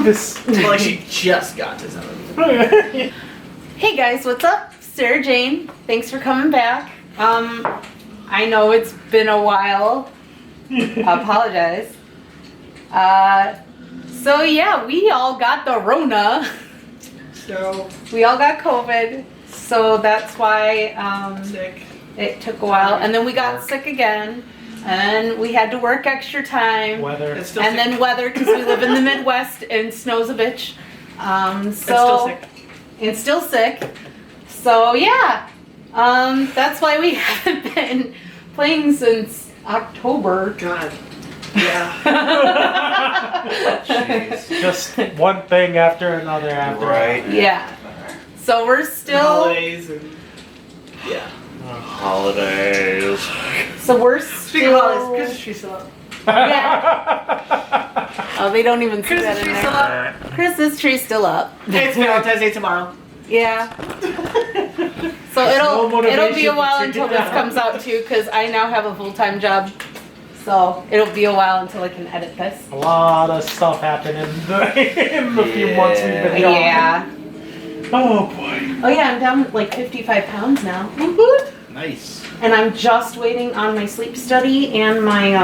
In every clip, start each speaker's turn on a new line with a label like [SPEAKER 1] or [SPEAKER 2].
[SPEAKER 1] do this.
[SPEAKER 2] Well, like she just got to some of it.
[SPEAKER 3] Hey guys, what's up? Sarah Jane. Thanks for coming back. I know it's been a while. I apologize. So yeah, we all got the Rona.
[SPEAKER 2] So
[SPEAKER 3] We all got COVID. So that's why
[SPEAKER 2] sick.
[SPEAKER 3] it took a while. And then we got sick again. And we had to work extra time.
[SPEAKER 1] Weather.
[SPEAKER 2] It's still
[SPEAKER 3] And
[SPEAKER 2] sick.
[SPEAKER 3] then weather, because we live in the Midwest and snow's a bitch.
[SPEAKER 2] It's still sick.
[SPEAKER 3] And still sick. So yeah, that's why we haven't been playing since October.
[SPEAKER 2] God. Yeah.
[SPEAKER 4] Jeez.
[SPEAKER 1] Just one thing after another after.
[SPEAKER 4] Right.
[SPEAKER 3] Yeah. So we're still.
[SPEAKER 2] Holidays and yeah.
[SPEAKER 4] Holidays.
[SPEAKER 3] So we're
[SPEAKER 2] Speaking of holidays,
[SPEAKER 3] still.
[SPEAKER 2] Christmas tree still up.
[SPEAKER 3] Yeah. Oh, they don't even see
[SPEAKER 2] Christmas
[SPEAKER 3] that in
[SPEAKER 2] tree still
[SPEAKER 3] there.
[SPEAKER 2] up.
[SPEAKER 3] Christmas tree's still up.
[SPEAKER 2] It's Valentine's Day tomorrow.
[SPEAKER 3] Yeah. So
[SPEAKER 1] No
[SPEAKER 3] it'll be
[SPEAKER 1] motivation
[SPEAKER 3] a while
[SPEAKER 1] to
[SPEAKER 3] until
[SPEAKER 1] take it
[SPEAKER 3] this
[SPEAKER 1] out.
[SPEAKER 3] comes out too, because I now have a full-time job. So it'll be a while until I can edit this.
[SPEAKER 1] A lot of stuff happened in the few months we've been gone.
[SPEAKER 3] Yeah.
[SPEAKER 1] Oh boy.
[SPEAKER 3] Oh yeah, I'm down like 55 pounds now.
[SPEAKER 4] Nice.
[SPEAKER 3] And I'm just waiting on my sleep study and my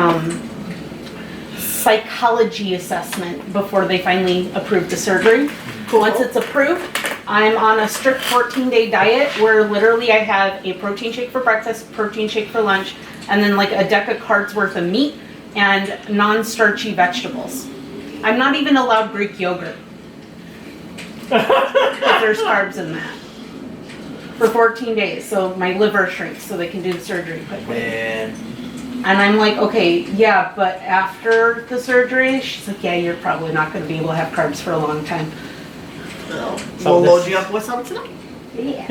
[SPEAKER 3] psychology assessment before they finally approve the surgery.
[SPEAKER 2] Cool.
[SPEAKER 3] Once it's approved, I'm on a strict 14-day diet where literally I have a protein shake for breakfast, protein shake for lunch, and then like a deck of cards worth of meat and non-starchy vegetables. I'm not even allowed Greek yogurt. But there's carbs in that. For 14 days, so my liver shrinks so they can do the surgery quickly.
[SPEAKER 4] Man.
[SPEAKER 3] And I'm like, okay, yeah, but after the surgery, she's like, yeah, you're probably not going to be able to have carbs for a long time.
[SPEAKER 2] Well,
[SPEAKER 1] So
[SPEAKER 2] we'll
[SPEAKER 1] this-
[SPEAKER 2] load you up with some tonight.
[SPEAKER 3] Yeah.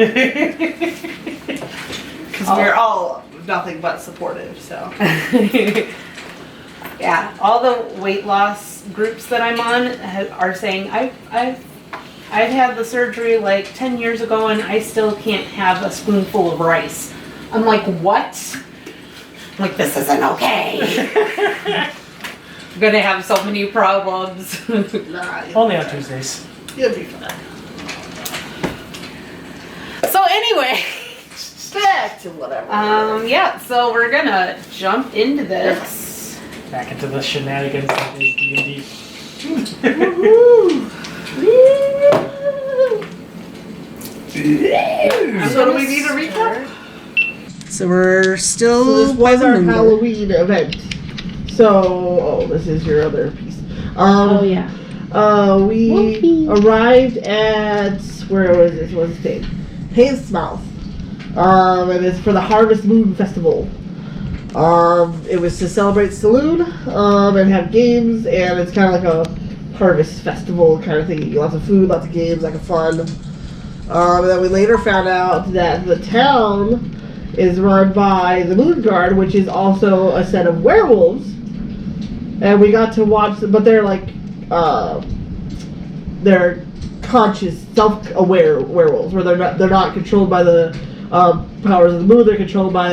[SPEAKER 2] Because we're all nothing but supportive, so.
[SPEAKER 3] Yeah, all the weight loss groups that I'm on are saying I've had the surgery like 10 years ago and I still can't have a spoonful of rice. I'm like, what? I'm like, this isn't okay. I'm gonna have so many problems.
[SPEAKER 2] Nah,
[SPEAKER 1] Only on Tuesdays.
[SPEAKER 2] You'll be fine.
[SPEAKER 3] So anyway,
[SPEAKER 2] Back to whatever.
[SPEAKER 3] yeah, so we're gonna jump into this.
[SPEAKER 1] Back into the shenanigans that is D&D.
[SPEAKER 2] So do we need a recap?
[SPEAKER 3] So we're still.
[SPEAKER 2] So this was our Halloween event. So, this is your other piece.
[SPEAKER 3] yeah.
[SPEAKER 2] We
[SPEAKER 3] Wolfie.
[SPEAKER 2] arrived at, where was this? What's the name? Hazelmouth. And it's for the Harvest Moon Festival. It was to celebrate Saloon, and have games, and it's kind of like a harvest festival kind of thing. Lots of food, lots of games, like a fun. And then we later found out that the town is run by the Moon Guard, which is also a set of werewolves. And we got to watch them, but they're like, they're conscious, self-aware werewolves, where they're not controlled by the powers of the moon. They're controlled by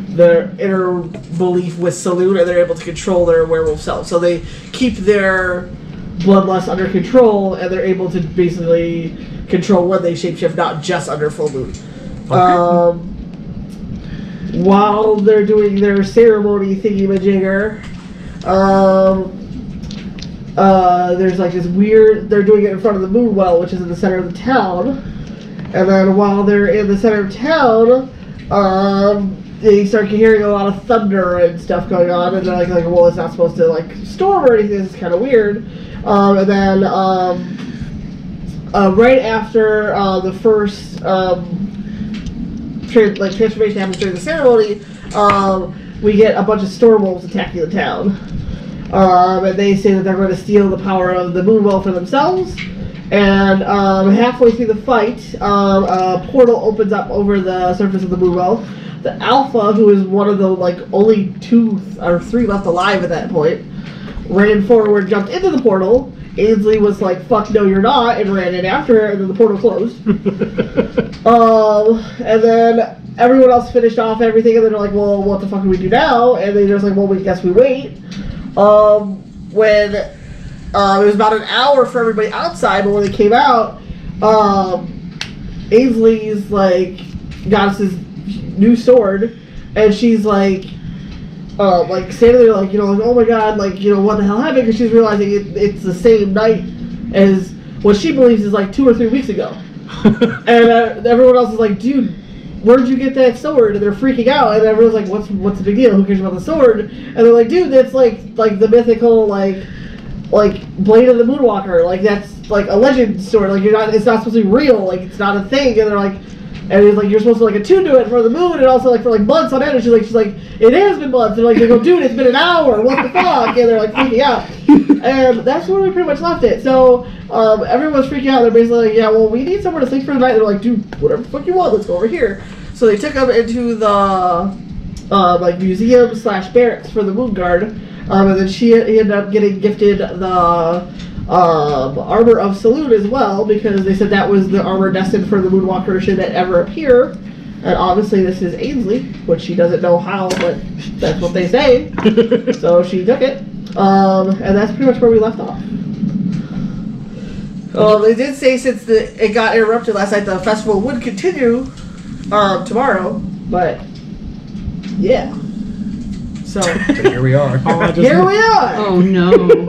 [SPEAKER 2] their inner belief with Saloon, and they're able to control their werewolf self. So they keep their bloodlust under control, and they're able to basically control when they shapeshift, not just under full moon. While they're doing their ceremony thingy-majigger, there's like this weird, they're doing it in front of the moon well, which is in the center of the town. And then while they're in the center of town, they start hearing a lot of thunder and stuff going on, and they're like well, it's not supposed to like storm or anything, it's kind of weird. And then right after the first transformation happens during the ceremony, we get a bunch of storm wolves attacking the town. And they say that they're going to steal the power of the Moonwell for themselves. And halfway through the fight, a portal opens up over the surface of the Moonwell. The Alpha, who is one of the only 2 or 3 left alive at that point, ran forward, jumped into the portal. Ainsley was like, "Fuck no, you're not," and ran in after her, and then the portal closed. And then everyone else finished off everything, and then they're like, "Well, what the fuck do we do now?" And they just like, "Well, we guess we wait." When it was about an hour for everybody outside, but when they came out, Ainsley's like got us his new sword, and she's like standing there like, like, oh my god, like, what the hell happened? Because she's realizing it's the same night as what she believes is like 2 or 3 weeks ago. And everyone else is like, dude, where'd you get that sword? And they're freaking out, and everyone's like, what's the big deal? Who cares about the sword? And they're like, dude, that's like the mythical like Blade of the Moonwalker, like that's like a legend sword, like it's not supposed to be real, like it's not a thing. And they're like, and it's like, you're supposed to like attune to it for the moon, and also like for like months on end. And she's like, it has been months. And like, they go, dude, it's been an hour. What the fuck? And they're like freaking out. And that's where we pretty much left it. So everyone's freaking out. They're basically like, yeah, well, we need somewhere to sleep for the night. They're like, dude, whatever the fuck you want, let's go over here. So they took them into the like museum / barracks for the Moon Guard. And then he ended up getting gifted the armor of Saloon as well, because they said that was the armor destined for the Moonwalker should it ever appear. And obviously this is Ainsley, which she doesn't know how, but that's what they say. So she took it. And that's pretty much where we left off. They did say since it got interrupted last night, the festival would continue tomorrow, but yeah. So
[SPEAKER 5] here we are.
[SPEAKER 2] Here we are.
[SPEAKER 6] Oh no.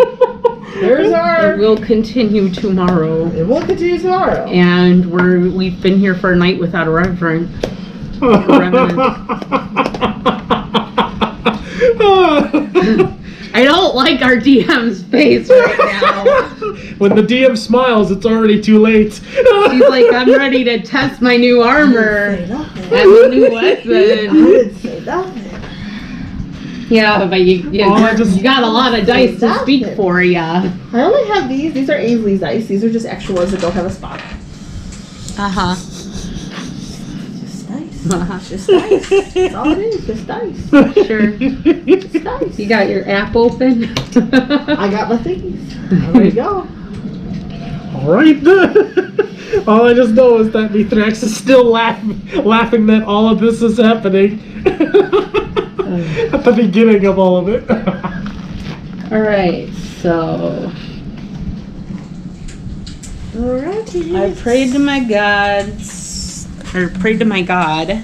[SPEAKER 2] There's our.
[SPEAKER 6] It will continue tomorrow.
[SPEAKER 2] It will continue tomorrow.
[SPEAKER 6] And we've been here for a night without a reverend. I don't like our DM's face right now.
[SPEAKER 1] When the DM smiles, it's already too late.
[SPEAKER 6] She's like, I'm ready to test my new armor and the new weapon.
[SPEAKER 2] I didn't say nothing.
[SPEAKER 6] Yeah, but you got a lot of dice to speak for ya.
[SPEAKER 2] I only have these. These are Ainsley's dice. These are just extra ones that don't have a spot.
[SPEAKER 6] Uh-huh.
[SPEAKER 2] Just dice. Just dice. That's all it is. Just dice.
[SPEAKER 6] Sure.
[SPEAKER 2] Just dice.
[SPEAKER 6] You got your app open?
[SPEAKER 2] I got my thingies. There you go.
[SPEAKER 1] Alright. All I just know is that Mithrax is still laughing that all of this is happening. At the beginning of all of it.
[SPEAKER 6] Alright, so
[SPEAKER 2] Alrighty.
[SPEAKER 6] I prayed to my gods, or prayed to my goddess.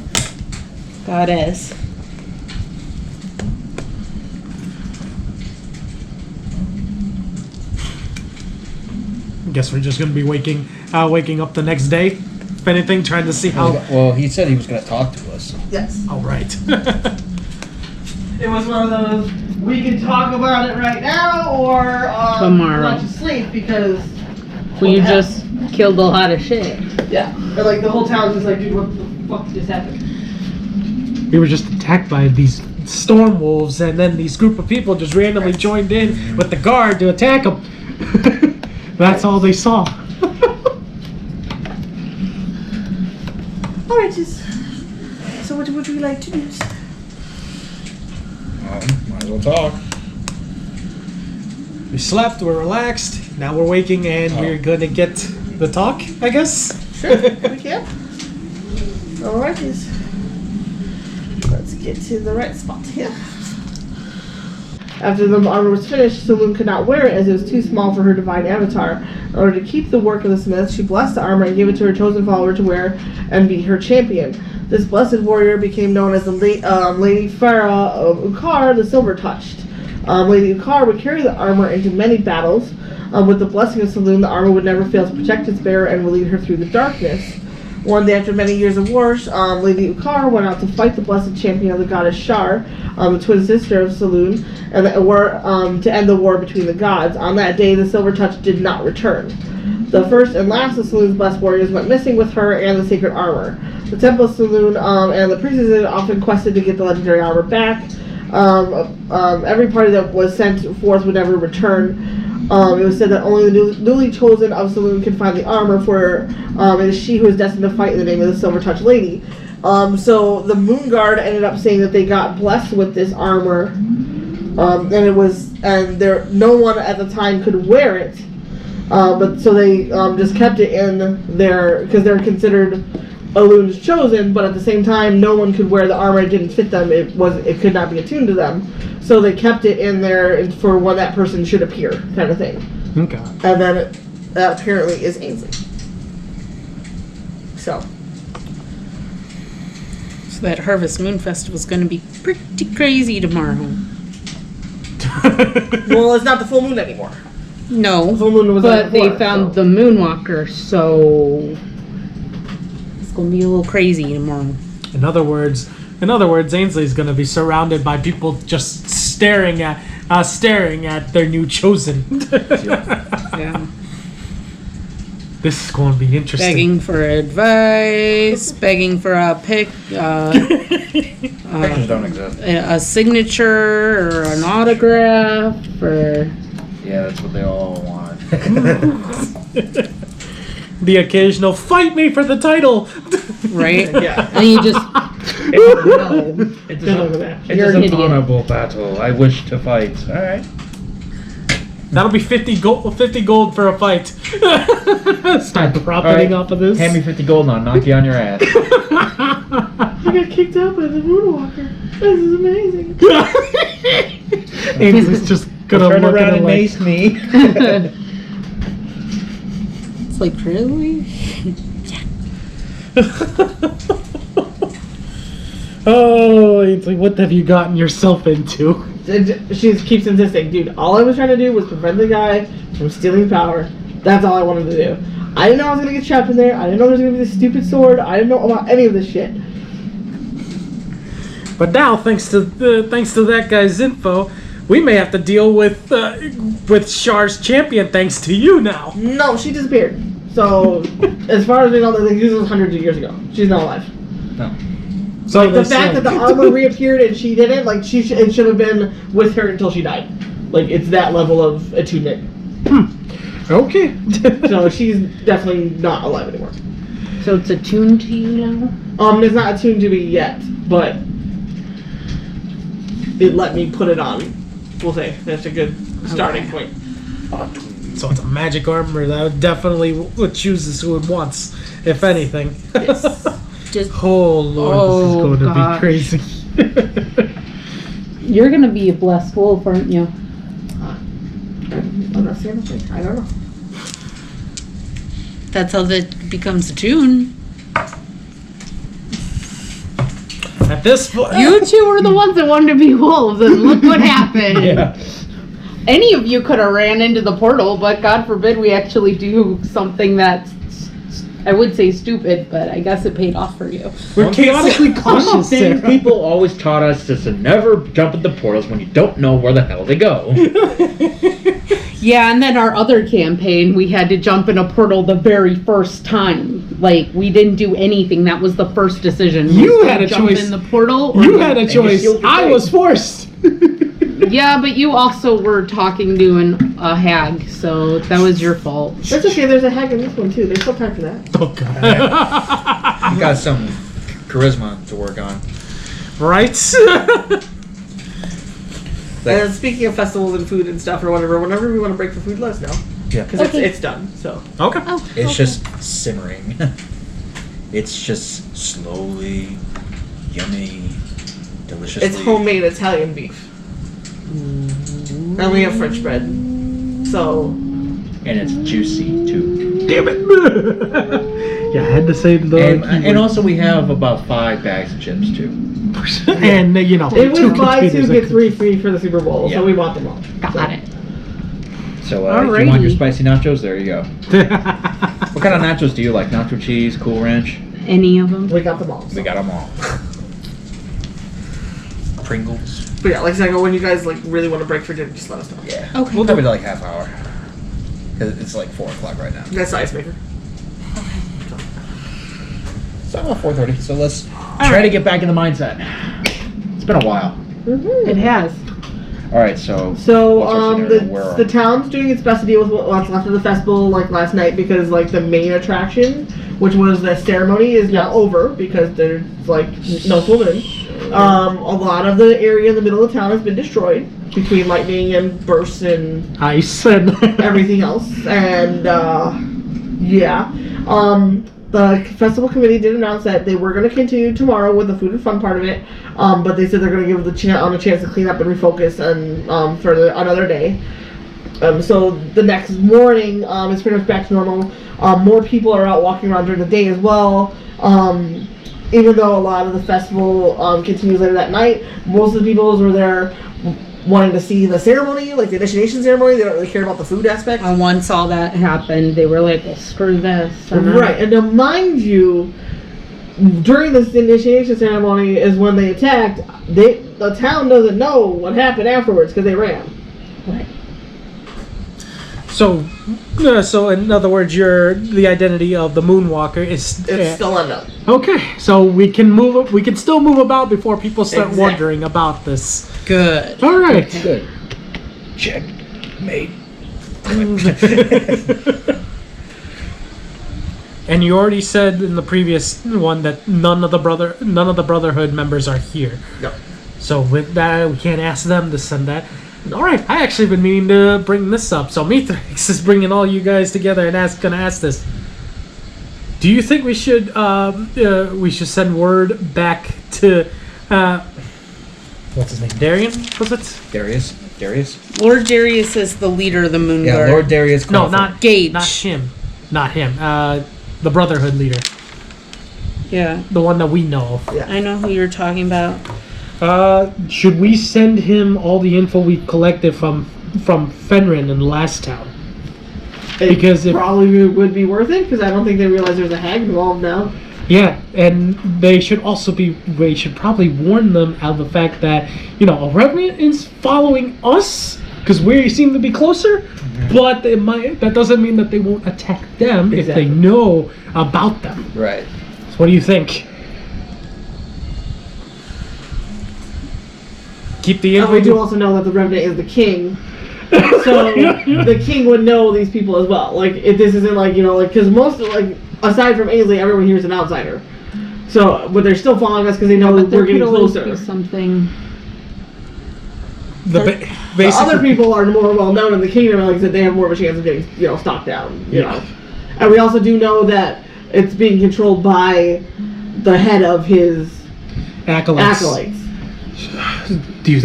[SPEAKER 1] Guess we're just gonna be waking up the next day. If anything, trying to see how.
[SPEAKER 5] Well, he said he was going to talk to us.
[SPEAKER 2] Yes.
[SPEAKER 1] All right.
[SPEAKER 2] It was one of those, we can talk about it right now or
[SPEAKER 6] Tomorrow.
[SPEAKER 2] not to sleep because
[SPEAKER 6] We just killed a lot of shit.
[SPEAKER 2] yeah. But like the whole town's just like, dude, what the fuck just happened?
[SPEAKER 1] We were just attacked by these storm wolves, and then these group of people just randomly joined in with the guard to attack them. That's all they saw.
[SPEAKER 2] Alright, so what would you like to do?
[SPEAKER 5] Might as well talk.
[SPEAKER 1] We slept, we're relaxed, now we're waking, and we're gonna get the talk, I guess?
[SPEAKER 2] Sure, we can. Alright, let's get to the right spot here. After the armor was finished, Saloon could not wear it as it was too small for her divine avatar. In order to keep the work of the smith, she blessed the armor and gave it to her chosen follower to wear and be her champion. This blessed warrior became known as the Lady Farah of Ukar, the Silver Touched. Lady Ukar would carry the armor into many battles. With the blessing of Saloon, the armor would never fail to protect its bearer and would lead her through the darkness. One day after many years of war, Lady Ukar went out to fight the blessed champion of the goddess Shar, the twin sister of Saloon, and to end the war between the gods. On that day, the Silver Touch did not return. The first and last of Saloon's blessed warriors went missing with her and the sacred armor. The Temple of Saloon and the priestesses often quested to get the legendary armor back. Every party that was sent forth would never return. It was said that only the newly chosen of Saloon can find the armor, for it is she who is destined to fight in the name of the Silver Touch Lady. So the Moon Guard ended up saying that they got blessed with this armor, no one at the time could wear it. But so they just kept it in there because they're considered Aloon's chosen, but at the same time, no one could wear the armor. It didn't fit them. It could not be attuned to them. So they kept it in there for when that person should appear, kind of thing.
[SPEAKER 1] Okay.
[SPEAKER 2] And then that apparently is Ainsley. So,
[SPEAKER 3] So that Harvest Moon Festival is going to be pretty crazy tomorrow.
[SPEAKER 2] well, it's not the full moon anymore. The
[SPEAKER 3] No,
[SPEAKER 2] full moon was
[SPEAKER 6] But
[SPEAKER 2] like
[SPEAKER 6] they
[SPEAKER 2] before,
[SPEAKER 6] found
[SPEAKER 2] so.
[SPEAKER 6] the Moonwalker, so
[SPEAKER 3] it's going to be a little crazy tomorrow.
[SPEAKER 1] In other words, Ainsley's going to be surrounded by people just staring at their new chosen.
[SPEAKER 3] Yeah.
[SPEAKER 1] This is going to be interesting.
[SPEAKER 3] Begging for advice, begging for a pick,
[SPEAKER 5] Pictures don't exist.
[SPEAKER 3] a signature or an autograph or
[SPEAKER 5] Yeah, that's what they all want.
[SPEAKER 1] The occasional fight me for the title.
[SPEAKER 3] right.
[SPEAKER 2] Yeah.
[SPEAKER 6] and you just
[SPEAKER 5] It's
[SPEAKER 2] Good luck with that.
[SPEAKER 5] It
[SPEAKER 6] You're
[SPEAKER 5] is
[SPEAKER 6] an
[SPEAKER 5] an
[SPEAKER 6] idiot.
[SPEAKER 5] honorable battle. I wish to fight. All right.
[SPEAKER 1] That'll be 50 gold for a fight. Start profiting off of this.
[SPEAKER 5] Hand me 50 gold and I'll knock you on your ass.
[SPEAKER 2] I got kicked out by the Moonwalker. This is amazing.
[SPEAKER 1] Ainsley's just gonna
[SPEAKER 5] Turn
[SPEAKER 1] look
[SPEAKER 5] around
[SPEAKER 1] at it
[SPEAKER 5] and
[SPEAKER 1] like,
[SPEAKER 5] mace me.
[SPEAKER 3] It's like, really?
[SPEAKER 1] oh, Ainsley, what have you gotten yourself into?
[SPEAKER 2] She keeps insisting, dude, all I was trying to do was prevent the guy from stealing power. That's all I wanted to do. I didn't know I was going to get trapped in there. I didn't know there was going to be this stupid sword. I didn't know about any of this shit.
[SPEAKER 1] But now, thanks to that guy's info, we may have to deal with Char's champion thanks to you now.
[SPEAKER 2] No, she disappeared. So, as far as we know, this was hundreds of years ago. She's not alive.
[SPEAKER 5] No.
[SPEAKER 1] So
[SPEAKER 2] Like, the
[SPEAKER 1] they
[SPEAKER 2] fact
[SPEAKER 1] say.
[SPEAKER 2] that the armor reappeared and she didn't, like, it should have been with her until she died. Like, it's that level of attunement.
[SPEAKER 1] Okay.
[SPEAKER 2] So, she's definitely not alive anymore.
[SPEAKER 6] so it's attuned to you now.
[SPEAKER 2] It's not attuned to me yet, but it let me put it on. We'll say that's a good starting point.
[SPEAKER 1] So it's a magic armor that definitely chooses who it wants, if anything.
[SPEAKER 2] Yes.
[SPEAKER 3] Just
[SPEAKER 1] Oh Lord,
[SPEAKER 6] Oh,
[SPEAKER 1] this is going to
[SPEAKER 6] gosh.
[SPEAKER 1] be crazy.
[SPEAKER 6] You're gonna be a blessed wolf, aren't you?
[SPEAKER 2] I'm not saying anything. I don't know.
[SPEAKER 3] that's how that becomes a tune.
[SPEAKER 1] At this point,
[SPEAKER 6] You two were the ones that wanted to be wolves, and look what happened.
[SPEAKER 5] Yeah.
[SPEAKER 6] Any of you could have ran into the portal, but God forbid we actually do something that's, I would say stupid, but I guess it paid off for you.
[SPEAKER 1] we're chaotically cautious,
[SPEAKER 5] Thing
[SPEAKER 1] Sarah.
[SPEAKER 5] people always taught us is to never jump at the portals when you don't know where the hell they go.
[SPEAKER 6] Yeah, and then our other campaign, we had to jump in a portal the very first time. Like, we didn't do anything. That was the first decision.
[SPEAKER 1] You
[SPEAKER 6] Was to
[SPEAKER 1] had a
[SPEAKER 6] jump
[SPEAKER 1] choice.
[SPEAKER 6] in the portal. Or
[SPEAKER 1] You had a choice.
[SPEAKER 5] sealed your
[SPEAKER 1] I
[SPEAKER 5] fate.
[SPEAKER 1] was forced.
[SPEAKER 6] Yeah, but you also were talking to a hag, so that was your fault.
[SPEAKER 2] That's okay. There's a hag in this one too. There's still time for that.
[SPEAKER 1] Oh God.
[SPEAKER 5] You got some charisma to work on.
[SPEAKER 1] Right?
[SPEAKER 2] And speaking of festivals and food and stuff or whatever, whenever we want to break for food, let us know.
[SPEAKER 5] Yeah.
[SPEAKER 2] Because
[SPEAKER 6] Okay.
[SPEAKER 2] it's done. So
[SPEAKER 1] Okay.
[SPEAKER 5] It's just simmering. It's just slowly, yummy, deliciously.
[SPEAKER 2] it's homemade Italian beef. And we have French bread. So
[SPEAKER 5] And it's juicy too.
[SPEAKER 1] Damn it. Yeah, I had to say the
[SPEAKER 5] And also we have about 5 bags of chips too.
[SPEAKER 1] and you know,
[SPEAKER 2] it was buy two
[SPEAKER 1] containers
[SPEAKER 2] get
[SPEAKER 1] of-
[SPEAKER 2] 3 free for the Super Bowl.
[SPEAKER 5] Yeah.
[SPEAKER 2] So we want them all.
[SPEAKER 6] Got it.
[SPEAKER 5] So if you want your
[SPEAKER 6] Alrighty.
[SPEAKER 5] spicy nachos, there you go. What kind of nachos do you like? Nacho cheese, Cool Ranch?
[SPEAKER 6] Any of them?
[SPEAKER 2] We got them all. So.
[SPEAKER 5] We got them all. Pringles.
[SPEAKER 2] But yeah, like I said, when you guys like really want to break for dinner, just let us know.
[SPEAKER 5] Yeah.
[SPEAKER 3] Okay.
[SPEAKER 5] We'll probably do like half hour. Because it's like 4 o'clock right now.
[SPEAKER 2] That's ice maker.
[SPEAKER 5] So about 4:30. So let's try to get back in the mindset. It's been a while.
[SPEAKER 6] It has.
[SPEAKER 5] All right, so
[SPEAKER 2] So
[SPEAKER 5] what's our scenario? Where are
[SPEAKER 2] the
[SPEAKER 5] we?
[SPEAKER 2] town's doing its best to deal with what's left of the festival like last night because like the main attraction, which was the ceremony, is now over because there's like no swimming. A lot of the area in the middle of town has been destroyed between lightning and bursts and
[SPEAKER 1] ice and
[SPEAKER 2] everything else. And the festival committee did announce that they were going to continue tomorrow with the food and fun part of it, but they said they're going to give the a chance to clean up and refocus and for another day. So the next morning, it's pretty much back to normal. More people are out walking around during the day as well. Even though a lot of the festival continues later that night, most of the people who were there wanting to see the ceremony, like the initiation ceremony. They don't really care about the food aspect.
[SPEAKER 6] And once all that happened, they were like, well, screw this.
[SPEAKER 2] Right, and to mind you, during this initiation ceremony is when they attacked. The town doesn't know what happened afterwards because they ran.
[SPEAKER 6] Right.
[SPEAKER 1] So in other words, the identity of the Moonwalker is
[SPEAKER 2] It's still unknown.
[SPEAKER 1] okay. So we can still move about before people start
[SPEAKER 2] Exactly.
[SPEAKER 1] wondering about this.
[SPEAKER 6] Good.
[SPEAKER 1] All right.
[SPEAKER 5] Good. Check. Mate.
[SPEAKER 1] And you already said in the previous one that none of the Brotherhood members are here.
[SPEAKER 2] No.
[SPEAKER 1] So with that, we can't ask them to send that. All right, I actually been meaning to bring this up. So Mithrax is bringing all you guys together and gonna ask this. Do you think we should send word back to what's his name? Darian? Was it?
[SPEAKER 5] Darius.
[SPEAKER 6] Lord Darius is the leader of the Moon
[SPEAKER 5] Yeah,
[SPEAKER 6] Guard.
[SPEAKER 5] Lord Darius.
[SPEAKER 1] No,
[SPEAKER 5] Crawford.
[SPEAKER 1] not
[SPEAKER 6] Gage.
[SPEAKER 1] Not him. The Brotherhood leader,
[SPEAKER 6] Yeah,
[SPEAKER 1] the one that we know of.
[SPEAKER 6] I know who you're talking about.
[SPEAKER 1] Should we send him all the info we've collected from Fenrin in the last town? Because
[SPEAKER 2] it
[SPEAKER 1] if-
[SPEAKER 2] probably would be worth it because I don't think they realize there's a hag involved now.
[SPEAKER 1] Yeah, and they should probably warn them of the fact that, a revenant is following us because we seem to be closer, but that doesn't mean that they won't attack them if
[SPEAKER 2] Exactly.
[SPEAKER 1] they know about them.
[SPEAKER 5] Right.
[SPEAKER 1] So what do you think? Keep the
[SPEAKER 2] And we do
[SPEAKER 1] info.
[SPEAKER 2] also know that the Revenant is the king. So the king would know these people as well. Like, if this isn't because most, aside from Ainsley, everyone here is an outsider. So, but they're still following us because they know
[SPEAKER 6] But there
[SPEAKER 2] we're getting
[SPEAKER 6] could always
[SPEAKER 2] closer.
[SPEAKER 6] be something.
[SPEAKER 2] The
[SPEAKER 1] Basically,
[SPEAKER 2] other people are more well known in the kingdom, and like I said, they have more of a chance of getting, stocked down. You know, and we also do know that it's being controlled by the head of his
[SPEAKER 1] acolytes. Do you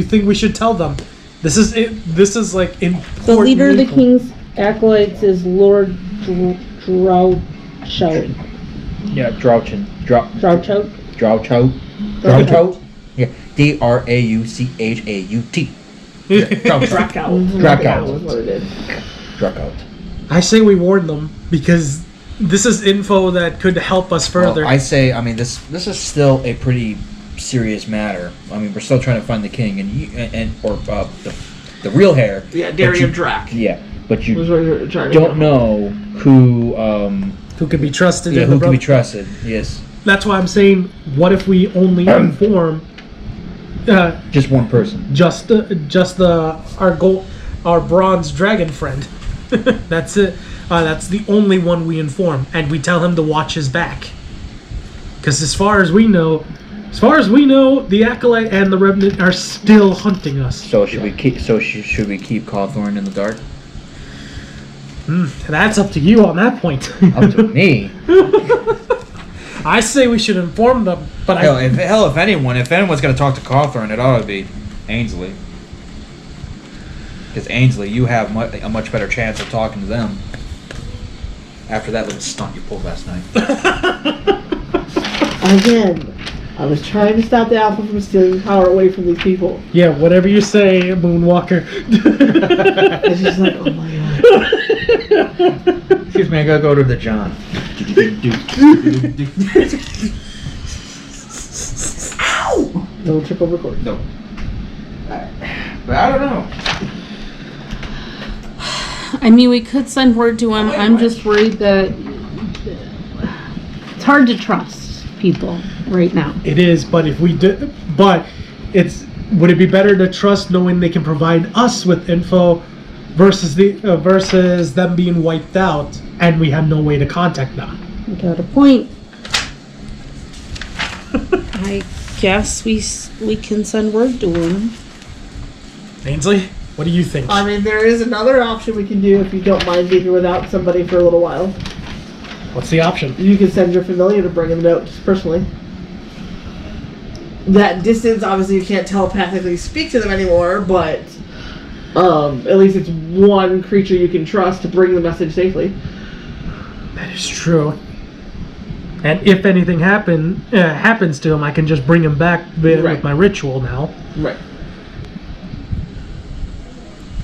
[SPEAKER 1] think we should tell them? This is it. This is like important.
[SPEAKER 6] The leader of the
[SPEAKER 1] info.
[SPEAKER 6] king's acolytes is Lord Drauchout.
[SPEAKER 5] Yeah, Drouchin.
[SPEAKER 6] Drauchout?
[SPEAKER 5] Drouchout. Yeah. Drauchaut.
[SPEAKER 2] Dracout.
[SPEAKER 5] Dracout.
[SPEAKER 2] is what it is.
[SPEAKER 5] Drouchout.
[SPEAKER 1] I say we warn them because this is info that could help us further.
[SPEAKER 5] Well, I say, this is still a pretty serious matter. We're still trying to find the king the real hair.
[SPEAKER 2] Yeah,
[SPEAKER 5] but
[SPEAKER 2] Darian
[SPEAKER 5] you-
[SPEAKER 2] Drac.
[SPEAKER 5] Yeah, but you
[SPEAKER 2] Was what you're trying to
[SPEAKER 5] don't
[SPEAKER 2] get.
[SPEAKER 5] know who
[SPEAKER 1] who could be trusted?
[SPEAKER 5] yeah,
[SPEAKER 1] in the
[SPEAKER 5] who can be
[SPEAKER 1] brother-
[SPEAKER 5] trusted. Yes,
[SPEAKER 1] That's why I'm saying, what if we only inform
[SPEAKER 5] just one person.
[SPEAKER 1] our bronze dragon friend? That's it. That's the only one we inform, and we tell him to watch his back. Because as far as we know, the acolyte and the revenant are still hunting us.
[SPEAKER 5] So should we keep? Should we keep Cawthorn in the dark?
[SPEAKER 1] That's up to you on that point.
[SPEAKER 5] Up to me.
[SPEAKER 1] I say we should inform them, but
[SPEAKER 5] If anyone's gonna talk to Cawthorn, it ought to be Ainsley. Because Ainsley, you have a much better chance of talking to them. After that little stunt you pulled last night.
[SPEAKER 2] Again, I was trying to stop the Alpha from stealing power away from these people.
[SPEAKER 1] yeah, whatever you say, Moonwalker.
[SPEAKER 2] It's just like, oh my god.
[SPEAKER 5] Excuse me, I gotta go to the John.
[SPEAKER 2] No triple record.
[SPEAKER 5] No. But I don't know.
[SPEAKER 6] I mean, we could send word to him. I'm just worried that it's hard to trust people right now.
[SPEAKER 1] It is, but if we do, would it be better to trust knowing they can provide us with info versus versus them being wiped out and we have no way to contact them?
[SPEAKER 6] Got a point. I guess we can send word to him.
[SPEAKER 1] Ainsley, what do you think?
[SPEAKER 2] I mean, there is another option we can do if you don't mind being without somebody for a little while.
[SPEAKER 1] What's the option?
[SPEAKER 2] You can send your familiar to bring them out just personally. That distance, obviously, you can't telepathically speak to them anymore, but At least it's one creature you can trust to bring the message safely.
[SPEAKER 1] That is true. And if anything happens to him, I can just bring him back with
[SPEAKER 2] Right.
[SPEAKER 1] my ritual now.
[SPEAKER 2] Right.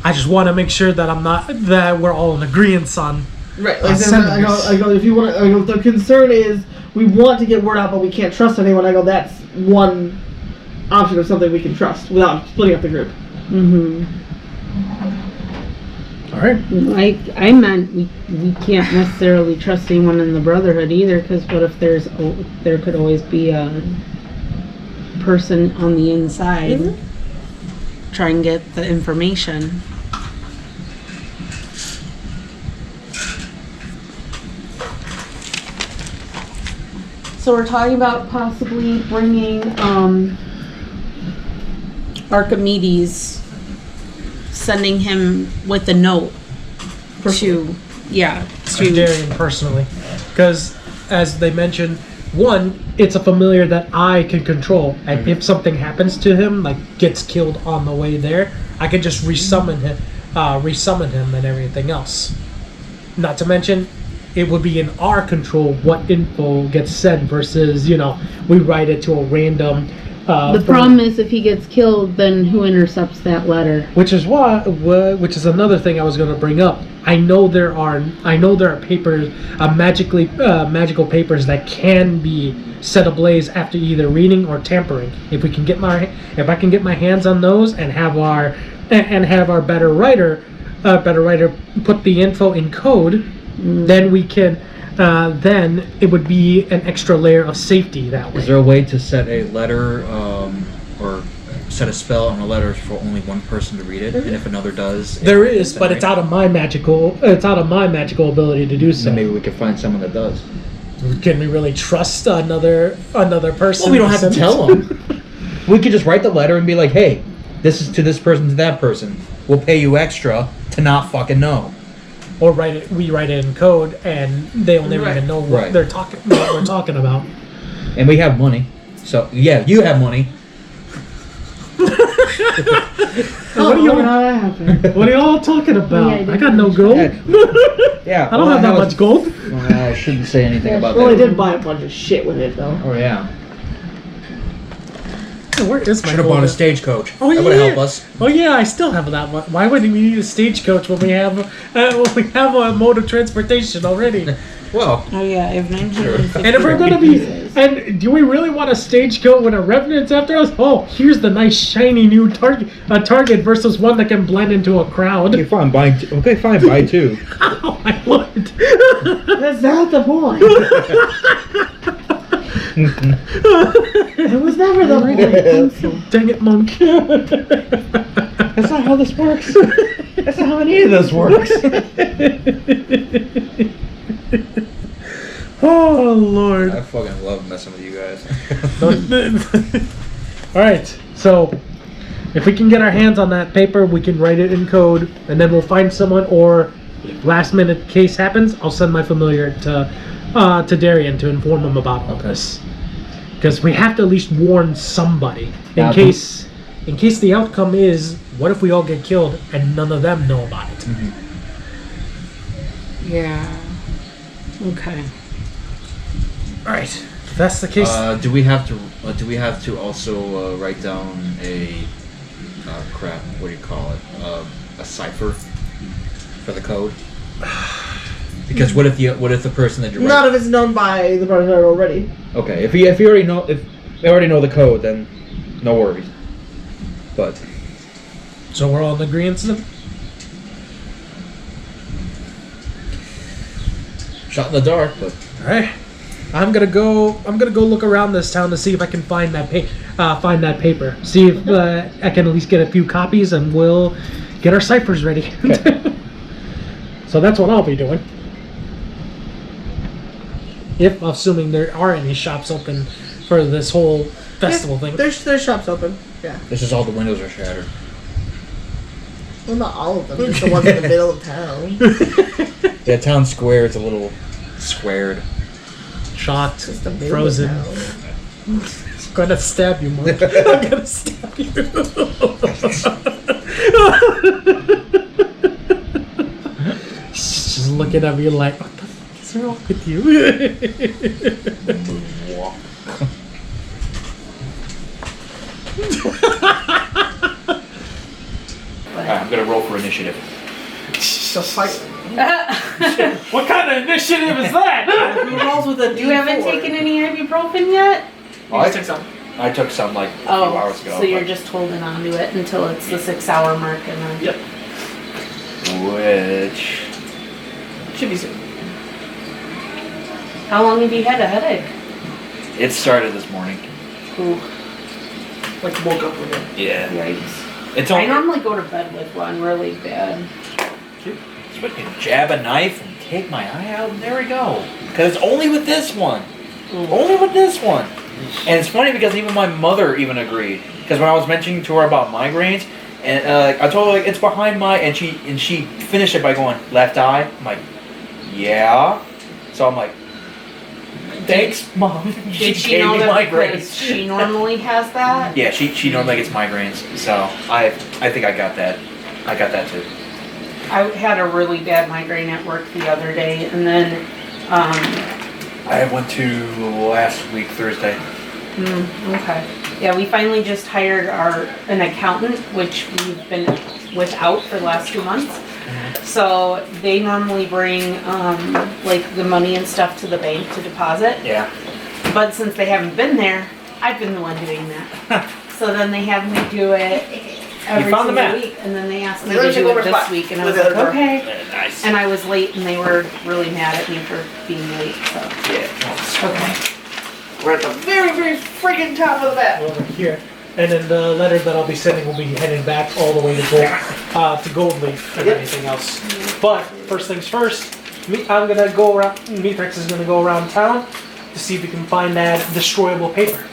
[SPEAKER 1] I just want to make sure that we're all in agreement on.
[SPEAKER 2] Right.
[SPEAKER 1] Like
[SPEAKER 2] Like I go, if you want to, I go, the concern is we want to get word out, but we can't trust anyone. I go, that's one option of something we can trust without splitting up the group.
[SPEAKER 6] Mm-hmm.
[SPEAKER 1] All right.
[SPEAKER 6] I meant we can't necessarily trust anyone in the Brotherhood either, because what if there could always be a person on the inside try and get the information. So we're talking about possibly bringing Archimedes, sending him with a note to
[SPEAKER 1] Darian personally, because as they mentioned, one, it's a familiar that I can control, and if something happens to him, like gets killed on the way there, I can just resummon him and everything else. Not to mention, it would be in our control what info gets sent versus we write it to a random.
[SPEAKER 6] The problem is if he gets killed, then who intercepts that letter?
[SPEAKER 1] Which is which is another thing I was going to bring up. I know there are papers, magical papers that can be set ablaze after either reading or tampering. If I can get my hands on those and have our better writer put the info in code, then we can. Then it would be an extra layer of safety that way.
[SPEAKER 5] Is there a way to set a letter or set a spell on a letter for only one person to read it, and if another does?
[SPEAKER 1] There is, but it's out of my magical ability to do so.
[SPEAKER 5] Then maybe we could find someone that does.
[SPEAKER 1] Can we really trust another person?
[SPEAKER 5] Well, we don't have to tell them. We could just write the letter and be like, "Hey, this is to this person, to that person. We'll pay you extra to not fucking know."
[SPEAKER 1] Or we write it in code, and they'll never even know what we're talking about.
[SPEAKER 5] And we have money, so yeah, you have money.
[SPEAKER 1] What are y'all talking about? I got no gold.
[SPEAKER 5] Yeah,
[SPEAKER 1] I don't have that much gold.
[SPEAKER 5] I shouldn't say anything about
[SPEAKER 2] Well,
[SPEAKER 5] that.
[SPEAKER 2] I did buy a bunch of shit with it though.
[SPEAKER 5] Oh yeah.
[SPEAKER 1] Where is my
[SPEAKER 5] Should have
[SPEAKER 1] gold?
[SPEAKER 5] bought a stagecoach.
[SPEAKER 1] Oh,
[SPEAKER 5] that would
[SPEAKER 1] yeah.
[SPEAKER 5] help us.
[SPEAKER 1] Oh yeah, I still have that one. Why would we need a stagecoach when we have a mode of transportation already?
[SPEAKER 5] Well,
[SPEAKER 6] Oh yeah, I have 950.
[SPEAKER 1] And if we're gonna be, and do we really want a stagecoach when a revenant's after us? Oh, here's the nice shiny new target versus one that can blend into a crowd.
[SPEAKER 5] okay, fine, buy two. Okay, fine, buy two.
[SPEAKER 1] Oh my lord!
[SPEAKER 2] That's not the point. It was never the point.
[SPEAKER 1] Dang it, monk!
[SPEAKER 5] That's not how this works. That's not how any of this works.
[SPEAKER 1] Oh lord!
[SPEAKER 5] I fucking love messing with you guys.
[SPEAKER 1] All right, so if we can get our hands on that paper, we can write it in code, and then we'll find someone. Or if last minute case happens, I'll send my familiar to Darian to inform him about all this, because we have to at least warn somebody in case the outcome is, what if we all get killed and none of them know about it?
[SPEAKER 6] Yeah. Okay.
[SPEAKER 1] All right, if that's the case.
[SPEAKER 5] Do we have to also write down a crap? What do you call it? A cipher for the code? Because what if the person that you're
[SPEAKER 2] None of it's known by the Brotherhood already.
[SPEAKER 5] Okay, if they already know the code, then no worries. But
[SPEAKER 1] So we're all in agreement then?
[SPEAKER 5] shot in the dark, but
[SPEAKER 1] All right. I'm gonna go look around this town to see if I can find that paper. See if I can at least get a few copies, and we'll get our ciphers ready.
[SPEAKER 5] Okay.
[SPEAKER 1] So that's what I'll be doing. If assuming there are any shops open for this whole festival thing.
[SPEAKER 2] There's shops open. Yeah.
[SPEAKER 5] this is all the windows are shattered.
[SPEAKER 2] Well, not all of them. Just the ones in the middle of town.
[SPEAKER 5] Yeah, town square is a little squared.
[SPEAKER 1] Shocked,
[SPEAKER 2] Just the middle
[SPEAKER 1] frozen.
[SPEAKER 2] of town.
[SPEAKER 1] gonna stab you, Mark. I'm gonna stab you. She's just looking at me like, what the fuck is wrong with you?
[SPEAKER 5] Alright, I'm gonna roll for initiative.
[SPEAKER 2] Just like
[SPEAKER 1] What kind of initiative is that?
[SPEAKER 2] who rolls with a
[SPEAKER 3] You haven't
[SPEAKER 2] D4?
[SPEAKER 3] taken any ibuprofen yet?
[SPEAKER 5] Oh,
[SPEAKER 2] I took some.
[SPEAKER 5] I took some like a few
[SPEAKER 3] Oh,
[SPEAKER 5] hours ago.
[SPEAKER 3] so you're
[SPEAKER 5] but-
[SPEAKER 3] just holding on to it until it's the 6-hour mark and then.
[SPEAKER 2] Yep.
[SPEAKER 5] Which...
[SPEAKER 2] Should be soon.
[SPEAKER 3] How long have you had a headache?
[SPEAKER 5] It started this morning.
[SPEAKER 3] Ooh,
[SPEAKER 2] Like woke up with it.
[SPEAKER 5] Yeah.
[SPEAKER 3] yikes.
[SPEAKER 5] It's
[SPEAKER 3] I
[SPEAKER 5] only...
[SPEAKER 3] normally go to bed with one really bad.
[SPEAKER 5] So I can jab a knife and take my eye out, and there we go. Because it's only with this one. Only with this one. And it's funny because even my mother even agreed. Because when I was mentioning to her about migraines, and I told her like, it's behind my, and she finished it by going left eye. I'm like, yeah. So I'm like, thanks, mom.
[SPEAKER 3] Did she
[SPEAKER 5] gave
[SPEAKER 3] know
[SPEAKER 5] me
[SPEAKER 3] that
[SPEAKER 5] migraines.
[SPEAKER 3] because she normally has that?
[SPEAKER 5] Yeah, she normally gets migraines. So I think I got that. I got that too.
[SPEAKER 3] I had a really bad migraine at work the other day, and then,
[SPEAKER 5] I went to last week Thursday.
[SPEAKER 3] okay. Yeah, we finally just hired an accountant, which we've been without for the last 2 months. So they normally bring, like the money and stuff to the bank to deposit.
[SPEAKER 5] Yeah.
[SPEAKER 3] But since they haven't been there, I've been the one doing that. So then they have me do it every
[SPEAKER 5] found the
[SPEAKER 3] single
[SPEAKER 5] map.
[SPEAKER 3] week, and then they asked me
[SPEAKER 2] They let
[SPEAKER 3] to
[SPEAKER 2] you
[SPEAKER 3] do
[SPEAKER 2] go
[SPEAKER 3] it
[SPEAKER 2] over
[SPEAKER 3] this
[SPEAKER 2] spot
[SPEAKER 3] week, and I
[SPEAKER 2] with
[SPEAKER 3] was
[SPEAKER 2] the
[SPEAKER 3] like,
[SPEAKER 2] other
[SPEAKER 3] okay.
[SPEAKER 5] Nice.
[SPEAKER 3] And I was late, and they were really mad at me for being late, so.
[SPEAKER 5] Yeah.
[SPEAKER 3] Okay.
[SPEAKER 2] We're at the very, very freaking top of the map.
[SPEAKER 1] Over here. And then the letter that I'll be sending will be heading back all the way to Gold Leaf and
[SPEAKER 2] Yep.
[SPEAKER 1] anything else. But first things first, I'm gonna go around. Mitrex is gonna go around town to see if we can find that destroyable paper.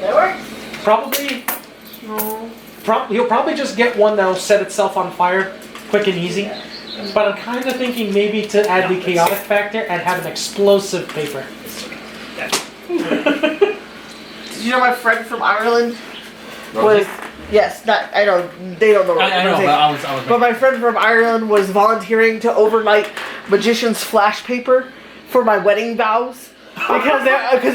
[SPEAKER 2] That works.
[SPEAKER 1] Probably,
[SPEAKER 3] No.
[SPEAKER 1] he'll probably just get one that'll set itself on fire, quick and easy. But I'm kind of thinking maybe to add the chaotic factor and have an explosive paper.
[SPEAKER 2] Did you know my friend from Ireland
[SPEAKER 5] Rosie?
[SPEAKER 2] was? Yes, not. I know they don't know.
[SPEAKER 5] I know,
[SPEAKER 2] Rosie.
[SPEAKER 5] but I was.
[SPEAKER 2] But my friend from Ireland was volunteering to overnight magician's flash paper for my wedding vows because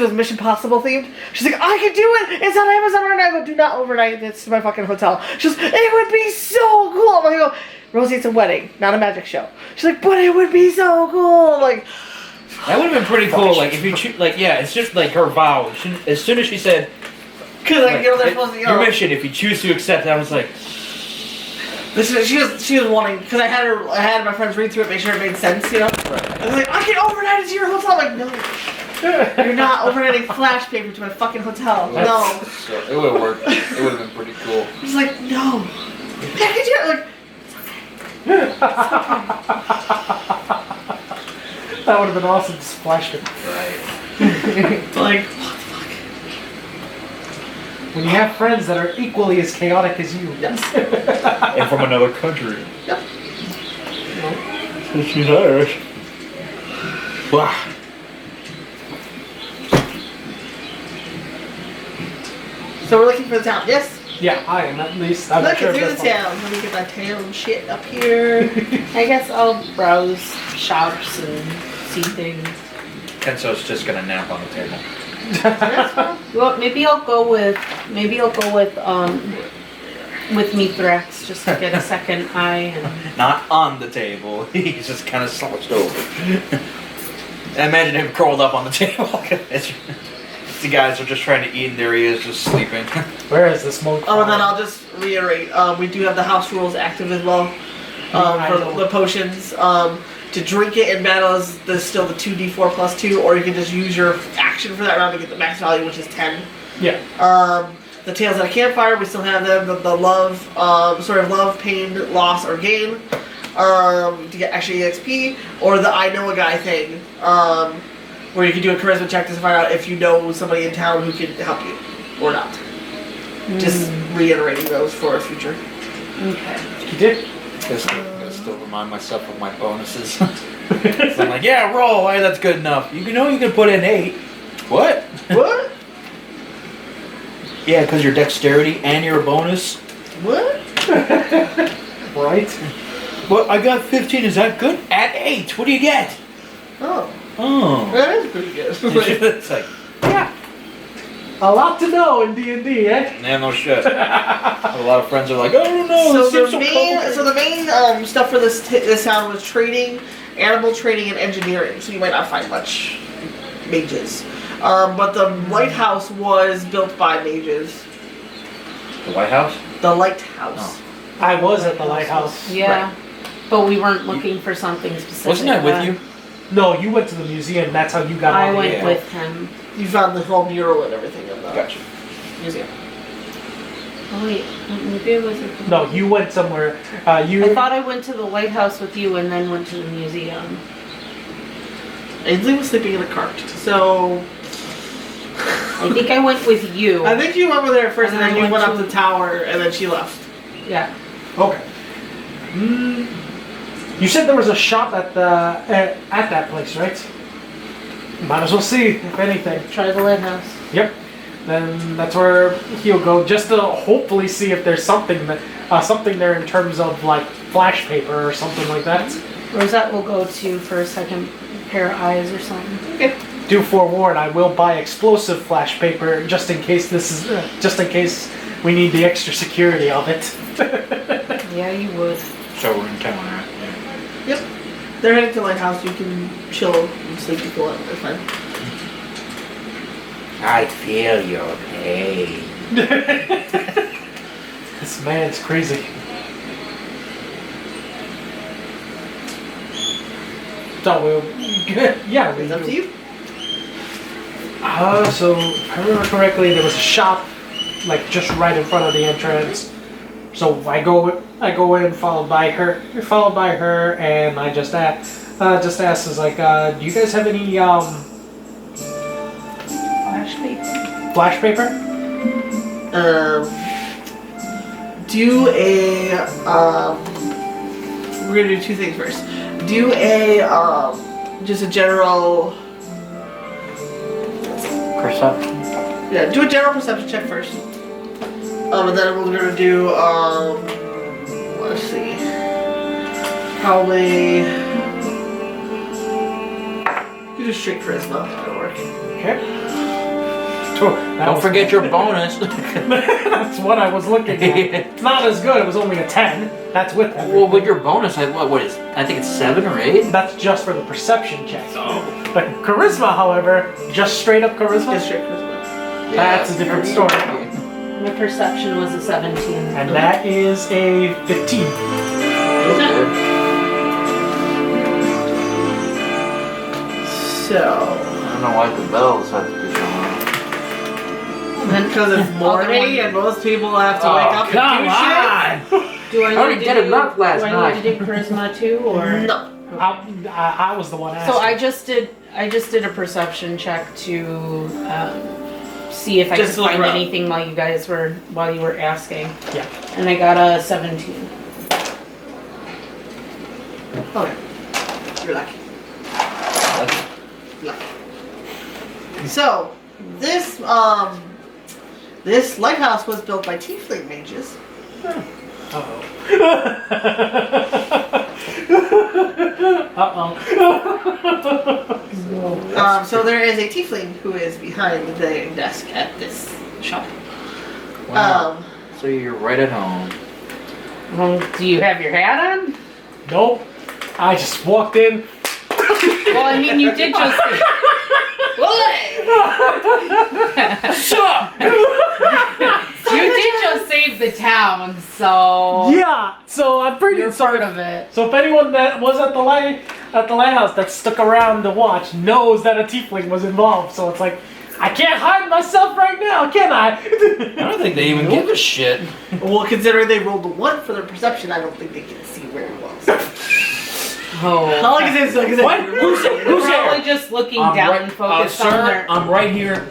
[SPEAKER 2] it was Mission Possible themed. She's like, I can do it. It's on Amazon right now. I go, do not overnight this to my fucking hotel. She's like, it would be so cool. I'm like, I go, Rosie, it's a wedding, not a magic show. She's like, but it would be so cool. I'm like,
[SPEAKER 5] That would have been pretty cool. Like if you choose, like yeah, it's just like her vow. As soon as she said,
[SPEAKER 2] because like, you know they're
[SPEAKER 5] like,
[SPEAKER 2] supposed to, you
[SPEAKER 5] your
[SPEAKER 2] know.
[SPEAKER 5] mission, if you choose to accept it, I was like,
[SPEAKER 2] She was wanting, because I had my friends read through it, make sure it made sense, you know. I was like, I can overnight it to your hotel. I'm like, no, you're not overnighting flash paper to my fucking hotel. No.
[SPEAKER 5] so it would have worked. It would have been pretty cool.
[SPEAKER 2] I was like, no. I can do it. Like,
[SPEAKER 1] That would have been awesome to splash it.
[SPEAKER 5] Right.
[SPEAKER 2] like,
[SPEAKER 1] When you have friends that are equally as chaotic as you.
[SPEAKER 2] yes.
[SPEAKER 5] And from another country.
[SPEAKER 2] Yep.
[SPEAKER 5] She's Irish. Wow.
[SPEAKER 2] So we're looking for the town. Yes.
[SPEAKER 1] Yeah, I am at least. I'm not
[SPEAKER 2] Looking
[SPEAKER 1] sure if
[SPEAKER 2] through the
[SPEAKER 1] that's
[SPEAKER 2] town. Let me get my town shit up here.
[SPEAKER 3] I guess I'll browse shops and see things.
[SPEAKER 5] Kenso's just gonna nap on the table.
[SPEAKER 2] That's fine.
[SPEAKER 3] Well, maybe I'll go with Mithrax just to get a second eye and
[SPEAKER 5] Not on the table. He's just kind of slouched over. Imagine him curled up on the table. The guys are just trying to eat, and there he is, just sleeping.
[SPEAKER 1] Where is the smoke?
[SPEAKER 2] Oh, and then I'll just reiterate. We do have the house rules active as well for the potions. To drink it in battles, there's still the 2d4 plus 2, or you can just use your action for that round to get the max value, which is 10.
[SPEAKER 1] Yeah.
[SPEAKER 2] The Tales at a Campfire, we still have them. The love, sort of love, pain, loss, or gain, to get extra EXP, or the I know a guy thing, where you can do a charisma check to find out if you know somebody in town who can help you, or not. Just reiterating those for a future.
[SPEAKER 3] okay.
[SPEAKER 1] You did?
[SPEAKER 5] I still remind myself of my bonuses. So I'm like, yeah, roll. Hey, that's good enough. You know you can put in 8. What?
[SPEAKER 2] What?
[SPEAKER 5] Yeah, because your dexterity and your bonus.
[SPEAKER 2] What?
[SPEAKER 1] Right?
[SPEAKER 5] Well, I got 15. Is that good? Add 8. What do you get?
[SPEAKER 2] Oh,
[SPEAKER 5] Oh.
[SPEAKER 2] that is pretty good.
[SPEAKER 5] It's like,
[SPEAKER 1] Yeah. A lot to know in D&D, eh?
[SPEAKER 5] yeah, no shit. A lot of friends are like, I don't know.
[SPEAKER 2] So
[SPEAKER 5] this seems
[SPEAKER 2] the main,
[SPEAKER 5] complicated."
[SPEAKER 2] so the main stuff for this town was trading, animal trading, and engineering. So you might not find much mages. But the lighthouse was built by mages.
[SPEAKER 5] The White House?
[SPEAKER 2] The lighthouse.
[SPEAKER 1] I was at the lighthouse.
[SPEAKER 3] Yeah. But we weren't looking for something specific.
[SPEAKER 5] Wasn't I with you?
[SPEAKER 1] No, you went to the museum. That's how you got
[SPEAKER 3] I
[SPEAKER 1] all the
[SPEAKER 3] went
[SPEAKER 5] Yeah.
[SPEAKER 3] with him.
[SPEAKER 2] You found the whole mural and everything in the
[SPEAKER 5] Gotcha.
[SPEAKER 2] museum.
[SPEAKER 3] Oh wait, maybe it was at the
[SPEAKER 1] No, you went somewhere.
[SPEAKER 3] I
[SPEAKER 1] You.
[SPEAKER 3] thought I went to the lighthouse with you and then went to the museum.
[SPEAKER 2] Ainsley was sleeping in a cart. So
[SPEAKER 3] I think I went with you.
[SPEAKER 2] I think you went with her first, and
[SPEAKER 3] And
[SPEAKER 2] then
[SPEAKER 3] I
[SPEAKER 2] you
[SPEAKER 3] went
[SPEAKER 2] went up
[SPEAKER 3] to-
[SPEAKER 2] the tower, and then she left.
[SPEAKER 3] Yeah.
[SPEAKER 1] Okay. You said there was a shop at the at that place, right? Might as well see if anything.
[SPEAKER 3] Try the lighthouse.
[SPEAKER 1] Yep. Then that's where he'll go, just to hopefully see if there's something that something there in terms of like flash paper or something like that.
[SPEAKER 3] Rosette will go to for a second pair of eyes or something.
[SPEAKER 2] Okay.
[SPEAKER 1] Do forewarn, I will buy explosive flash paper just in case just in case we need the extra security of it.
[SPEAKER 3] Yeah, you would.
[SPEAKER 5] So we're in town, right?
[SPEAKER 2] Yep. They're heading to the lighthouse. You can chill and sleep if you want. It's fine.
[SPEAKER 5] I feel your pain.
[SPEAKER 1] This man's crazy. So we'll, yeah,
[SPEAKER 2] It's up to you.
[SPEAKER 1] So if I remember correctly, there was a shop like just right in front of the entrance. So I go in, followed by her, and I just ask, is like, do you guys have any
[SPEAKER 3] Flash paper.
[SPEAKER 1] flash paper?
[SPEAKER 2] Do a we're gonna do two things first. Do a just a general
[SPEAKER 5] Perception.
[SPEAKER 2] yeah. Do a general perception check first. And then we're gonna do let's see, probably you do straight charisma. That'll work.
[SPEAKER 1] Okay.
[SPEAKER 5] Don't forget your bonus.
[SPEAKER 1] That's what I was looking at. It's not as good. It was only a 10. That's with everything.
[SPEAKER 5] Well, with your bonus, what is? I think it's 7 or 8.
[SPEAKER 1] That's just for the perception check. But charisma, however, just straight up charisma.
[SPEAKER 2] Just straight charisma.
[SPEAKER 1] That's a different story.
[SPEAKER 3] My perception was a 17.
[SPEAKER 1] And that is a 15.
[SPEAKER 2] So
[SPEAKER 5] I don't know why the bells have to be going
[SPEAKER 2] because it's morning and most people have to wake up and do
[SPEAKER 3] Do I
[SPEAKER 5] already
[SPEAKER 3] need
[SPEAKER 5] did
[SPEAKER 3] to do,
[SPEAKER 5] enough last
[SPEAKER 3] do I
[SPEAKER 5] night.
[SPEAKER 3] need to do charisma too, or?
[SPEAKER 2] shit. No.
[SPEAKER 1] I was the one asking.
[SPEAKER 3] So I just did a perception check to see if I
[SPEAKER 2] Just
[SPEAKER 3] could
[SPEAKER 2] look
[SPEAKER 3] find
[SPEAKER 2] around.
[SPEAKER 3] anything while you were asking.
[SPEAKER 1] Yeah.
[SPEAKER 3] And I got a 17.
[SPEAKER 2] Okay. You're lucky. Lucky. So this this lighthouse was built by tiefling mages.
[SPEAKER 1] Uh-oh.
[SPEAKER 2] So there is a tiefling who is behind the desk at this shop.
[SPEAKER 5] Wow. So you're right at home.
[SPEAKER 3] Do you have your hat on?
[SPEAKER 1] Nope. I just walked in.
[SPEAKER 3] Well, I mean, you did just. You did just save the town, so
[SPEAKER 1] Yeah. So I'm pretty.
[SPEAKER 3] you're part of it.
[SPEAKER 1] So if anyone that was at the lighthouse that stuck around to watch knows that a tiefling was involved, so it's like I can't hide myself right now, can I?
[SPEAKER 5] I don't think they even give a shit.
[SPEAKER 2] Well, considering they rolled a 1 for their perception, I don't think they can see where it was.
[SPEAKER 3] Oh.
[SPEAKER 2] All I can say is, like I said,
[SPEAKER 5] What? Who's
[SPEAKER 3] Probably
[SPEAKER 5] here?
[SPEAKER 3] just looking down and focused on
[SPEAKER 5] sir,
[SPEAKER 3] their.
[SPEAKER 5] I'm right here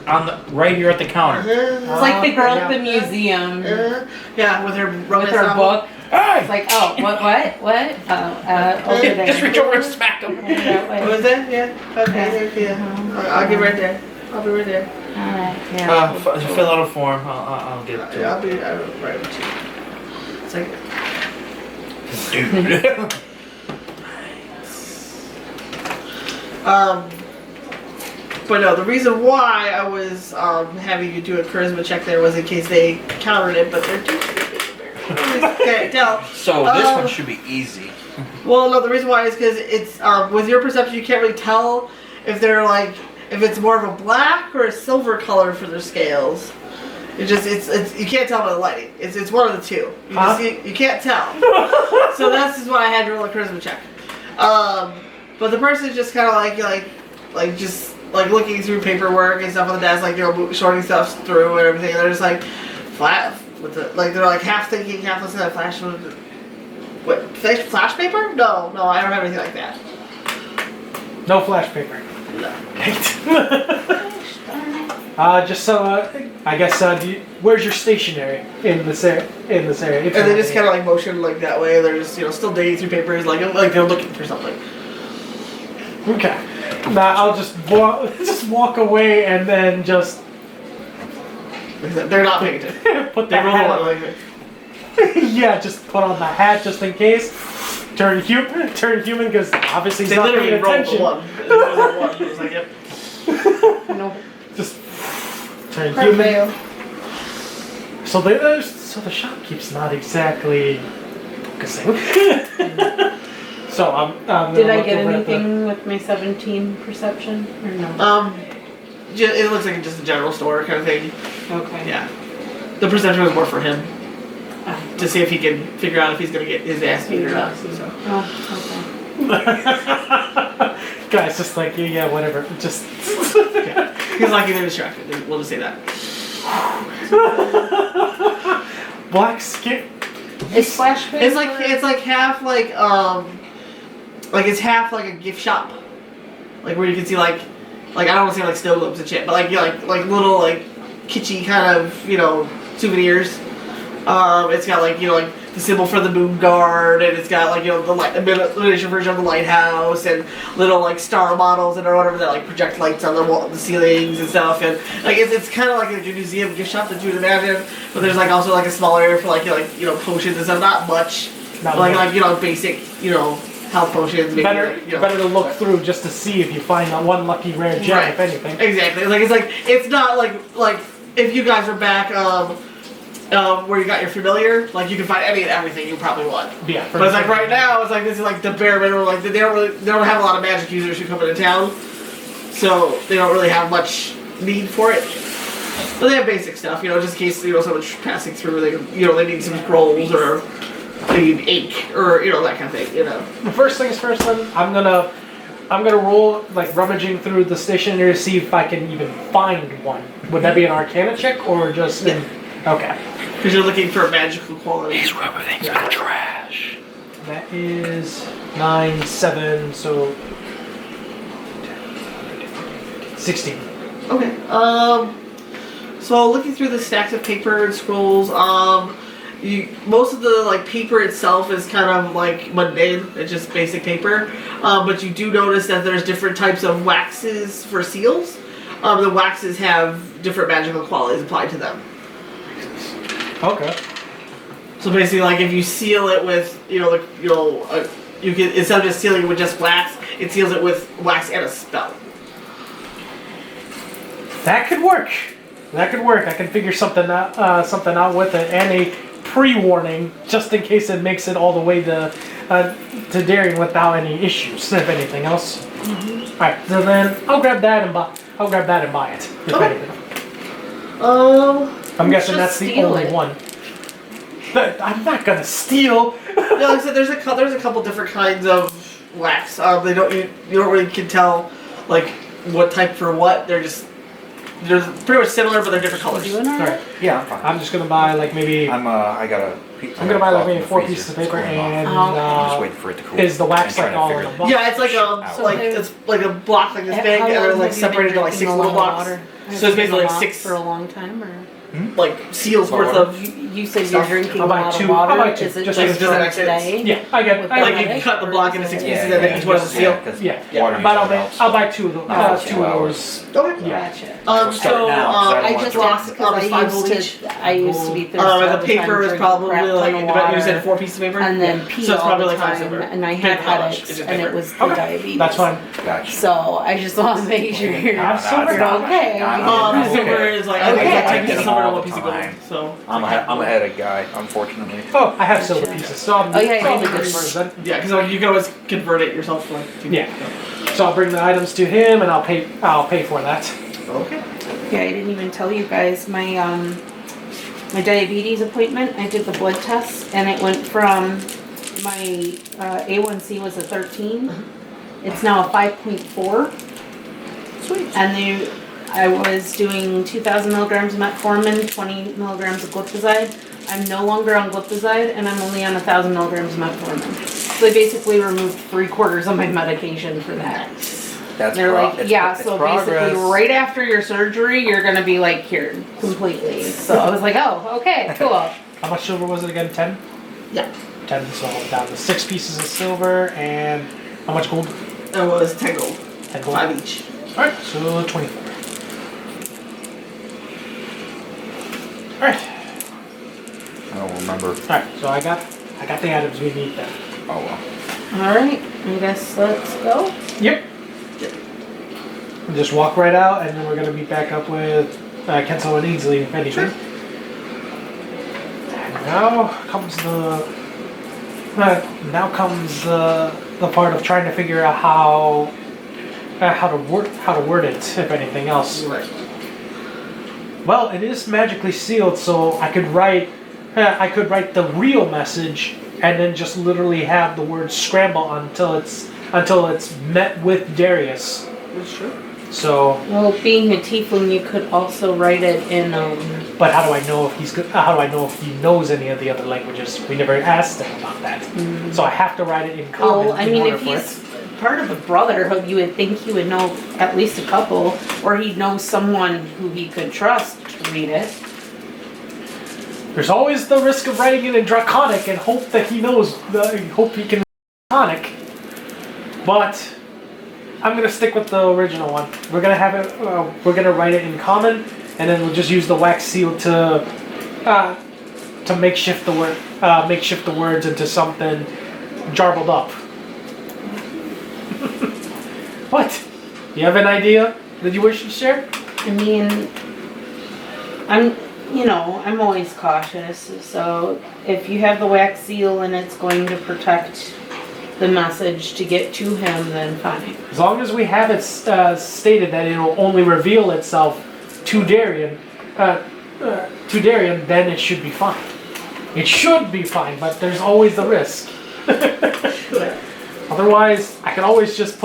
[SPEAKER 5] right here at the counter.
[SPEAKER 3] It's like the girl at the museum
[SPEAKER 2] yeah, with her
[SPEAKER 3] with
[SPEAKER 2] romance
[SPEAKER 3] her
[SPEAKER 2] novel.
[SPEAKER 3] book. It's
[SPEAKER 5] Hey!
[SPEAKER 3] like, oh, what? Over there.
[SPEAKER 5] Just reach over and smack him.
[SPEAKER 3] That way.
[SPEAKER 2] What was that? Yeah. Okay. Yeah. I'll get right there. I'll be right there.
[SPEAKER 3] Alright, yeah.
[SPEAKER 4] Fill out a form. I'll get it to
[SPEAKER 2] Yeah, I'll be right with you. It's like,
[SPEAKER 4] you. Dude.
[SPEAKER 2] but no, the reason why I was having you do a charisma check there was in case they countered it, but they're too can't tell.
[SPEAKER 4] So this one should be easy.
[SPEAKER 2] Well, no, the reason why is because it's with your perception, you can't really tell if they're like if it's more of a black or a silver color for their scales. It's you can't tell by the lighting. It's one of the two. You can't tell. So that's just why I had to roll a charisma check. But the person's just kind of like just like looking through paperwork and stuff on the desk, like they're sorting stuff through and everything. And they're just like flat with the like they're like half thinking, half listening to flash. What flash paper? No, I don't have anything like that.
[SPEAKER 1] No flash paper. Just so I guess where's your stationery in this area?
[SPEAKER 2] And they just kind of like motion like that way. They're just still digging through papers, like they're looking for something.
[SPEAKER 1] Okay. Now I'll just walk away and then just
[SPEAKER 2] they're not paying attention.
[SPEAKER 1] put
[SPEAKER 2] They
[SPEAKER 1] that
[SPEAKER 2] roll
[SPEAKER 1] hat
[SPEAKER 2] like
[SPEAKER 1] on. Yeah, just put on the hat just in case. Turn human because obviously he's
[SPEAKER 2] they
[SPEAKER 1] not
[SPEAKER 2] literally
[SPEAKER 1] paying
[SPEAKER 2] rolled
[SPEAKER 1] attention.
[SPEAKER 2] the one. They rolled the one. He was like, yep.
[SPEAKER 6] Nope.
[SPEAKER 1] Just turn human. So the shopkeep's not exactly focusing. So I'm
[SPEAKER 6] Did I
[SPEAKER 1] look
[SPEAKER 6] get
[SPEAKER 1] over at
[SPEAKER 6] anything with my 17 perception or no?
[SPEAKER 2] It looks like just a general store kind of thing.
[SPEAKER 6] Okay.
[SPEAKER 2] Yeah. The perception was more for him to see if he can figure out if he's gonna get his ass beat or not. So.
[SPEAKER 6] Oh,
[SPEAKER 1] the guy's just like yeah, whatever. Just
[SPEAKER 2] Yeah. He's lucky they're distracted. We'll just say that.
[SPEAKER 1] black skin.
[SPEAKER 6] Is flash paper?
[SPEAKER 2] It's like half like it's half like a gift shop, like where you can see like I don't want to say like snow globes and shit, but like like little like kitschy kind of souvenirs. It's got like like the symbol for the moon guard, and it's got like the miniature version of the lighthouse, and little like star models and or whatever that like project lights on the ceilings and stuff, and like it's kind of like a museum gift shop that you would imagine, but there's like also like a small area for like potions and stuff, not much,
[SPEAKER 1] Not
[SPEAKER 2] but,
[SPEAKER 1] much.
[SPEAKER 2] like basic health potions. Maybe,
[SPEAKER 1] Better to look through just to see if you find that one lucky rare gem,
[SPEAKER 2] Right.
[SPEAKER 1] if anything.
[SPEAKER 2] Exactly. It's not like if you guys are back where you got your familiar, like you can find any and everything you probably want.
[SPEAKER 1] Yeah.
[SPEAKER 2] But it's like right now, it's like this is like the bare minimum. Like they don't have a lot of magic users who come into town, so they don't really have much need for it. But they have basic stuff, just in case someone's passing through. They they need some scrolls or they need ink or that kind of thing.
[SPEAKER 1] First things first, then I'm gonna roll like rummaging through the stationery to see if I can even find one. Would that be an Arcana check or just okay?
[SPEAKER 2] Because you're looking for magical qualities.
[SPEAKER 4] These rubber things are trash.
[SPEAKER 1] That is 9, 7, so 16.
[SPEAKER 2] Okay. So looking through the stacks of paper and scrolls, most of the paper itself is kind of like mundane. It's just basic paper. But you do notice that there's different types of waxes for seals. The waxes have different magical qualities applied to them.
[SPEAKER 1] Okay.
[SPEAKER 2] So basically, if you seal it with, you can instead of just sealing it with just wax, it seals it with wax and a spell.
[SPEAKER 1] That could work. I can figure something out with it, and a pre-warning just in case it makes it all the way to Darien without any issues. If anything else. Mm-hmm. All right. So then I'll grab that and buy it. If anything. I'm guessing that's the only one. But I'm not gonna steal.
[SPEAKER 2] No, like I said, there's a couple different kinds of wax. You don't really can tell what type for what. They're pretty much similar, but they're different colors.
[SPEAKER 6] Doing all right?
[SPEAKER 5] Alright. Yeah, I'm fine.
[SPEAKER 1] I'm just gonna buy maybe.
[SPEAKER 5] I got a.
[SPEAKER 1] I'm gonna buy maybe 4 pieces of paper and
[SPEAKER 5] I'm just waiting for it to cool.
[SPEAKER 1] is the wax
[SPEAKER 5] and trying to
[SPEAKER 1] all
[SPEAKER 5] figure
[SPEAKER 1] in a
[SPEAKER 5] it
[SPEAKER 1] box?
[SPEAKER 2] Yeah, it's it's like a block like this big, and they're separated into 6 little blocks. So it's basically 6.
[SPEAKER 6] for a long time, or
[SPEAKER 2] like seals
[SPEAKER 4] For
[SPEAKER 2] worth
[SPEAKER 4] water?
[SPEAKER 2] of.
[SPEAKER 3] You said
[SPEAKER 2] Stuff.
[SPEAKER 3] you're drinking
[SPEAKER 1] I'll
[SPEAKER 3] a
[SPEAKER 1] buy
[SPEAKER 3] lot
[SPEAKER 1] two-
[SPEAKER 3] of water.
[SPEAKER 1] I'll buy two,
[SPEAKER 3] Is it
[SPEAKER 1] just
[SPEAKER 3] just
[SPEAKER 1] like-
[SPEAKER 2] does that
[SPEAKER 3] for
[SPEAKER 2] make sense?
[SPEAKER 3] today?
[SPEAKER 1] Yeah, I get.
[SPEAKER 3] With
[SPEAKER 1] I
[SPEAKER 2] Like
[SPEAKER 3] the
[SPEAKER 2] you can cut the block into 6
[SPEAKER 3] Yeah,
[SPEAKER 2] pieces and then each one has a seal.
[SPEAKER 1] Yeah.
[SPEAKER 5] Water
[SPEAKER 1] But
[SPEAKER 5] usually helps.
[SPEAKER 1] I'll buy two of those.
[SPEAKER 3] Gotcha.
[SPEAKER 1] Two of those.
[SPEAKER 2] Okay.
[SPEAKER 3] Gotcha.
[SPEAKER 4] We'll
[SPEAKER 2] So
[SPEAKER 4] start now, 'cause I don't
[SPEAKER 3] I
[SPEAKER 4] want
[SPEAKER 3] just
[SPEAKER 4] to-
[SPEAKER 3] asked because
[SPEAKER 2] It's 5 gold
[SPEAKER 3] I
[SPEAKER 2] each.
[SPEAKER 3] used to be thirsty.
[SPEAKER 2] And
[SPEAKER 3] all
[SPEAKER 2] the
[SPEAKER 3] time,
[SPEAKER 2] paper is
[SPEAKER 3] drinking
[SPEAKER 2] probably
[SPEAKER 3] crap ton
[SPEAKER 2] like,
[SPEAKER 3] of
[SPEAKER 2] but you said
[SPEAKER 3] water,
[SPEAKER 2] 4 pieces of paper?
[SPEAKER 3] and then
[SPEAKER 2] Yeah.
[SPEAKER 3] pee
[SPEAKER 2] So it's
[SPEAKER 3] all
[SPEAKER 2] probably
[SPEAKER 3] the
[SPEAKER 2] like 5
[SPEAKER 3] time,
[SPEAKER 2] silver.
[SPEAKER 3] and I had
[SPEAKER 2] Paper how much?
[SPEAKER 3] headaches,
[SPEAKER 2] Is it
[SPEAKER 3] and
[SPEAKER 2] paper?
[SPEAKER 3] it was the
[SPEAKER 1] Okay.
[SPEAKER 3] diabetes.
[SPEAKER 1] That's fine.
[SPEAKER 4] Gotcha.
[SPEAKER 3] So I just want to make sure you're
[SPEAKER 1] have silver?
[SPEAKER 3] you're okay.
[SPEAKER 2] Silver is like, I
[SPEAKER 3] Okay.
[SPEAKER 2] think it's like
[SPEAKER 4] I
[SPEAKER 2] 10
[SPEAKER 4] get
[SPEAKER 2] pieces of
[SPEAKER 4] them
[SPEAKER 2] silver
[SPEAKER 4] all
[SPEAKER 2] and 1
[SPEAKER 4] the
[SPEAKER 2] piece of gold.
[SPEAKER 4] time.
[SPEAKER 2] So.
[SPEAKER 4] I'm a headache guy, unfortunately.
[SPEAKER 1] Oh, I have silver pieces, so I'll,
[SPEAKER 3] Oh, yeah,
[SPEAKER 1] so I'll
[SPEAKER 3] you
[SPEAKER 1] be
[SPEAKER 3] did.
[SPEAKER 1] ready for it then.
[SPEAKER 2] Yeah, because you can always convert it yourself. Like,
[SPEAKER 1] Yeah. So I'll bring the items to him, and I'll pay for that.
[SPEAKER 2] Okay.
[SPEAKER 3] Yeah, I didn't even tell you guys my my diabetes appointment. I did the blood test, and it went from my A1C was a 13. It's now a 5.4.
[SPEAKER 2] Sweet.
[SPEAKER 3] And I was doing 2,000 milligrams of metformin, 20 milligrams of glipizide. I'm no longer on glipizide, and I'm only on 1,000 milligrams of metformin. So they basically removed 3/4 of my medication for that.
[SPEAKER 4] That's
[SPEAKER 3] They're like,
[SPEAKER 4] it's-
[SPEAKER 3] yeah,
[SPEAKER 4] it's
[SPEAKER 3] so
[SPEAKER 4] progress.
[SPEAKER 3] basically right after your surgery, you're gonna be like cured completely. So I was like, oh, okay, cool.
[SPEAKER 1] How much silver was it again? 10?
[SPEAKER 2] Yeah.
[SPEAKER 1] 10, so down to 6 pieces of silver, and how much gold?
[SPEAKER 2] It was 10 gold.
[SPEAKER 1] 10 gold.
[SPEAKER 2] 5 each.
[SPEAKER 1] Alright, so 24. Alright,
[SPEAKER 4] I don't remember.
[SPEAKER 1] alright, so I got the items we need then.
[SPEAKER 4] Oh well.
[SPEAKER 3] All right, I guess let's go.
[SPEAKER 1] Yep. Just walk right out, and then we're gonna meet back up with Kenzo and Ainsley, if anything. And now comes the part of trying to figure out how to word it, if anything else.
[SPEAKER 2] Right.
[SPEAKER 1] Well, it is magically sealed, so I could write the real message, and then just literally have the word scramble until it's met with Darius.
[SPEAKER 2] That's true.
[SPEAKER 1] So,
[SPEAKER 3] Well, being a tiefling, you could also write it in.
[SPEAKER 1] but how do I know if how do I know if he knows any of the other languages? We never asked him about that. So I have to write it in common.
[SPEAKER 3] Well, I
[SPEAKER 1] in
[SPEAKER 3] mean,
[SPEAKER 1] order
[SPEAKER 3] if
[SPEAKER 1] for
[SPEAKER 3] he's part of the Brotherhood, you would think he would know at least a couple, or he'd know someone who he could trust to read it.
[SPEAKER 1] There's always the risk of writing it in Draconic and hope that he knows. Hope he can Draconic. But I'm gonna stick with the original one. We're gonna have it. We're gonna write it in common, and then we'll just use the wax seal to makeshift the words into something jarbled up. What? You have an idea that you wish to share?
[SPEAKER 3] I mean, I'm always cautious, so if you have the wax seal and it's going to protect the message to get to him, then fine.
[SPEAKER 1] As long as we have it stated that it will only reveal itself to Darian, then it should be fine. It should be fine, but there's always the risk. Otherwise, I could always just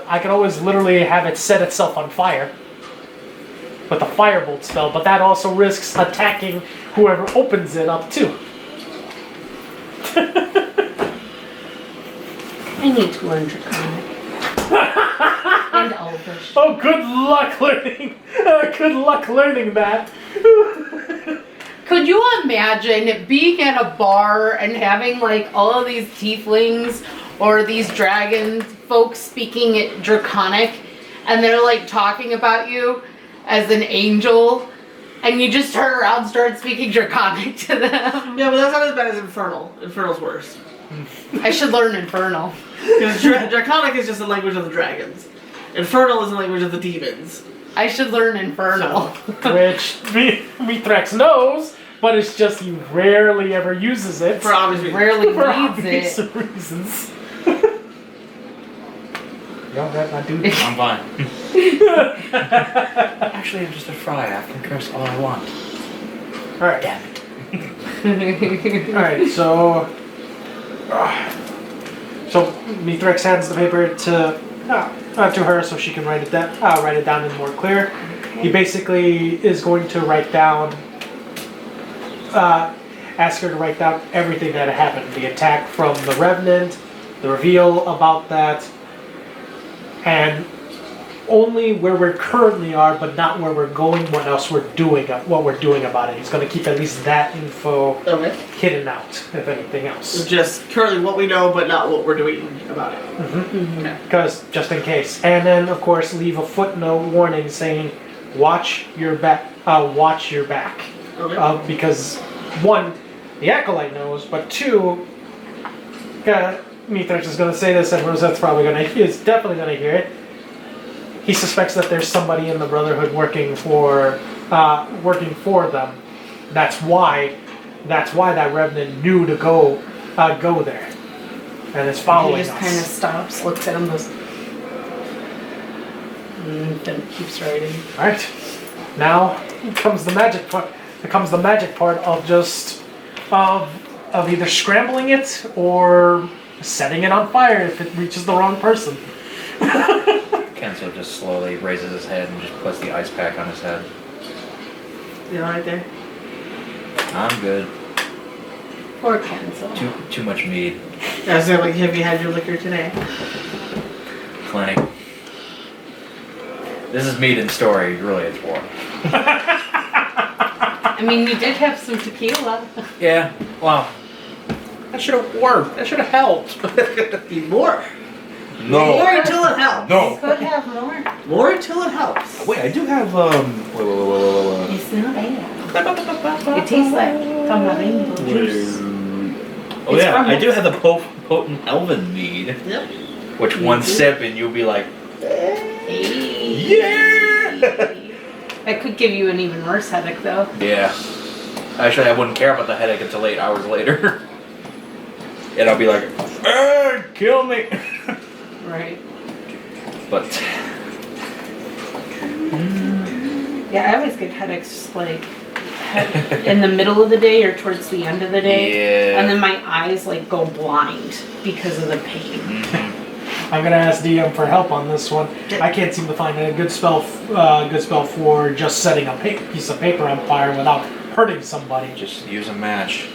[SPEAKER 1] I could always literally have it set itself on fire with a firebolt spell, but that also risks attacking whoever opens it up too.
[SPEAKER 3] I need to learn Draconic. And Elvish.
[SPEAKER 1] Oh, good luck learning. Good luck learning that.
[SPEAKER 3] Could you imagine being at a bar and having like all of these tieflings or these dragon folks speaking it Draconic, and they're like talking about you as an angel, and you just turn around and start speaking Draconic to them?
[SPEAKER 2] Yeah, but that's not as bad as Infernal. Infernal's worse.
[SPEAKER 3] I should learn Infernal.
[SPEAKER 2] Because Draconic is just the language of the dragons. Infernal is the language of the demons.
[SPEAKER 3] I should learn Infernal.
[SPEAKER 1] Which Mithrax knows, but it's just he rarely ever uses it.
[SPEAKER 2] For obvious reasons.
[SPEAKER 3] Rarely
[SPEAKER 1] For
[SPEAKER 3] reads
[SPEAKER 1] obvious
[SPEAKER 3] it.
[SPEAKER 1] reasons. Yo, that my dude.
[SPEAKER 5] I'm fine.
[SPEAKER 4] Actually, I'm just a fry. I can curse all I want.
[SPEAKER 1] Alright.
[SPEAKER 4] Damn it.
[SPEAKER 1] Alright, so. So Mithrax hands the paper to her so she can write it down in more clear. He basically is going to write down, ask her to write down everything that had happened: the attack from the Revenant, the reveal about that, and only where we currently are, but not where we're going. What else we're doing? What we're doing about it. He's going to keep at least that info
[SPEAKER 2] Okay.
[SPEAKER 1] hidden out, if anything else.
[SPEAKER 2] Just currently what we know, but not what we're doing about it. Okay.
[SPEAKER 1] Because just in case. And then, of course, leave a footnote warning saying, "Watch your back. Watch your back."
[SPEAKER 2] Okay.
[SPEAKER 1] Because one, the acolyte knows, but two, Mithrix is going to say this, and Rosette's probably is definitely going to hear it. He suspects that there's somebody in the Brotherhood working for them. That's why that Revenant knew to go there, and is following
[SPEAKER 3] He just
[SPEAKER 1] us.
[SPEAKER 3] kind of stops, looks at him, goes, and then keeps writing.
[SPEAKER 1] All right, now comes the magic part. Here comes the magic part of just of either scrambling it or setting it on fire if it reaches the wrong person.
[SPEAKER 5] Kenzo just slowly raises his head and just puts the ice pack on his head.
[SPEAKER 2] You know, right there.
[SPEAKER 5] I'm good.
[SPEAKER 3] Poor Kenzo.
[SPEAKER 5] Too much mead.
[SPEAKER 2] Yeah, so like, have you had your liquor today?
[SPEAKER 5] Plenty. This is mead and story. Really, it's war.
[SPEAKER 3] I mean, you did have some tequila.
[SPEAKER 5] Yeah. Well, that should have worked. That should have helped.
[SPEAKER 2] Need more.
[SPEAKER 5] No.
[SPEAKER 2] More until it helps.
[SPEAKER 5] No.
[SPEAKER 3] Could have more.
[SPEAKER 2] More until it helps.
[SPEAKER 5] Wait, I do have Wait.
[SPEAKER 3] It's not bad. It tastes like tamarindo juice.
[SPEAKER 5] Oh
[SPEAKER 3] It's
[SPEAKER 5] yeah,
[SPEAKER 3] from
[SPEAKER 5] I
[SPEAKER 3] the-
[SPEAKER 5] do have the potent elven mead,
[SPEAKER 2] Yep.
[SPEAKER 5] which one sip and you'll be like,
[SPEAKER 3] Hey.
[SPEAKER 5] yeah.
[SPEAKER 3] That could give you an even worse headache, though.
[SPEAKER 5] Yeah. Actually, I wouldn't care about the headache until 8 hours later. And I'll be like, kill me.
[SPEAKER 3] Right.
[SPEAKER 5] But
[SPEAKER 3] Yeah, I always get headaches just like in the middle of the day or towards the end of the day.
[SPEAKER 5] yeah.
[SPEAKER 3] And then my eyes like go blind because of the pain.
[SPEAKER 1] I'm gonna ask DM for help on this one. I can't seem to find a good spell for just setting a piece of paper on fire without hurting somebody.
[SPEAKER 5] Just use a match.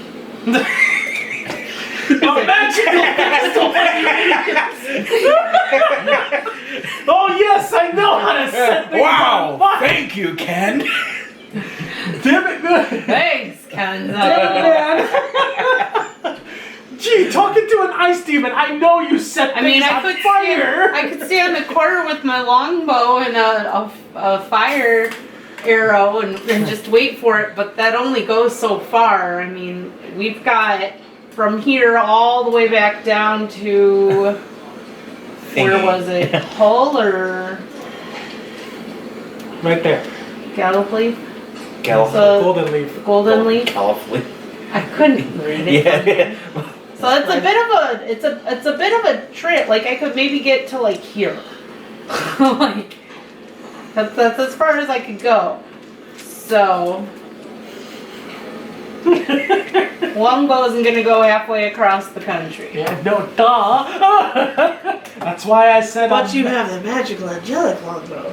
[SPEAKER 1] Oh yes, I know how to set things on fire.
[SPEAKER 5] Thank you, Ken.
[SPEAKER 1] Damn it, man.
[SPEAKER 3] Thanks, Kenzo.
[SPEAKER 1] Gee, talking to an ice demon, I know you set things
[SPEAKER 3] I mean,
[SPEAKER 1] on fire.
[SPEAKER 3] I could stay on the corner with my longbow and a fire arrow and just wait for it, but that only goes so far. I mean, we've got from here all the way back down to where was it? Hull or
[SPEAKER 1] Right there,
[SPEAKER 3] Gallopleaf?
[SPEAKER 5] Calif-
[SPEAKER 3] So-
[SPEAKER 1] golden leaf.
[SPEAKER 3] Golden Leaf?
[SPEAKER 5] Califly.
[SPEAKER 3] I couldn't read it.
[SPEAKER 5] Yeah.
[SPEAKER 3] So it's a bit of a bit of a trip. Like I could maybe get to like here. Like that's as far as I could go. So longbow isn't gonna go halfway across the country.
[SPEAKER 1] Yeah, no, duh. That's why I said.
[SPEAKER 2] But you have the magical angelic longbow.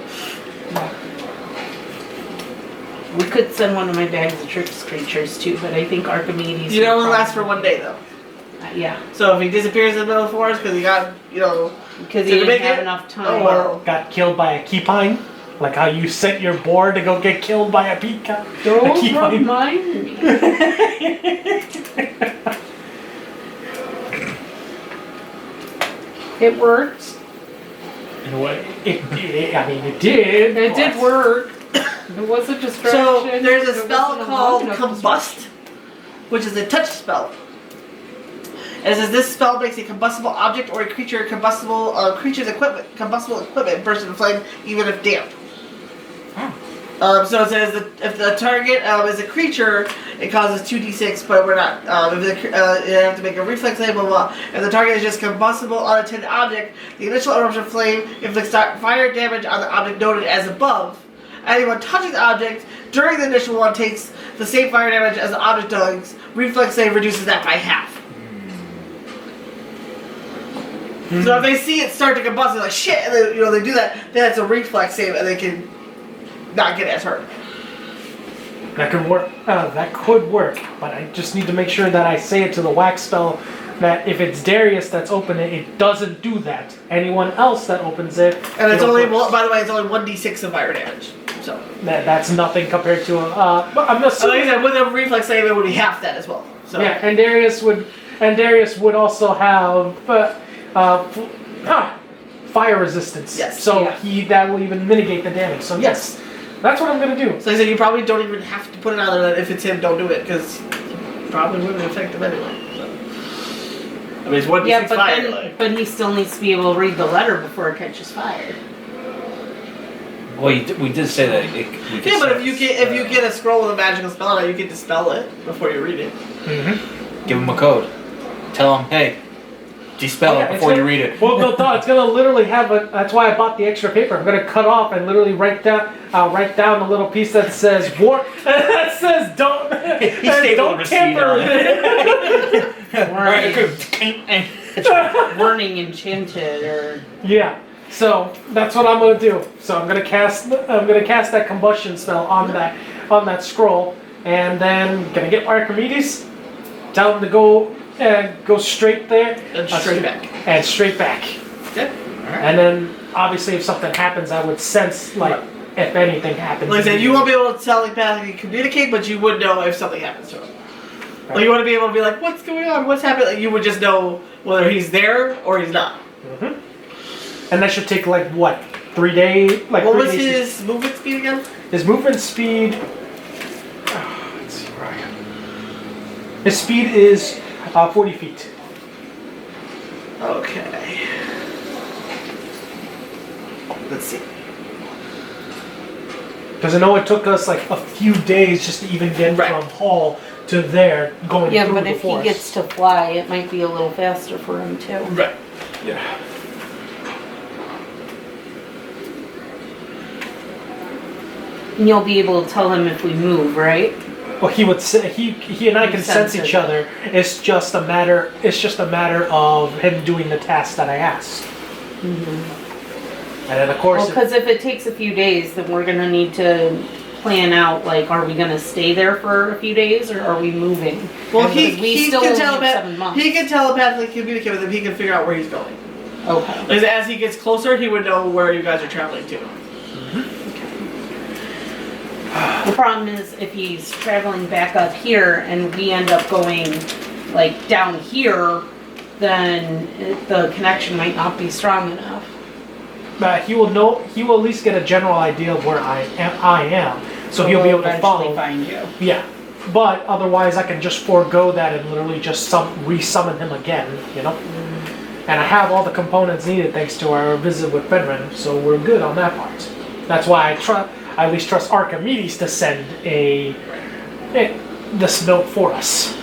[SPEAKER 3] We could send one of my bags of tricks creatures too, but I think Archimedes.
[SPEAKER 2] You know, it lasts for one day though.
[SPEAKER 3] Yeah,
[SPEAKER 2] So if he disappears in the middle of the forest because he got,
[SPEAKER 3] because
[SPEAKER 2] Did
[SPEAKER 3] he
[SPEAKER 2] it make
[SPEAKER 3] didn't have
[SPEAKER 2] it?
[SPEAKER 3] enough time.
[SPEAKER 2] Oh well.
[SPEAKER 1] got killed by a keepine, like how you set your board to go get killed by a peacock.
[SPEAKER 3] Don't
[SPEAKER 1] a keepine.
[SPEAKER 3] remind me. It worked.
[SPEAKER 1] In a way, I mean, it did.
[SPEAKER 3] It did
[SPEAKER 1] but-
[SPEAKER 3] work. It was a distraction.
[SPEAKER 2] So there's a
[SPEAKER 3] It
[SPEAKER 2] spell
[SPEAKER 3] wasn't
[SPEAKER 2] called
[SPEAKER 3] long enough
[SPEAKER 2] Combust, which is a touch spell. It says this spell makes a combustible object or a creature creature's combustible equipment burst into flame even if damp. So it says that if the target is a creature, it causes 2d6, but we're not. You have to make a reflex save, blah, blah, blah. If the target is just combustible unattended object, the initial eruption of flame inflicts fire damage on the object noted as above. Anyone touching the object during the initial one takes the same fire damage as the object does. Reflex save reduces that by half. So if they see it start to combust, they're like shit, and they do that. Then it's a reflex save, and they can not get as hurt.
[SPEAKER 1] That could work. That could work, but I just need to make sure that I say it to the wax spell that if it's Darius that's opening it, it doesn't do that. Anyone else that opens it,
[SPEAKER 2] And it's
[SPEAKER 1] it'll
[SPEAKER 2] only,
[SPEAKER 1] burst.
[SPEAKER 2] by the way, it's only 1d6 of fire damage. So,
[SPEAKER 1] That's nothing compared to but I'm
[SPEAKER 2] like
[SPEAKER 1] assuming.
[SPEAKER 2] I said, with a reflex save, it would be half that as well. So,
[SPEAKER 1] Yeah, and Darius would also have fire resistance.
[SPEAKER 2] Yes.
[SPEAKER 1] So
[SPEAKER 3] Yeah.
[SPEAKER 1] that will even mitigate the damage. So yes, that's what I'm gonna do.
[SPEAKER 2] So I said you probably don't even have to put it on there. That if it's him, don't do it because probably wouldn't affect him anyway. So. I mean, it's 1d6
[SPEAKER 3] Yeah, but
[SPEAKER 2] fire.
[SPEAKER 3] then,
[SPEAKER 2] Like.
[SPEAKER 3] but he still needs to be able to read the letter before it catches fire.
[SPEAKER 4] Well, we did say that we could
[SPEAKER 2] Yeah, but
[SPEAKER 4] set,
[SPEAKER 2] if you get a scroll with a magical spell on it, you can dispel it before you read it.
[SPEAKER 4] give him a code. Tell him, hey, dispel
[SPEAKER 1] Yeah,
[SPEAKER 4] it
[SPEAKER 1] it's
[SPEAKER 4] before you
[SPEAKER 1] gonna-
[SPEAKER 4] read it.
[SPEAKER 1] Well, no, it's gonna literally have a. That's why I bought the extra paper. I'm gonna cut off and literally write down a little piece that says "war." That says "don't."
[SPEAKER 4] stapled
[SPEAKER 1] don't
[SPEAKER 4] a receipt
[SPEAKER 1] tamper
[SPEAKER 4] on
[SPEAKER 1] with it.
[SPEAKER 3] Warning enchanted or
[SPEAKER 1] Yeah. So that's what I'm gonna do. So I'm gonna cast that combustion spell on that scroll, and then gonna get Archimedes. Tell him to go straight there
[SPEAKER 2] And straight back.
[SPEAKER 1] and straight back.
[SPEAKER 2] Yeah.
[SPEAKER 1] And then obviously if something happens, I would sense like if anything happens.
[SPEAKER 2] Like I said, you won't be able to telepathically communicate, but you would know if something happens to him. Like you want to be able to be like, what's going on? What's happening? Like, you would just know whether he's there or he's not.
[SPEAKER 1] And that should take like what 3 days? Like
[SPEAKER 2] What
[SPEAKER 1] 3
[SPEAKER 2] was
[SPEAKER 1] days.
[SPEAKER 2] his movement speed again?
[SPEAKER 1] His movement speed. Let's see where I am. His speed is 40 feet.
[SPEAKER 2] Okay. Let's see.
[SPEAKER 1] Because I know it took us like a few days just to even get
[SPEAKER 2] Right.
[SPEAKER 1] from Hall to there going
[SPEAKER 3] yeah,
[SPEAKER 1] through
[SPEAKER 3] but
[SPEAKER 1] the
[SPEAKER 3] if he
[SPEAKER 1] forest.
[SPEAKER 3] gets to fly, it might be a little faster for him too.
[SPEAKER 2] Right.
[SPEAKER 1] Yeah.
[SPEAKER 3] And you'll be able to tell him if we move, right?
[SPEAKER 1] Well, he would say he and I can sense
[SPEAKER 3] sense
[SPEAKER 1] each
[SPEAKER 3] it.
[SPEAKER 1] other. It's just a matter. It's just a matter of him doing the task that I asked. And then of course,
[SPEAKER 3] Well, because if it takes a few days, then we're gonna need to plan out. Like, are we gonna stay there for a few days, or are we moving?
[SPEAKER 2] Well,
[SPEAKER 3] Because we still
[SPEAKER 2] can
[SPEAKER 3] only have 7 months.
[SPEAKER 2] he can telepathically communicate with him. He can figure out where he's going.
[SPEAKER 3] Okay.
[SPEAKER 2] As he gets closer, he would know where you guys are traveling to.
[SPEAKER 3] The problem is if he's traveling back up here and we end up going like down here, then the connection might not be strong enough.
[SPEAKER 1] he will know. He will at least get a general idea of where I am. So he'll be able to
[SPEAKER 3] eventually
[SPEAKER 1] follow.
[SPEAKER 3] find you.
[SPEAKER 1] Yeah. But otherwise, I can just forego that and literally just re-summon him again. You know. And I have all the components needed thanks to our visit with Fenrir, so we're good on that part. That's why I at least trust Archimedes to send this note for us.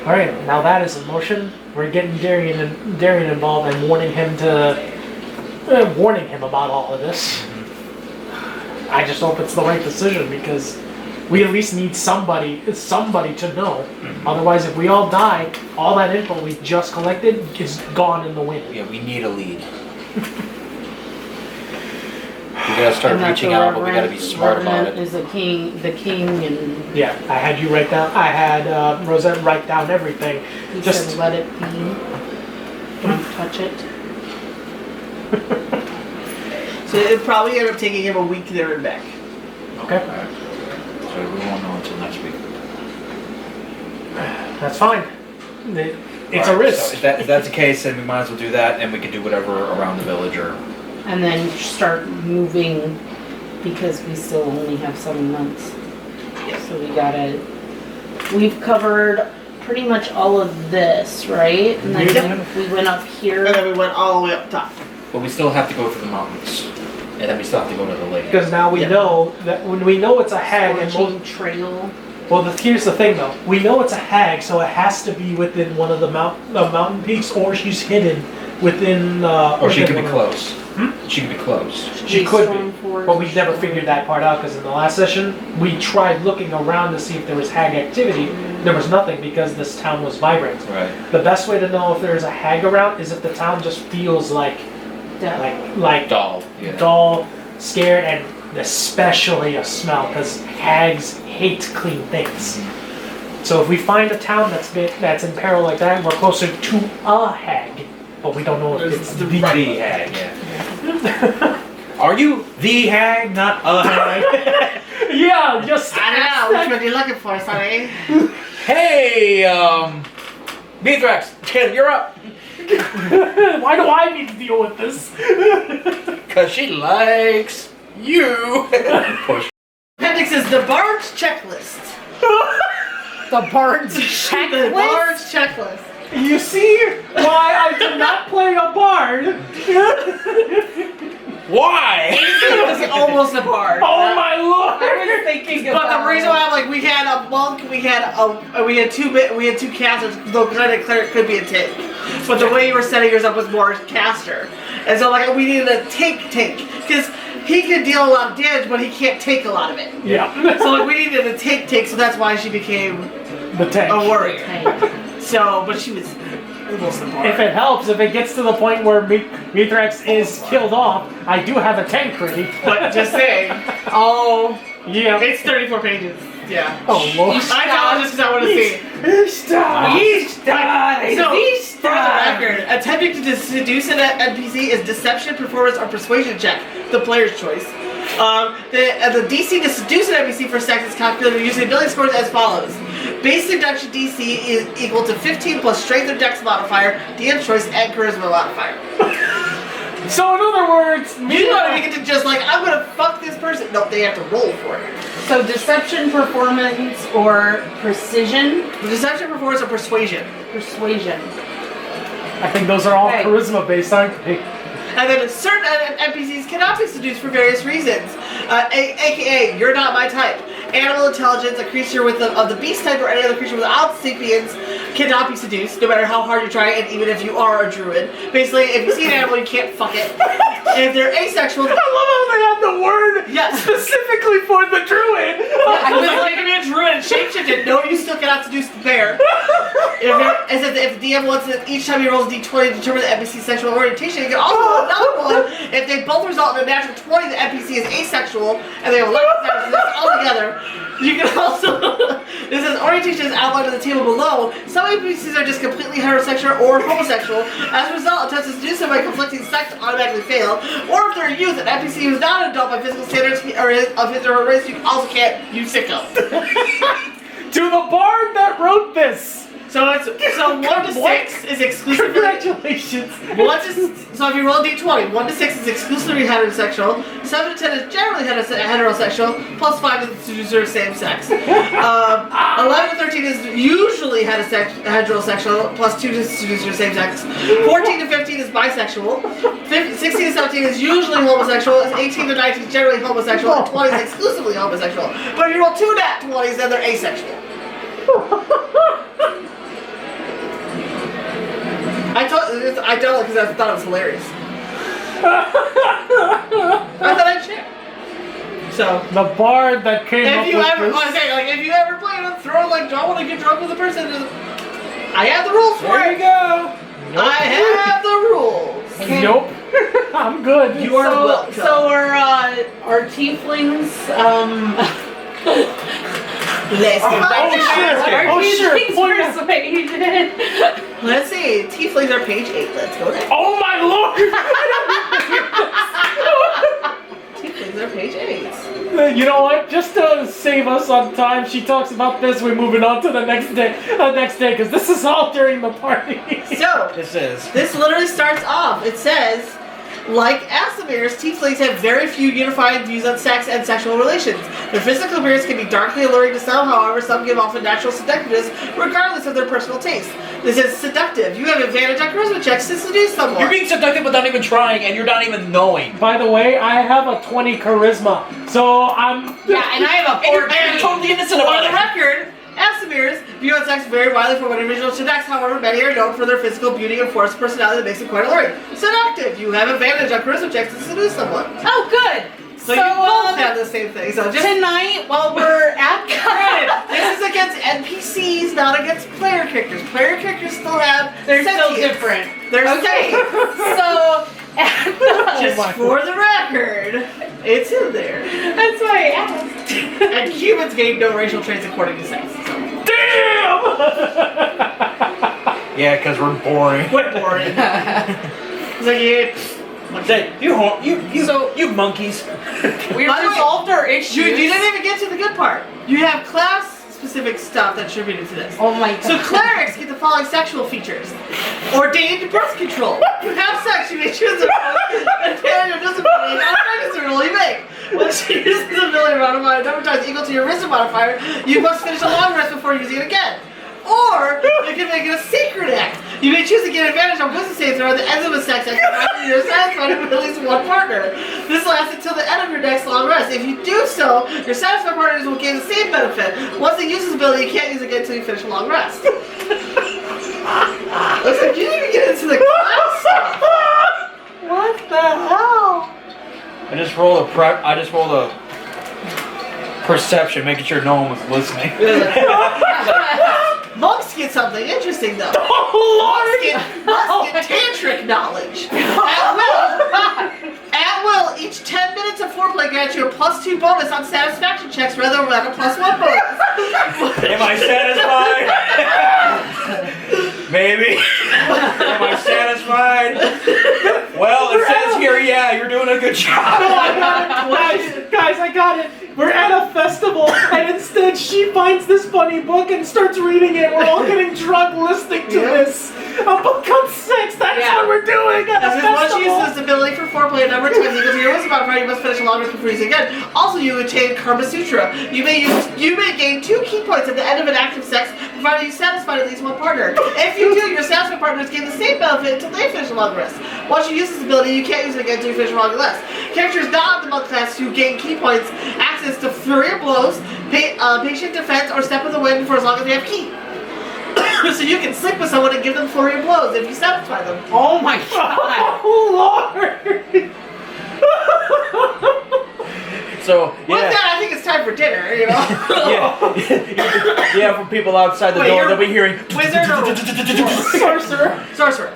[SPEAKER 1] All right, now that is in motion. We're getting Darian involved and warning him about all of this. I just hope it's the right decision because we at least need somebody to know. Otherwise, if we all die, all that info we just collected is gone in the wind.
[SPEAKER 4] Yeah, we need a lead. We gotta start
[SPEAKER 3] And that's
[SPEAKER 4] reaching
[SPEAKER 3] the
[SPEAKER 4] out, but we gotta be smart about
[SPEAKER 3] Revenant
[SPEAKER 4] it.
[SPEAKER 3] is the king, and
[SPEAKER 1] Yeah, I had you write down. I had Rosette write down everything.
[SPEAKER 3] he
[SPEAKER 1] Just
[SPEAKER 3] said let it be. Don't touch it.
[SPEAKER 2] So it probably end up taking him a week there and back.
[SPEAKER 1] okay,
[SPEAKER 4] So we won't know until next week.
[SPEAKER 1] that's fine. It's a
[SPEAKER 4] Alright,
[SPEAKER 1] risk.
[SPEAKER 4] So if that's the case, then we might as well do that, and we can do whatever around the village or.
[SPEAKER 3] And then start moving because we still only have 7 months. So we've covered pretty much all of this, right? And then
[SPEAKER 2] Yep.
[SPEAKER 3] if we went up
[SPEAKER 2] And
[SPEAKER 3] here,
[SPEAKER 2] then we went all the way up top.
[SPEAKER 4] But we still have to go through the mountains, and then we still have to go to the lake.
[SPEAKER 1] Because now we
[SPEAKER 2] Yeah.
[SPEAKER 1] know that when we know it's a hag, and
[SPEAKER 3] Scorching Trail.
[SPEAKER 1] well, here's the thing though. We know it's a hag, so it has to be within one of the mountain peaks, or she's hidden within.
[SPEAKER 4] Or she
[SPEAKER 1] within
[SPEAKER 4] could be
[SPEAKER 1] one of-
[SPEAKER 4] close. She could be close.
[SPEAKER 1] She could be,
[SPEAKER 3] Storm Forge,
[SPEAKER 1] but we never figured that part out because in the last session we tried looking around to see if there was hag activity. There was nothing because this town was vibrant.
[SPEAKER 4] Right.
[SPEAKER 1] The best way to know if there's a hag around is if the town just feels like
[SPEAKER 4] Doll. Yeah.
[SPEAKER 1] dull, scared, and especially a smell because hags hate clean things. So if we find a town that's in peril like that, we're closer to a hag, but we don't know if it's the
[SPEAKER 4] hag, yeah. Are you the hag, not a hag?
[SPEAKER 1] Yeah, just
[SPEAKER 2] I don't know. Which one are you looking for, Sonny?
[SPEAKER 4] Hey, Mithrax, kid, you're up.
[SPEAKER 1] Why do I need to deal with this?
[SPEAKER 4] Cause she likes you. Push.
[SPEAKER 2] Appendix is the Bard's checklist.
[SPEAKER 6] The Bard's
[SPEAKER 2] The
[SPEAKER 6] checklist.
[SPEAKER 2] Bard's checklist.
[SPEAKER 1] You see why I did not play a bard?
[SPEAKER 4] Why?
[SPEAKER 2] It was almost a Bard.
[SPEAKER 1] Oh my lord!
[SPEAKER 6] I was thinking
[SPEAKER 2] But
[SPEAKER 6] about
[SPEAKER 2] the reason why I'm like, we had a monk, we had two casters, though cleric could be a tank. But the way you were setting yours up was more caster. And so like we needed a tank, because he can deal a lot of damage, but he can't take a lot of it.
[SPEAKER 1] Yeah.
[SPEAKER 2] So like we needed a tank, so that's why she became
[SPEAKER 1] The tank.
[SPEAKER 2] a warrior. So, but she was almost a Bard.
[SPEAKER 1] If it helps, if it gets to the point where Mithrax is killed off, I do have a tank ready.
[SPEAKER 2] But just saying. Oh,
[SPEAKER 1] Yeah.
[SPEAKER 2] it's 34 pages. Yeah.
[SPEAKER 1] Oh lord.
[SPEAKER 2] I thought just because I want to see.
[SPEAKER 1] Stop!
[SPEAKER 2] So, for the record, attempting to seduce an NPC is deception, performance, or persuasion check. The player's choice. The DC to seduce an NPC for sex is calculated using ability scores as follows. Base seduction DC is equal to 15 plus strength or dex modifier, DM choice, and charisma modifier.
[SPEAKER 1] So in other words,
[SPEAKER 2] You don't even get to just like, I'm gonna fuck this person. No, they have to roll for it.
[SPEAKER 6] So deception, performance, or precision,
[SPEAKER 2] The deception, performance, or persuasion.
[SPEAKER 6] persuasion.
[SPEAKER 1] I think those are all
[SPEAKER 6] Right.
[SPEAKER 1] charisma based, aren't they?
[SPEAKER 2] And then certain NPCs cannot be seduced for various reasons. AKA, you're not my type. Animal intelligence, a creature of the beast type or any other creature without sapiens cannot be seduced, no matter how hard you try, and even if you are a druid. Basically, if you see an animal, you can't fuck it. If they're asexual,
[SPEAKER 1] I love how they have the word
[SPEAKER 2] Yes.
[SPEAKER 1] specifically for the druid.
[SPEAKER 2] I was like, if you're a druid and shapeshifted, no, you still cannot seduce the bear. If the DM wants to, each time he rolls a d20 to determine the NPC's sexual orientation, he can also roll another one. If they both result in a natural 20, the NPC is asexual, and they have 11 sexual all together. You can also, this says orientation is outlined in the table below. Some NPCs are just completely heterosexual or homosexual. As a result, attempts to seduce them by conflicting sex automatically fail. Or if they're a youth, an NPC who is not an adult by physical standards of his or her race, you also can't use sicko.
[SPEAKER 1] To the bard that wrote this.
[SPEAKER 2] So 1 to 6 is exclusively.
[SPEAKER 1] Congratulations.
[SPEAKER 2] So if you roll a d20, 1 to 6 is exclusively heterosexual, 7 to 10 is generally heterosexual, plus 5 is to same sex. 11 to 13 is usually heterosexual, plus 2 to same sex. 14 to 15 is bisexual. 16 to 17 is usually homosexual. 18 to 19 is generally homosexual, and 20 is exclusively homosexual. But if you roll 2 nat 20s, then they're asexual. I told it because I thought it was hilarious. I thought I'd share. So
[SPEAKER 1] The bard that came up
[SPEAKER 2] if you
[SPEAKER 1] with
[SPEAKER 2] ever,
[SPEAKER 1] this.
[SPEAKER 2] I say, like, if you ever play with throw like, do I want to get drunk with a person? I have the rules for
[SPEAKER 4] There
[SPEAKER 2] it.
[SPEAKER 4] you go.
[SPEAKER 2] I have the rules.
[SPEAKER 1] Nope. I'm good.
[SPEAKER 2] You are welcome.
[SPEAKER 6] So our tieflings,
[SPEAKER 2] Let's get back to
[SPEAKER 1] sure. Oh, sure. Point out.
[SPEAKER 6] persuaded.
[SPEAKER 2] Let's see. Tieflings are page 8. Let's go there.
[SPEAKER 1] Oh my lord!
[SPEAKER 2] Tieflings are page 8.
[SPEAKER 1] You know what? Just to save us on time, she talks about this. We're moving on to the next day, because this is all during the party.
[SPEAKER 2] So
[SPEAKER 4] This
[SPEAKER 2] literally starts off. It says, like Asimir's, tieflings have very few unified views on sex and sexual relations. Their physical appearance can be darkly alluring to some, however, some give off a natural seductiveness, regardless of their personal taste. This is seductive. You have advantage on charisma checks to seduce someone.
[SPEAKER 4] You're being seductive without even trying, and you're not even knowing.
[SPEAKER 1] By the way, I have a 20 charisma, so I'm.
[SPEAKER 6] Yeah, and I have a
[SPEAKER 4] And you're
[SPEAKER 6] 14.
[SPEAKER 4] totally innocent
[SPEAKER 2] For
[SPEAKER 4] about
[SPEAKER 2] the
[SPEAKER 4] it.
[SPEAKER 2] record, Asimir's view on sex vary widely from one individual to the next. However, many are known for their physical beauty and forced personality that makes them quite alluring. Seductive. You have advantage on charisma checks to seduce someone.
[SPEAKER 6] Oh, good.
[SPEAKER 2] So you both have the same thing. So just
[SPEAKER 6] Tonight, while we're at
[SPEAKER 2] granted, this is against NPCs, not against player characters. Player characters still have
[SPEAKER 6] they're so
[SPEAKER 2] sentience.
[SPEAKER 6] different.
[SPEAKER 2] They're
[SPEAKER 6] Okay,
[SPEAKER 2] safe.
[SPEAKER 6] so
[SPEAKER 2] Just for the record, it's in there.
[SPEAKER 6] that's why I asked.
[SPEAKER 2] And humans gain no racial traits according to sex. So.
[SPEAKER 1] Damn!
[SPEAKER 4] Yeah, because we're boring.
[SPEAKER 2] We're boring. It's like, yeah.
[SPEAKER 4] Say, you monkeys.
[SPEAKER 3] We
[SPEAKER 2] By the way,
[SPEAKER 3] resolved our issues.
[SPEAKER 2] You didn't even get to the good part. You have class-specific stuff that's attributed to this.
[SPEAKER 3] Oh my god.
[SPEAKER 2] So clerics get the following sexual features. Ordained birth control. You have sex, you may choose a and your disability and pregnancy rule you make. Once you use this ability modifier number of times equal to your wisdom modifier, you must finish a long rest before using it again. Or you can make it a secret act. You may choose to get advantage on wisdom saves or at the end of a sex act provided you're satisfied with at least one partner. This lasts until the end of your next long rest. If you do so, your satisfied partners will gain the same benefit. Once they use this ability, you can't use it again until you finish a long rest. Looks like you didn't even get into the class stuff.
[SPEAKER 3] What the hell?
[SPEAKER 4] I just rolled a perception, making sure no one was listening.
[SPEAKER 2] Monks get something interesting though. Monks get tantric knowledge. At will, each 10 minutes of foreplay grants you a +2 bonus on satisfaction checks rather than a +1 bonus.
[SPEAKER 4] Am I satisfied? Maybe. Am I satisfied? Well, it says here, yeah, you're doing a good job.
[SPEAKER 1] No, I got it. Guys, I got it. We're at a festival, and instead she finds this funny book and starts reading it. We're all getting drunk listening to this. A book on sex. That's what we're doing at a
[SPEAKER 2] This is once you
[SPEAKER 1] festival.
[SPEAKER 2] use this ability for foreplay a number of times equal to your wisdom modifier, you must finish a long rest before using it again. Also, you attain Karma Sutra. You may gain 2 key points at the end of an active sex, provided you satisfied at least one partner. If you do, your satisfied partners gain the same benefit until they finish a long rest. Once you use this ability, you can't use it again until you finish a long rest. Characters not in the monk class who gain key points access to flurry of blows, patient defense, or step of the wind for as long as they have key. So you can sleep with someone and give them flurry of blows if you satisfy them.
[SPEAKER 3] Oh my god.
[SPEAKER 1] Oh, Lord.
[SPEAKER 4] So,
[SPEAKER 2] With
[SPEAKER 4] yeah.
[SPEAKER 2] that, I think it's time for dinner, you know?
[SPEAKER 4] Yeah, for people outside the
[SPEAKER 2] Wait,
[SPEAKER 4] door,
[SPEAKER 2] you're-
[SPEAKER 4] they'll be hearing.
[SPEAKER 2] Wizard or
[SPEAKER 1] Sorcerer.
[SPEAKER 2] sorcerer?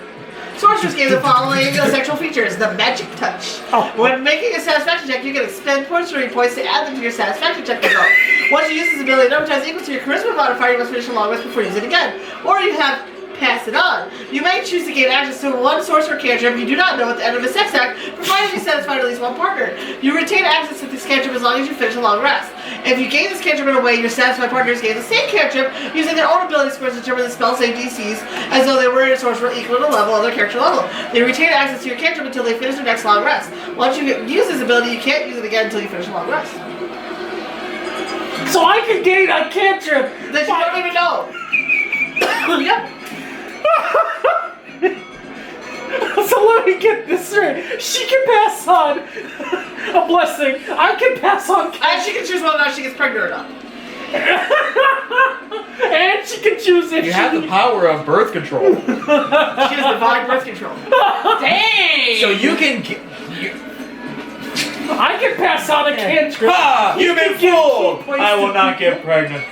[SPEAKER 2] Sorcerers gain the following sexual features. The magic touch. When making a satisfaction check, you can expend points points to add them to your satisfaction check result. Once you use this ability, number of times equal to your charisma modifier, you must finish a long rest before using it again. Or you have pass it on. You may choose to gain access to one sorcerer cantrip you do not know at the end of a sex act, provided you satisfy at least one partner. You retain access to this cantrip as long as you finish a long rest. If you gain this cantrip in a way your satisfied partners gain the same cantrip using their own ability scores to determine the spell save DCs as though they were a sorcerer equal to level of their character level. They retain access to your cantrip until they finish their next long rest. Once you use this ability, you can't use it again until you finish a long rest.
[SPEAKER 1] So I can gain a cantrip.
[SPEAKER 2] That you don't even know. Yep.
[SPEAKER 1] So let me get this straight. She can pass on a blessing. I can pass on
[SPEAKER 2] And she can choose whether or not she gets pregnant or not.
[SPEAKER 1] and she can choose if
[SPEAKER 5] You
[SPEAKER 1] she
[SPEAKER 5] have the power of birth control.
[SPEAKER 2] She has divine birth control.
[SPEAKER 3] Dang!
[SPEAKER 5] So you can.
[SPEAKER 1] I can pass on a cantrip.
[SPEAKER 4] Ha! You've been fooled!
[SPEAKER 1] points
[SPEAKER 4] I will
[SPEAKER 1] to
[SPEAKER 4] not get pregnant.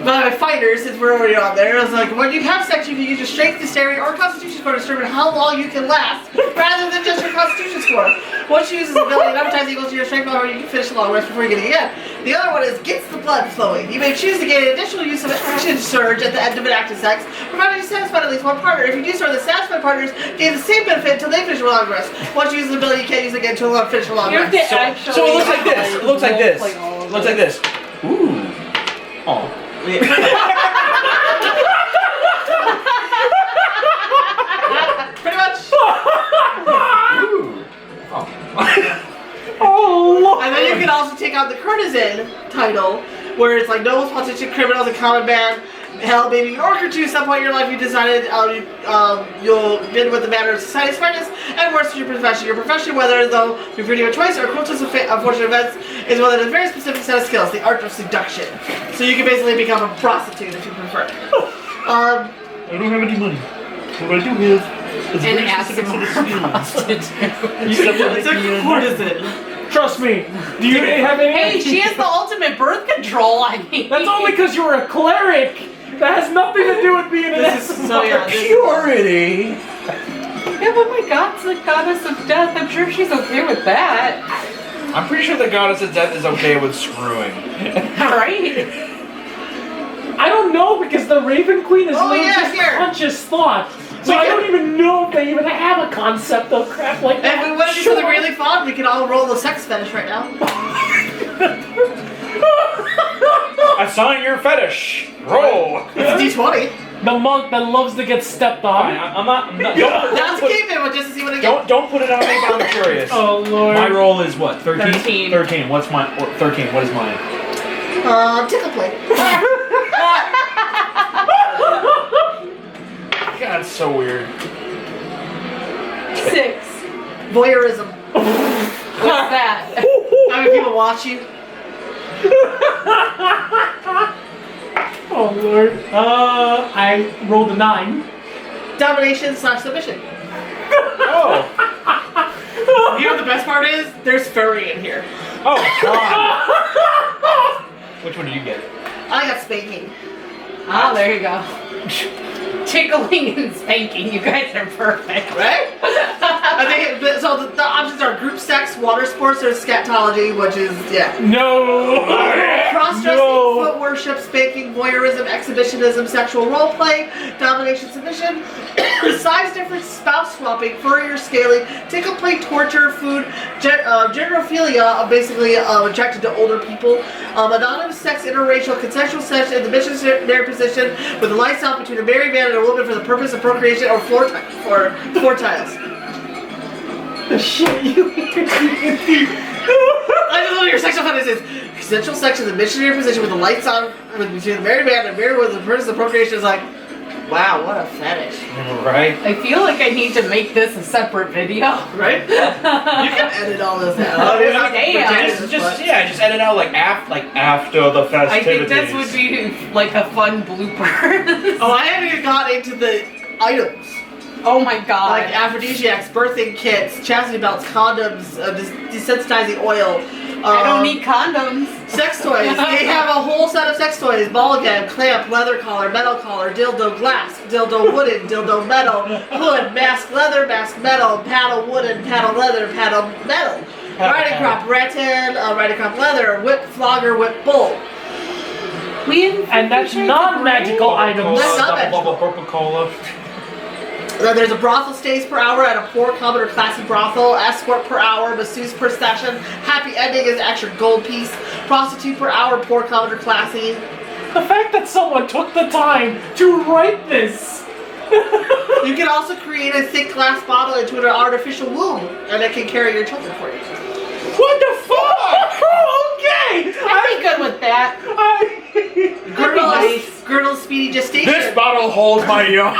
[SPEAKER 2] By fighters, since we're already on there, I was like, when you have sex, you can use your strength, dexterity, or constitution score to determine how long you can last, rather than just your constitution score. Once you use this ability, number of times equal to your strength level, you can finish a long rest before you get it again. The other one is gets the blood flowing. You may choose to gain additional use of action surge at the end of an active sex, provided you satisfy at least one partner. If you do so, the satisfied partners gain the same benefit until they finish a long rest. Once you use this ability, you can't use it again until you finish a long
[SPEAKER 3] You have
[SPEAKER 2] rest.
[SPEAKER 3] to actually.
[SPEAKER 4] So it looks like this. It looks like this.
[SPEAKER 3] Like all of
[SPEAKER 4] It looks
[SPEAKER 3] it.
[SPEAKER 4] like this. Ooh. Oh.
[SPEAKER 2] Pretty much.
[SPEAKER 1] Oh Lord.
[SPEAKER 2] And then you can also take out the courtesan title, where it's like nobles, politicians, criminals, and common man. Hell, maybe an orc or two. At some point in your life, you decided you'll bid with the matter of society's finest, and worse is your profession. Your profession, whether though through freedom of choice or quotas of unfortunate events, is one that has a very specific set of skills, the art of seduction. So you can basically become a prostitute if you prefer.
[SPEAKER 4] I don't have any money. What I do have is
[SPEAKER 3] And ask him
[SPEAKER 2] It's a courtesan.
[SPEAKER 1] Trust me. Do you have any?
[SPEAKER 3] Hey, she has the ultimate birth control. I mean,
[SPEAKER 1] That's only because you're a cleric. That has nothing to do with being an
[SPEAKER 2] This is so yeah. This,
[SPEAKER 4] Purity.
[SPEAKER 3] Yeah, but my god's the goddess of death. I'm sure she's okay with that.
[SPEAKER 4] I'm pretty sure the goddess of death is okay with screwing.
[SPEAKER 3] Alright.
[SPEAKER 1] I don't know because the Raven Queen is
[SPEAKER 2] Oh,
[SPEAKER 1] literally
[SPEAKER 2] yeah,
[SPEAKER 1] just
[SPEAKER 2] here.
[SPEAKER 1] conscious thought. So
[SPEAKER 2] We
[SPEAKER 1] I
[SPEAKER 2] can-
[SPEAKER 1] don't even know if they even have a concept of crap like that.
[SPEAKER 2] If we want to do something really fun, we can all roll the sex fetish right now.
[SPEAKER 4] Assign your fetish. Roll.
[SPEAKER 2] It's a D20.
[SPEAKER 1] The monk that loves to get stepped
[SPEAKER 4] Fine,
[SPEAKER 1] on.
[SPEAKER 4] I'm not.
[SPEAKER 2] Now
[SPEAKER 4] Don't
[SPEAKER 2] let's
[SPEAKER 4] put,
[SPEAKER 2] keep it just to see what it gets.
[SPEAKER 4] don't put it on me, but I'm curious.
[SPEAKER 1] Oh lord.
[SPEAKER 4] My roll is what? 13?
[SPEAKER 3] 13.
[SPEAKER 4] 13. What's mine? 13. What is mine?
[SPEAKER 2] Tickle play.
[SPEAKER 4] God, it's so weird.
[SPEAKER 3] 6.
[SPEAKER 2] Voyeurism.
[SPEAKER 3] What's that?
[SPEAKER 2] Having people watch you.
[SPEAKER 1] Oh lord. I rolled a 9.
[SPEAKER 2] Domination / submission.
[SPEAKER 4] Oh.
[SPEAKER 2] You know what the best part is? There's furry in here.
[SPEAKER 4] Oh, God. Which one did you get?
[SPEAKER 2] I got spanking.
[SPEAKER 3] Oh, there you go. Tickling and spanking. You guys are perfect.
[SPEAKER 2] Right? I think so. The options are group sex, water sports, or scatology, which is
[SPEAKER 1] No.
[SPEAKER 2] cross-dressing,
[SPEAKER 1] No.
[SPEAKER 2] foot worship, spanking, voyeurism, exhibitionism, sexual role play, domination, submission, size difference, spouse swapping, furry or scaly, tickle play, torture, food, genderophilia, basically attracted to older people, anonymous sex, interracial, consensual sex in the missionary position with the lights out between a married man and a woman for the purpose of procreation, or floor tiles.
[SPEAKER 1] The shit you
[SPEAKER 2] I just know what your sexual fetish is. Consensual sex in the missionary position with the lights on between the married man and married with the purpose of procreation is like, wow, what a fetish.
[SPEAKER 4] Right?
[SPEAKER 3] I feel like I need to make this a separate video.
[SPEAKER 2] Right? You can edit all this out.
[SPEAKER 3] Damn.
[SPEAKER 4] Just edit out like after the
[SPEAKER 3] I
[SPEAKER 4] festivities.
[SPEAKER 3] think this would be like a fun blooper.
[SPEAKER 2] Oh, I haven't even got into the items.
[SPEAKER 3] Oh my god.
[SPEAKER 2] Like aphrodisiacs, birthing kits, chastity belts, condoms, desensitizing oil.
[SPEAKER 3] I don't need condoms.
[SPEAKER 2] Sex toys. They have a whole set of sex toys. Ball gag, clamp, leather collar, metal collar, dildo glass, dildo wooden, dildo metal, hood, mask leather, mask metal, paddle wooden, paddle leather, paddle metal. Riding crop, rattan, riding crop leather, whip flogger, whip bull.
[SPEAKER 1] And that's non-magical items.
[SPEAKER 2] That's not
[SPEAKER 4] Double bubble Coca-Cola.
[SPEAKER 2] There's a brothel stays per hour at a poor, common, or classy brothel. Escort per hour, masseuse per session. Happy ending is an extra gold piece. Prostitute per hour, poor, common, or classy.
[SPEAKER 1] The fact that someone took the time to write this.
[SPEAKER 2] You can also create a thick glass bottle into an artificial womb, and it can carry your children for you.
[SPEAKER 1] What the fuck? Okay.
[SPEAKER 3] I'd be good with that.
[SPEAKER 2] Girdle speedy gestation.
[SPEAKER 4] This bottle holds my young.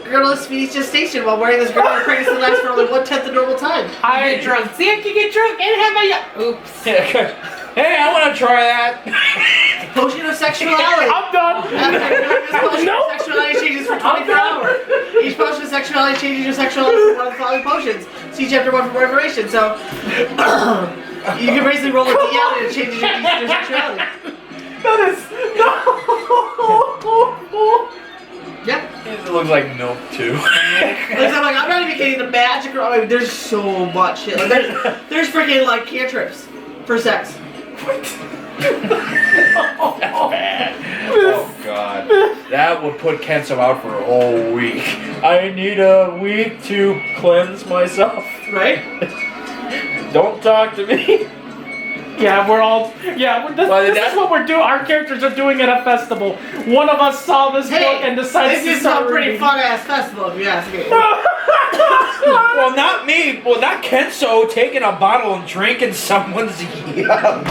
[SPEAKER 2] Girdle speedy gestation. While wearing this girdle, pregnancy lasts for only 1/10 the normal time.
[SPEAKER 3] I get drunk. See, I can get drunk and have my. Oops.
[SPEAKER 4] Hey, I want to try that.
[SPEAKER 2] Potion of sexuality.
[SPEAKER 1] I'm done.
[SPEAKER 2] After this potion
[SPEAKER 1] No.
[SPEAKER 2] of sexuality changes for 24 hours. Each potion of sexuality changes your sexuality for one of the following potions. See chapter 1 for more information. So, you can basically roll a D out and it changes your sexuality.
[SPEAKER 1] That is no.
[SPEAKER 2] Yep.
[SPEAKER 4] It looks like milk too.
[SPEAKER 2] I'm not even getting the magic. I mean, there's so much shit. Like, there's freaking like cantrips for sex.
[SPEAKER 4] That's bad. Oh god. That would put Kenzo out for a whole week. I need a week to cleanse myself.
[SPEAKER 2] Right?
[SPEAKER 4] Don't talk to me.
[SPEAKER 1] Yeah, we're all. Yeah, this is what we're doing. Our characters are doing at a festival. One of us saw this book and decided
[SPEAKER 2] this
[SPEAKER 1] to
[SPEAKER 2] is
[SPEAKER 1] start
[SPEAKER 2] a pretty
[SPEAKER 1] reading.
[SPEAKER 2] fun ass festival if you ask me.
[SPEAKER 4] Well, not me. Well, not Kenzo taking a bottle and drinking someone's yum.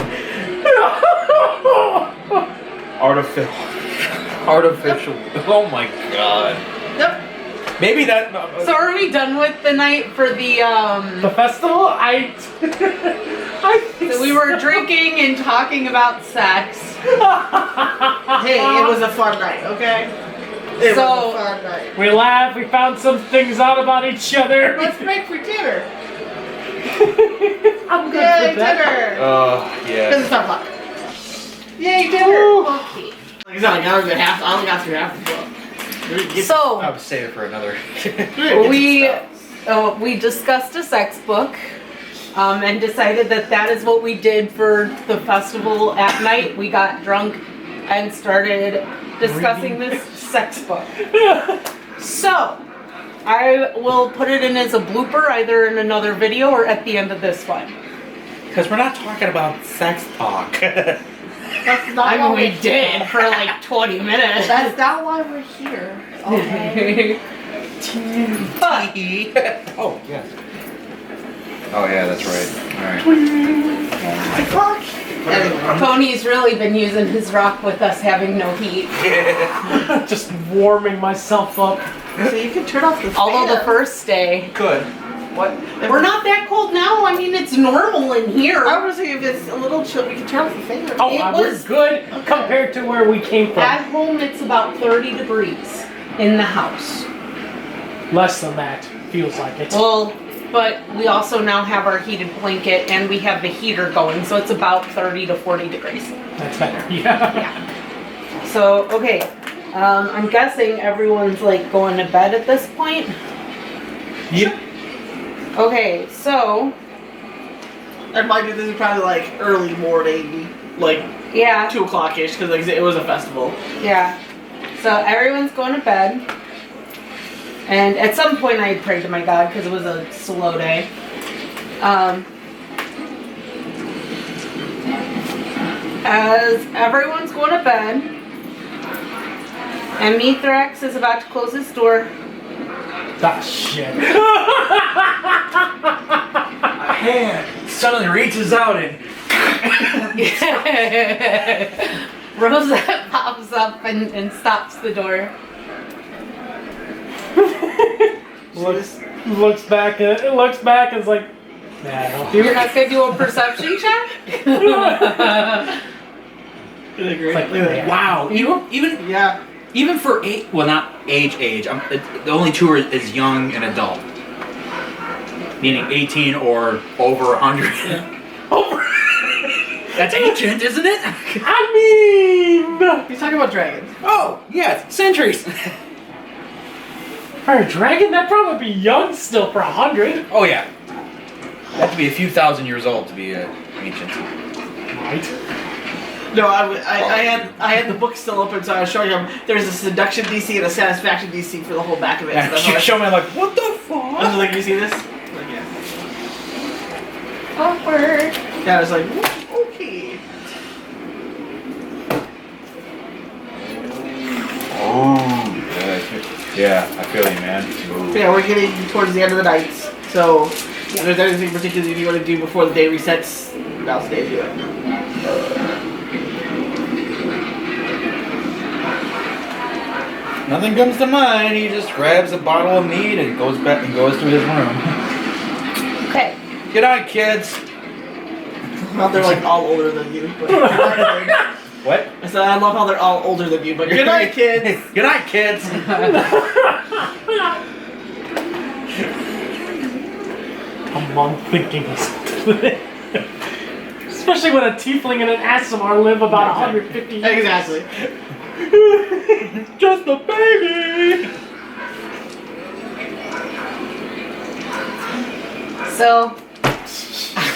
[SPEAKER 4] Artificial. Oh my god.
[SPEAKER 2] Yep.
[SPEAKER 4] Maybe that.
[SPEAKER 3] So are we done with the night for the
[SPEAKER 1] The festival? I think
[SPEAKER 3] So we were drinking and talking about sex.
[SPEAKER 2] Hey, it was a fun night, okay? It was a fun night.
[SPEAKER 1] We laughed. We found some things out about each other.
[SPEAKER 2] Let's break for dinner.
[SPEAKER 1] I'm good
[SPEAKER 2] Yay,
[SPEAKER 1] with that.
[SPEAKER 2] dinner! Because
[SPEAKER 4] Yeah.
[SPEAKER 2] it's 5 o'clock. Yay, dinner! Like, it's not like I only got through half the book.
[SPEAKER 3] So
[SPEAKER 4] I would save it for another.
[SPEAKER 3] we discussed a sex book. and decided that that is what we did for the festival at night. We got drunk and started discussing this sex book. So, I will put it in as a blooper either in another video or at the end of this one.
[SPEAKER 4] Because we're not talking about sex talk.
[SPEAKER 2] That's not
[SPEAKER 3] I
[SPEAKER 2] why
[SPEAKER 3] mean, we
[SPEAKER 2] we're
[SPEAKER 3] did
[SPEAKER 2] here.
[SPEAKER 3] for like 20 minutes.
[SPEAKER 2] That's not why we're here. Okay.
[SPEAKER 3] But
[SPEAKER 4] Oh, yes. Oh, yeah, that's right. Alright.
[SPEAKER 2] The clock. Anyway.
[SPEAKER 3] Tony's really been using his rock with us having no heat.
[SPEAKER 1] Just warming myself up.
[SPEAKER 2] So you can turn off the fan.
[SPEAKER 3] Although the first day,
[SPEAKER 4] Good.
[SPEAKER 2] What?
[SPEAKER 3] we're not that cold now. I mean, it's normal in here.
[SPEAKER 2] I was saying if it's a little chill, we can turn off the fan.
[SPEAKER 1] Oh,
[SPEAKER 3] It
[SPEAKER 1] we're
[SPEAKER 3] was-
[SPEAKER 1] good compared to where we came from.
[SPEAKER 3] At home, it's about 30 degrees in the house.
[SPEAKER 1] Less than that, feels like it.
[SPEAKER 3] Well, but we also now have our heated blanket and we have the heater going, so it's about 30 to 40 degrees.
[SPEAKER 1] That's better. Yeah.
[SPEAKER 3] Yeah. So, okay. I'm guessing everyone's like going to bed at this point.
[SPEAKER 4] Yep.
[SPEAKER 3] Okay, so,
[SPEAKER 2] And mind you, this is probably like early morning, like
[SPEAKER 3] yeah.
[SPEAKER 2] 2 o'clock-ish, because like, it was a festival.
[SPEAKER 3] Yeah. So everyone's going to bed. And at some point I prayed to my God because it was a slow day. As everyone's going to bed, and Mithrax is about to close his door.
[SPEAKER 1] Ah, shit.
[SPEAKER 4] A hand suddenly reaches out and
[SPEAKER 3] Rosette pops up and stops the door.
[SPEAKER 1] Looks back and is like, nah, I don't do
[SPEAKER 3] You're
[SPEAKER 1] it.
[SPEAKER 3] not gonna do a perception check?
[SPEAKER 1] Like, yeah.
[SPEAKER 4] wow. Even
[SPEAKER 2] Yeah.
[SPEAKER 4] even for age, well, not age. The only two are is young and adult, meaning 18 or over 100. Over. That's ancient, isn't it?
[SPEAKER 1] I mean,
[SPEAKER 2] He's talking about dragons.
[SPEAKER 4] Oh, yeah, centuries.
[SPEAKER 1] for a dragon, that'd probably be young still for 100.
[SPEAKER 4] Oh, yeah. You have to be a few thousand years old to be ancient.
[SPEAKER 1] Right.
[SPEAKER 2] No, I had the book still open, so I was showing him there's a seduction DC and a satisfaction DC for the whole back of it. So
[SPEAKER 4] And
[SPEAKER 2] that's
[SPEAKER 4] you
[SPEAKER 2] why
[SPEAKER 4] show me like, what the
[SPEAKER 2] I was
[SPEAKER 4] fuck?
[SPEAKER 2] like, you see this? Like, yeah.
[SPEAKER 3] Awkward.
[SPEAKER 2] Yeah, I was like, okay.
[SPEAKER 4] Oh, yeah, I feel you, man.
[SPEAKER 2] So yeah, we're getting towards the end of the night, so if there's anything particular you want to do before the day resets, now's the day to do it.
[SPEAKER 4] Nothing comes to mind. He just grabs a bottle of mead and goes back and goes to his room.
[SPEAKER 3] Okay.
[SPEAKER 4] Good night, kids.
[SPEAKER 2] Well, they're like all older than you. But
[SPEAKER 4] What?
[SPEAKER 2] I said I love how they're all older than you, but good night, kids.
[SPEAKER 4] Good night, kids.
[SPEAKER 1] I'm thinking something. Especially when a tiefling and an Aasimar live about 150 years.
[SPEAKER 2] Exactly.
[SPEAKER 4] Just a baby.
[SPEAKER 3] So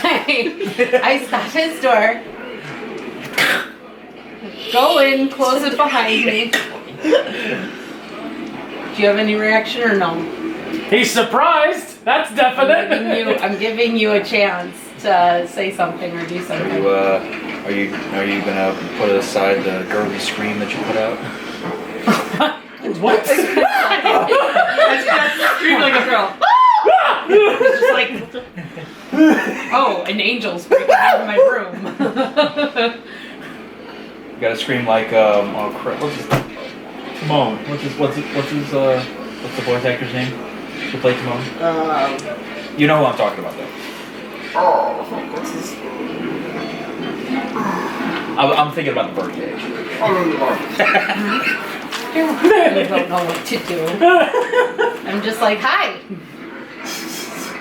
[SPEAKER 3] I stop his door, go in, close it behind me. Do you have any reaction or no?
[SPEAKER 1] He's surprised. That's definite.
[SPEAKER 3] I'm giving you a chance to say something or do something.
[SPEAKER 4] Are you gonna put aside the girly scream that you put out?
[SPEAKER 1] What?
[SPEAKER 2] That's scream like a girl.
[SPEAKER 3] It's just like, oh, an angel's breaking out of my room.
[SPEAKER 4] You gotta scream like oh crap, what's his Timon? What's the voice actor's name? Who played Timon? You know who I'm talking about though.
[SPEAKER 2] Oh, what's this?
[SPEAKER 4] I'm thinking about the birdcage.
[SPEAKER 3] I don't know what to do. I'm just like, hi.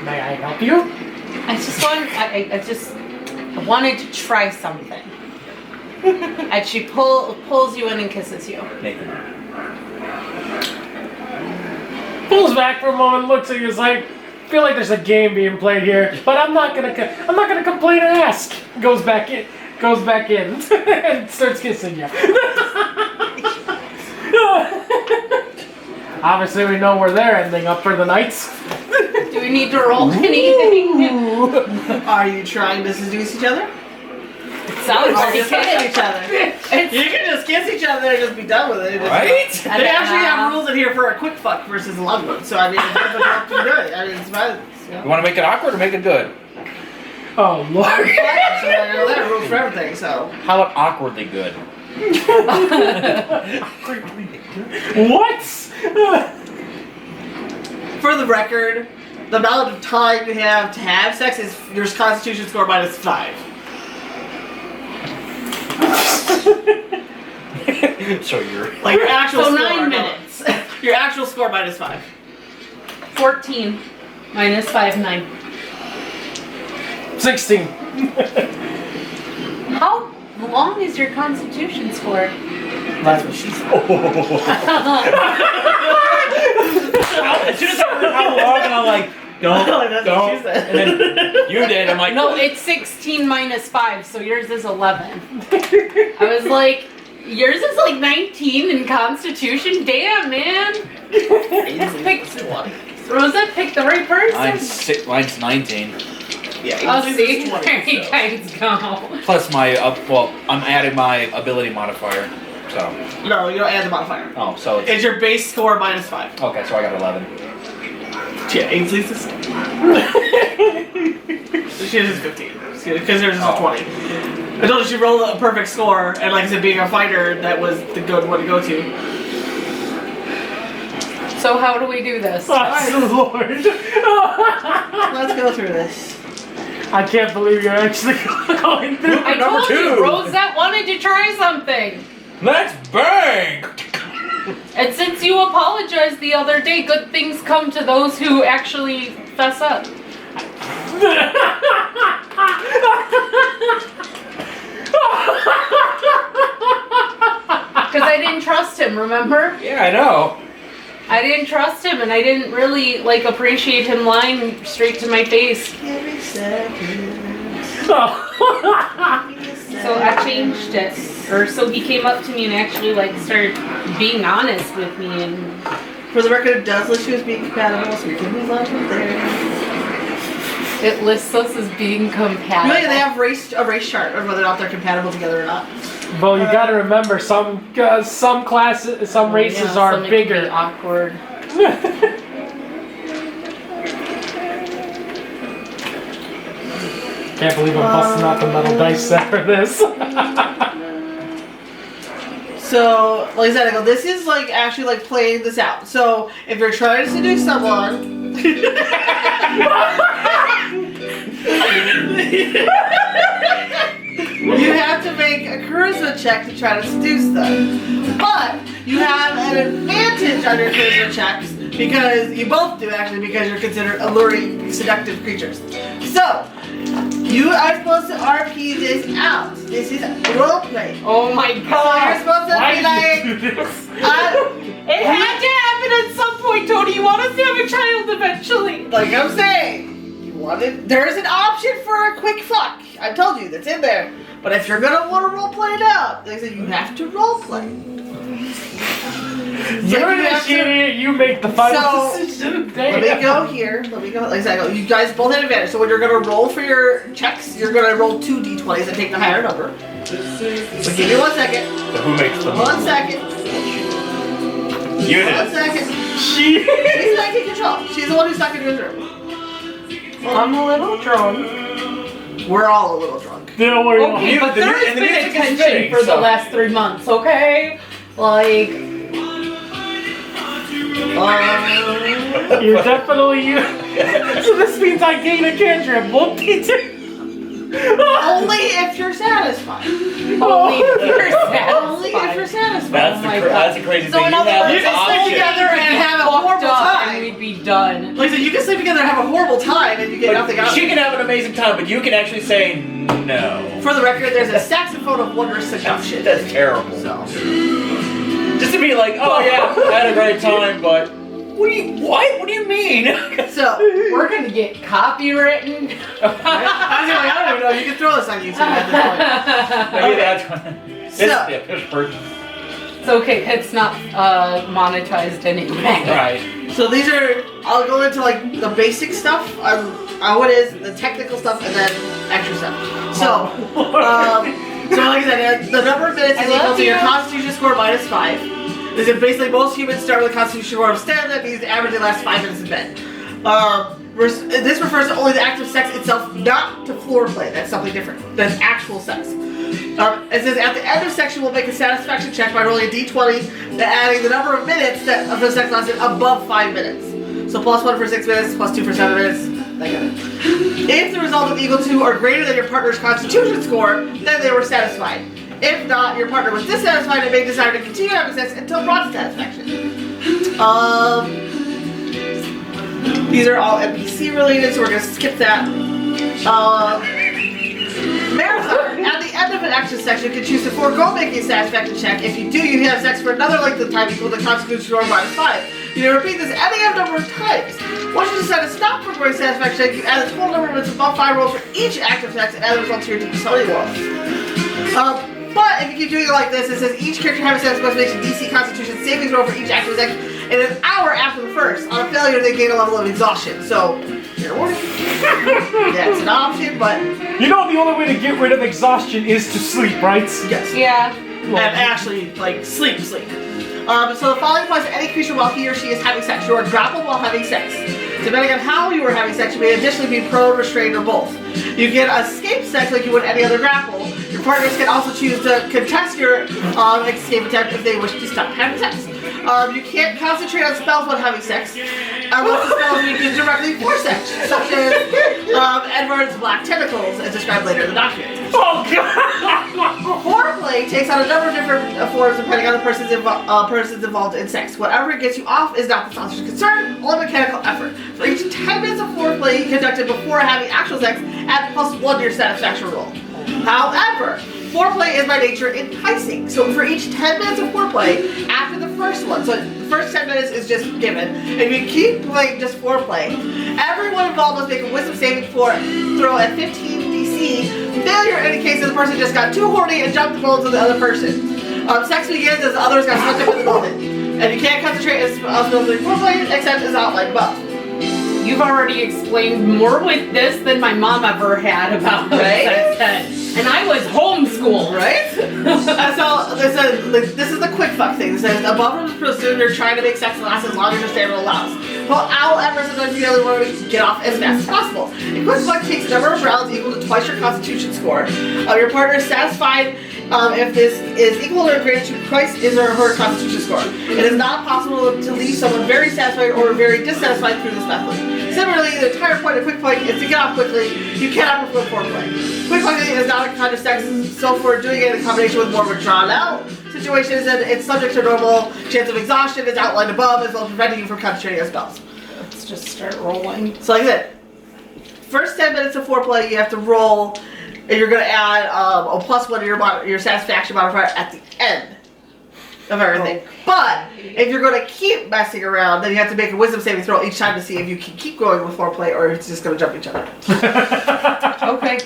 [SPEAKER 1] May I help you?
[SPEAKER 3] I wanted to try something. And she pulls you in and kisses you.
[SPEAKER 4] Nathan.
[SPEAKER 1] Pulls back for a moment, looks at you, is like, feel like there's a game being played here, but I'm not gonna complain or ask. Goes back in, and starts kissing you. Obviously, we know where they're ending up for the nights.
[SPEAKER 3] Do we need to roll anything?
[SPEAKER 2] Are you trying to seduce each other?
[SPEAKER 3] Sounds
[SPEAKER 2] Or
[SPEAKER 3] like
[SPEAKER 2] just kiss each other? You can just kiss each other and just be done with it.
[SPEAKER 4] Right?
[SPEAKER 2] They actually have rules in here for a quick fuck versus a long one. So I mean, it's up to you. I mean, it's fine.
[SPEAKER 4] You want to make it awkward or make it good?
[SPEAKER 1] Oh Lord!
[SPEAKER 2] So they have rules for everything. So
[SPEAKER 4] How about awkwardly good?
[SPEAKER 1] What?
[SPEAKER 2] for the record, the amount of time you have to have sex is your Constitution score -5.
[SPEAKER 4] So you're.
[SPEAKER 2] Like your actual
[SPEAKER 3] So
[SPEAKER 2] score.
[SPEAKER 3] 9 minutes.
[SPEAKER 2] Your actual score -5.
[SPEAKER 3] 14 minus 5, 9.
[SPEAKER 1] 16.
[SPEAKER 3] How long is your constitution score?
[SPEAKER 2] That's what she said.
[SPEAKER 4] As soon as I heard how long, and I'm like, don't,
[SPEAKER 2] That's what she
[SPEAKER 4] don't.
[SPEAKER 2] said.
[SPEAKER 4] And then you did. I'm like,
[SPEAKER 3] No, it's 16 minus 5, so yours is 11. I was like, yours is like 19 in constitution? Damn, man. Rosette picked the right person.
[SPEAKER 4] Mine's 19.
[SPEAKER 2] Yeah,
[SPEAKER 3] I'll
[SPEAKER 2] Ainsley's
[SPEAKER 3] see.
[SPEAKER 2] is 20,
[SPEAKER 3] There you
[SPEAKER 2] so.
[SPEAKER 3] guys go.
[SPEAKER 4] Plus my I'm adding my ability modifier. So
[SPEAKER 2] No, you don't add the modifier.
[SPEAKER 4] so
[SPEAKER 2] It's your base score -5.
[SPEAKER 4] okay. So I got 11.
[SPEAKER 2] Yeah, Ainsley's is. She is 15. Because there's just 20. I told her she rolled a perfect score, and like I said, being a fighter, that was the good one to go to.
[SPEAKER 3] So how do we do this?
[SPEAKER 1] Oh, Lord.
[SPEAKER 2] Let's go through this.
[SPEAKER 1] I can't believe you're actually going through.
[SPEAKER 3] I
[SPEAKER 4] Number
[SPEAKER 3] told you,
[SPEAKER 4] 2.
[SPEAKER 3] Rosette wanted to try something.
[SPEAKER 4] Let's bang!
[SPEAKER 3] And since you apologized the other day, good things come to those who actually fess up. Because I didn't trust him, remember?
[SPEAKER 4] Yeah, I know.
[SPEAKER 3] I didn't trust him, and I didn't really, like, appreciate him lying straight to my face.
[SPEAKER 2] Every second.
[SPEAKER 3] So I changed it. Or so he came up to me and actually, like, started being honest with me, and...
[SPEAKER 2] For the record, it does list you as being compatible, so we can move on from there.
[SPEAKER 3] It lists us as being compatible.
[SPEAKER 2] Really, they have a race chart of whether or not they're compatible together or not.
[SPEAKER 1] Well, you gotta remember, some classes, some races
[SPEAKER 3] Yeah,
[SPEAKER 1] are
[SPEAKER 3] some it can be
[SPEAKER 1] bigger.
[SPEAKER 3] awkward.
[SPEAKER 1] Can't believe I'm busting out the metal dice set for this.
[SPEAKER 2] So, like I said, I go, this is like actually like playing this out. So, if you're trying to seduce someone, you have to make a charisma check to try to seduce them. But you have an advantage on your charisma checks because you both do actually because you're considered alluring, seductive creatures. So, you are supposed to RP this out. This is roleplay.
[SPEAKER 3] Oh my
[SPEAKER 2] So you're
[SPEAKER 3] god!
[SPEAKER 2] supposed to
[SPEAKER 1] Why
[SPEAKER 2] be
[SPEAKER 1] did you do
[SPEAKER 2] like,
[SPEAKER 1] this?
[SPEAKER 3] It had to happen at some point, Tony. You want us to have a child eventually.
[SPEAKER 2] like I'm saying, you wanted. There's an option for a quick fuck. I told you that's in there. But if you're gonna want to role play it out, like I said, you have to role play.
[SPEAKER 1] You're initiating it, you make the final
[SPEAKER 2] So,
[SPEAKER 1] decision.
[SPEAKER 2] Let me go here. Let me go. Like I said, you guys both have advantage. So when you're gonna roll for your checks, you're gonna roll 2 d20s and take the higher number. So give me 1 second.
[SPEAKER 4] So who makes the
[SPEAKER 2] 1 second.
[SPEAKER 4] You
[SPEAKER 2] 1
[SPEAKER 4] did.
[SPEAKER 2] second.
[SPEAKER 1] She.
[SPEAKER 2] She's not in control. She's the one who's stuck in his room.
[SPEAKER 3] I'm a little drunk.
[SPEAKER 2] We're all a little drunk.
[SPEAKER 1] Don't worry.
[SPEAKER 3] Okay,
[SPEAKER 4] You-
[SPEAKER 3] but
[SPEAKER 4] the
[SPEAKER 3] there
[SPEAKER 4] mu-
[SPEAKER 3] has
[SPEAKER 4] and the
[SPEAKER 3] been
[SPEAKER 4] music is
[SPEAKER 3] attention
[SPEAKER 4] fitting,
[SPEAKER 3] for the
[SPEAKER 4] so-
[SPEAKER 3] last 3 months, okay? Like,
[SPEAKER 1] You're definitely you. So this means I gain a cantrip. Won't be
[SPEAKER 2] Only if you're satisfied.
[SPEAKER 3] only if you're
[SPEAKER 2] Only if you're
[SPEAKER 3] satisfied.
[SPEAKER 2] satisfied.
[SPEAKER 3] Oh my God.
[SPEAKER 4] That's a crazy
[SPEAKER 3] So
[SPEAKER 4] thing.
[SPEAKER 3] in
[SPEAKER 4] You
[SPEAKER 3] other
[SPEAKER 4] have
[SPEAKER 3] words,
[SPEAKER 2] You just sleep
[SPEAKER 4] options.
[SPEAKER 2] together and have a
[SPEAKER 3] Fucked
[SPEAKER 2] horrible
[SPEAKER 3] up
[SPEAKER 2] time.
[SPEAKER 3] and we'd be done.
[SPEAKER 2] Like I said, you can sleep together and have a horrible time and you get nothing out of
[SPEAKER 4] She
[SPEAKER 2] it.
[SPEAKER 4] can have an amazing time, but you can actually say no.
[SPEAKER 2] For the record, there's a saxophone of wondrous seduction.
[SPEAKER 4] That's terrible.
[SPEAKER 2] So,
[SPEAKER 4] Just to be like, oh yeah, I had a great time, but What do you mean?
[SPEAKER 2] So,
[SPEAKER 3] We're gonna get copywritten.
[SPEAKER 2] I don't even know. You can throw this on YouTube at
[SPEAKER 4] Maybe that's one.
[SPEAKER 3] It's okay. It's not monetized anyway.
[SPEAKER 4] Right.
[SPEAKER 2] So these are, I'll go into like the basic stuff, what is the technical stuff, and then extra stuff. So, so like I said, the number of minutes is equal to your Constitution score minus 5. This is basically most humans start with a Constitution score of 10. That means the average they last 5 minutes in bed. This refers to only the act of sex itself, not to floor play. That's something different. That's actual sex. It says at the end of section, we'll make a satisfaction check by rolling a d20 and adding the number of minutes that of the sex lasted above 5 minutes. So +1 for 6 minutes, +2 for 7 minutes, that kind of. If the result is equal to or greater than your partner's Constitution score, then they were satisfied. If not, your partner was dissatisfied and may desire to continue having sex until brought to satisfaction. These are all NPC related, so we're gonna skip that. Marathon. At the end of an action section, you can choose to forego making a satisfaction check. If you do, you can have sex for another length of time equal to the Constitution score minus 5. You can repeat this any number of times. Once you decide to stop performing a satisfaction check, you add a total number of minutes above 5 rolls for each active sex and add the results to your D20 rolls. But if you keep doing it like this, it says each character having sex must make a DC Constitution savings roll for each active sex in an hour after the first. On a failure, they gain a level of exhaustion. So, fair warning. Yeah, it's an option, but
[SPEAKER 1] You know the only way to get rid of exhaustion is to sleep, right?
[SPEAKER 2] yes.
[SPEAKER 3] Yeah.
[SPEAKER 2] And actually, like, sleep. So the following applies to any creature while he or she is having sex. You are grappled while having sex. Depending on how you are having sex, you may additionally be prone, restrained, or both. You can escape sex like you would any other grapple. Your partners can also choose to contest your escape attempt if they wish to stop having sex. You can't concentrate on spells while having sex, unless the spells are used directly for sex, such as Edward's Black Tentacles, as described later in the document.
[SPEAKER 1] Oh god!
[SPEAKER 2] Foreplay takes on a number of different forms depending on the person's involved in sex. Whatever gets you off is not the sponsor's concern, only mechanical effort. For each 10 minutes of foreplay conducted before having actual sex, add +1 to your satisfaction roll. However, foreplay is by nature enticing. So for each 10 minutes of foreplay, after the first one, so the first 10 minutes is just given, and you keep playing just foreplay, everyone involved must make a wisdom saving throw at 15 DC. Failure indicates that the person just got too horny and jumped the bones of the other person. Sex begins as the others got swept up in the moment. And you can't concentrate as foreplay except as outlined above.
[SPEAKER 3] You've already explained more with this than my mom ever had about sex ed. And I was homeschooled.
[SPEAKER 2] Right? So this is the quick fuck thing. It says above is presumed you're trying to make sex last as long as your stamina allows. Well, however, sometimes you really want to get off as fast as possible. A quick fuck takes a number of rounds equal to twice your Constitution score. Your partner is satisfied if this is equal or greater to twice his or her Constitution score. It is not possible to leave someone very satisfied or very dissatisfied through this method. Similarly, the entire point of quick fuck is to get off quickly. You cannot perform foreplay. Quick fucking is not a kind of sex, so for doing it in combination with more of a drawn out situation, it's subject to normal chance of exhaustion, as outlined above, as well as preventing you from concentrating on spells.
[SPEAKER 3] Let's just start rolling.
[SPEAKER 2] So like that. First 10 minutes of foreplay, you have to roll, and you're going to add a +1 to your satisfaction modifier at the end of everything.
[SPEAKER 3] Okay.
[SPEAKER 2] But if you're going to keep messing around, then you have to make a wisdom saving throw each time to see if you can keep going with foreplay or if it's just going to jump each other.
[SPEAKER 3] Okay.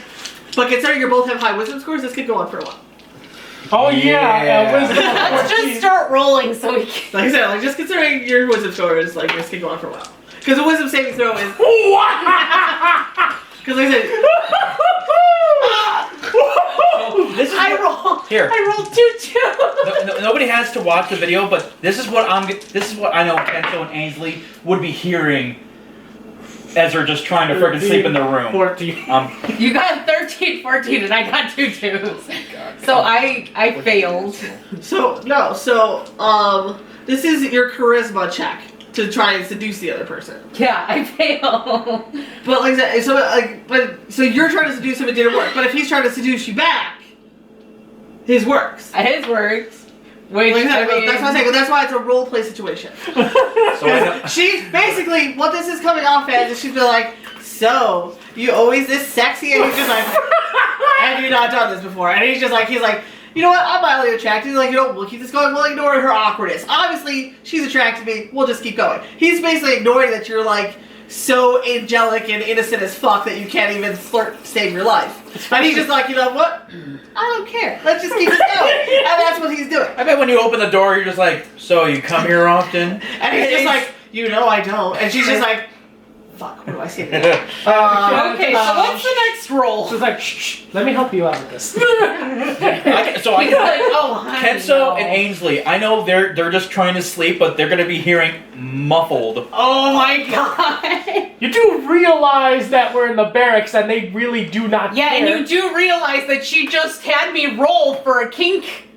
[SPEAKER 2] But considering you both have high wisdom scores, this could go on for a while.
[SPEAKER 1] Oh yeah, wisdom.
[SPEAKER 3] Let's just start rolling so we can.
[SPEAKER 2] Like I said, like just considering your wisdom score is like this could go on for a while. Because the wisdom saving throw is. Because like I said.
[SPEAKER 4] This is
[SPEAKER 3] I rolled 2 2.
[SPEAKER 4] Nobody has to watch the video, but this is what I know Kento and Ainsley would be hearing as they're just trying to freaking sleep in their room.
[SPEAKER 2] 14.
[SPEAKER 3] You got 13, 14, and I got 2 2s. So I failed.
[SPEAKER 2] This is your charisma check to try and seduce the other person.
[SPEAKER 3] Yeah, I failed.
[SPEAKER 2] But like I said, so you're trying to seduce him, it didn't work. But if he's trying to seduce you back, his works.
[SPEAKER 3] His works. Which,
[SPEAKER 2] Like that,
[SPEAKER 3] I mean,
[SPEAKER 2] that's what I'm saying. That's why it's a role play situation.
[SPEAKER 4] So
[SPEAKER 2] She basically what this is coming off as is she's been like, so you always this sexy, and he's just like, have you not done this before? And he's like, you know what, I'm mildly attracted. Like, you know, we'll keep this going. We'll ignore her awkwardness. Obviously, she's attracted to me. We'll just keep going. He's basically ignoring that you're like so angelic and innocent as fuck that you can't even flirt to save your life. And he's just like, you know what? I don't care. Let's just keep it going. And that's what he's doing.
[SPEAKER 4] I bet when you open the door, you're just like, so you come here often?
[SPEAKER 2] And he's just like, you know I don't. And she's just like, fuck, what do I say to that?
[SPEAKER 3] Okay, so what's the next roll?
[SPEAKER 1] She's like, shh, let me help you out with this.
[SPEAKER 3] He's like, oh, honey,
[SPEAKER 4] Kenso
[SPEAKER 3] no.
[SPEAKER 4] and Ainsley, I know they're just trying to sleep, but they're gonna be hearing muffled.
[SPEAKER 3] Oh my god.
[SPEAKER 1] You do realize that we're in the barracks and they really do not
[SPEAKER 3] Yeah,
[SPEAKER 1] care.
[SPEAKER 3] and you do realize that she just had me roll for a kink.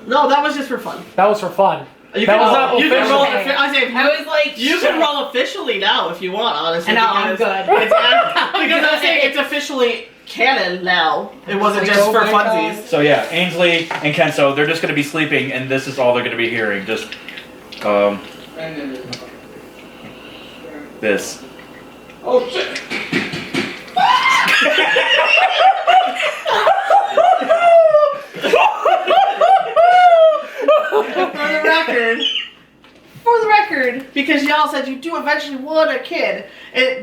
[SPEAKER 2] No, that was just for fun.
[SPEAKER 1] That was for fun.
[SPEAKER 2] You
[SPEAKER 1] That
[SPEAKER 2] can
[SPEAKER 1] was
[SPEAKER 2] roll,
[SPEAKER 1] not
[SPEAKER 2] you can roll,
[SPEAKER 3] official.
[SPEAKER 2] I say,
[SPEAKER 3] I was like,
[SPEAKER 2] you can roll officially now if you want, honestly.
[SPEAKER 3] And now I'm
[SPEAKER 2] because
[SPEAKER 3] good.
[SPEAKER 2] It's, because I'm saying it's officially canon now. It wasn't
[SPEAKER 1] Like,
[SPEAKER 2] just
[SPEAKER 1] oh
[SPEAKER 2] for
[SPEAKER 1] my
[SPEAKER 2] funsies.
[SPEAKER 4] So yeah, Ainsley and Kenso, they're just gonna be sleeping, and this is all they're gonna be hearing. Just, this.
[SPEAKER 1] Oh shit.
[SPEAKER 2] For the record, because y'all said you do eventually want a kid,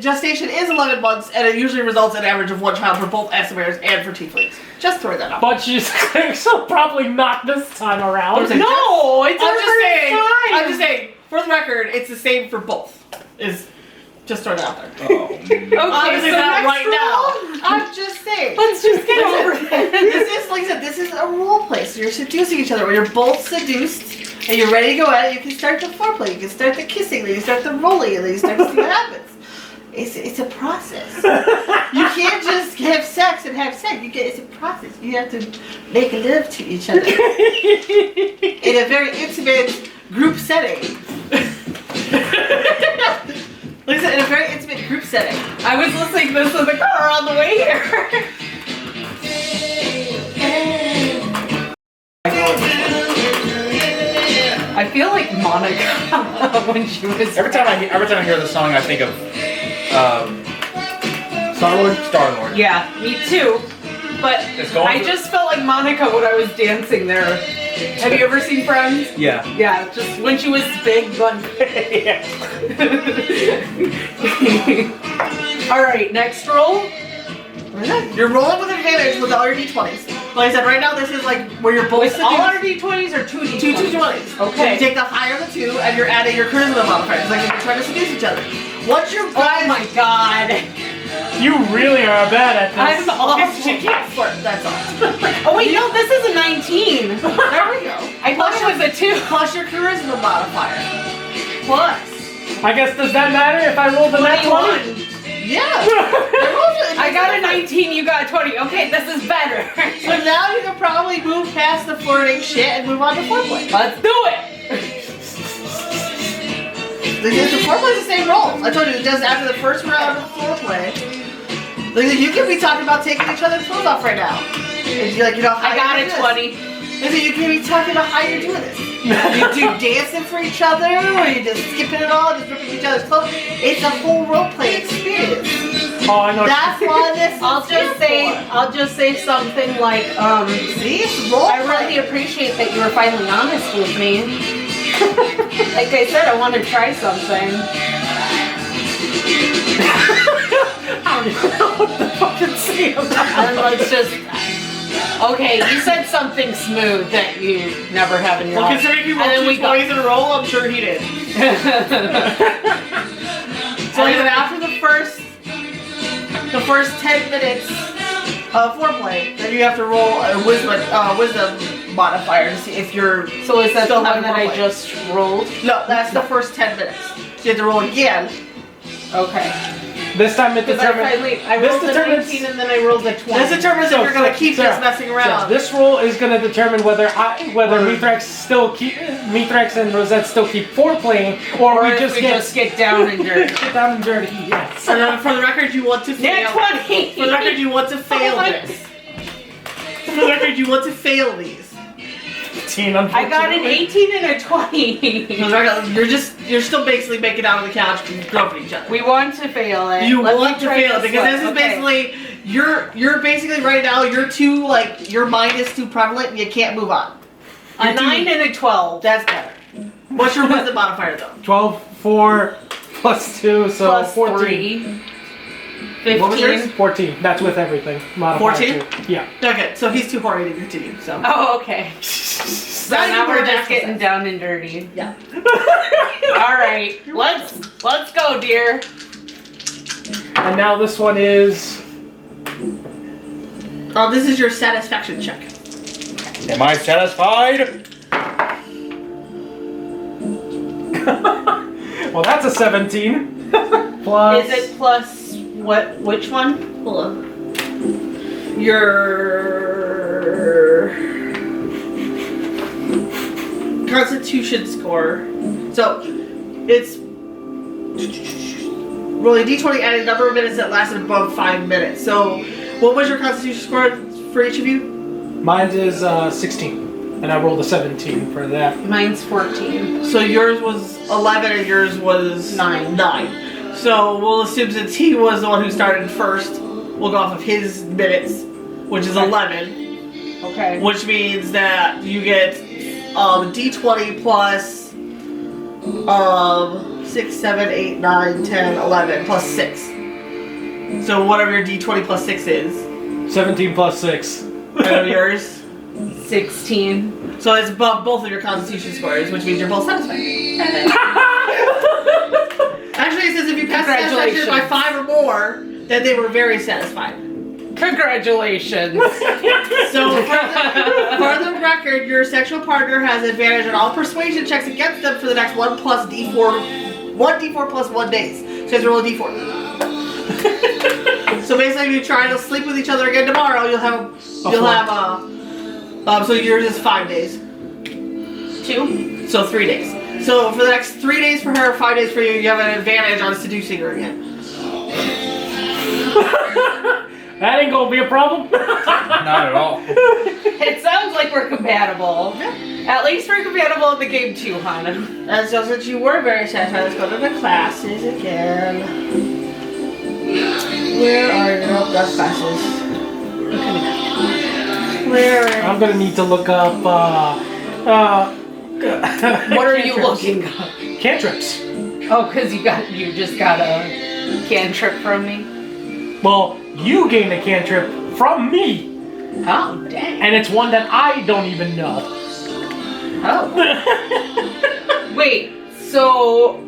[SPEAKER 2] gestation is 11 months, and it usually results in an average of one child for both Estimators and for Tieflings. Just throwing that out.
[SPEAKER 1] But she's so probably not this time around.
[SPEAKER 2] I'm saying-
[SPEAKER 3] no, it's
[SPEAKER 2] I'm
[SPEAKER 3] our
[SPEAKER 2] just
[SPEAKER 3] first
[SPEAKER 2] saying.
[SPEAKER 3] time.
[SPEAKER 2] I'm just saying. For the record, it's the same for both. Is just throwing it out there.
[SPEAKER 4] Oh.
[SPEAKER 3] Okay,
[SPEAKER 2] Obviously
[SPEAKER 3] so
[SPEAKER 2] not
[SPEAKER 3] next
[SPEAKER 2] right
[SPEAKER 3] roll?
[SPEAKER 2] now. I'm just saying.
[SPEAKER 3] Let's just get over
[SPEAKER 2] Listen,
[SPEAKER 3] this.
[SPEAKER 2] this is like I said. This is a role play. So you're seducing each other. When you're both seduced and you're ready to go at it, you can start the foreplay. You can start the kissing. Then you start the rolling, and then you start to see what happens. It's a process. You can't just have sex and have sex. It's a process. You have to make love to each other in a very intimate group setting. Like I said, in a very intimate group setting.
[SPEAKER 3] I was listening to this in the car on the way here. I feel like Monica when she was.
[SPEAKER 4] Every time I hear the song, I think of
[SPEAKER 1] Star-Lord?
[SPEAKER 4] Star-Lord.
[SPEAKER 3] Yeah, me too. But
[SPEAKER 4] It's going
[SPEAKER 3] I
[SPEAKER 4] for-
[SPEAKER 3] just felt like Monica when I was dancing there. Have you ever seen Friends?
[SPEAKER 4] Yeah.
[SPEAKER 3] Yeah, just when she was big, but. All right, next roll.
[SPEAKER 2] You're rolling with advantage with all your d20s. Like I said, right now this is like where you're both
[SPEAKER 3] With all
[SPEAKER 2] seduced.
[SPEAKER 3] our d20s or two d20s?
[SPEAKER 2] Two 220s.
[SPEAKER 3] Okay.
[SPEAKER 2] So you take the higher of the two, and you're adding your charisma modifier. It's like you're trying to seduce each other. Once you're
[SPEAKER 3] Oh my god.
[SPEAKER 1] You really are bad at
[SPEAKER 3] I'm
[SPEAKER 1] this.
[SPEAKER 3] awful.
[SPEAKER 2] She can't flirt. That's all.
[SPEAKER 3] Oh wait, no, this is a 19.
[SPEAKER 2] There we go.
[SPEAKER 3] I thought it was a 2.
[SPEAKER 2] Plus your charisma modifier. Plus.
[SPEAKER 1] I guess, does that matter if I roll the nat 20?
[SPEAKER 3] 21.
[SPEAKER 2] Yeah.
[SPEAKER 3] I got a 19, you got a 20. Okay, this is better.
[SPEAKER 2] So now you can probably move past the flirting shit and move on to foreplay.
[SPEAKER 3] Let's do it.
[SPEAKER 2] The foreplay's the same roll. I told you, just after the first round of foreplay, like, you could be talking about taking each other's clothes off right now. And you're like, you know, how
[SPEAKER 3] I got
[SPEAKER 2] you're
[SPEAKER 3] a
[SPEAKER 2] doing this.
[SPEAKER 3] 20.
[SPEAKER 2] And so you can be talking about how you're doing this. You do dancing for each other, or you just skipping it all, just ripping each other's clothes. It's a full role play experience.
[SPEAKER 1] Oh, I know.
[SPEAKER 2] That's why this.
[SPEAKER 3] I'll just say something like,
[SPEAKER 2] See, it's role
[SPEAKER 3] I
[SPEAKER 2] play.
[SPEAKER 3] really appreciate that you were finally honest with me. Like I said, I want to try something.
[SPEAKER 1] I don't even know what the fuck to say about that.
[SPEAKER 3] And let's just. Okay, you said something smooth that you never have in your
[SPEAKER 2] Well,
[SPEAKER 3] life.
[SPEAKER 2] considering you
[SPEAKER 3] And then
[SPEAKER 2] rolled
[SPEAKER 3] we
[SPEAKER 2] two
[SPEAKER 3] go-
[SPEAKER 2] 20s in a row, I'm sure he did. So like I said, after the first 10 minutes of foreplay, then you have to roll a wisdom modifier to see if you're.
[SPEAKER 3] So is that
[SPEAKER 2] Still
[SPEAKER 3] the one
[SPEAKER 2] having
[SPEAKER 3] that I
[SPEAKER 2] roleplay.
[SPEAKER 3] just rolled?
[SPEAKER 2] No, that's the first 10 minutes. So you have to roll again.
[SPEAKER 3] Okay.
[SPEAKER 1] This time it
[SPEAKER 3] Because I
[SPEAKER 1] determines.
[SPEAKER 3] finally, I
[SPEAKER 1] This
[SPEAKER 3] rolled a
[SPEAKER 1] determines-
[SPEAKER 3] 19 and then I rolled a 20.
[SPEAKER 2] This determines if you're gonna keep
[SPEAKER 1] Sarah,
[SPEAKER 2] just messing
[SPEAKER 1] Sarah,
[SPEAKER 2] around.
[SPEAKER 1] this roll is gonna determine whether Mithrax and Rosette still keep foreplaying, or we
[SPEAKER 3] if
[SPEAKER 1] just
[SPEAKER 3] we
[SPEAKER 1] get
[SPEAKER 3] just get down and dirty.
[SPEAKER 1] get down and dirty. Yes.
[SPEAKER 2] And then for the record, you want to fail.
[SPEAKER 3] Net 20!
[SPEAKER 2] For the record, you want to fail
[SPEAKER 3] Oh my-
[SPEAKER 2] this. For the record, you want to fail these.
[SPEAKER 1] Teen,
[SPEAKER 3] I got an
[SPEAKER 1] unfortunately.
[SPEAKER 3] 18 and a 20.
[SPEAKER 2] For the record, you're still basically making out on the couch and grumping each other.
[SPEAKER 3] We want to fail it.
[SPEAKER 2] You
[SPEAKER 3] Let me
[SPEAKER 2] want to
[SPEAKER 3] try
[SPEAKER 2] fail it because
[SPEAKER 3] one.
[SPEAKER 2] this is
[SPEAKER 3] Okay.
[SPEAKER 2] basically You're basically right now. You're too like your mind is too prevalent and you can't move on.
[SPEAKER 3] A 9 and a 12.
[SPEAKER 2] That's better. What's your wisdom modifier though?
[SPEAKER 1] 12, 4, plus 2, so
[SPEAKER 3] Plus
[SPEAKER 1] 14.
[SPEAKER 3] 3. 15.
[SPEAKER 2] What was yours?
[SPEAKER 1] 14. That's with everything. Modifier
[SPEAKER 2] 14?
[SPEAKER 1] too. Yeah.
[SPEAKER 2] Okay, so he's too horny to continue. So
[SPEAKER 3] Oh, okay. So
[SPEAKER 2] Not
[SPEAKER 3] now
[SPEAKER 2] even
[SPEAKER 3] we're
[SPEAKER 2] more
[SPEAKER 3] just
[SPEAKER 2] natural
[SPEAKER 3] getting
[SPEAKER 2] sex.
[SPEAKER 3] down and dirty.
[SPEAKER 2] yeah.
[SPEAKER 3] All right, let's go, dear.
[SPEAKER 1] And now this one is.
[SPEAKER 2] This is your satisfaction check.
[SPEAKER 5] Am I satisfied?
[SPEAKER 1] Well, that's a 17. Plus.
[SPEAKER 3] Is it plus what? Which one?
[SPEAKER 2] Hold on. Your Constitution score. So it's rolling d20 at a number of minutes that lasted above 5 minutes. So what was your Constitution score for each of you?
[SPEAKER 1] Mine is 16. And I rolled a 17 for that.
[SPEAKER 3] Mine's 14.
[SPEAKER 2] So yours was 11 and yours was 9. So we'll assume since he was the one who started first, we'll go off of his minutes, which is 11.
[SPEAKER 3] Okay.
[SPEAKER 2] Which means that you get d20 plus 6, 7, 8, 9, 10, 11 plus 6. So whatever your d20 plus 6 is.
[SPEAKER 1] 17 plus 6.
[SPEAKER 2] And yours.
[SPEAKER 3] 16.
[SPEAKER 2] So it's above both of your Constitution scores, which means you're both satisfied. Actually, it says if you pass the satisfaction by 5 or more, then they were very satisfied.
[SPEAKER 3] Congratulations.
[SPEAKER 2] So, for the record, your sexual partner has advantage on all persuasion checks against them for the next 1 plus d4, 1d4 plus 1 days. So you have to roll a d4. So basically, if you try to sleep with each other again tomorrow, so yours is 5 days.
[SPEAKER 3] 2.
[SPEAKER 2] So 3 days. So for the next 3 days for her, 5 days for you, you have an advantage on seducing her again.
[SPEAKER 1] That ain't gonna be a problem.
[SPEAKER 5] Not at all.
[SPEAKER 3] It sounds like we're compatible. At least we're compatible in the game too, Hana.
[SPEAKER 2] And so since you were very satisfied, let's go to the classes again. Where are your best classes? Where are
[SPEAKER 1] I'm gonna need to look up
[SPEAKER 3] What are you looking up?
[SPEAKER 1] cantrips.
[SPEAKER 3] Oh, because you just got a cantrip from me?
[SPEAKER 1] Well, you gained a cantrip from me,
[SPEAKER 3] Oh, dang.
[SPEAKER 1] and it's one that I don't even know.
[SPEAKER 3] Oh. Wait, so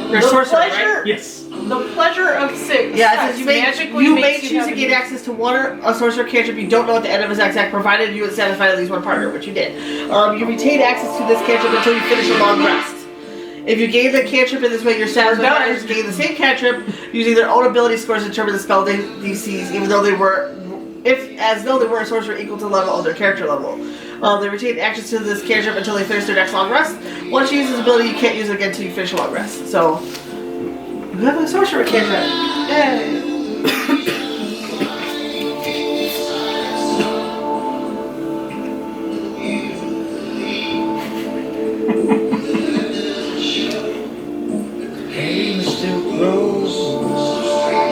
[SPEAKER 2] your
[SPEAKER 3] the
[SPEAKER 2] sorcerer,
[SPEAKER 3] pleasure,
[SPEAKER 2] right?
[SPEAKER 1] Yes.
[SPEAKER 3] the pleasure of sex
[SPEAKER 2] Yeah, it says you may
[SPEAKER 3] magically makes
[SPEAKER 2] choose to gain access to one or a sorcerer cantrip you don't know at the end of his exact, provided you had satisfied at least one partner, which you did. You retain access to this cantrip until you finish a long rest. If you gain the cantrip in this way, your satisfied partners gain the same cantrip using their own ability scores to determine the spell DCs, even though they were, as though they were a sorcerer equal to the level of their character level. They retain access to this cantrip until they finish their next long rest. Once you use this ability, you can't use it again until you finish a long rest. So, you have a sorcerer cantrip. Yay!
[SPEAKER 5] Hey, Mr. Rose.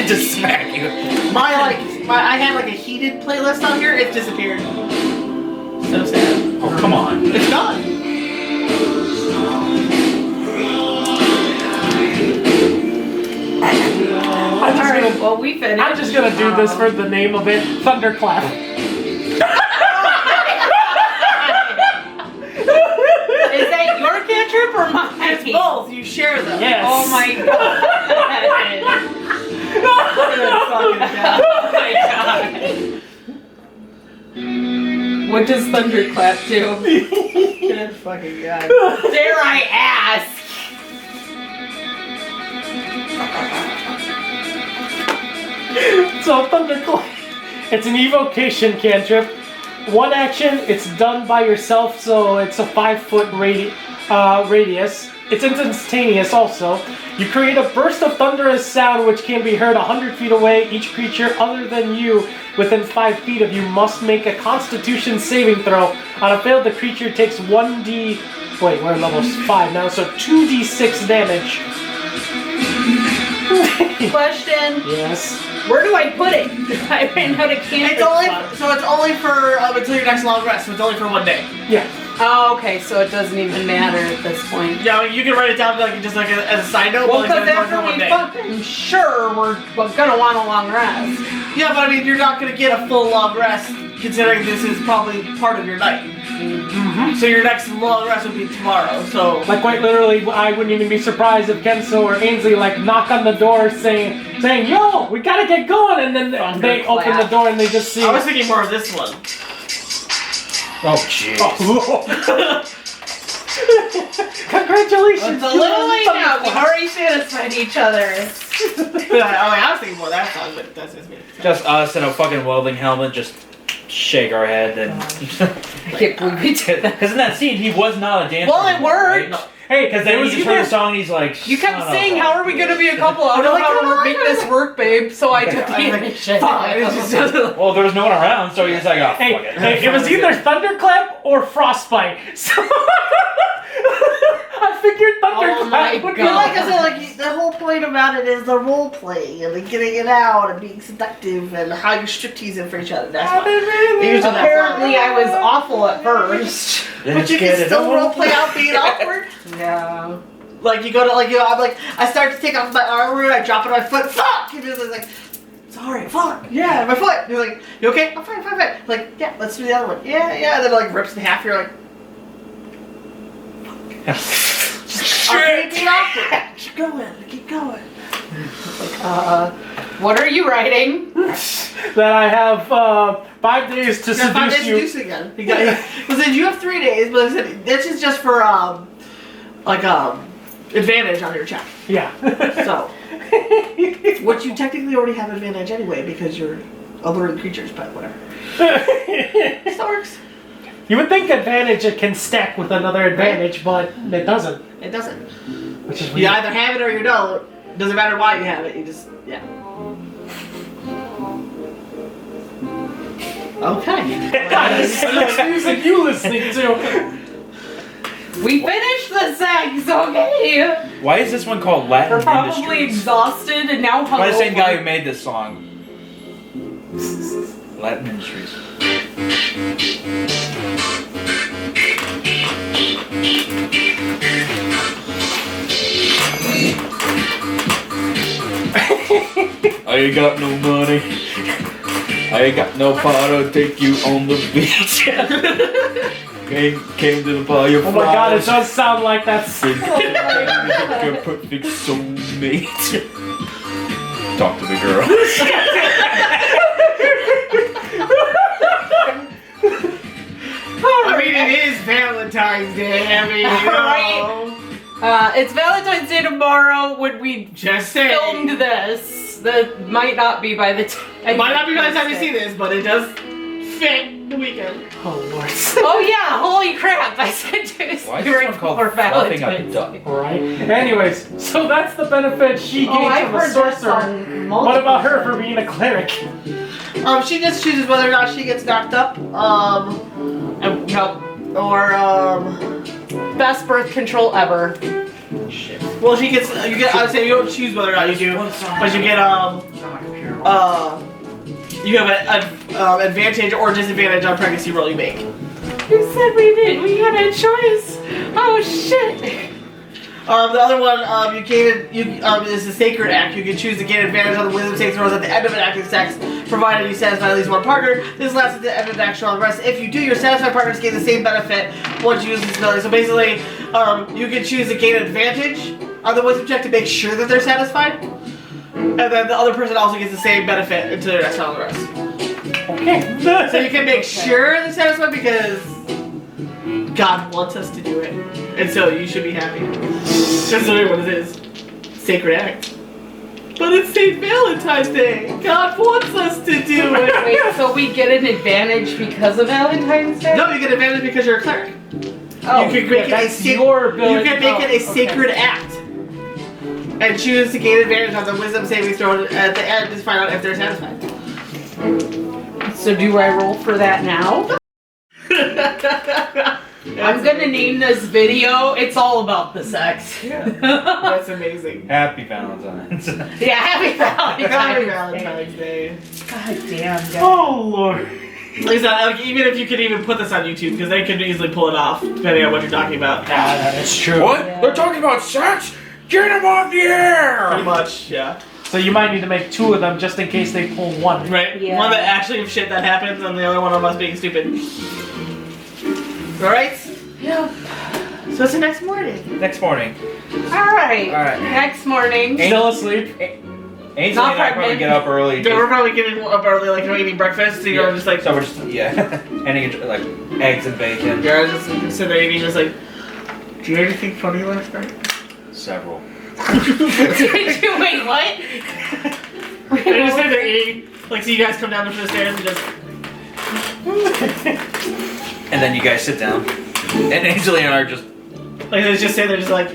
[SPEAKER 4] Just smack you.
[SPEAKER 2] I had like a heated playlist on here. It disappeared. So sad.
[SPEAKER 4] Oh, come on.
[SPEAKER 2] It's gone.
[SPEAKER 3] Alright, well, we finished.
[SPEAKER 1] I'm just gonna do this for the name of it, Thunderclap.
[SPEAKER 3] Is that your cantrip or mine?
[SPEAKER 2] It's both. You share them.
[SPEAKER 1] Yes.
[SPEAKER 3] Oh my god. Oh my god. What does Thunderclap do?
[SPEAKER 2] Good fucking god.
[SPEAKER 3] Dare I ask?
[SPEAKER 1] So Thunderclap, it's an evocation cantrip. One action, it's done by yourself, so it's a 5-foot radius. It's instantaneous also. You create a burst of thunderous sound which can be heard 100 feet away. Each creature other than you within 5 feet of you must make a Constitution saving throw. On a fail, the creature takes 1d... Wait, we're at level 5 now, so 2d6 damage.
[SPEAKER 3] Question.
[SPEAKER 1] Yes.
[SPEAKER 3] Where do I put it? I ran out of canvas.
[SPEAKER 2] It's only for until your next long rest. So it's only for 1 day.
[SPEAKER 1] Yeah.
[SPEAKER 3] Oh, okay, so it doesn't even matter at this point.
[SPEAKER 2] Yeah, you can write it down like as a side note.
[SPEAKER 3] Well,
[SPEAKER 2] but
[SPEAKER 3] because
[SPEAKER 2] it's only
[SPEAKER 3] after
[SPEAKER 2] for 1
[SPEAKER 3] we
[SPEAKER 2] day.
[SPEAKER 3] fucking sure we're gonna want a long rest.
[SPEAKER 2] Yeah, but I mean, you're not gonna get a full long rest considering this is probably part of your night.
[SPEAKER 1] Mm-hmm.
[SPEAKER 2] So your next long rest would be tomorrow. So
[SPEAKER 1] Like quite literally, I wouldn't even be surprised if Kenso or Ainsley like knock on the door saying, "Yo, we gotta get going," and then they open the door and they just see.
[SPEAKER 2] I was thinking more of this one.
[SPEAKER 5] Oh, jeez.
[SPEAKER 1] Congratulations!
[SPEAKER 3] It's a little late now. We've already satisfied each other.
[SPEAKER 2] I was thinking more of that song, but that's just me.
[SPEAKER 4] Just us in a fucking welding helmet, just shake our head and.
[SPEAKER 3] I can't believe we did that.
[SPEAKER 4] Because in that scene, he was not a dancer.
[SPEAKER 3] Well, it
[SPEAKER 4] anymore,
[SPEAKER 3] worked.
[SPEAKER 4] right?
[SPEAKER 1] Hey,
[SPEAKER 4] Because then
[SPEAKER 1] it
[SPEAKER 4] he
[SPEAKER 1] was
[SPEAKER 4] just heard
[SPEAKER 1] either
[SPEAKER 4] the song and he's like,
[SPEAKER 3] You kept
[SPEAKER 4] "Son of
[SPEAKER 3] saying,
[SPEAKER 4] a
[SPEAKER 3] "How are we gonna be a couple? I don't know how to make this work, babe." So I took the initiative.
[SPEAKER 4] Well, there was no one around, so he was like, oh, fuck it.
[SPEAKER 1] Hey, it was either thunderclap or frostbite. So I figured thunderclap
[SPEAKER 3] my
[SPEAKER 1] would be
[SPEAKER 3] God.
[SPEAKER 2] Like I said, like the whole point about it is the role playing and like getting it out and being seductive and how you strip teasing for each other. That's why. Usually that's
[SPEAKER 3] Apparently,
[SPEAKER 2] why.
[SPEAKER 3] I was awful at first.
[SPEAKER 2] But you can still role play out being awkward.
[SPEAKER 3] Yeah.
[SPEAKER 2] Like you go to I'm like I start to take off my armor and I drop it on my foot. Fuck! And it's like, sorry, fuck. Yeah, my foot. And you're like, you okay? I'm fine, fine, fine. Like, yeah, let's do the other one. Yeah, yeah. And then it like rips in half. You're like, I'm being awkward. Keep going. Keep going.
[SPEAKER 3] What are you writing?
[SPEAKER 1] that I have 5 days to
[SPEAKER 2] Yeah, 5 days
[SPEAKER 1] seduce
[SPEAKER 2] to
[SPEAKER 1] you.
[SPEAKER 2] do so again. Listen, you have 3 days, but I said this is just for advantage on your check.
[SPEAKER 1] Yeah.
[SPEAKER 2] So, which you technically already have advantage anyway because you're alluring creatures, but whatever. Still works.
[SPEAKER 1] You would think advantage it can stack with another advantage, but it doesn't.
[SPEAKER 2] It doesn't.
[SPEAKER 1] Which is
[SPEAKER 2] You
[SPEAKER 1] weird.
[SPEAKER 2] either have it or you don't. Doesn't matter why you have it. You just Okay.
[SPEAKER 1] What music you listening to?
[SPEAKER 3] We finished the sex, okay?
[SPEAKER 4] Why is this one called Latin
[SPEAKER 3] We're probably
[SPEAKER 4] Industries?
[SPEAKER 3] exhausted and now hungover.
[SPEAKER 4] By the same guy who made this song. Latin Industries. I ain't got no money. I ain't got no power to take you on the beach. came to the bar your
[SPEAKER 1] Oh my god, it does sound like that.
[SPEAKER 4] Your perfect soulmate. Talk to the girl.
[SPEAKER 2] I mean, it is Valentine's Day. I mean, you know.
[SPEAKER 3] It's Valentine's Day tomorrow when we
[SPEAKER 2] Just saying.
[SPEAKER 3] filmed this. That might not be by the time.
[SPEAKER 2] It might not be by the time you see this, but it does fit the weekend.
[SPEAKER 1] Oh lord.
[SPEAKER 3] Oh yeah! Holy crap! I said to
[SPEAKER 4] Why is
[SPEAKER 3] you
[SPEAKER 4] this
[SPEAKER 3] right
[SPEAKER 4] one called
[SPEAKER 3] before
[SPEAKER 4] Fluffing a
[SPEAKER 3] Valentine's
[SPEAKER 4] Duck?
[SPEAKER 3] Day.
[SPEAKER 1] Alright. Anyways, so that's the benefit she gains
[SPEAKER 3] Oh, I've
[SPEAKER 1] from a
[SPEAKER 3] heard that
[SPEAKER 1] sorcerer.
[SPEAKER 3] song
[SPEAKER 1] What
[SPEAKER 3] multiple
[SPEAKER 1] about her for
[SPEAKER 3] times.
[SPEAKER 1] being a cleric?
[SPEAKER 2] She just chooses whether or not she gets knocked up,
[SPEAKER 3] And, no,
[SPEAKER 2] or
[SPEAKER 3] best birth control ever.
[SPEAKER 2] well, she gets. You get. I would say you don't choose whether or not you do, but you get you have an advantage or disadvantage on pregnancy roll you make.
[SPEAKER 3] Who said we did? We had a choice. Oh shit!
[SPEAKER 2] The other one, you gain is a sacred act. You can choose to gain advantage on the wisdom saving throws at the end of an active sex, provided you satisfy at least one partner. This lasts at the end of the action on the rest. If you do, your satisfied partners gain the same benefit once you use this ability. So basically, you can choose to gain advantage on the wisdom check to make sure that they're satisfied, and then the other person also gets the same benefit until their next round on the rest.
[SPEAKER 1] Okay.
[SPEAKER 2] So you can make sure they're satisfied because God wants us to do it, and so you should be happy. That's literally what it is. Sacred act. But it's St. Valentine's Day. God wants us to do it.
[SPEAKER 3] Wait, so we get an advantage because of Valentine's Day?
[SPEAKER 2] No, you get advantage because you're a cleric.
[SPEAKER 3] Oh,
[SPEAKER 2] you can make it a
[SPEAKER 1] that's your ability.
[SPEAKER 2] You can make it a
[SPEAKER 3] Oh,
[SPEAKER 2] sacred act. And choose to gain advantage on the wisdom saving throw at the end to find out if they're satisfied.
[SPEAKER 3] So do I roll for that now? I'm gonna name this video, It's All About the Sex.
[SPEAKER 2] That's amazing.
[SPEAKER 4] Happy Valentine's.
[SPEAKER 3] Yeah, happy Valentine's.
[SPEAKER 2] Happy Valentine's Day.
[SPEAKER 3] God damn, guys.
[SPEAKER 1] Oh lord.
[SPEAKER 2] Lisa, like, even if you could even put this on YouTube, because they could easily pull it off, depending on what you're talking about.
[SPEAKER 1] That is true.
[SPEAKER 4] What?
[SPEAKER 3] Yeah.
[SPEAKER 4] They're talking about sex? Get him off the air!
[SPEAKER 2] Pretty much, yeah.
[SPEAKER 1] So you might need to make 2 of them just in case they pull one.
[SPEAKER 2] Right?
[SPEAKER 3] Yeah.
[SPEAKER 2] One that actually of shit that happens, and the other one of us being stupid. Alright?
[SPEAKER 3] Yeah.
[SPEAKER 2] So it's the next morning.
[SPEAKER 4] Next morning.
[SPEAKER 3] Alright.
[SPEAKER 4] Alright.
[SPEAKER 3] Next morning.
[SPEAKER 1] Still asleep.
[SPEAKER 4] Ainsley
[SPEAKER 3] Not
[SPEAKER 4] and I probably
[SPEAKER 3] pregnant.
[SPEAKER 4] get up early.
[SPEAKER 2] So we're probably getting up early, like we're eating breakfast, so you're just like,
[SPEAKER 4] So we're just, yeah. And like eggs and bacon.
[SPEAKER 2] you're just sitting there eating, just like, do you hear anything funny last night?
[SPEAKER 4] Several.
[SPEAKER 3] Did you wait? What?
[SPEAKER 2] They're just sitting there eating, like, so you guys come down the stairs and just,
[SPEAKER 4] And then you guys sit down. And Ainsley and I are just.
[SPEAKER 2] like, they just sit there, just like,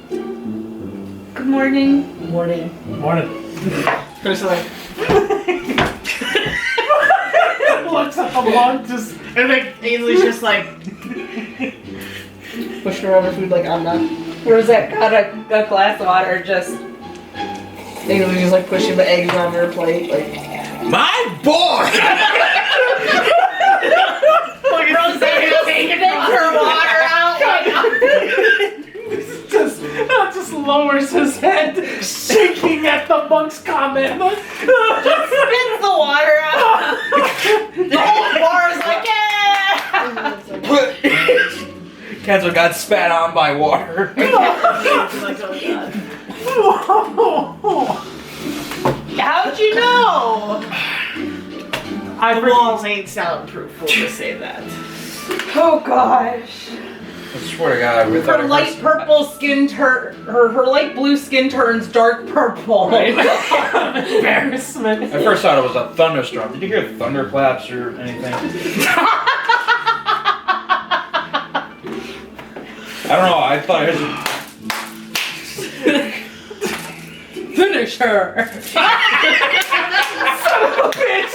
[SPEAKER 3] Good morning. Morning.
[SPEAKER 1] Morning.
[SPEAKER 2] they're just like,
[SPEAKER 1] Looks at the mug, just
[SPEAKER 2] and like, Ainsley's just like, pushing around her food like I'm not.
[SPEAKER 3] Rosette got a glass of water, just.
[SPEAKER 2] Ainsley's just like pushing the eggs on her plate, like.
[SPEAKER 4] My boy!
[SPEAKER 3] Rosette taking her water out.
[SPEAKER 1] just lowers his head, shaking at the monk's comment.
[SPEAKER 3] Spits the water out. The whole bar is like, yeah.
[SPEAKER 4] Kenzo got spat on by water.
[SPEAKER 2] Like, oh god.
[SPEAKER 3] How'd you know?
[SPEAKER 2] The walls ain't soundproof, we'll just say that.
[SPEAKER 3] Oh gosh.
[SPEAKER 4] I swear to God, with
[SPEAKER 3] Her light purple skin her light blue skin turns dark purple.
[SPEAKER 1] Embarrassment.
[SPEAKER 4] I first thought it was a thunderstorm. Did you hear thunderclaps or anything? I don't know. I thought it was.
[SPEAKER 3] Finish her. Son of a bitch.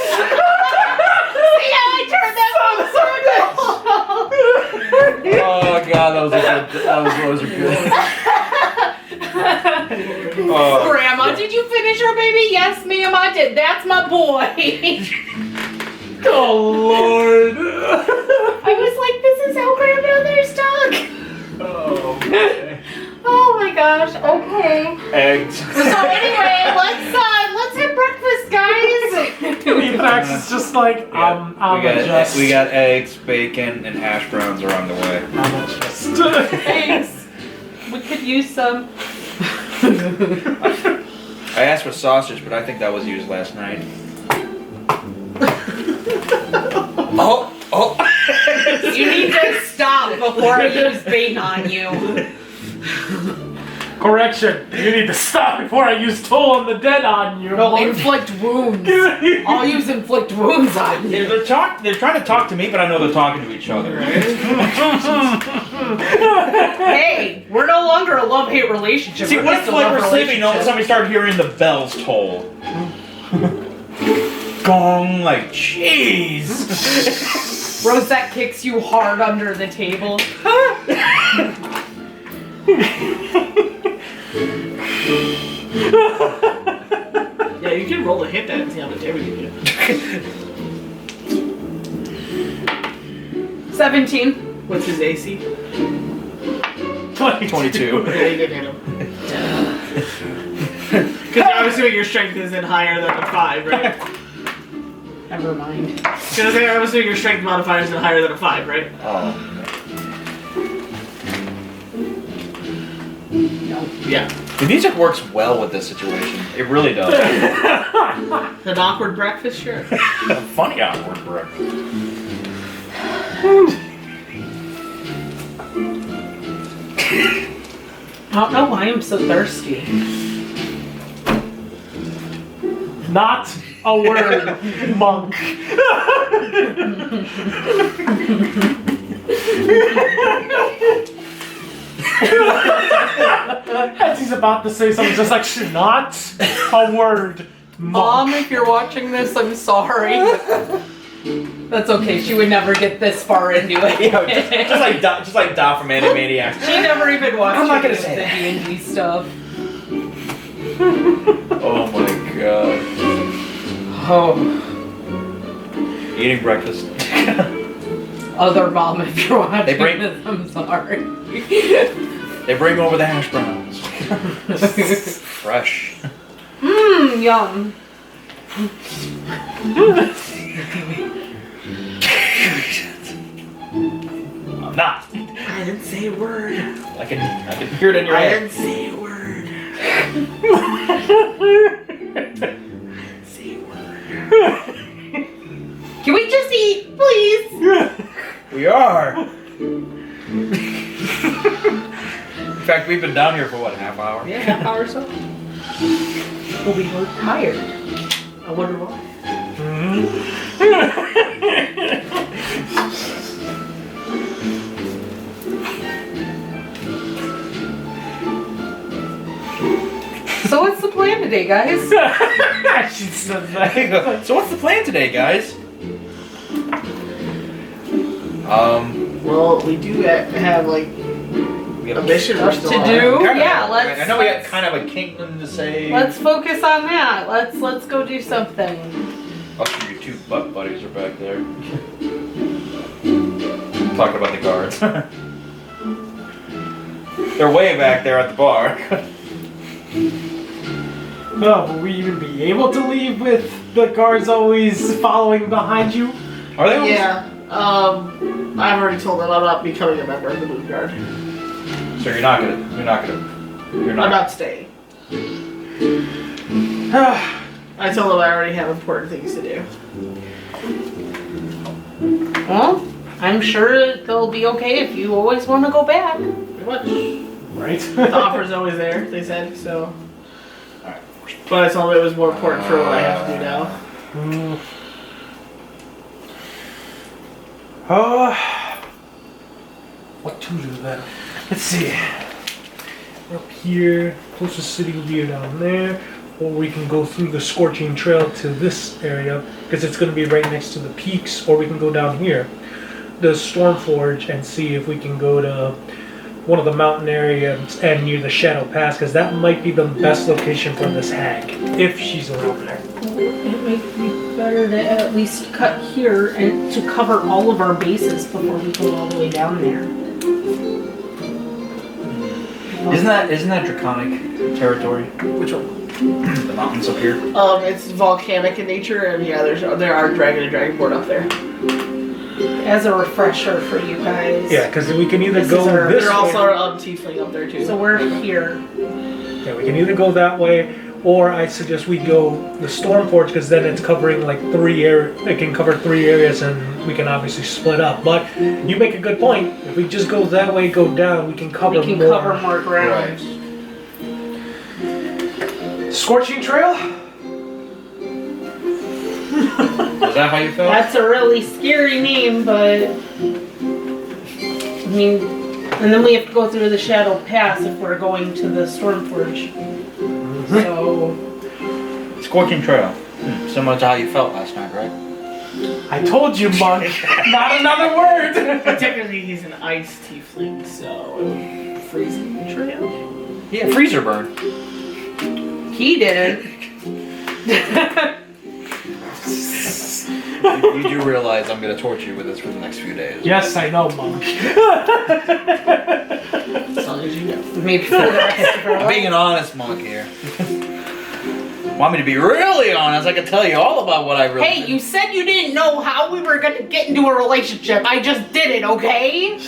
[SPEAKER 3] See how I turned that
[SPEAKER 4] Oh God, that was a good. Those are good.
[SPEAKER 3] Grandma, did you finish her, baby? Yes, ma'am, I did. That's my boy.
[SPEAKER 1] Oh lord.
[SPEAKER 3] I was like, this is how grandmothers talk.
[SPEAKER 2] Oh, okay.
[SPEAKER 3] Oh my gosh. Okay.
[SPEAKER 4] Eggs.
[SPEAKER 3] So anyway, let's have breakfast, guys.
[SPEAKER 1] Max is just like, I'm
[SPEAKER 4] we got eggs, bacon, and hash browns are on the way.
[SPEAKER 1] I'm just.
[SPEAKER 3] Thanks. We could use some.
[SPEAKER 4] I asked for sausage, but I think that was used last night. Oh.
[SPEAKER 3] You need to stop before I use bait on you.
[SPEAKER 1] Correction. You need to stop before I use Toll on the Dead on you.
[SPEAKER 3] No, inflict wounds. I'll use inflict wounds on you.
[SPEAKER 4] They're trying to talk to me, but I know they're talking to each other.
[SPEAKER 3] Hey, we're no longer a love-hate relationship.
[SPEAKER 4] See,
[SPEAKER 3] We're
[SPEAKER 4] what
[SPEAKER 3] just
[SPEAKER 4] if
[SPEAKER 3] a
[SPEAKER 4] like
[SPEAKER 3] love
[SPEAKER 4] we're sleeping, all of a sudden we start hearing the bells toll? Gong, like, jeez.
[SPEAKER 3] Rosette kicks you hard under the table.
[SPEAKER 2] Yeah, you can roll to hit that and see how much damage you do.
[SPEAKER 3] 17.
[SPEAKER 2] What's his AC?
[SPEAKER 4] 22.
[SPEAKER 2] Yeah, you did hit him. Because I'm assuming your strength isn't higher than a 5, right?
[SPEAKER 3] Never mind.
[SPEAKER 2] Because I'm assuming your strength modifier isn't higher than a 5, right?
[SPEAKER 4] Oh.
[SPEAKER 3] No.
[SPEAKER 2] Yeah.
[SPEAKER 4] The music works well with this situation. It really does.
[SPEAKER 2] An awkward breakfast, sure.
[SPEAKER 4] A funny awkward breakfast.
[SPEAKER 3] I don't know why I'm so thirsty.
[SPEAKER 1] Not a word, monk. As he's about to say something, just like, not a word.
[SPEAKER 3] Mom, if you're watching this, I'm sorry. That's okay. She would never get this far into it.
[SPEAKER 4] just like Dot from Animaniacs.
[SPEAKER 3] She never even watched
[SPEAKER 4] I'm not gonna
[SPEAKER 3] any of
[SPEAKER 4] say
[SPEAKER 3] the
[SPEAKER 4] that.
[SPEAKER 3] D&D stuff.
[SPEAKER 4] Oh my god.
[SPEAKER 3] Oh,
[SPEAKER 4] Eating breakfast.
[SPEAKER 3] other mom, if you're watching
[SPEAKER 4] They bring-
[SPEAKER 3] this, I'm sorry.
[SPEAKER 4] They bring over the hash browns. Fresh.
[SPEAKER 3] Mmm, yum.
[SPEAKER 4] I'm not.
[SPEAKER 2] I didn't say a word.
[SPEAKER 4] I can hear it in your
[SPEAKER 2] I
[SPEAKER 4] head.
[SPEAKER 2] didn't say a word. Say a word.
[SPEAKER 3] Can we just eat, please?
[SPEAKER 4] We are. In fact, we've been down here for what, a half hour?
[SPEAKER 3] Yeah, half hour or so. Well, we were tired. I wonder why. So what's the plan today, guys?
[SPEAKER 1] She said that.
[SPEAKER 4] So what's the plan today, guys?
[SPEAKER 2] Well, we do have like
[SPEAKER 4] We
[SPEAKER 2] a
[SPEAKER 4] have
[SPEAKER 2] mission we're still
[SPEAKER 3] To
[SPEAKER 2] on.
[SPEAKER 3] do?
[SPEAKER 4] Kinda-
[SPEAKER 3] Yeah, let's-
[SPEAKER 4] I know we got
[SPEAKER 3] let's-
[SPEAKER 4] kind of a kingdom to say.
[SPEAKER 3] Let's focus on that. Let's go do something.
[SPEAKER 4] Oh, your two butt buddies are back there. Talking about the guards. They're way back there at the bar.
[SPEAKER 1] No, will we even be able to leave with the guards always following behind you?
[SPEAKER 4] Are they?
[SPEAKER 2] Yeah. I've already told them I'm not becoming a member of the Moon Guard.
[SPEAKER 4] So you're not.
[SPEAKER 2] I'm not staying. I told them I already have important things to do.
[SPEAKER 3] Well, I'm sure they'll be okay if you always want to go back.
[SPEAKER 2] Pretty much.
[SPEAKER 1] Right?
[SPEAKER 2] The offer's always there, they said, so. But I told them it was more important for what I have to do now.
[SPEAKER 1] What to do then? Let's see. We're up here. Closest city will be down there. Or we can go through the Scorching Trail to this area, because it's going to be right next to the peaks. Or we can go down here, the Stormforge, and see if we can go to one of the mountain areas and near the Shadow Pass, because that might be the best location for this hag, if she's around there.
[SPEAKER 3] It might be better to at least cut here and to cover all of our bases before we go all the way down there.
[SPEAKER 4] Isn't that draconic territory?
[SPEAKER 2] Which one?
[SPEAKER 4] The mountains up here.
[SPEAKER 2] It's volcanic in nature, and yeah, there are dragon and dragonborn up there.
[SPEAKER 3] As a refresher for you guys.
[SPEAKER 1] Yeah, because we can either
[SPEAKER 2] This
[SPEAKER 1] go
[SPEAKER 2] is our,
[SPEAKER 1] this
[SPEAKER 2] there
[SPEAKER 1] way.
[SPEAKER 2] also are tiefling up there too.
[SPEAKER 3] So we're here.
[SPEAKER 1] Yeah, we can either go that way, or I suggest we go the Stormforge, because then it's covering like it can cover 3 areas, and we can obviously split up. But you make a good point. If we just go that way, go down, we can cover
[SPEAKER 3] We can
[SPEAKER 1] more.
[SPEAKER 3] cover more ground.
[SPEAKER 1] Scorching Trail?
[SPEAKER 4] Is that how you felt?
[SPEAKER 3] That's a really scary name, but I mean, and then we have to go through the Shadow Pass if we're going to the Stormforge. So
[SPEAKER 4] Scorching Trail. Similar to how you felt last night, right?
[SPEAKER 1] I told you, Monk. Not another word.
[SPEAKER 2] But technically, he's an ice tiefling, so freezing trail.
[SPEAKER 4] Yeah, freezer burn.
[SPEAKER 3] he did.
[SPEAKER 4] You do realize I'm gonna torture you with this for the next few days.
[SPEAKER 1] Yes, I know, Monk.
[SPEAKER 2] As long as you know.
[SPEAKER 3] Maybe for the rest of our
[SPEAKER 4] I'm being
[SPEAKER 3] life.
[SPEAKER 4] an honest monk here. Want me to be really honest? I can tell you all about what I really
[SPEAKER 3] Hey, you said you didn't know how we were gonna get into a relationship. I just did it, okay?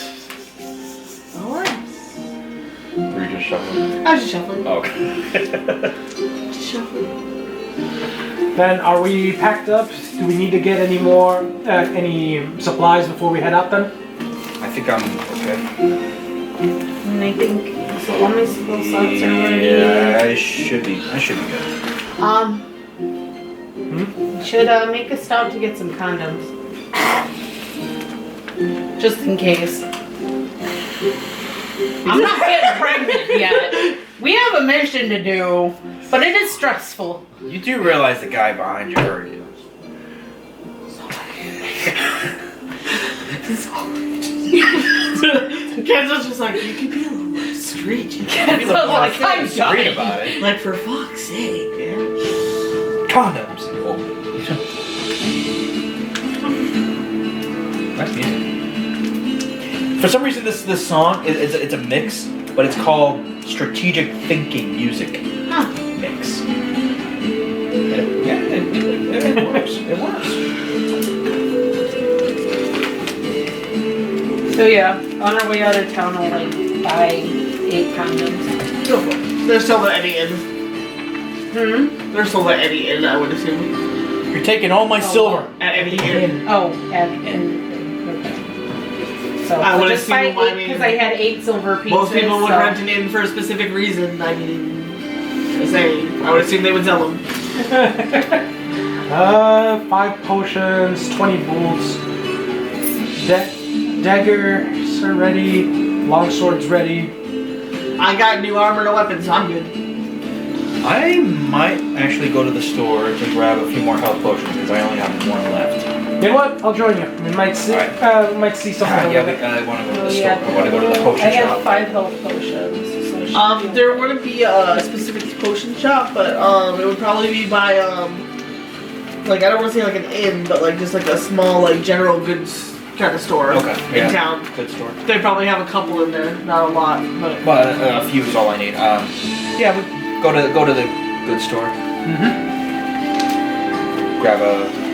[SPEAKER 2] Alright.
[SPEAKER 4] Were you just shuffling?
[SPEAKER 2] I was just shuffling.
[SPEAKER 4] Okay.
[SPEAKER 2] Just shuffling.
[SPEAKER 1] Then, are we packed up? Do we need to get any more, any supplies before we head out then?
[SPEAKER 4] I think I'm okay.
[SPEAKER 3] And I think so. All my skill slots are ready.
[SPEAKER 4] Yeah, I should be good.
[SPEAKER 3] Should make a stop to get some condoms, just in case. I'm not getting pregnant yet. We have a mission to do, but it is stressful.
[SPEAKER 4] You do realize the guy behind you heard you.
[SPEAKER 2] Kenzo's just like, you could be a little more street. You can be
[SPEAKER 3] So like, I'm
[SPEAKER 4] Read
[SPEAKER 3] dying.
[SPEAKER 4] about it.
[SPEAKER 2] like, for fuck's sake, man.
[SPEAKER 4] Condoms. Oh. Nice music. For some reason, this song it's a mix, but it's called strategic thinking music mix. It works. It works.
[SPEAKER 3] So yeah, on our way out of town, I'll like buy 8 condoms.
[SPEAKER 2] Go for it. They're still let Eddie in. They're still let Eddie in, I would assume.
[SPEAKER 4] You're taking all my silver.
[SPEAKER 2] At Eddie in.
[SPEAKER 3] Oh, and so
[SPEAKER 2] I would
[SPEAKER 3] just buy
[SPEAKER 2] assume, I
[SPEAKER 3] 8
[SPEAKER 2] mean,
[SPEAKER 3] because I had 8 silver pieces.
[SPEAKER 2] Most people would
[SPEAKER 3] so.
[SPEAKER 2] rent an inn for a specific reason. I mean, just saying. I would assume they would sell them.
[SPEAKER 1] 5 potions, 20 bolts. Daggers are ready. Longsword's ready.
[SPEAKER 2] I got new armor and weapons, so I'm good.
[SPEAKER 4] I might actually go to the store to grab a few more health potions because I only have 1 left.
[SPEAKER 1] You know what? I'll join you. We might see.
[SPEAKER 4] Alright.
[SPEAKER 1] We might see something.
[SPEAKER 4] Yeah, I want to go to the
[SPEAKER 3] Oh,
[SPEAKER 4] store.
[SPEAKER 3] yeah.
[SPEAKER 4] I want to go to the potion
[SPEAKER 3] I have
[SPEAKER 4] shop.
[SPEAKER 3] 5 health potions. So
[SPEAKER 2] There wouldn't be a specific potion shop, but it would probably be by like, I don't want to say like an inn, but like just like a small like general goods kind of store
[SPEAKER 4] Okay,
[SPEAKER 2] in
[SPEAKER 4] yeah.
[SPEAKER 2] town.
[SPEAKER 4] Good store.
[SPEAKER 2] They probably have a couple in there, not a lot, but
[SPEAKER 4] But a few is all I need. Yeah, we go to the good store. Grab a.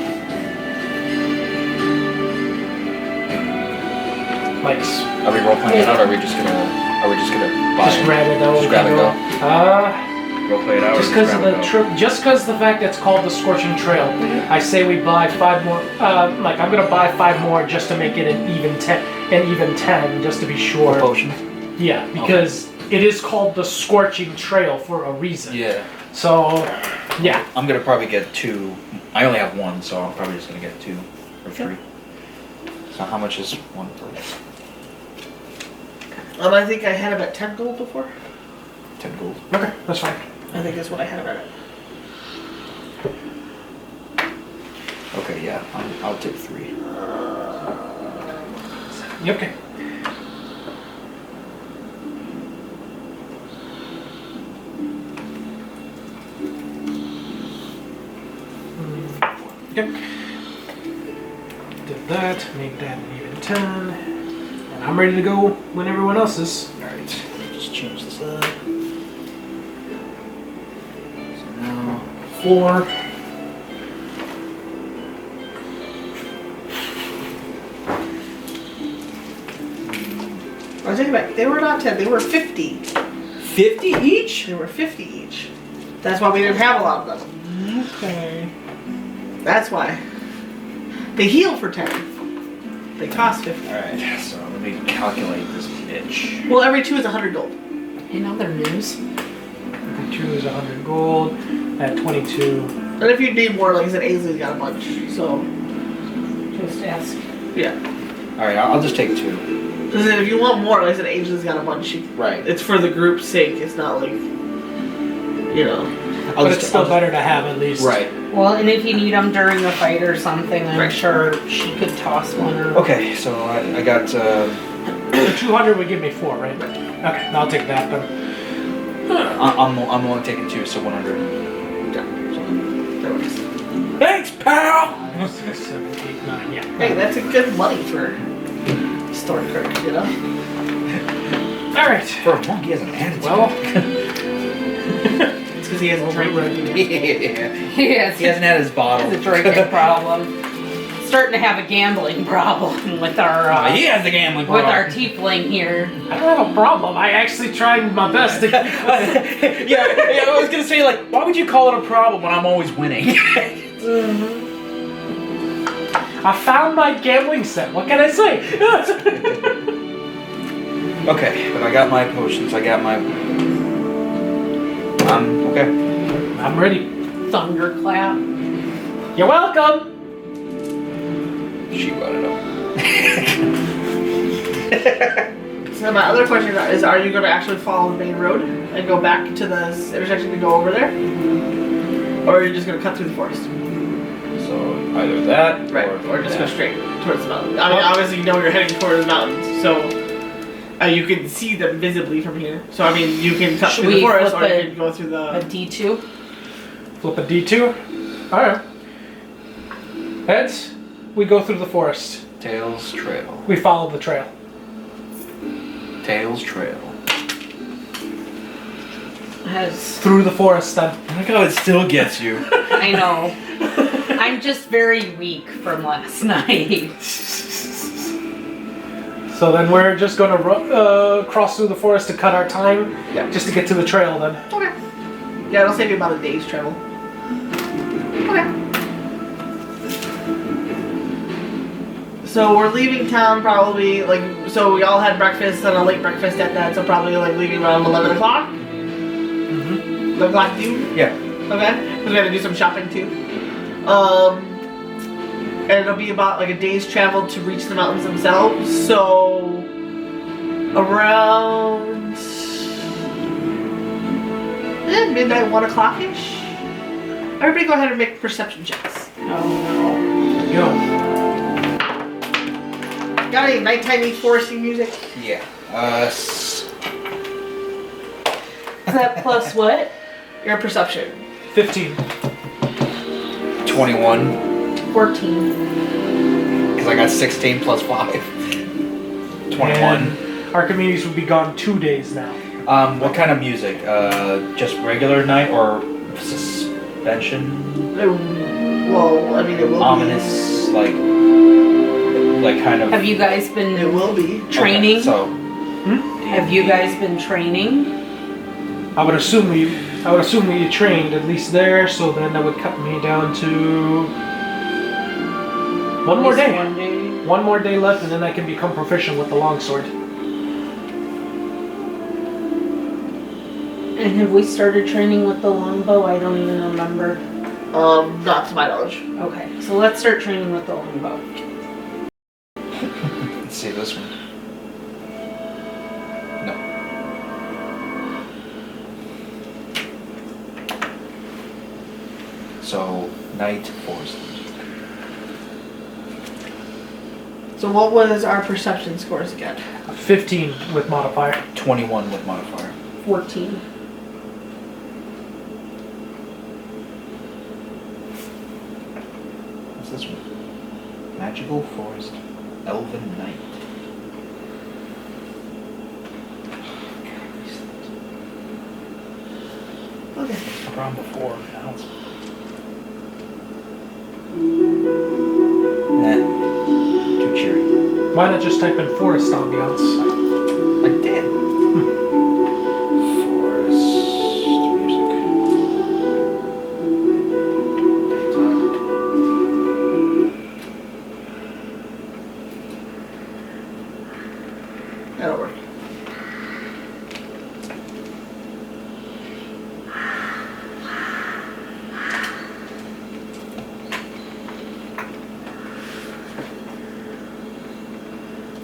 [SPEAKER 1] Mike's.
[SPEAKER 4] Are we role playing it out? Or are we just gonna buy
[SPEAKER 1] Just
[SPEAKER 4] it?
[SPEAKER 1] grab it though.
[SPEAKER 4] Just grab and go. Role play it out.
[SPEAKER 1] Just
[SPEAKER 4] or
[SPEAKER 1] because
[SPEAKER 4] grab
[SPEAKER 1] of
[SPEAKER 4] and
[SPEAKER 1] the
[SPEAKER 4] go?
[SPEAKER 1] trip, just because the fact that it's called the Scorching Trail, I say we buy 5 more. Like I'm gonna buy 5 more just to make it an even 10, just to be sure.
[SPEAKER 4] Potion.
[SPEAKER 1] Yeah, because it is called the Scorching Trail for a reason.
[SPEAKER 4] Yeah.
[SPEAKER 1] So, yeah.
[SPEAKER 4] I'm gonna probably get 2. I only have 1, so I'm probably just gonna get 2 or 3. So how much is 1 for?
[SPEAKER 2] I think I had him at 10 gold before.
[SPEAKER 4] 10 gold.
[SPEAKER 1] Okay, that's fine.
[SPEAKER 2] I think that's what I had him at.
[SPEAKER 4] Okay, yeah, I'll take 3.
[SPEAKER 1] Okay. Yep. Did that, make that an even 10. And I'm ready to go when everyone else is.
[SPEAKER 4] Alright, just change this up. So now
[SPEAKER 1] 4.
[SPEAKER 2] I take it back. They were not 10, they were 50.
[SPEAKER 4] 50 each?
[SPEAKER 2] They were 50 each. That's why we didn't have a lot of them.
[SPEAKER 4] Okay.
[SPEAKER 2] That's why. They heal for 10. They cost 50.
[SPEAKER 4] Alright, so let me calculate this bitch.
[SPEAKER 2] Well, every 2 is 100 gold.
[SPEAKER 3] in other news,
[SPEAKER 1] 2 is 100 gold at 22.
[SPEAKER 2] And if you need more, like I said, Ainsley's got a bunch. So,
[SPEAKER 3] just ask.
[SPEAKER 2] yeah.
[SPEAKER 4] Alright, I'll just take 2.
[SPEAKER 2] Because if you want more, like I said, Ainsley's got a bunch.
[SPEAKER 4] Right.
[SPEAKER 2] It's for the group's sake. It's not like, you know.
[SPEAKER 1] But it's still better to have at least.
[SPEAKER 4] Right.
[SPEAKER 3] Well, and if you need them during a fight or something, I'm
[SPEAKER 2] Right.
[SPEAKER 3] sure she could toss one or.
[SPEAKER 4] Okay, so I got,
[SPEAKER 1] The 200 would give me 4, right? Okay, I'll take that then.
[SPEAKER 4] I'm only taking 2, so 100.
[SPEAKER 2] That works.
[SPEAKER 4] Thanks, pal!
[SPEAKER 1] 6, 7, 8, 9, yeah.
[SPEAKER 2] Hey, that's a good money for Stormkirk, you know?
[SPEAKER 1] Alright.
[SPEAKER 4] For a monk, he has an attitude.
[SPEAKER 1] Well,
[SPEAKER 2] It's because he has a drink ready.
[SPEAKER 4] yeah.
[SPEAKER 3] Yes,
[SPEAKER 4] He hasn't had his bottle.
[SPEAKER 3] has a drinking problem. Starting to have a gambling problem with our
[SPEAKER 4] He has the gambling
[SPEAKER 3] with
[SPEAKER 4] problem.
[SPEAKER 3] our tiefling here.
[SPEAKER 1] I don't have a problem. I actually tried my best to.
[SPEAKER 4] yeah, I was gonna say, like, why would you call it a problem when I'm always winning?
[SPEAKER 1] I found my gambling set. What can I say?
[SPEAKER 4] Okay, but I got my potions, I got my... okay.
[SPEAKER 1] I'm ready.
[SPEAKER 3] Thunderclap.
[SPEAKER 1] You're welcome.
[SPEAKER 4] She brought it up.
[SPEAKER 2] So my other question is, are you going to actually follow the main road and go back to the intersection and go over there? Or are you just going to cut through the forest?
[SPEAKER 5] So either that,
[SPEAKER 2] Right, or just go straight towards the mountain. I mean, obviously you know you're heading towards the mountains, so you can see them visibly from here. So I mean, you can cut
[SPEAKER 3] Should
[SPEAKER 2] through the
[SPEAKER 3] we
[SPEAKER 2] forest, or
[SPEAKER 3] flip
[SPEAKER 2] you can go through
[SPEAKER 3] A
[SPEAKER 2] the.
[SPEAKER 3] D2?
[SPEAKER 1] Flip a D2. Alright. Heads, we go through the forest.
[SPEAKER 4] Tails trail.
[SPEAKER 1] We follow the trail.
[SPEAKER 4] Tails trail.
[SPEAKER 3] Has
[SPEAKER 1] Through the forest then.
[SPEAKER 4] I like how it still gets you.
[SPEAKER 3] I know. I'm just very weak from last night.
[SPEAKER 1] So then we're just gonna cross through the forest to cut our time,
[SPEAKER 2] Yeah.
[SPEAKER 1] just to get to the trail then.
[SPEAKER 2] Okay. Yeah, it'll save you about a day's travel. Okay. So we're leaving town probably so we all had breakfast and a late breakfast at that, so probably leaving around 11 o'clock. 11 o'clock noon.
[SPEAKER 4] Yeah.
[SPEAKER 2] Okay, because we have to do some shopping too. And it'll be about a day's travel to reach the mountains themselves. So around midnight, 1 o'clock ish. Everybody, go ahead and make perception checks.
[SPEAKER 1] Yo.
[SPEAKER 2] Got any nighttime foresty music?
[SPEAKER 5] Yeah.
[SPEAKER 3] Is that plus what?
[SPEAKER 2] Your perception.
[SPEAKER 1] 15.
[SPEAKER 5] 21.
[SPEAKER 3] 14.
[SPEAKER 5] Because I got 16 plus 5. 21.
[SPEAKER 1] And Archimedes would be gone 2 days now.
[SPEAKER 5] What kind of music? Just regular night or suspension?
[SPEAKER 2] Well, I mean, it will
[SPEAKER 5] Ominous, like kind of.
[SPEAKER 3] Have you guys
[SPEAKER 2] be.
[SPEAKER 3] been
[SPEAKER 2] It will be.
[SPEAKER 3] training?
[SPEAKER 5] Okay, so.
[SPEAKER 3] Have you guys been training?
[SPEAKER 1] I would assume we trained at least there, so then that would cut me down to one more
[SPEAKER 3] At least
[SPEAKER 1] day.
[SPEAKER 3] One day.
[SPEAKER 1] One more day left, and then I can become proficient with the longsword.
[SPEAKER 3] And have we started training with the longbow? I don't even remember.
[SPEAKER 2] Not to my knowledge.
[SPEAKER 3] Okay, so let's start training with the longbow.
[SPEAKER 5] Let's see this one. No. So, night forest.
[SPEAKER 2] So what was our perception scores again?
[SPEAKER 1] 15 with modifier.
[SPEAKER 5] 21 with modifier.
[SPEAKER 3] 14.
[SPEAKER 5] What's this one? Magical forest. Elven night.
[SPEAKER 2] Okay.
[SPEAKER 5] Around before. Now it's. Too cheery.
[SPEAKER 1] Why not just type in forest ambiance?
[SPEAKER 5] I did. Forest music.
[SPEAKER 2] That'll work.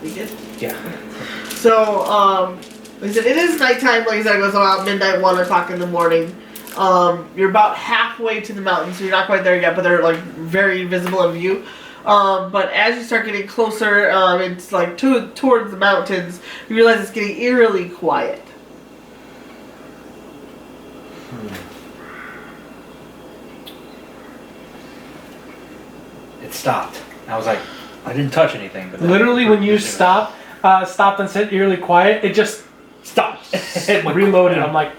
[SPEAKER 2] We good?
[SPEAKER 5] Yeah.
[SPEAKER 2] So, like I said, it is nighttime. Like I said, it goes about midnight, 1 o'clock in the morning. You're about halfway to the mountains, so you're not quite there yet, but they're very visible in view. But as you start getting closer, it's towards the mountains, you realize it's getting eerily quiet.
[SPEAKER 5] It stopped. I was like, I didn't touch anything. But then-
[SPEAKER 1] Literally, when you stopped and said eerily quiet, it just stopped. It reloaded. I'm like,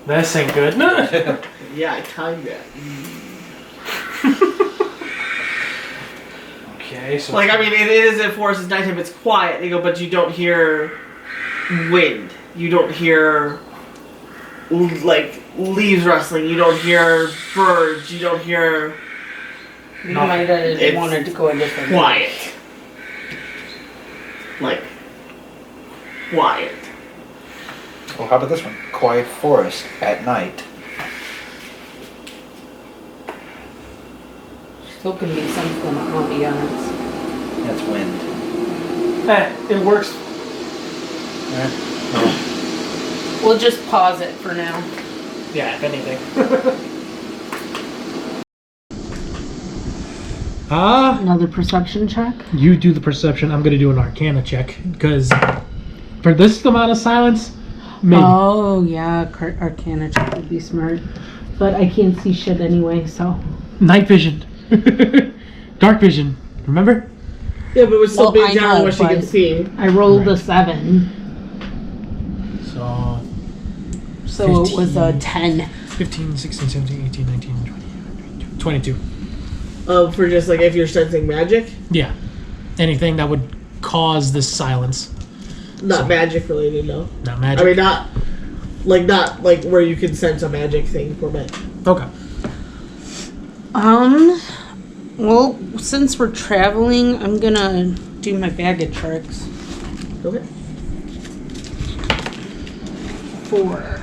[SPEAKER 1] this ain't good.
[SPEAKER 2] Yeah, I timed that.
[SPEAKER 1] Okay, so
[SPEAKER 2] Like, I mean, it is in forest, it's nighttime, it's quiet, you go, but you don't hear wind. You don't hear, leaves rustling. You don't hear birds. You don't hear
[SPEAKER 3] We
[SPEAKER 1] Nothing.
[SPEAKER 3] might have
[SPEAKER 2] It's
[SPEAKER 3] wanted to go a different way.
[SPEAKER 2] quiet. Like, quiet.
[SPEAKER 5] Well, how about this one? Quiet forest at night.
[SPEAKER 3] Still can be something ambiance.
[SPEAKER 5] That's wind.
[SPEAKER 1] it works
[SPEAKER 3] We'll just pause it for now.
[SPEAKER 1] Yeah, if anything.
[SPEAKER 6] Another perception check.
[SPEAKER 1] You do the perception. I'm gonna do an Arcana check because for this amount of silence, maybe.
[SPEAKER 6] Oh yeah, Arcana check would be smart, but I can't see shit anyway. So
[SPEAKER 1] Night vision, dark vision. Remember?
[SPEAKER 2] Yeah, but we're still
[SPEAKER 6] Well,
[SPEAKER 2] being
[SPEAKER 6] I
[SPEAKER 2] down
[SPEAKER 6] know,
[SPEAKER 2] what she
[SPEAKER 6] but-
[SPEAKER 2] can see.
[SPEAKER 6] I rolled a
[SPEAKER 1] Right.
[SPEAKER 6] 7,
[SPEAKER 1] So
[SPEAKER 6] so it was a 10.
[SPEAKER 1] 15, 16, 17, 18, 19, 20, 22.
[SPEAKER 2] For just like if you're sensing magic,
[SPEAKER 1] Yeah. Anything that would cause this silence.
[SPEAKER 2] not
[SPEAKER 1] So-
[SPEAKER 2] magic related, no.
[SPEAKER 1] Not magic.
[SPEAKER 2] I mean, not like where you can sense a magic thing for me.
[SPEAKER 1] Okay.
[SPEAKER 6] Well, since we're traveling, I'm gonna do my bag of tricks.
[SPEAKER 2] Okay.
[SPEAKER 6] 4.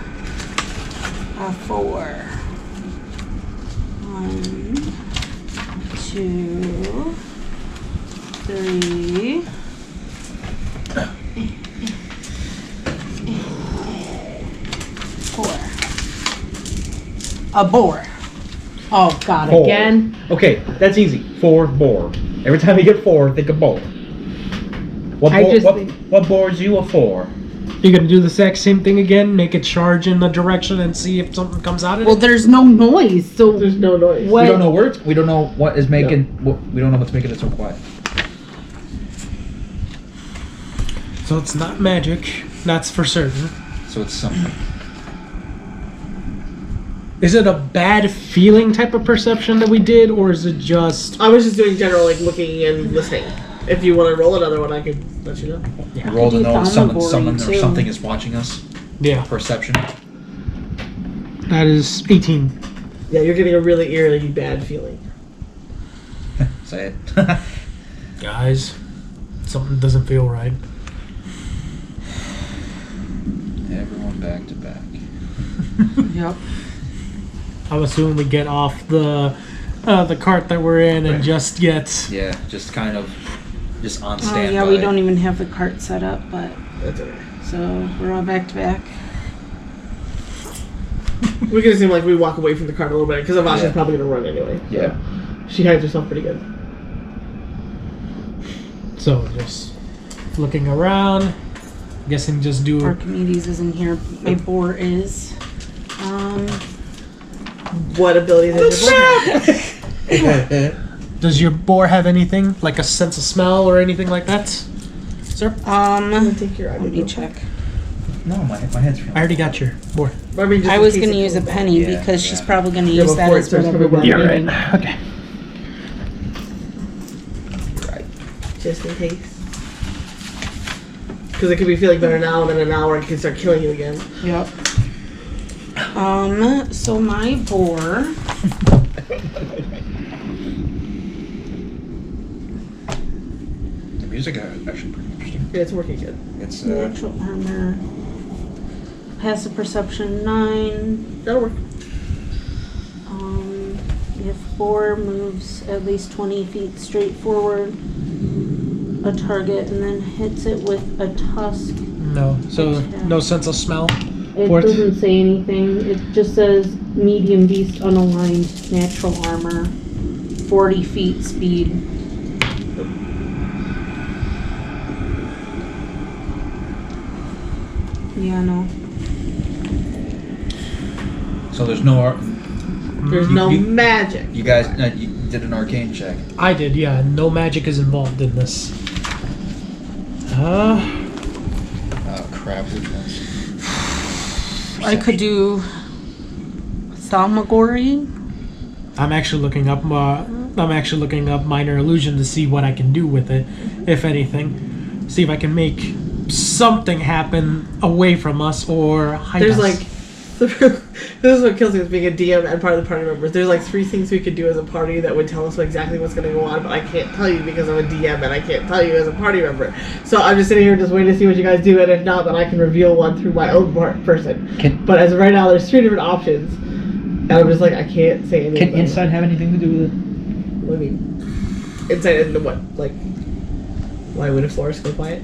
[SPEAKER 6] 4. 1, 2, 3. 4. A boar. Oh God!
[SPEAKER 5] Boar.
[SPEAKER 6] Again.
[SPEAKER 5] Okay, that's easy. 4 boar. Every time you get 4, think of boar. What
[SPEAKER 6] I
[SPEAKER 5] boar?
[SPEAKER 6] just
[SPEAKER 5] What,
[SPEAKER 6] think-
[SPEAKER 5] what boar's you a 4?
[SPEAKER 1] You're gonna do the exact same thing again. Make it charge in the direction and see if something comes out of
[SPEAKER 6] Well,
[SPEAKER 1] it.
[SPEAKER 6] there's no noise, so
[SPEAKER 2] There's no noise.
[SPEAKER 6] what?
[SPEAKER 5] We don't know words. We don't know what is making. We don't know what's making it so quiet.
[SPEAKER 1] So it's not magic. That's for certain.
[SPEAKER 5] So it's something.
[SPEAKER 1] Is it a bad feeling type of perception that we did, or is it just?
[SPEAKER 2] I was just doing general like looking and listening. If you want to roll another one, I could let you know.
[SPEAKER 5] Roll to
[SPEAKER 6] do
[SPEAKER 5] know someone
[SPEAKER 6] thaumagory,
[SPEAKER 5] or
[SPEAKER 6] too.
[SPEAKER 5] something is watching us.
[SPEAKER 1] Yeah,
[SPEAKER 5] Perception.
[SPEAKER 1] that is 18.
[SPEAKER 2] Yeah, you're getting a really eerily bad feeling.
[SPEAKER 5] Say it.
[SPEAKER 1] Guys, something doesn't feel right.
[SPEAKER 5] Everyone back to back.
[SPEAKER 6] Yep.
[SPEAKER 1] I'm assuming we get off the cart that we're in and
[SPEAKER 2] Right.
[SPEAKER 1] just get.
[SPEAKER 5] Yeah, just kind of, just on
[SPEAKER 6] Oh
[SPEAKER 5] standby.
[SPEAKER 6] yeah, we don't even have the cart set up, but
[SPEAKER 2] That's okay.
[SPEAKER 6] so we're all back to back.
[SPEAKER 2] We can seem like we walk away from the cart a little bit because Avasha's
[SPEAKER 5] Yeah.
[SPEAKER 2] probably gonna run anyway.
[SPEAKER 5] Yeah.
[SPEAKER 2] She hides herself pretty good.
[SPEAKER 1] So just looking around. Guessing just do.
[SPEAKER 6] Archimedes isn't here. My boar is.
[SPEAKER 2] What abilities does your boar have?
[SPEAKER 1] Does your boar have anything like a sense of smell or anything like that, sir?
[SPEAKER 2] I'm gonna take your
[SPEAKER 6] Let me check.
[SPEAKER 5] No, my head's
[SPEAKER 1] I already got your boar.
[SPEAKER 2] I mean, just
[SPEAKER 6] I
[SPEAKER 2] in
[SPEAKER 6] was
[SPEAKER 2] case
[SPEAKER 6] gonna
[SPEAKER 2] it
[SPEAKER 6] use a
[SPEAKER 2] comes back.
[SPEAKER 6] penny
[SPEAKER 5] Yeah,
[SPEAKER 6] because she's
[SPEAKER 5] yeah.
[SPEAKER 6] probably gonna
[SPEAKER 2] Yeah,
[SPEAKER 6] use that
[SPEAKER 2] before
[SPEAKER 6] as
[SPEAKER 2] it starts
[SPEAKER 6] whatever
[SPEAKER 2] coming
[SPEAKER 6] we're
[SPEAKER 2] back.
[SPEAKER 6] eating.
[SPEAKER 1] Okay.
[SPEAKER 5] Right.
[SPEAKER 2] Just in case. Because it could be feeling better now, and then in an hour it can start killing you again.
[SPEAKER 6] Yep. So my boar.
[SPEAKER 5] The music is actually pretty interesting.
[SPEAKER 2] Yeah, it's working good.
[SPEAKER 5] It's
[SPEAKER 6] Natural armor. Passive perception 9.
[SPEAKER 2] That'll work.
[SPEAKER 6] If boar moves at least 20 feet straight forward, a target, and then hits it with a tusk.
[SPEAKER 1] No. So no sense of smell.
[SPEAKER 6] It
[SPEAKER 1] What?
[SPEAKER 6] doesn't say anything. It just says medium beast unaligned natural armor, 40 feet speed. Yeah, no.
[SPEAKER 5] so there's no.
[SPEAKER 2] There's no magic.
[SPEAKER 5] You guys, you did an arcane check.
[SPEAKER 1] I did, yeah. No magic is involved in this.
[SPEAKER 5] Oh crap! Which ones?
[SPEAKER 6] I could do thaumagory.
[SPEAKER 1] I'm actually looking up. Minor illusion to see what I can do with it, if anything. See if I can make something happen away from us or hide
[SPEAKER 2] There's
[SPEAKER 1] us.
[SPEAKER 2] like. This is what kills me with being a DM and part of the party members. There's like 3 things we could do as a party that would tell us exactly what's going to go on, but I can't tell you because I'm a DM and I can't tell you as a party member. So I'm just sitting here just waiting to see what you guys do, and if not, then I can reveal one through my own person. But as of right now, there's 3 different options, and I'm just like, I can't say anything.
[SPEAKER 5] Can inside have anything to do with it?
[SPEAKER 2] What do you mean? Inside into what? Like, why would a forest go quiet?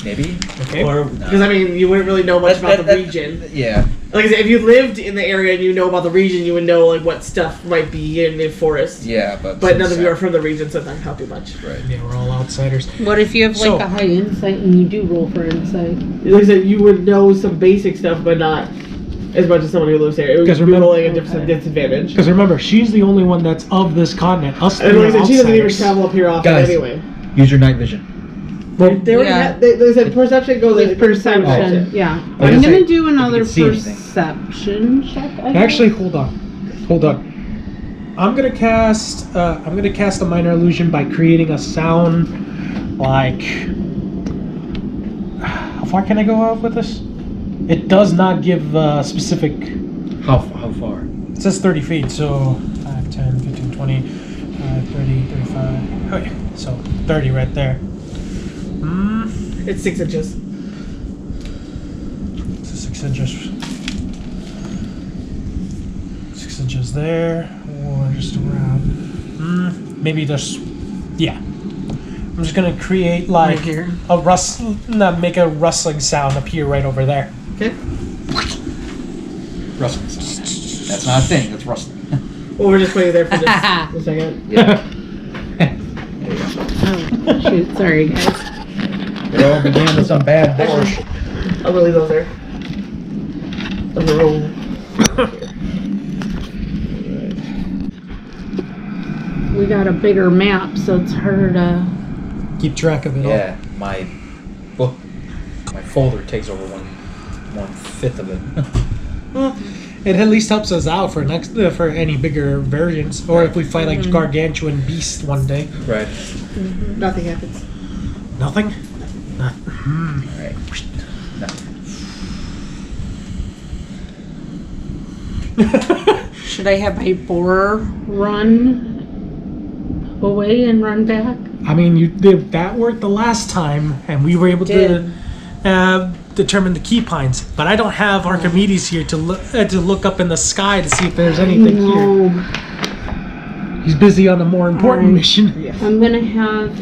[SPEAKER 5] Maybe.
[SPEAKER 1] Okay.
[SPEAKER 5] Or
[SPEAKER 2] Because I mean, you wouldn't really know much about the region.
[SPEAKER 5] Yeah.
[SPEAKER 2] Like I said, if you lived in the area and you know about the region, you would know like what stuff might be in the forest.
[SPEAKER 5] Yeah, but
[SPEAKER 2] But none of you are from the region, so it's not gonna help you much.
[SPEAKER 5] Right.
[SPEAKER 1] Yeah, we're all outsiders.
[SPEAKER 6] What if you have
[SPEAKER 1] So-
[SPEAKER 6] like a high insight and you do roll for insight?
[SPEAKER 2] Like I said, you would know some basic stuff, but not as much as someone who lives here. It would
[SPEAKER 1] Because
[SPEAKER 2] be
[SPEAKER 1] remember-
[SPEAKER 2] rolling a disadvantage.
[SPEAKER 1] Because remember, she's the only one that's of this continent. Us
[SPEAKER 2] And
[SPEAKER 1] three
[SPEAKER 2] like I
[SPEAKER 1] are
[SPEAKER 2] said, she doesn't even
[SPEAKER 1] outsiders.
[SPEAKER 2] travel up here often
[SPEAKER 5] Guys.
[SPEAKER 2] anyway.
[SPEAKER 5] Use your night vision.
[SPEAKER 2] They already
[SPEAKER 6] Yeah.
[SPEAKER 2] had, they said perception goes
[SPEAKER 6] With perception, yeah.
[SPEAKER 5] I was
[SPEAKER 6] I'm
[SPEAKER 5] gonna
[SPEAKER 6] gonna
[SPEAKER 5] say,
[SPEAKER 6] do another
[SPEAKER 5] can see anything.
[SPEAKER 6] perception check. I guess.
[SPEAKER 1] Actually, hold on. I'm gonna cast a minor illusion by creating a sound like. How far can I go out with this? It does not give specific.
[SPEAKER 5] How far?
[SPEAKER 1] It says 30 feet, so 5, 10, 15, 20, 30, 35. Okay, so 30 right there.
[SPEAKER 2] It's 6 inches.
[SPEAKER 1] So 6 inches. 6 inches there, or just around. Maybe just, yeah. I'm just gonna create like
[SPEAKER 6] Right here?
[SPEAKER 1] make a rustling sound appear right over there.
[SPEAKER 2] Okay.
[SPEAKER 5] Rustling sound. That's not a thing. That's rustling.
[SPEAKER 2] Well, we're just waiting there for just a second.
[SPEAKER 5] Yeah.
[SPEAKER 6] Oh, shoot, sorry guys.
[SPEAKER 5] It all began with some bad borscht.
[SPEAKER 2] I'll really leave those there. I'm gonna roll.
[SPEAKER 6] We got a bigger map, so it's harder to.
[SPEAKER 1] Keep track of it
[SPEAKER 5] Yeah, my book, my folder takes over 1/5 of it.
[SPEAKER 1] all. It at least helps us out for for any bigger variants, or if we fight like gargantuan beast one day.
[SPEAKER 5] Right.
[SPEAKER 2] Nothing happens.
[SPEAKER 1] Nothing.
[SPEAKER 5] Alright.
[SPEAKER 6] Should I have my boar run away and run back?
[SPEAKER 1] I mean, that worked the last time, and we were able
[SPEAKER 6] Did.
[SPEAKER 1] to determine the key pines. But I don't have Archimedes here to look up in the sky to see if there's anything here.
[SPEAKER 6] No.
[SPEAKER 1] He's busy on a more important
[SPEAKER 6] Alright.
[SPEAKER 1] mission.
[SPEAKER 6] I'm gonna have.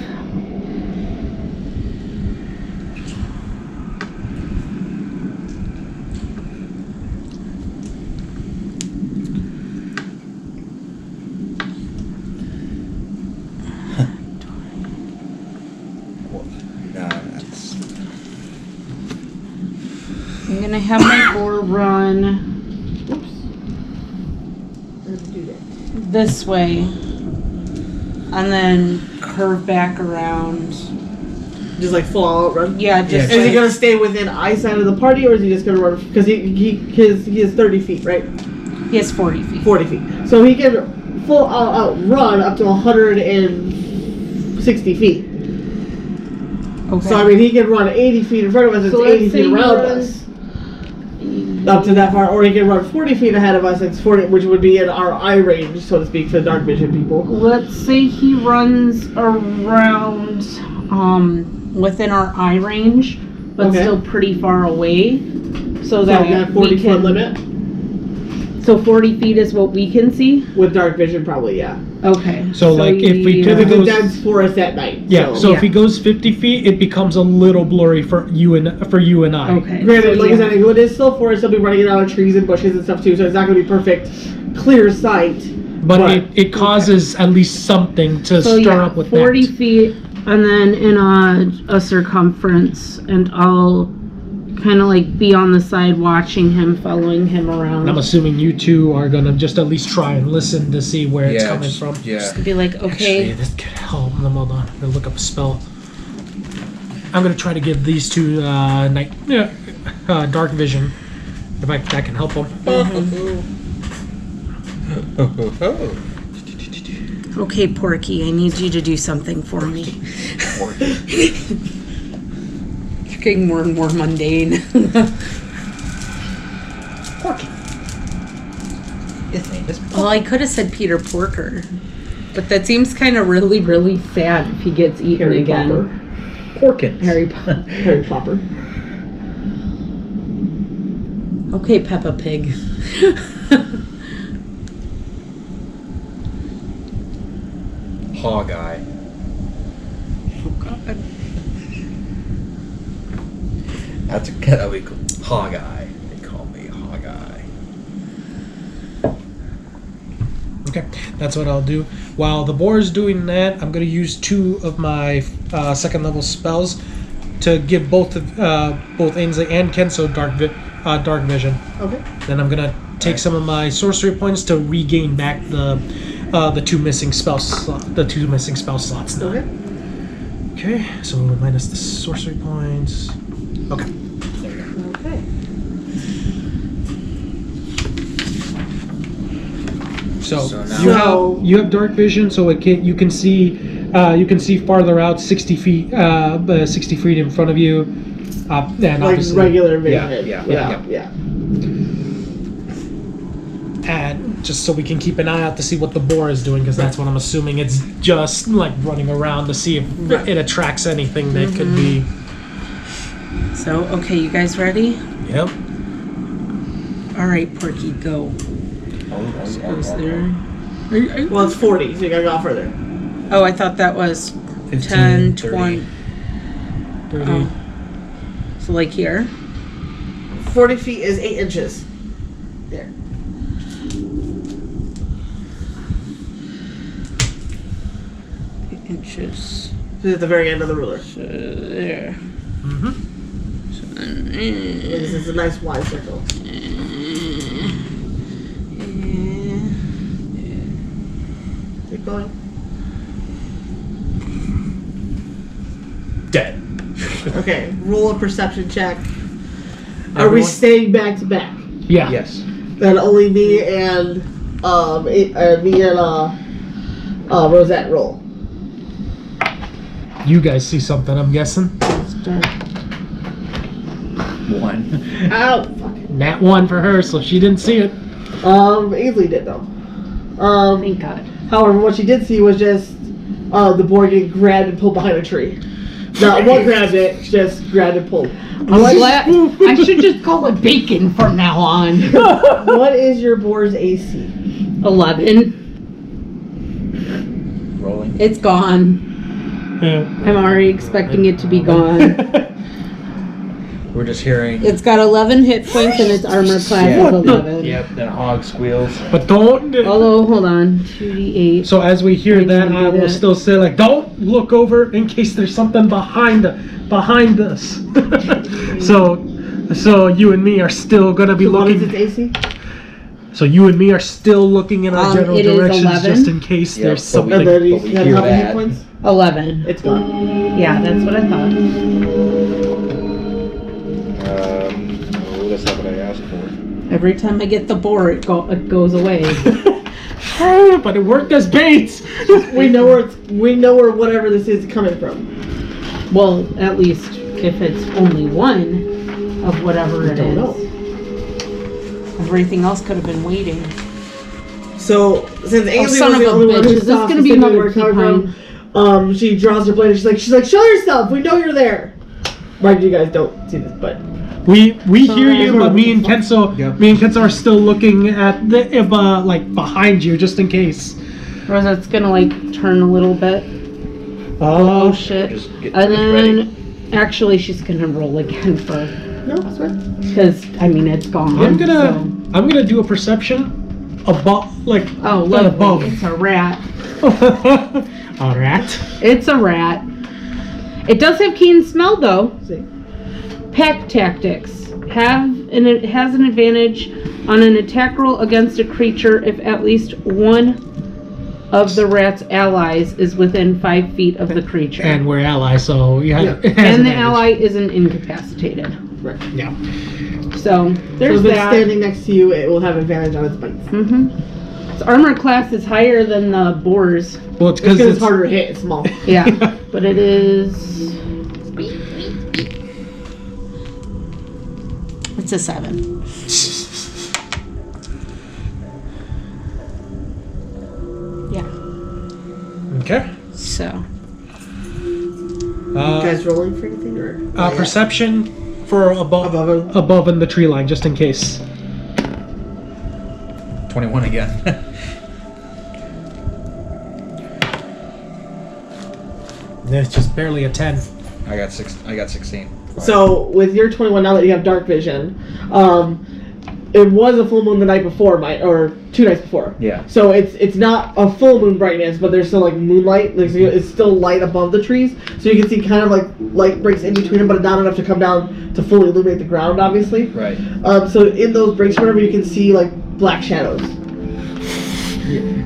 [SPEAKER 5] Nah, that's...
[SPEAKER 6] I'm gonna have my boar run this way, and then curve back around.
[SPEAKER 2] Just like full out run.
[SPEAKER 6] Yeah, just
[SPEAKER 5] Yeah,
[SPEAKER 2] Is he
[SPEAKER 6] like,
[SPEAKER 2] gonna stay within eyesight of the party, or is he just gonna run? Because he is 30 feet, right?
[SPEAKER 6] he has 40 feet.
[SPEAKER 2] 40 feet. So he can full out run up to 160 feet.
[SPEAKER 6] Okay.
[SPEAKER 2] So I mean, he can run 80 feet in front of us. It's
[SPEAKER 6] So let's
[SPEAKER 2] 80
[SPEAKER 6] say
[SPEAKER 2] feet
[SPEAKER 6] he
[SPEAKER 2] around
[SPEAKER 6] runs-
[SPEAKER 2] us. Up to that far, or he can run 40 feet ahead of us. It's 40, which would be in our eye range, so to speak, for the dark vision people.
[SPEAKER 6] Let's say he runs around within our eye range, but
[SPEAKER 2] Okay.
[SPEAKER 6] still pretty far away, so
[SPEAKER 2] So
[SPEAKER 6] that
[SPEAKER 2] that
[SPEAKER 6] we
[SPEAKER 2] 40
[SPEAKER 6] can.
[SPEAKER 2] foot limit
[SPEAKER 6] So 40 feet is what we can see.
[SPEAKER 2] with dark vision, probably, yeah.
[SPEAKER 6] Okay.
[SPEAKER 1] So, like, if we
[SPEAKER 2] Because
[SPEAKER 1] If
[SPEAKER 2] it's
[SPEAKER 1] it
[SPEAKER 2] a
[SPEAKER 1] goes-
[SPEAKER 2] dense forest at night.
[SPEAKER 1] Yeah. So if he
[SPEAKER 6] Yeah.
[SPEAKER 1] goes 50 feet, it becomes a little blurry for you and I.
[SPEAKER 6] Okay.
[SPEAKER 2] Granted,
[SPEAKER 6] so
[SPEAKER 2] like
[SPEAKER 6] yeah.
[SPEAKER 2] I said, it is still forest. He'll be running it out of trees and bushes and stuff too, so it's not going to be perfect, clear sight.
[SPEAKER 1] But
[SPEAKER 2] Right.
[SPEAKER 1] it causes at least something to
[SPEAKER 6] So
[SPEAKER 1] stir
[SPEAKER 6] yeah,
[SPEAKER 1] up with
[SPEAKER 6] 40
[SPEAKER 1] that.
[SPEAKER 6] feet, and then in a circumference, and I'll kind of like be on the side watching him, following him around.
[SPEAKER 1] And I'm assuming you two are gonna just at least try and listen to see where it's coming
[SPEAKER 5] just-
[SPEAKER 1] from.
[SPEAKER 5] Yeah.
[SPEAKER 6] to be like, okay,
[SPEAKER 1] Actually, this could help. Hold on. I'm gonna look up a spell. I'm gonna try to give these two dark vision. If that can help them.
[SPEAKER 6] okay, Porky, I need you to do something for me. You're getting more and more mundane.
[SPEAKER 5] Porky. His name is
[SPEAKER 6] Well, I could have said Peter Porker, but that seems kind of really, really sad if he gets eaten
[SPEAKER 2] Harry
[SPEAKER 6] again.
[SPEAKER 2] Popper.
[SPEAKER 5] Porkins.
[SPEAKER 6] Harry Potter.
[SPEAKER 2] Harry Popper.
[SPEAKER 6] Okay, Peppa Pig.
[SPEAKER 5] Haw guy.
[SPEAKER 6] Oh God.
[SPEAKER 5] That'll be cool. Hog-Eye. They call me Hog-Eye.
[SPEAKER 1] Okay, that's what I'll do. While the boar is doing that, I'm going to use 2 of my second level spells to give both Ainsley and Kenso dark vision.
[SPEAKER 2] Okay.
[SPEAKER 1] Then I'm going to take some of my sorcery points to regain back the 2 missing spell slots now.
[SPEAKER 2] Okay.
[SPEAKER 1] Okay, so minus the sorcery points. Okay.
[SPEAKER 2] Okay.
[SPEAKER 1] So,
[SPEAKER 5] So now-
[SPEAKER 1] you have dark vision, so you can see farther out 60 feet 60 feet in front of you. And
[SPEAKER 2] Like
[SPEAKER 1] obviously,
[SPEAKER 2] regular vision.
[SPEAKER 5] Yeah.
[SPEAKER 1] and just so we can keep an eye out to see what the boar is doing, because that's what I'm assuming. It's just like running around to see if it attracts anything that could be.
[SPEAKER 6] So, okay, you guys ready?
[SPEAKER 1] Yep.
[SPEAKER 6] All right, Porky, go. Goes there.
[SPEAKER 2] Well, it's 40, so you gotta go further.
[SPEAKER 6] Oh, I thought that was
[SPEAKER 5] 15,
[SPEAKER 6] 10,
[SPEAKER 5] 30.
[SPEAKER 6] 20.
[SPEAKER 1] 30.
[SPEAKER 6] Oh. So, like here?
[SPEAKER 2] 40 feet is 8 inches. There.
[SPEAKER 6] 8 inches.
[SPEAKER 2] This is at the very end of the ruler.
[SPEAKER 6] So, there.
[SPEAKER 1] Mm-hmm.
[SPEAKER 6] So then,
[SPEAKER 2] This is a nice wide circle. Keep going.
[SPEAKER 1] Dead.
[SPEAKER 2] Okay, roll a perception check. Are we
[SPEAKER 1] Everyone?
[SPEAKER 2] staying back to back?
[SPEAKER 1] Yeah.
[SPEAKER 5] Yes.
[SPEAKER 2] Then only me and Rosette roll.
[SPEAKER 1] You guys see something, I'm guessing.
[SPEAKER 5] 1.
[SPEAKER 2] Ow! Fuck.
[SPEAKER 1] Nat 1 for her, so she didn't see it.
[SPEAKER 2] Ainsley did though.
[SPEAKER 6] Thank God.
[SPEAKER 2] However, what she did see was just the boy getting grabbed and pulled behind a tree. Not one grabbed it, just grabbed and pulled.
[SPEAKER 6] I'm glad. I should just call it bacon from now on.
[SPEAKER 2] What is your boar's AC?
[SPEAKER 6] 11.
[SPEAKER 5] Rolling.
[SPEAKER 6] It's gone.
[SPEAKER 1] Yeah.
[SPEAKER 6] I'm already expecting it to be gone.
[SPEAKER 5] We're just hearing.
[SPEAKER 6] It's got 11 hit points and its armor class
[SPEAKER 5] Yeah.
[SPEAKER 6] is 11.
[SPEAKER 5] Yep. Then Hog squeals.
[SPEAKER 1] But don't.
[SPEAKER 6] Although, hold on. 2d8.
[SPEAKER 1] So as we hear
[SPEAKER 6] I
[SPEAKER 1] that,
[SPEAKER 6] didn't
[SPEAKER 1] I
[SPEAKER 6] do
[SPEAKER 1] will
[SPEAKER 6] that.
[SPEAKER 1] still say like, don't look over in case there's something behind us. so you and me are still gonna be
[SPEAKER 2] What is
[SPEAKER 1] looking.
[SPEAKER 2] its AC?
[SPEAKER 1] So you and me are still looking in our general
[SPEAKER 6] it is
[SPEAKER 1] directions
[SPEAKER 6] 11.
[SPEAKER 1] just in case
[SPEAKER 5] Yep,
[SPEAKER 1] there's
[SPEAKER 5] but we-
[SPEAKER 2] And
[SPEAKER 1] something.
[SPEAKER 2] then you
[SPEAKER 5] But we
[SPEAKER 2] have
[SPEAKER 5] hear
[SPEAKER 2] how many hit
[SPEAKER 5] that.
[SPEAKER 2] points?
[SPEAKER 6] 11.
[SPEAKER 2] It's gone.
[SPEAKER 6] Yeah, that's what I thought.
[SPEAKER 7] That's not what I asked for.
[SPEAKER 6] Every time I get the boar, it goes away.
[SPEAKER 1] But it worked as bait.
[SPEAKER 2] We know where whatever this is coming from.
[SPEAKER 6] Well, at least if it's only one of whatever it
[SPEAKER 2] don't
[SPEAKER 6] is.
[SPEAKER 2] know.
[SPEAKER 6] Everything else could have been waiting.
[SPEAKER 2] So since Ainsley
[SPEAKER 6] son
[SPEAKER 2] was
[SPEAKER 6] of
[SPEAKER 2] the
[SPEAKER 6] a
[SPEAKER 2] only one
[SPEAKER 6] bitch,
[SPEAKER 2] who
[SPEAKER 6] is this
[SPEAKER 2] saw
[SPEAKER 6] gonna be
[SPEAKER 2] specifically
[SPEAKER 6] another
[SPEAKER 2] where it came
[SPEAKER 6] T-Pine?
[SPEAKER 2] from, she draws her blade and she's like, show yourself. We know you're there. Mind you guys don't see this, but
[SPEAKER 1] We hear
[SPEAKER 2] I
[SPEAKER 1] you,
[SPEAKER 2] heard
[SPEAKER 1] but me
[SPEAKER 2] it.
[SPEAKER 1] and Kenso,
[SPEAKER 5] Yep.
[SPEAKER 1] are still looking at the like behind you just in case.
[SPEAKER 6] Rosette's gonna like turn a little bit.
[SPEAKER 1] Oh,
[SPEAKER 6] Oh shit.
[SPEAKER 5] Just get
[SPEAKER 6] And
[SPEAKER 5] ready.
[SPEAKER 6] then actually she's gonna roll again for
[SPEAKER 2] no, that's fine.
[SPEAKER 6] because I mean it's gone.
[SPEAKER 1] I'm gonna do a perception above, like
[SPEAKER 6] So. Oh,
[SPEAKER 1] not above.
[SPEAKER 6] lovely. It's a rat.
[SPEAKER 1] All right.
[SPEAKER 6] It's a rat. It does have keen smell though.
[SPEAKER 2] See.
[SPEAKER 6] Pack tactics. It has an advantage on an attack roll against a creature if at least one of the rat's allies is within 5 feet of the creature.
[SPEAKER 1] And we're allies, so you have.
[SPEAKER 2] Yeah.
[SPEAKER 1] it has
[SPEAKER 6] And the
[SPEAKER 1] advantage.
[SPEAKER 6] ally isn't incapacitated.
[SPEAKER 2] Right.
[SPEAKER 1] Yeah.
[SPEAKER 6] So
[SPEAKER 2] So
[SPEAKER 6] there's
[SPEAKER 2] if it's
[SPEAKER 6] that.
[SPEAKER 2] standing next to you, it will have advantage on its bites.
[SPEAKER 6] Its armor class is higher than the boar's.
[SPEAKER 1] Well, it's
[SPEAKER 2] Because
[SPEAKER 1] because
[SPEAKER 2] it's harder to hit. It's small.
[SPEAKER 6] Yeah, but it is. It's a 7. Yeah.
[SPEAKER 1] Okay.
[SPEAKER 6] So
[SPEAKER 2] You guys rolling for anything or?
[SPEAKER 1] Perception for above
[SPEAKER 2] Above
[SPEAKER 1] in the tree line, just in case.
[SPEAKER 5] 21 again.
[SPEAKER 1] It's just barely a 10.
[SPEAKER 5] I got 16.
[SPEAKER 2] So with your 21, now that you have dark vision, it was a full moon the night before, or 2 nights before.
[SPEAKER 5] Yeah.
[SPEAKER 2] So it's not a full moon brightness, but there's still like moonlight. Like, so it's still light above the trees, so you can see kind of like light breaks in between them, but not enough to come down to fully illuminate the ground, obviously.
[SPEAKER 5] Right.
[SPEAKER 2] So in those breaks, whenever you can see like black shadows,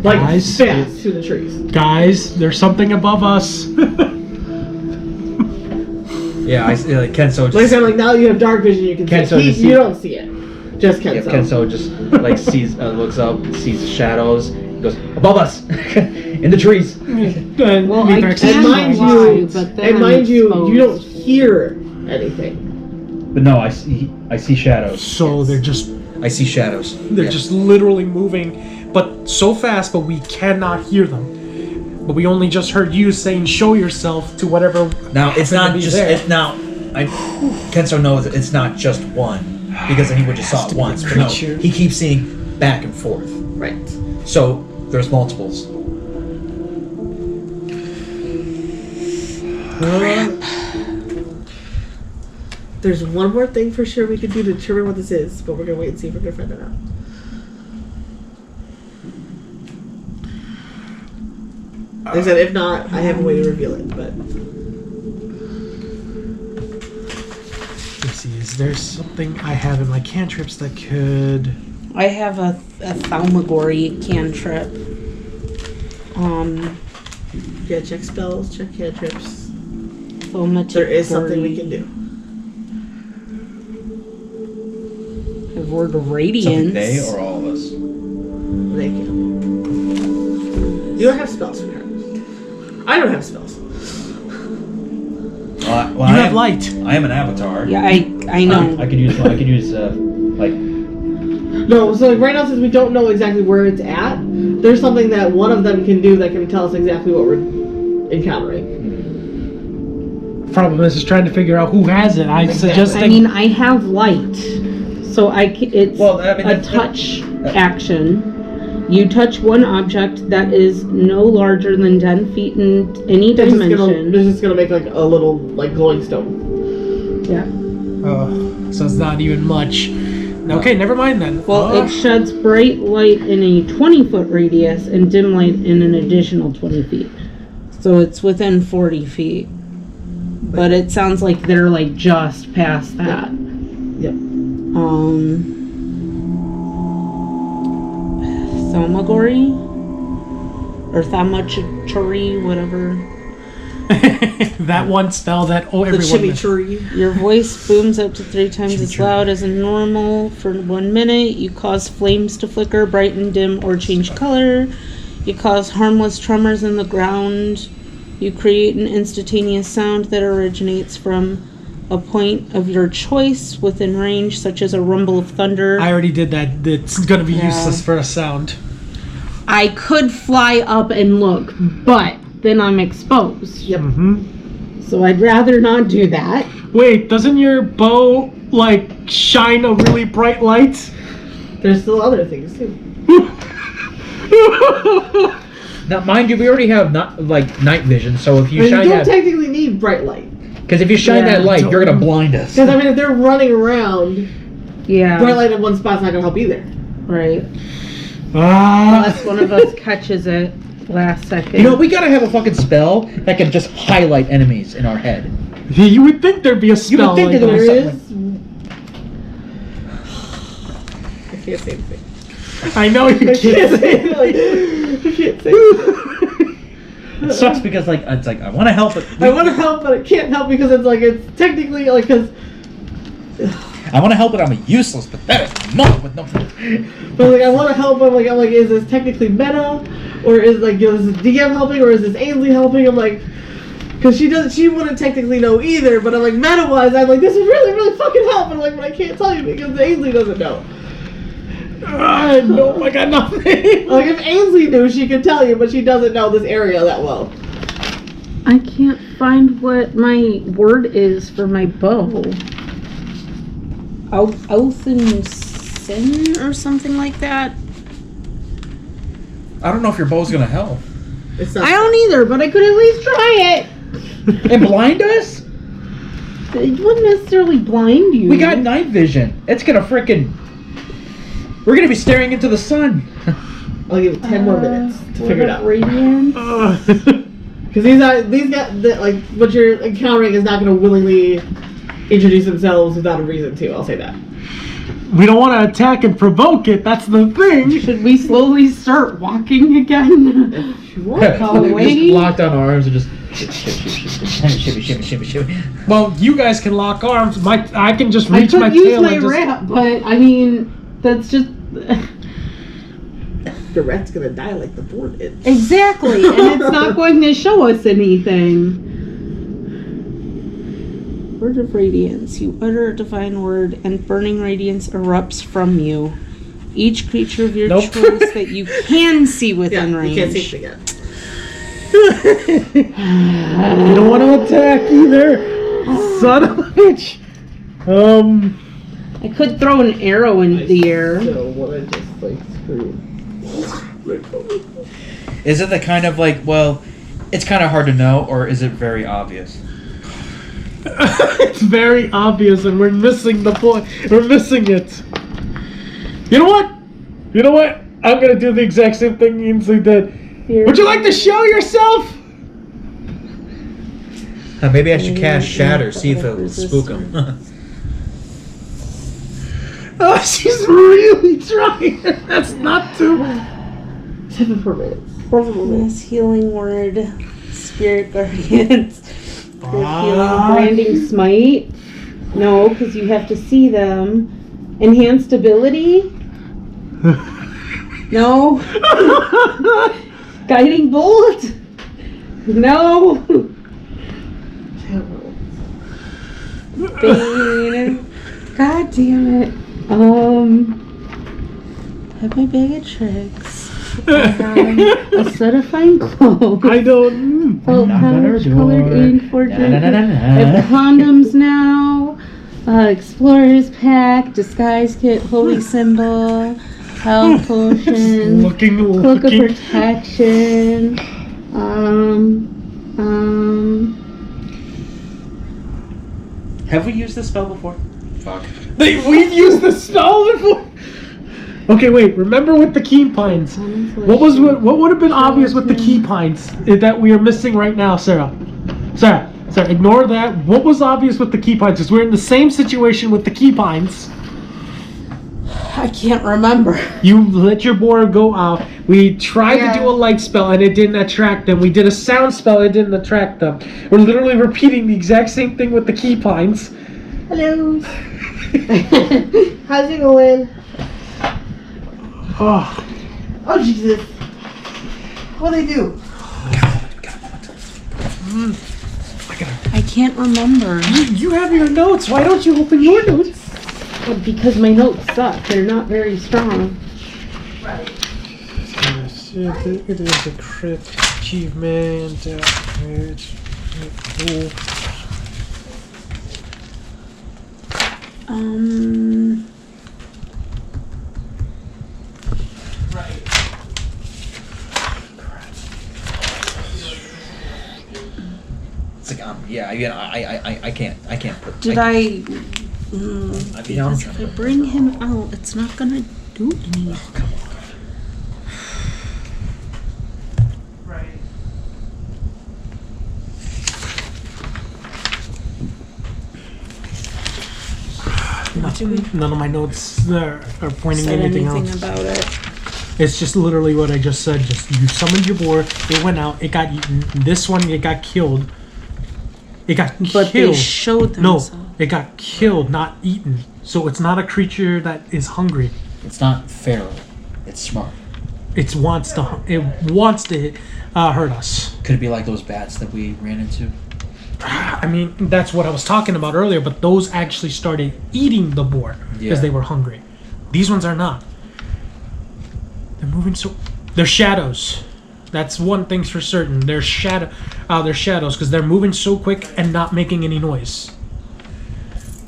[SPEAKER 2] like
[SPEAKER 1] Guys,
[SPEAKER 2] fast through the trees.
[SPEAKER 1] Guys, there's something above us.
[SPEAKER 5] Yeah, I see, like Kenso
[SPEAKER 2] Like I said, like now you have dark vision, you can
[SPEAKER 5] Kenso
[SPEAKER 2] see.
[SPEAKER 5] just
[SPEAKER 2] You don't see it. Just Kenso.
[SPEAKER 5] Yeah, Kenso just like sees, looks up, sees the shadows, goes above us, in the trees.
[SPEAKER 6] Well, I
[SPEAKER 1] Mithrax
[SPEAKER 6] can't
[SPEAKER 2] And mind
[SPEAKER 6] lie,
[SPEAKER 2] you,
[SPEAKER 6] but then
[SPEAKER 2] and
[SPEAKER 6] I'm
[SPEAKER 2] mind you,
[SPEAKER 6] exposed.
[SPEAKER 2] you don't hear anything.
[SPEAKER 5] But no, I see shadows.
[SPEAKER 1] So they're just
[SPEAKER 5] I see shadows.
[SPEAKER 1] they're just literally moving, but so fast, but we cannot hear them. But we only just heard you saying, "Show yourself" to whatever.
[SPEAKER 5] Now it's
[SPEAKER 1] happened to
[SPEAKER 5] not
[SPEAKER 1] be
[SPEAKER 5] just
[SPEAKER 1] there.
[SPEAKER 5] Kenso knows that it's not just one because then he would just saw it once. But no,
[SPEAKER 1] creature.
[SPEAKER 5] he keeps seeing back and forth.
[SPEAKER 2] Right.
[SPEAKER 5] So there's multiples.
[SPEAKER 2] There's one more thing for sure we could do to determine what this is, but we're gonna wait and see if we're gonna find it out. Like I said, if not, I have a way to reveal it, but
[SPEAKER 1] Let's see. Is there something I have in my cantrips that could?
[SPEAKER 6] I have a Thaumagory cantrip.
[SPEAKER 2] yeah, check spells, check cantrips.
[SPEAKER 6] Thaumagory.
[SPEAKER 2] There is something we can do.
[SPEAKER 6] A word of
[SPEAKER 5] Something
[SPEAKER 6] radiance.
[SPEAKER 5] they or all of us.
[SPEAKER 2] They can. You don't have spells for her. I don't have spells.
[SPEAKER 5] Well,
[SPEAKER 1] You have light.
[SPEAKER 5] I am an avatar.
[SPEAKER 6] Yeah, I know.
[SPEAKER 5] I could use like
[SPEAKER 2] No, so like right now, since we don't know exactly where it's at, there's something that one of them can do that can tell us exactly what we're encountering.
[SPEAKER 1] Problem is trying to figure out who has it. I suggest.
[SPEAKER 6] I mean, I have light, so it's
[SPEAKER 5] Well, I mean,
[SPEAKER 6] a touch action. You touch one object that is no larger than 10 feet in any dimension.
[SPEAKER 2] It's just gonna make like a little like glowing stone.
[SPEAKER 6] Yeah.
[SPEAKER 1] So it's not even much. Okay, never mind then.
[SPEAKER 6] Well, it sheds bright light in a 20-foot radius and dim light in an additional 20 feet. So it's within 40 feet. But it sounds like they're like just past that.
[SPEAKER 2] Yep.
[SPEAKER 6] Thaumagory? Or Thaumagory, whatever.
[SPEAKER 1] that one spell that
[SPEAKER 2] The
[SPEAKER 1] everyone.
[SPEAKER 2] chimichurri.
[SPEAKER 6] Your voice booms up to 3 times as loud as normal for 1 minute. You cause flames to flicker, brighten, dim, or change color. You cause harmless tremors in the ground. You create an instantaneous sound that originates from a point of your choice within range, such as a rumble of thunder.
[SPEAKER 1] I already did that. It's gonna be
[SPEAKER 6] Yeah.
[SPEAKER 1] useless for a sound.
[SPEAKER 6] I could fly up and look, but then I'm exposed.
[SPEAKER 2] Yep.
[SPEAKER 6] So I'd rather not do that.
[SPEAKER 1] Wait, doesn't your bow like shine a really bright light?
[SPEAKER 2] There's still other things too.
[SPEAKER 5] now, mind you, we already have not like night vision. So if you
[SPEAKER 2] You
[SPEAKER 5] shine
[SPEAKER 2] don't
[SPEAKER 5] that,
[SPEAKER 2] technically need bright light.
[SPEAKER 5] because if you shine
[SPEAKER 6] Yeah,
[SPEAKER 5] that light, you're gonna blind us.
[SPEAKER 2] Because I mean, if they're running around,
[SPEAKER 6] Yeah.
[SPEAKER 2] bright light in one spot's not gonna help either.
[SPEAKER 6] Right.
[SPEAKER 1] Ah,
[SPEAKER 6] Unless one of us catches it last second.
[SPEAKER 5] You know, we gotta have a fucking spell that can just highlight enemies in our head.
[SPEAKER 1] you would think there'd be a spell
[SPEAKER 5] think
[SPEAKER 1] like
[SPEAKER 5] that
[SPEAKER 1] that.
[SPEAKER 2] There
[SPEAKER 5] something
[SPEAKER 2] is. I can't say anything.
[SPEAKER 1] I know you
[SPEAKER 2] I can't
[SPEAKER 1] can't.
[SPEAKER 2] say it. I can't say it.
[SPEAKER 5] It sucks because like it's like I want to help, but
[SPEAKER 2] I want to help, but I can't help because it's technically like because.
[SPEAKER 5] I want to help, but I'm useless, pathetic, nothing with nothing.
[SPEAKER 2] But like I want to help, but I'm like, is this technically meta, or is like is this DM helping, or is this Ainsley helping? I'm like, because she wouldn't technically know either. But I'm like meta wise, I'm like this is really really fucking help, and I'm like, but I can't tell you because Ainsley doesn't know.
[SPEAKER 1] Nope, I got nothing.
[SPEAKER 2] Like if Ainsley knew, she could tell you, but she doesn't know this area that well.
[SPEAKER 6] I can't find what my word is for my bow. Oath sin or something like that.
[SPEAKER 5] I don't know if your bow's gonna help.
[SPEAKER 2] It's not.
[SPEAKER 6] I don't either, but I could at least try it.
[SPEAKER 5] And blind us?
[SPEAKER 6] It wouldn't necessarily blind you.
[SPEAKER 5] We got night vision. It's gonna frickin'. We're gonna be staring into the sun.
[SPEAKER 2] I'll give you 10 more minutes to figure it out.
[SPEAKER 6] Radiance.
[SPEAKER 2] Because these guys, like, what you're encountering is not going to willingly introduce themselves without a reason to. I'll say that.
[SPEAKER 1] We don't want to attack and provoke it. That's the thing.
[SPEAKER 6] Should we slowly start walking again?
[SPEAKER 2] If you want.
[SPEAKER 6] Away?
[SPEAKER 5] Just locked on arms and just shimmy.
[SPEAKER 1] Well, you guys can lock arms. I can just
[SPEAKER 6] I
[SPEAKER 1] reach
[SPEAKER 6] could
[SPEAKER 1] my
[SPEAKER 6] use
[SPEAKER 1] tail
[SPEAKER 6] my
[SPEAKER 1] and just.
[SPEAKER 6] wrap, but I mean, that's just
[SPEAKER 2] The rat's going to die like the board is.
[SPEAKER 6] exactly, and it's not going to show us anything. Word of radiance. You utter a divine word, and burning radiance erupts from you. Each creature of your
[SPEAKER 1] Nope.
[SPEAKER 6] choice that you can see
[SPEAKER 2] Yeah,
[SPEAKER 6] within
[SPEAKER 2] you
[SPEAKER 6] range.
[SPEAKER 2] can't see it again.
[SPEAKER 1] You don't want to attack either. Son of a bitch.
[SPEAKER 6] I could throw an arrow in the air.
[SPEAKER 2] So, what I just, like, screw.
[SPEAKER 5] Is it the kind of like, well, it's kind of hard to know, or is it very obvious?
[SPEAKER 1] It's very obvious, and we're missing the point. We're missing it. You know what? I'm gonna do the exact same thing Ainsley did. Would you like to show yourself?
[SPEAKER 5] Maybe I should cast Shatter, see if it will spook him.
[SPEAKER 1] Oh, she's really trying. That's not too.
[SPEAKER 2] 7 more minutes.
[SPEAKER 6] This healing word, spirit guardians. Healing branding smite. No, because you have to see them. Enhanced ability. No. Guiding bolt. No. Bane. God damn it. Have my bag of tricks. A set of fine clothes.
[SPEAKER 1] I don't.
[SPEAKER 6] Oh, colored ink for drink. I have condoms now. Explorer's pack, disguise kit, holy symbol, health potion, cloak of protection.
[SPEAKER 5] Have we used this spell before? Fuck.
[SPEAKER 1] We've used the spell before. Okay, wait. Remember with the key pines? What would have been obvious with the key pines that we are missing right now, Sarah? Sarah, ignore that. What was obvious with the key pines? Because we're in the same situation with the key pines.
[SPEAKER 6] I can't remember.
[SPEAKER 1] You let your board go out. We tried to do a light spell and it didn't attract them. We did a sound spell, it didn't attract them. We're literally repeating the exact same thing with the key pines.
[SPEAKER 2] Hello. How's it going?
[SPEAKER 1] Oh,
[SPEAKER 2] Oh, Jesus. What'd they do?
[SPEAKER 6] I can't remember.
[SPEAKER 1] you have your notes. Why don't you open your notes?
[SPEAKER 6] Because my notes suck. They're not very strong.
[SPEAKER 1] It is a crit achievement.
[SPEAKER 5] It's like, I can't put.
[SPEAKER 6] Did
[SPEAKER 5] I
[SPEAKER 6] because if I bring him out, it's not gonna do anything.
[SPEAKER 1] None of my notes are pointing
[SPEAKER 6] Said
[SPEAKER 1] anything
[SPEAKER 6] anything
[SPEAKER 1] else.
[SPEAKER 6] about it.
[SPEAKER 1] It's just literally what I just said. Just you summoned your boar, it went out, it got eaten. This one, it got killed. It got
[SPEAKER 6] But
[SPEAKER 1] killed.
[SPEAKER 6] they showed
[SPEAKER 1] No,
[SPEAKER 6] themselves.
[SPEAKER 1] it got killed, not eaten. So it's not a creature that is hungry.
[SPEAKER 5] It's not feral. It's smart.
[SPEAKER 1] It wants to hurt us.
[SPEAKER 5] Could it be like those bats that we ran into?
[SPEAKER 1] I mean, that's what I was talking about earlier. But those actually started eating the boar because
[SPEAKER 5] Yeah.
[SPEAKER 1] they were hungry. These ones are not. They're moving so. They're shadows. That's one thing's for certain. They're shadows because they're moving so quick and not making any noise.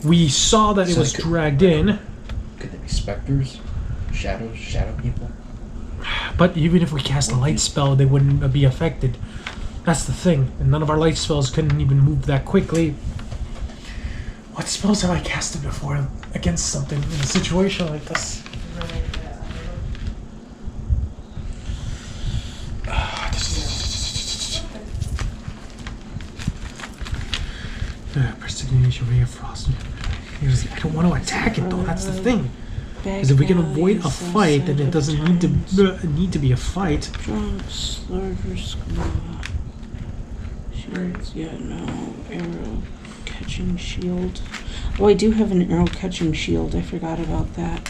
[SPEAKER 1] We saw that it
[SPEAKER 5] So
[SPEAKER 1] was
[SPEAKER 5] they could-
[SPEAKER 1] dragged in,
[SPEAKER 5] Could they be specters? Shadows? Shadow people?
[SPEAKER 1] but even if we cast a light spell, they wouldn't be affected. That's the thing. And none of our light spells couldn't even move that quickly. What spells have I casted before against something in a situation like this? Prestidigitation, Ray of Frost. I don't want to attack it though. That's the thing. Because if we can avoid a fight, then it doesn't need to be a fight.
[SPEAKER 6] Shields, yeah, no. Arrow catching shield. Oh, I do have an arrow catching shield. I forgot about that.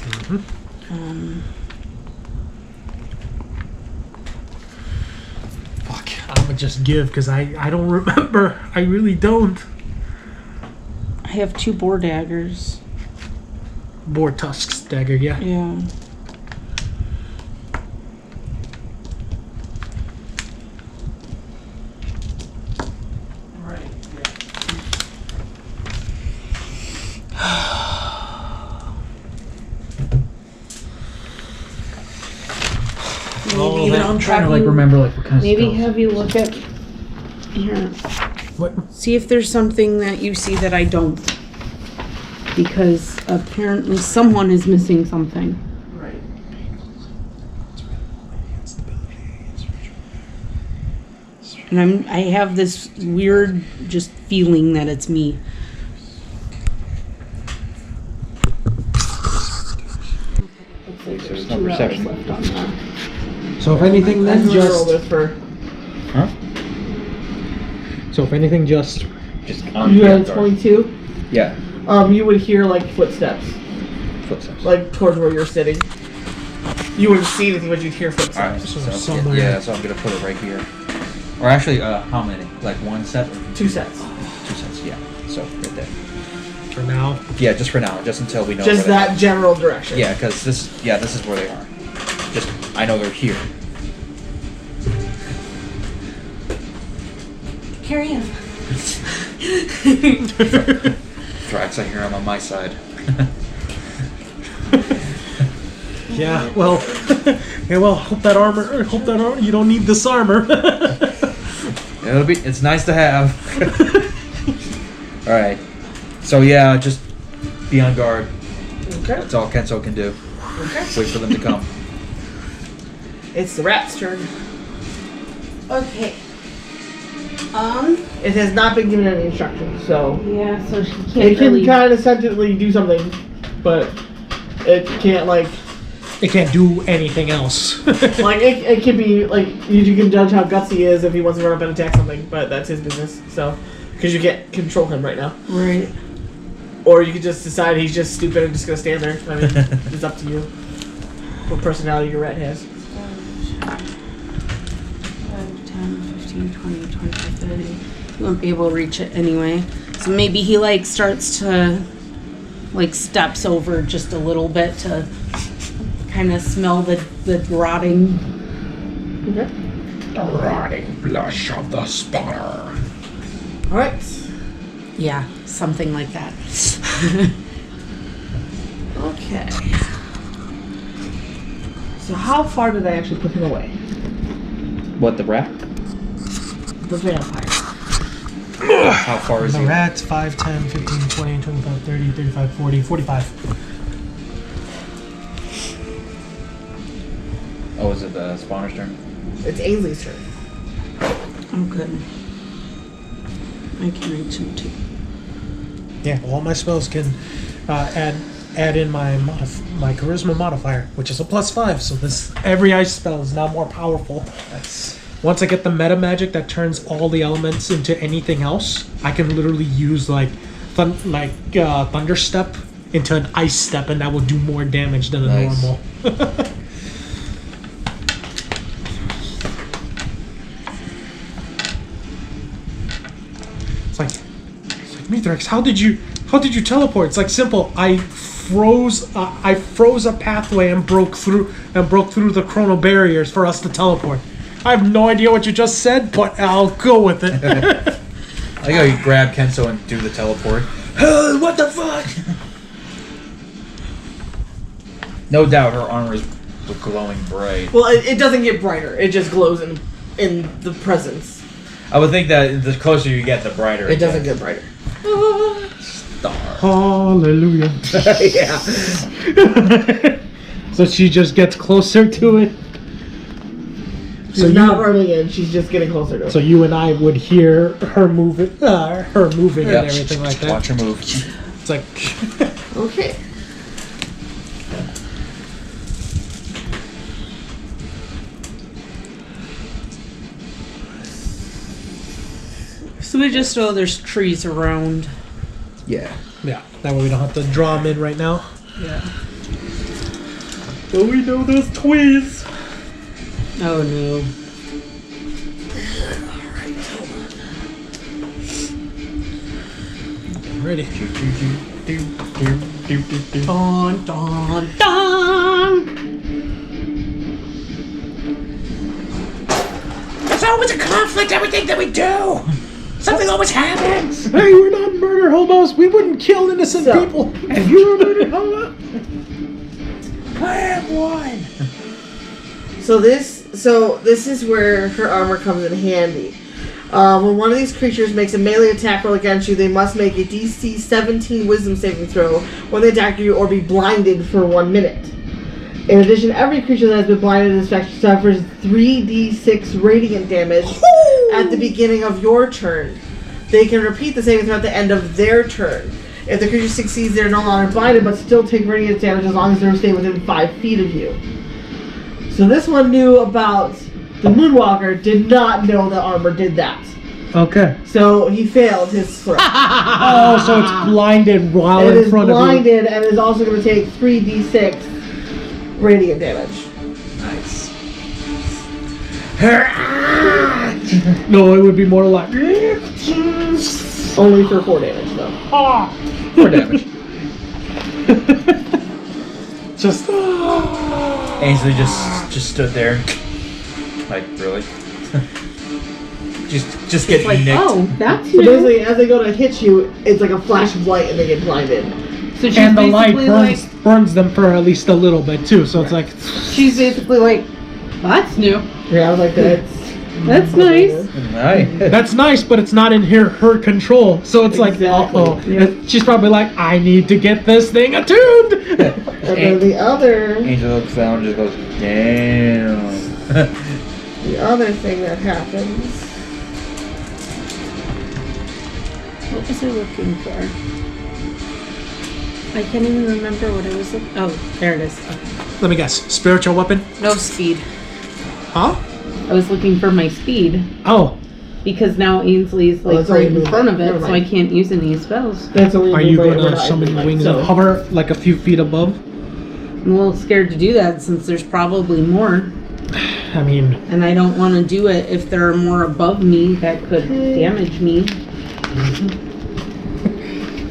[SPEAKER 1] Fuck, I'm gonna just give because I don't remember. I really don't.
[SPEAKER 6] I have 2 boar daggers.
[SPEAKER 1] Boar tusks dagger, yeah.
[SPEAKER 6] Yeah. Maybe
[SPEAKER 4] I'm trying to like remember like what kind of
[SPEAKER 6] Maybe
[SPEAKER 4] spells.
[SPEAKER 6] have you look at here.
[SPEAKER 1] What?
[SPEAKER 6] See if there's something that you see that I don't. Because apparently someone is missing something.
[SPEAKER 2] Right.
[SPEAKER 6] And I have this weird just feeling that it's me.
[SPEAKER 5] There's no perception.
[SPEAKER 6] Left on that.
[SPEAKER 1] So if anything, then
[SPEAKER 2] That's
[SPEAKER 1] just.
[SPEAKER 2] roll this for.
[SPEAKER 5] Huh?
[SPEAKER 1] So if anything, just.
[SPEAKER 5] Just on
[SPEAKER 2] You
[SPEAKER 5] the
[SPEAKER 2] had
[SPEAKER 5] guard.
[SPEAKER 2] 22.
[SPEAKER 5] Yeah.
[SPEAKER 2] You would hear like footsteps,
[SPEAKER 5] Footsteps.
[SPEAKER 2] like towards where you're sitting. You wouldn't see anything, but you'd hear footsteps.
[SPEAKER 5] Alright,
[SPEAKER 1] So
[SPEAKER 5] so
[SPEAKER 1] somewhere-
[SPEAKER 5] yeah, so I'm gonna put it right here. Or actually, how many? Like one set? Or
[SPEAKER 2] 2 sets.
[SPEAKER 5] 2 sets, yeah. So right there.
[SPEAKER 1] For now.
[SPEAKER 5] Yeah, just for now, just until we know
[SPEAKER 2] Just
[SPEAKER 5] where
[SPEAKER 2] that general direction.
[SPEAKER 5] they are. Yeah, because this is where they are. Just, I know they're here.
[SPEAKER 3] Carry on.
[SPEAKER 5] Thrax, I hear him on my side.
[SPEAKER 1] Yeah. Well. Yeah. Well. Hope that armor. You don't need this armor.
[SPEAKER 5] It's nice to have. Alright. So yeah, just be on guard.
[SPEAKER 2] Okay.
[SPEAKER 5] That's all Kenzo can do.
[SPEAKER 2] Okay.
[SPEAKER 5] Wait for them to come.
[SPEAKER 2] It's the rat's turn.
[SPEAKER 6] Okay.
[SPEAKER 2] It has not been given any instructions, so
[SPEAKER 6] Yeah, so she
[SPEAKER 2] it
[SPEAKER 6] can't
[SPEAKER 2] can
[SPEAKER 6] really.
[SPEAKER 2] kind of sensibly do something, but it can't like
[SPEAKER 1] It can't do anything else.
[SPEAKER 2] like it can be like you can judge how gutsy he is if he wants to run up and attack something, but that's his business. So because you can't control him right now,
[SPEAKER 6] Right.
[SPEAKER 2] or you could just decide he's just stupid and just gonna stand there. I mean, it's up to you. What personality your rat has.
[SPEAKER 6] 5, 10, 15, 20, 25, 30. He won't be able to reach it anyway. So maybe he like starts to like steps over just a little bit to kind of smell the rotting.
[SPEAKER 2] Okay.
[SPEAKER 1] Rotting blush of the spotter.
[SPEAKER 2] All right.
[SPEAKER 6] Yeah, something like that.
[SPEAKER 2] Okay. So how far did I actually put him away?
[SPEAKER 5] What, the rat?
[SPEAKER 2] The vampire.
[SPEAKER 5] How far is
[SPEAKER 1] The
[SPEAKER 5] he?
[SPEAKER 1] rats 5, 10, 15, 20, 25, 30, 35, 40, 45.
[SPEAKER 5] Oh, is it the spawner's turn?
[SPEAKER 2] It's Ainsley's turn.
[SPEAKER 6] Oh, good. I can reach him too.
[SPEAKER 1] Yeah, all my spells can add in my my charisma modifier, which is a +5. So this every ice spell is now more powerful.
[SPEAKER 5] That's...
[SPEAKER 1] Once I get the meta magic that turns all the elements into anything else, I can literally use like thunder step into an ice step, and that will do more damage than a
[SPEAKER 5] Nice.
[SPEAKER 1] normal. It's like Mithrix, how did you teleport? It's like simple. I froze a pathway and broke through the chrono barriers for us to teleport. I have no idea what you just said, but I'll go with it.
[SPEAKER 5] I think how you grab Kenzo and do the teleport.
[SPEAKER 1] What the fuck?
[SPEAKER 5] No doubt her armor is glowing bright.
[SPEAKER 2] Well, it doesn't get brighter. It just glows in the presence.
[SPEAKER 5] I would think that the closer you get, the brighter
[SPEAKER 2] It doesn't get brighter.
[SPEAKER 5] Star.
[SPEAKER 1] Hallelujah.
[SPEAKER 5] Yeah.
[SPEAKER 1] So she just gets closer to it.
[SPEAKER 2] She's not running in. She's just getting closer to it.
[SPEAKER 1] So you and I would hear her moving
[SPEAKER 5] Yep.
[SPEAKER 1] and everything like that.
[SPEAKER 5] Watch her move.
[SPEAKER 1] It's like,
[SPEAKER 2] Okay.
[SPEAKER 6] So we just know there's trees around.
[SPEAKER 5] Yeah.
[SPEAKER 1] yeah. That way we don't have to draw them in right now.
[SPEAKER 6] Yeah.
[SPEAKER 1] But we know there's tweez.
[SPEAKER 6] Oh no.
[SPEAKER 1] Ready.
[SPEAKER 6] Dun dun dun.
[SPEAKER 5] There's always a conflict, everything that we do. Something always happens.
[SPEAKER 1] Hey, we're not murder hobos. We wouldn't kill innocent
[SPEAKER 2] So-
[SPEAKER 1] people. And you're a murder hobo?
[SPEAKER 5] Plan one.
[SPEAKER 2] So this is where her armor comes in handy. When one of these creatures makes a melee attack roll against you, they must make a DC 17 Wisdom saving throw when they attack you, or be blinded for 1 minute. In addition, every creature that has been blinded in this faction suffers 3d6 radiant damage at the beginning of your turn. They can repeat the saving throw at the end of their turn. If the creature succeeds, they're no longer blinded, but still take radiant damage as long as they stay within 5 feet of you. So this one knew about the Moonwalker, did not know the armor did that.
[SPEAKER 1] Okay.
[SPEAKER 2] So he failed his throw.
[SPEAKER 1] Oh, so it's blinded while
[SPEAKER 2] It
[SPEAKER 1] in
[SPEAKER 2] is
[SPEAKER 1] front of you.
[SPEAKER 2] blinded and is also going to take 3d6 radiant damage.
[SPEAKER 5] Nice.
[SPEAKER 1] No, it would be more like.
[SPEAKER 2] Only for 4 damage though.
[SPEAKER 5] 4 damage.
[SPEAKER 1] Just.
[SPEAKER 5] Ainsley just stood there. Like, really? just get
[SPEAKER 6] Like,
[SPEAKER 5] nicked.
[SPEAKER 6] oh, that's
[SPEAKER 2] So
[SPEAKER 6] new.
[SPEAKER 2] basically, as they go to hit you, it's like a flash of light and they get blinded.
[SPEAKER 6] So she's
[SPEAKER 1] And the light
[SPEAKER 6] basically
[SPEAKER 1] burns them for at least a little bit too. So it's like.
[SPEAKER 6] she's basically like, that's new.
[SPEAKER 2] Yeah, I was like,
[SPEAKER 6] That's nice.
[SPEAKER 5] Nice.
[SPEAKER 1] That's nice, but it's not in her control. So it's
[SPEAKER 2] Exactly.
[SPEAKER 1] like, uh-oh.
[SPEAKER 6] Yeah.
[SPEAKER 1] She's probably like, I need to get this thing attuned.
[SPEAKER 2] And then the other
[SPEAKER 5] Angel looks down and just goes, damn.
[SPEAKER 2] thing that happens.
[SPEAKER 6] What was I looking for? I can't even remember what I was looking. Oh, there it is. Okay.
[SPEAKER 1] Let me guess. Spiritual weapon?
[SPEAKER 6] No speed.
[SPEAKER 1] Huh?
[SPEAKER 6] I was looking for my speed
[SPEAKER 1] Oh.
[SPEAKER 6] because now Ainsley's
[SPEAKER 2] Oh,
[SPEAKER 6] like
[SPEAKER 2] it's
[SPEAKER 6] right
[SPEAKER 2] only
[SPEAKER 6] in front of
[SPEAKER 2] movement.
[SPEAKER 6] it, so
[SPEAKER 2] Never
[SPEAKER 6] I
[SPEAKER 2] mind.
[SPEAKER 6] can't use any spells.
[SPEAKER 2] That's only
[SPEAKER 1] Are you
[SPEAKER 2] movement,
[SPEAKER 1] going
[SPEAKER 2] we're
[SPEAKER 1] to
[SPEAKER 2] not
[SPEAKER 1] summon
[SPEAKER 2] moving,
[SPEAKER 1] wings
[SPEAKER 2] so-
[SPEAKER 1] and hover like a few feet above?
[SPEAKER 6] I'm a little scared to do that since there's probably more,
[SPEAKER 1] I mean,
[SPEAKER 6] and I don't want to do it if there are more above me that could damage me.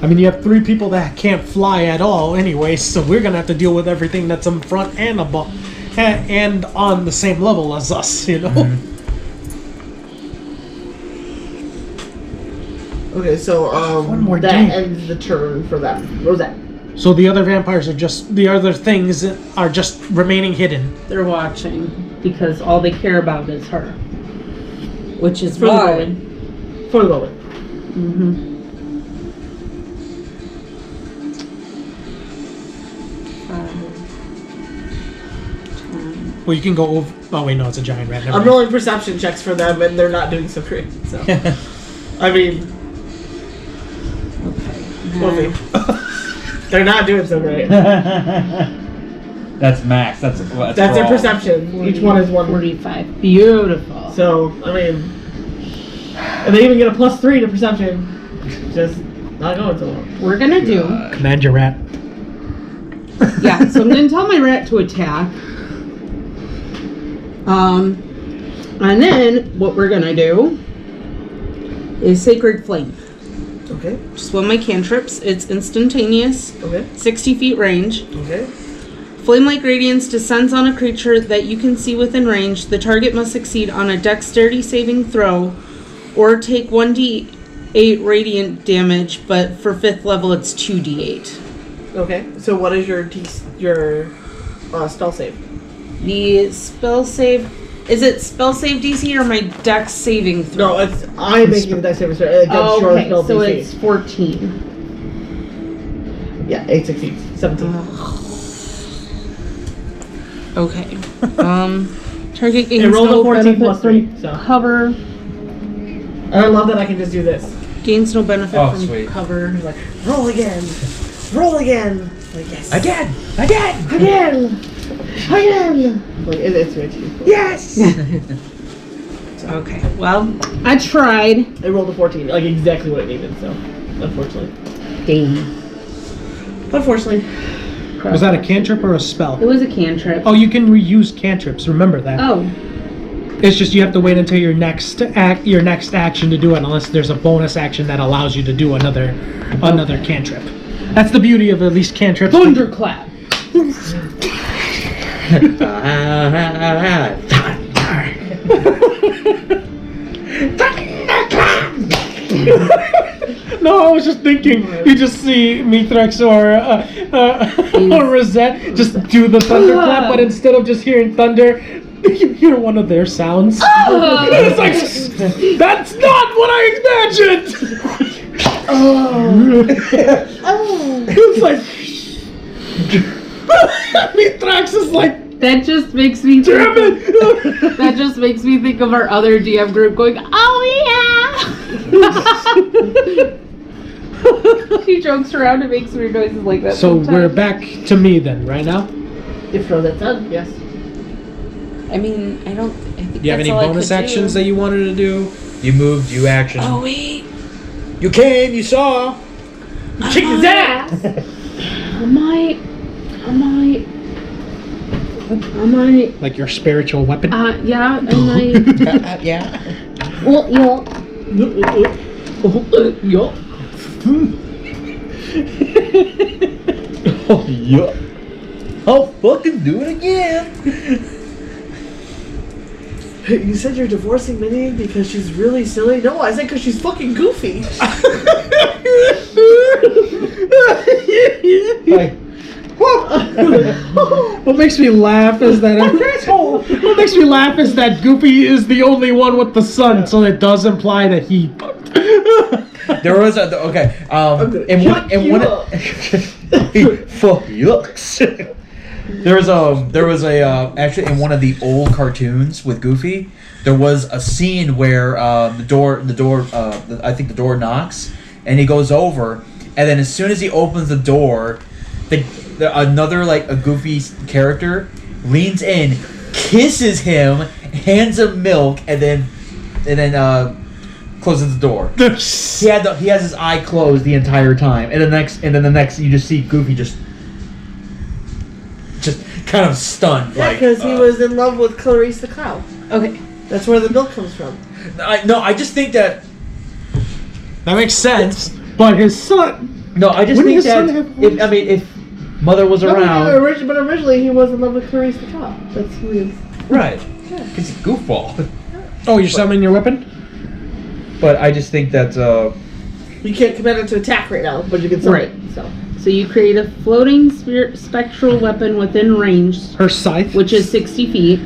[SPEAKER 1] you have 3 people that can't fly at all anyway, so we're gonna have to deal with everything that's in front and above, and on the same level as us, you know.
[SPEAKER 2] Okay, so
[SPEAKER 1] One more
[SPEAKER 2] that
[SPEAKER 1] game.
[SPEAKER 2] ends the turn for them. What was that?
[SPEAKER 1] So the other vampires are just the other things are just remaining hidden.
[SPEAKER 6] They're watching because all they care about is her, which is
[SPEAKER 2] For the
[SPEAKER 6] why.
[SPEAKER 2] moment. For the moment.
[SPEAKER 6] Mm-hmm.
[SPEAKER 1] Well, you can go over. Oh wait, no, it's a giant rat. Never
[SPEAKER 2] I'm
[SPEAKER 1] mind.
[SPEAKER 2] rolling perception checks for them, and they're not doing so great. So, I mean, we'll see. They're not doing so great.
[SPEAKER 5] That's max. That's
[SPEAKER 2] That's their perception. Each one is 1.
[SPEAKER 6] 45. Beautiful.
[SPEAKER 2] So, I mean, and they even get a +3 to perception. Just not going so well.
[SPEAKER 6] We're gonna do.
[SPEAKER 1] Command your rat.
[SPEAKER 6] Yeah, so I'm gonna tell my rat to attack. And then what we're gonna do is Sacred Flame.
[SPEAKER 2] Okay.
[SPEAKER 6] Just one of my cantrips. It's instantaneous,
[SPEAKER 2] Okay.
[SPEAKER 6] 60 feet range.
[SPEAKER 2] Okay.
[SPEAKER 6] Flame-like radiance descends on a creature that you can see within range. The target must succeed on a dexterity saving throw or take 1d8 radiant damage, but for 5th level it's 2d8.
[SPEAKER 2] Okay. So, what is your spell save?
[SPEAKER 6] The spell save... Is it spell save DC or my dex saving throw?
[SPEAKER 2] No, I'm making the dex saving throw.
[SPEAKER 6] Oh, okay,
[SPEAKER 2] spell
[SPEAKER 6] so
[SPEAKER 2] DC.
[SPEAKER 6] it's 14.
[SPEAKER 2] Yeah, 8 succeeds. 17.
[SPEAKER 6] Okay. Target
[SPEAKER 2] It
[SPEAKER 6] gains
[SPEAKER 2] rolled a
[SPEAKER 6] no
[SPEAKER 2] 14
[SPEAKER 6] benefit
[SPEAKER 2] plus
[SPEAKER 6] from
[SPEAKER 2] 3, so.
[SPEAKER 6] cover.
[SPEAKER 2] I love that I can just do this.
[SPEAKER 6] Gains no benefit
[SPEAKER 5] Oh,
[SPEAKER 6] from
[SPEAKER 5] sweet.
[SPEAKER 6] cover.
[SPEAKER 2] Like, roll again. Roll again. Like, yes.
[SPEAKER 5] Again!
[SPEAKER 2] Again. Like, it's way too cool.
[SPEAKER 5] Yes!
[SPEAKER 6] Okay. Well, I tried.
[SPEAKER 2] It rolled a 14, like exactly what it needed, so. Unfortunately.
[SPEAKER 6] Dang.
[SPEAKER 2] Unfortunately.
[SPEAKER 1] Was that a cantrip or a spell?
[SPEAKER 6] It was a cantrip.
[SPEAKER 1] Oh, you can reuse cantrips. Remember that.
[SPEAKER 6] Oh.
[SPEAKER 1] It's just you have to wait until your next action to do it, unless there's a bonus action that allows you to do another cantrip. That's the beauty of at least cantrips.
[SPEAKER 6] Thunderclap.
[SPEAKER 1] No, I was just thinking. You just see Mithrax or Rosette just do the thunderclap, but instead of just hearing thunder, you hear one of their sounds. It's like, that's not what I imagined. It's like Mithrax is like,
[SPEAKER 6] That just makes me
[SPEAKER 1] damn
[SPEAKER 6] think
[SPEAKER 1] it.
[SPEAKER 6] that just makes me think of our other DM group going, oh yeah. She jokes around and makes weird noises like that.
[SPEAKER 1] So
[SPEAKER 6] sometimes.
[SPEAKER 1] we're back to me then, right now?
[SPEAKER 2] If Rosette's done, yes.
[SPEAKER 6] I mean, I think
[SPEAKER 1] Do you have any bonus actions that you wanted to do?
[SPEAKER 5] You moved, you action.
[SPEAKER 6] Oh wait.
[SPEAKER 5] You came, you saw.
[SPEAKER 2] Kick his ass!
[SPEAKER 6] Am I
[SPEAKER 1] Like your spiritual weapon?
[SPEAKER 6] yeah, am I
[SPEAKER 5] Yeah.
[SPEAKER 6] well yeah.
[SPEAKER 2] Yup.
[SPEAKER 5] Oh, yeah. I'll fucking do it again.
[SPEAKER 2] You said you're divorcing Minnie because she's really silly? No, I said because she's fucking goofy.
[SPEAKER 5] Like,
[SPEAKER 1] What makes me laugh is that what makes me laugh is that Goofy is the only one with the sun, so it does imply that he.
[SPEAKER 5] there was a okay. In one fuck yucks. There was a actually in one of the old cartoons with Goofy, there was a scene where I think the door knocks and he goes over, and then as soon as he opens the door, another like a Goofy character leans in, kisses him, hands him milk, and then closes the door. He has his eye closed the entire time, and the next you just see Goofy just kind of stunned.
[SPEAKER 2] Yeah, because he was in love with Clarice the cow.
[SPEAKER 6] Okay.
[SPEAKER 2] That's where the milk comes from.
[SPEAKER 5] I just think that.
[SPEAKER 1] That makes sense, but his son.
[SPEAKER 5] No, I just
[SPEAKER 1] Wouldn't
[SPEAKER 5] think
[SPEAKER 1] his son
[SPEAKER 5] that
[SPEAKER 1] have
[SPEAKER 5] if Mother was around,
[SPEAKER 2] But originally he was in love with Clarice the cow. That's who he is.
[SPEAKER 5] right? Because he's a goofball.
[SPEAKER 1] Oh, you're summoning your weapon?
[SPEAKER 5] But I just think that
[SPEAKER 2] You can't command it to attack right now, but you can summon it.
[SPEAKER 6] So you create a floating spectral weapon within range,
[SPEAKER 1] Her scythe?
[SPEAKER 6] which is 60 feet,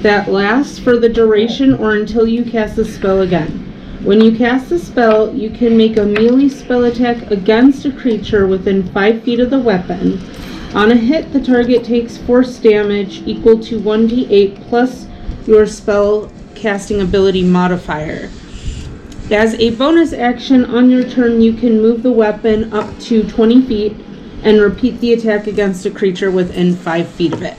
[SPEAKER 6] that lasts for the duration or until you cast the spell again. When you cast the spell, you can make a melee spell attack against a creature within 5 feet of the weapon. On a hit, the target takes force damage equal to 1d8 plus your spell casting ability modifier. As a bonus action on your turn, you can move the weapon up to 20 feet and repeat the attack against a creature within 5 feet of it.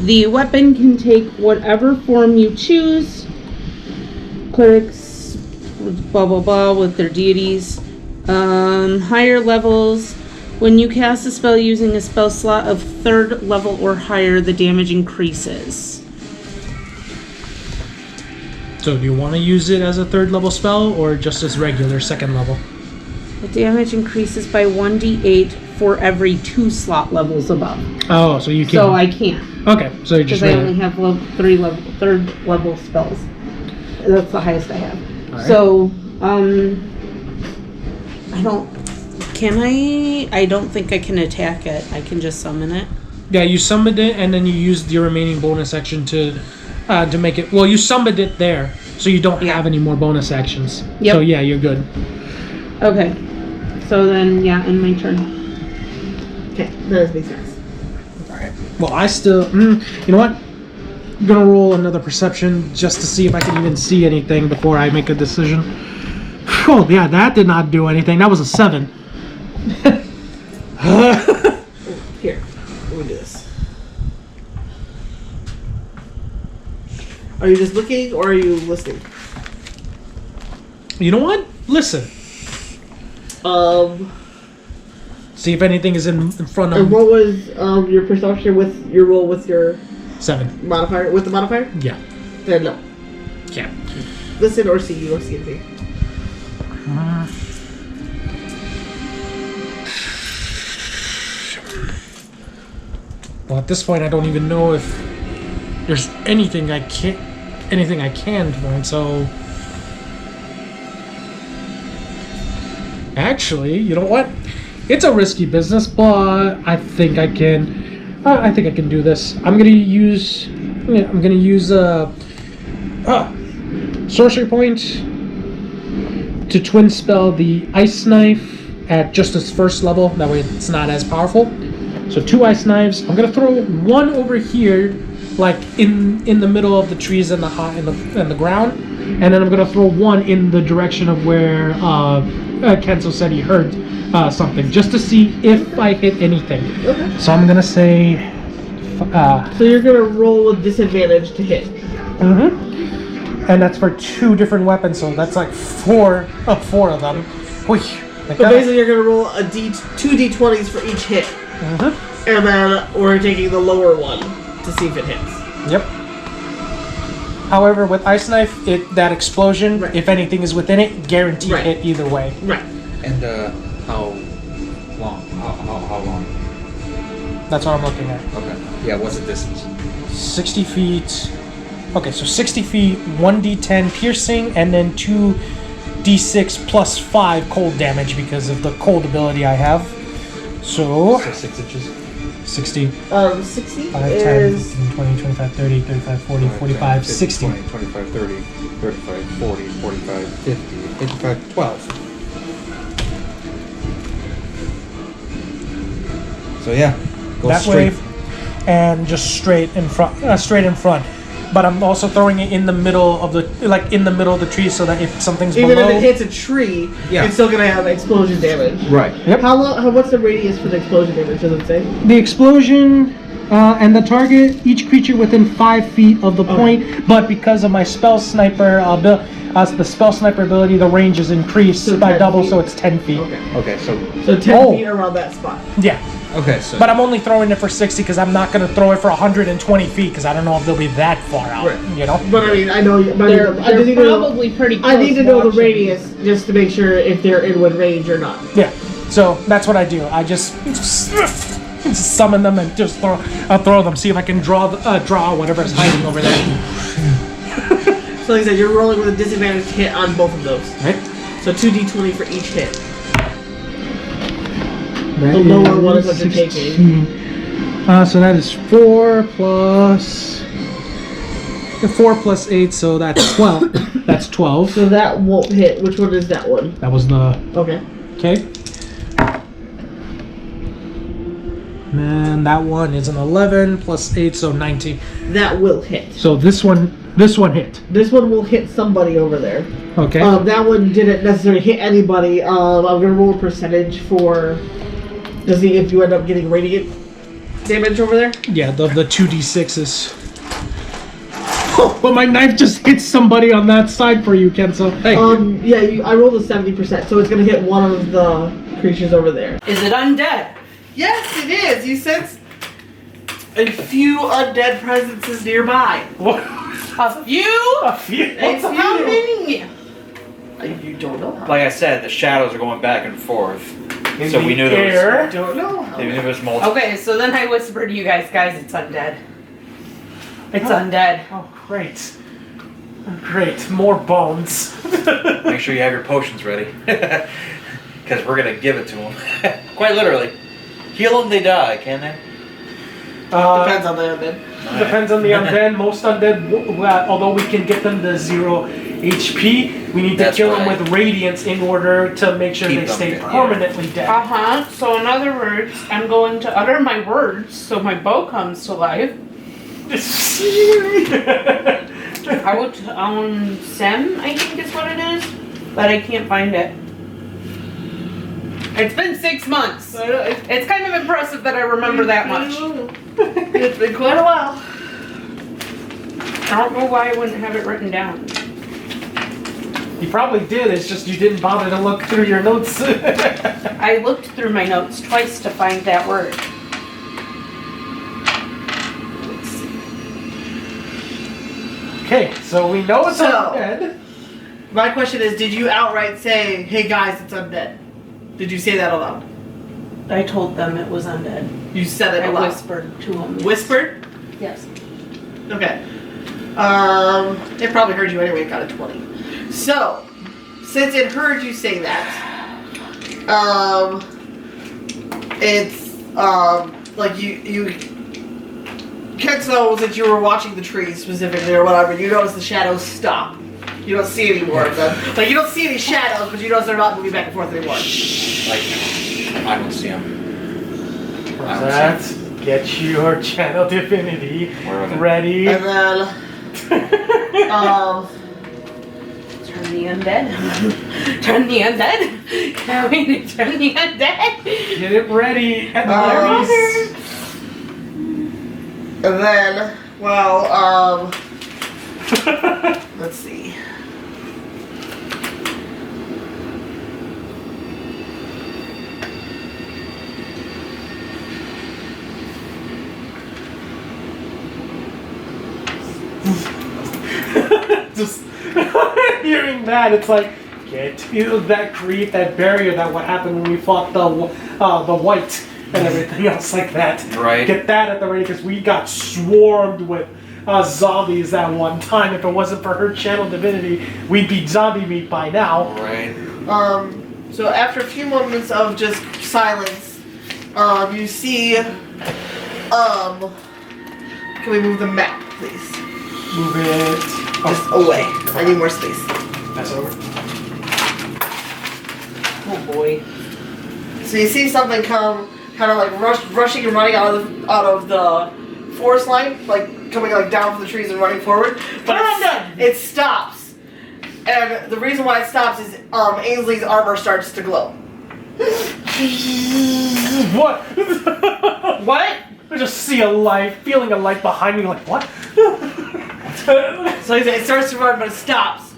[SPEAKER 6] The weapon can take whatever form you choose. Clerics, blah blah blah, with their deities. Higher levels. When you cast a spell using a spell slot of 3rd level or higher, the damage increases.
[SPEAKER 1] So do you want to use it as a 3rd level spell or just as regular 2nd level?
[SPEAKER 6] The damage increases by 1d8 for every 2 slot levels above.
[SPEAKER 1] Oh, so you can.
[SPEAKER 6] So I can't.
[SPEAKER 1] Okay, so you just.
[SPEAKER 6] Because I only have 3rd level spells. That's the highest I have.
[SPEAKER 1] Alright.
[SPEAKER 6] So, I don't think I can attack it. I can just summon it.
[SPEAKER 1] Yeah, you summoned it and then you used your remaining bonus action to make it. Well, you summoned it there, so you don't have any more bonus actions.
[SPEAKER 6] Yep.
[SPEAKER 1] So yeah, you're good.
[SPEAKER 6] Okay. So then, yeah, end my turn.
[SPEAKER 2] Okay, that makes sense.
[SPEAKER 1] Alright. Well, I still. You know what? I'm gonna roll another perception just to see if I can even see anything before I make a decision. Oh, yeah, that did not do anything. That was a 7.
[SPEAKER 2] Here, let me do this. Are you just looking or are you listening?
[SPEAKER 1] You know what? Listen. See if anything is in front
[SPEAKER 2] And
[SPEAKER 1] of
[SPEAKER 2] what was your perception with your roll with your
[SPEAKER 1] 7.
[SPEAKER 2] modifier? With the modifier?
[SPEAKER 1] Yeah.
[SPEAKER 2] Then no.
[SPEAKER 1] Yeah.
[SPEAKER 2] Listen or see. You don't see anything.
[SPEAKER 1] Well, at this point, I don't even know if there's anything I can do. So, actually, you know what? It's a risky business, but I think I can. I think I can do this. I'm gonna use. Yeah, I'm gonna use sorcery point to twin spell the ice knife at just its first level. That way, it's not as powerful. So 2 ice knives. I'm gonna throw one over here, like in the middle of the trees and the ground, and then I'm gonna throw one in the direction of where Kenzo said he heard something, just to see if I hit anything.
[SPEAKER 2] Okay.
[SPEAKER 1] So I'm gonna say.
[SPEAKER 2] So you're gonna roll with disadvantage to hit.
[SPEAKER 1] And that's for 2 different weapons, so that's like 4 of them. Oy,
[SPEAKER 2] So basically, you're gonna roll two d20s for each hit, and then we're taking the lower one to see if it hits.
[SPEAKER 1] Yep. However, with ice knife, that explosion,
[SPEAKER 2] Right.
[SPEAKER 1] if anything is within it, guaranteed
[SPEAKER 2] Right.
[SPEAKER 1] hit either way.
[SPEAKER 2] Right.
[SPEAKER 5] And how long? How long?
[SPEAKER 1] That's what I'm looking at.
[SPEAKER 5] Okay. Yeah, what's the distance?
[SPEAKER 1] 60 feet. Okay, so 60 feet, 1d10 piercing, and then 2d6 plus 5 cold damage because of the cold ability I have. So,
[SPEAKER 5] So 6 inches?
[SPEAKER 1] 60,
[SPEAKER 2] 60
[SPEAKER 1] 5, 10,
[SPEAKER 2] is
[SPEAKER 1] 15, 20, 25, 30, 35, 40, 45,
[SPEAKER 5] 10,
[SPEAKER 1] 60.
[SPEAKER 5] 20, 25, 30, 35, 40, 45, 50, 55, 12. So yeah, go
[SPEAKER 1] That
[SPEAKER 5] straight.
[SPEAKER 1] way, and just straight in front. But I'm also throwing it in the middle of the tree, so that if something's
[SPEAKER 2] even
[SPEAKER 1] below,
[SPEAKER 2] if it hits a tree,
[SPEAKER 5] Yeah.
[SPEAKER 2] it's still gonna have explosion damage.
[SPEAKER 5] Right.
[SPEAKER 1] Yep.
[SPEAKER 2] What's the radius for the explosion damage? Does it say?
[SPEAKER 1] the explosion and the target, each creature within 5 feet of the point. But because of my spell sniper the spell sniper ability, the range is increased
[SPEAKER 2] So
[SPEAKER 1] by
[SPEAKER 2] 10
[SPEAKER 1] double,
[SPEAKER 2] feet.
[SPEAKER 1] so it's 10 feet.
[SPEAKER 2] Okay.
[SPEAKER 5] Okay, so
[SPEAKER 2] So 10
[SPEAKER 1] Oh.
[SPEAKER 2] feet around that spot.
[SPEAKER 1] Yeah.
[SPEAKER 5] okay, so
[SPEAKER 1] But I'm only throwing it for 60 because I'm not going to throw it for 120 feet because I don't know if they'll be that far out.
[SPEAKER 2] Right.
[SPEAKER 1] You know?
[SPEAKER 2] But I mean, I know. But
[SPEAKER 6] They're,
[SPEAKER 2] I just
[SPEAKER 6] they're
[SPEAKER 2] need to know.
[SPEAKER 6] probably pretty close.
[SPEAKER 2] I need to know the
[SPEAKER 6] watching.
[SPEAKER 2] radius just to make sure if they're in with range or not.
[SPEAKER 1] Yeah. So that's what I do. I just summon them and just throw them. See if I can draw whatever's hiding over there.
[SPEAKER 2] So like I said, you're rolling with a disadvantage hit on both of those.
[SPEAKER 1] Right?
[SPEAKER 2] So 2d20 for each hit.
[SPEAKER 1] That
[SPEAKER 2] The lower
[SPEAKER 1] is
[SPEAKER 2] one is what you're
[SPEAKER 1] 16. So that is 4 plus 8, so that's 12. That's 12.
[SPEAKER 2] So that won't hit. Which one is that one?
[SPEAKER 1] That was the
[SPEAKER 2] Okay.
[SPEAKER 1] okay. And that one is an 11 plus 8, so 19.
[SPEAKER 2] That will hit.
[SPEAKER 1] So this one hit.
[SPEAKER 2] This one will hit somebody over there.
[SPEAKER 1] Okay.
[SPEAKER 2] That one didn't necessarily hit anybody. I'm gonna roll a percentage for to see if you end up getting radiant damage over there.
[SPEAKER 1] Yeah, the 2d6s. But my knife just hit somebody on that side for you, Kenzo. Hey.
[SPEAKER 2] Yeah, I rolled a 70%, so it's gonna hit one of the creatures over there.
[SPEAKER 3] Is it undead?
[SPEAKER 2] Yes, it is. You sense a few undead presences nearby.
[SPEAKER 1] What?
[SPEAKER 3] A few?
[SPEAKER 1] A few.
[SPEAKER 2] It's
[SPEAKER 3] How many?
[SPEAKER 2] You don't know.
[SPEAKER 4] Like I said, the shadows are going back and forth. So we knew there
[SPEAKER 1] Air.
[SPEAKER 4] was.
[SPEAKER 2] Don't know.
[SPEAKER 4] They knew there was multiple.
[SPEAKER 3] Okay, so then I whisper to you guys, it's undead. It's undead.
[SPEAKER 1] Oh, great. Great. More bones.
[SPEAKER 4] Make sure you have your potions ready. Because we're going to give it to them. Quite literally. Heal them, they die, can they?
[SPEAKER 2] Depends on the undead.
[SPEAKER 1] Depends on the undead. Most undead, although we can get them to 0 HP. We need to
[SPEAKER 5] That's
[SPEAKER 1] kill them
[SPEAKER 5] right.
[SPEAKER 1] with radiance in order to make sure
[SPEAKER 5] Keep
[SPEAKER 1] they
[SPEAKER 5] them
[SPEAKER 1] stay
[SPEAKER 5] dead, yeah.
[SPEAKER 1] permanently dead.
[SPEAKER 3] So in other words, I'm going to utter my words so my bow comes to life. Out on Sem, I think is what it is, but I can't find it. It's been 6 months. It's kind of impressive that I remember that much.
[SPEAKER 2] It's been quite a while.
[SPEAKER 3] I don't know why I wouldn't have it written down.
[SPEAKER 1] You probably did, it's just you didn't bother to look through your notes.
[SPEAKER 3] I looked through my notes twice to find that word.
[SPEAKER 1] Okay, so we know it's
[SPEAKER 2] So-
[SPEAKER 1] undead.
[SPEAKER 2] My question is, did you outright say, "Hey guys, it's undead"? Did you say that aloud?
[SPEAKER 3] I told them it was undead.
[SPEAKER 2] You said it
[SPEAKER 3] I
[SPEAKER 2] aloud.
[SPEAKER 3] whispered to them.
[SPEAKER 2] Whispered?
[SPEAKER 3] Yes.
[SPEAKER 2] Okay. It probably heard you anyway. It got a 20. So, since it heard you say that, it's like you. Kenzo, since you were watching the trees specifically or whatever, you notice the shadows stop. You don't see any more of them. Like, you don't see any shadows, but you notice they're not moving back and forth anymore.
[SPEAKER 5] Like, I don't see him.
[SPEAKER 1] Let's get your channel divinity
[SPEAKER 5] Where are they?
[SPEAKER 1] ready.
[SPEAKER 2] And then,
[SPEAKER 3] Turn the undead. Turn the undead. Can we turn the undead?
[SPEAKER 1] Get it ready. And Larry's.
[SPEAKER 2] and then, well, let's see.
[SPEAKER 1] Just hearing that, it's like, get that creep, that barrier, that what happened when we fought the white and everything else like that.
[SPEAKER 5] Right.
[SPEAKER 1] Get that at the ready because we got swarmed with zombies that one time. If it wasn't for her channel divinity, we'd be zombie meat by now.
[SPEAKER 5] Right.
[SPEAKER 2] So after a few moments of just silence, you see, can we move the map, please?
[SPEAKER 1] Move it.
[SPEAKER 2] Just away. I need more space.
[SPEAKER 1] That's over.
[SPEAKER 3] Oh boy.
[SPEAKER 2] So you see something come, kind of like rushing and running out of the forest line, like coming like down from the trees and running forward. But it stops, and the reason why it stops is Ainsley's armor starts to glow.
[SPEAKER 1] What?
[SPEAKER 3] What?
[SPEAKER 1] I just see a light, feeling a light behind me, like, what?
[SPEAKER 2] So it starts to run, but it stops,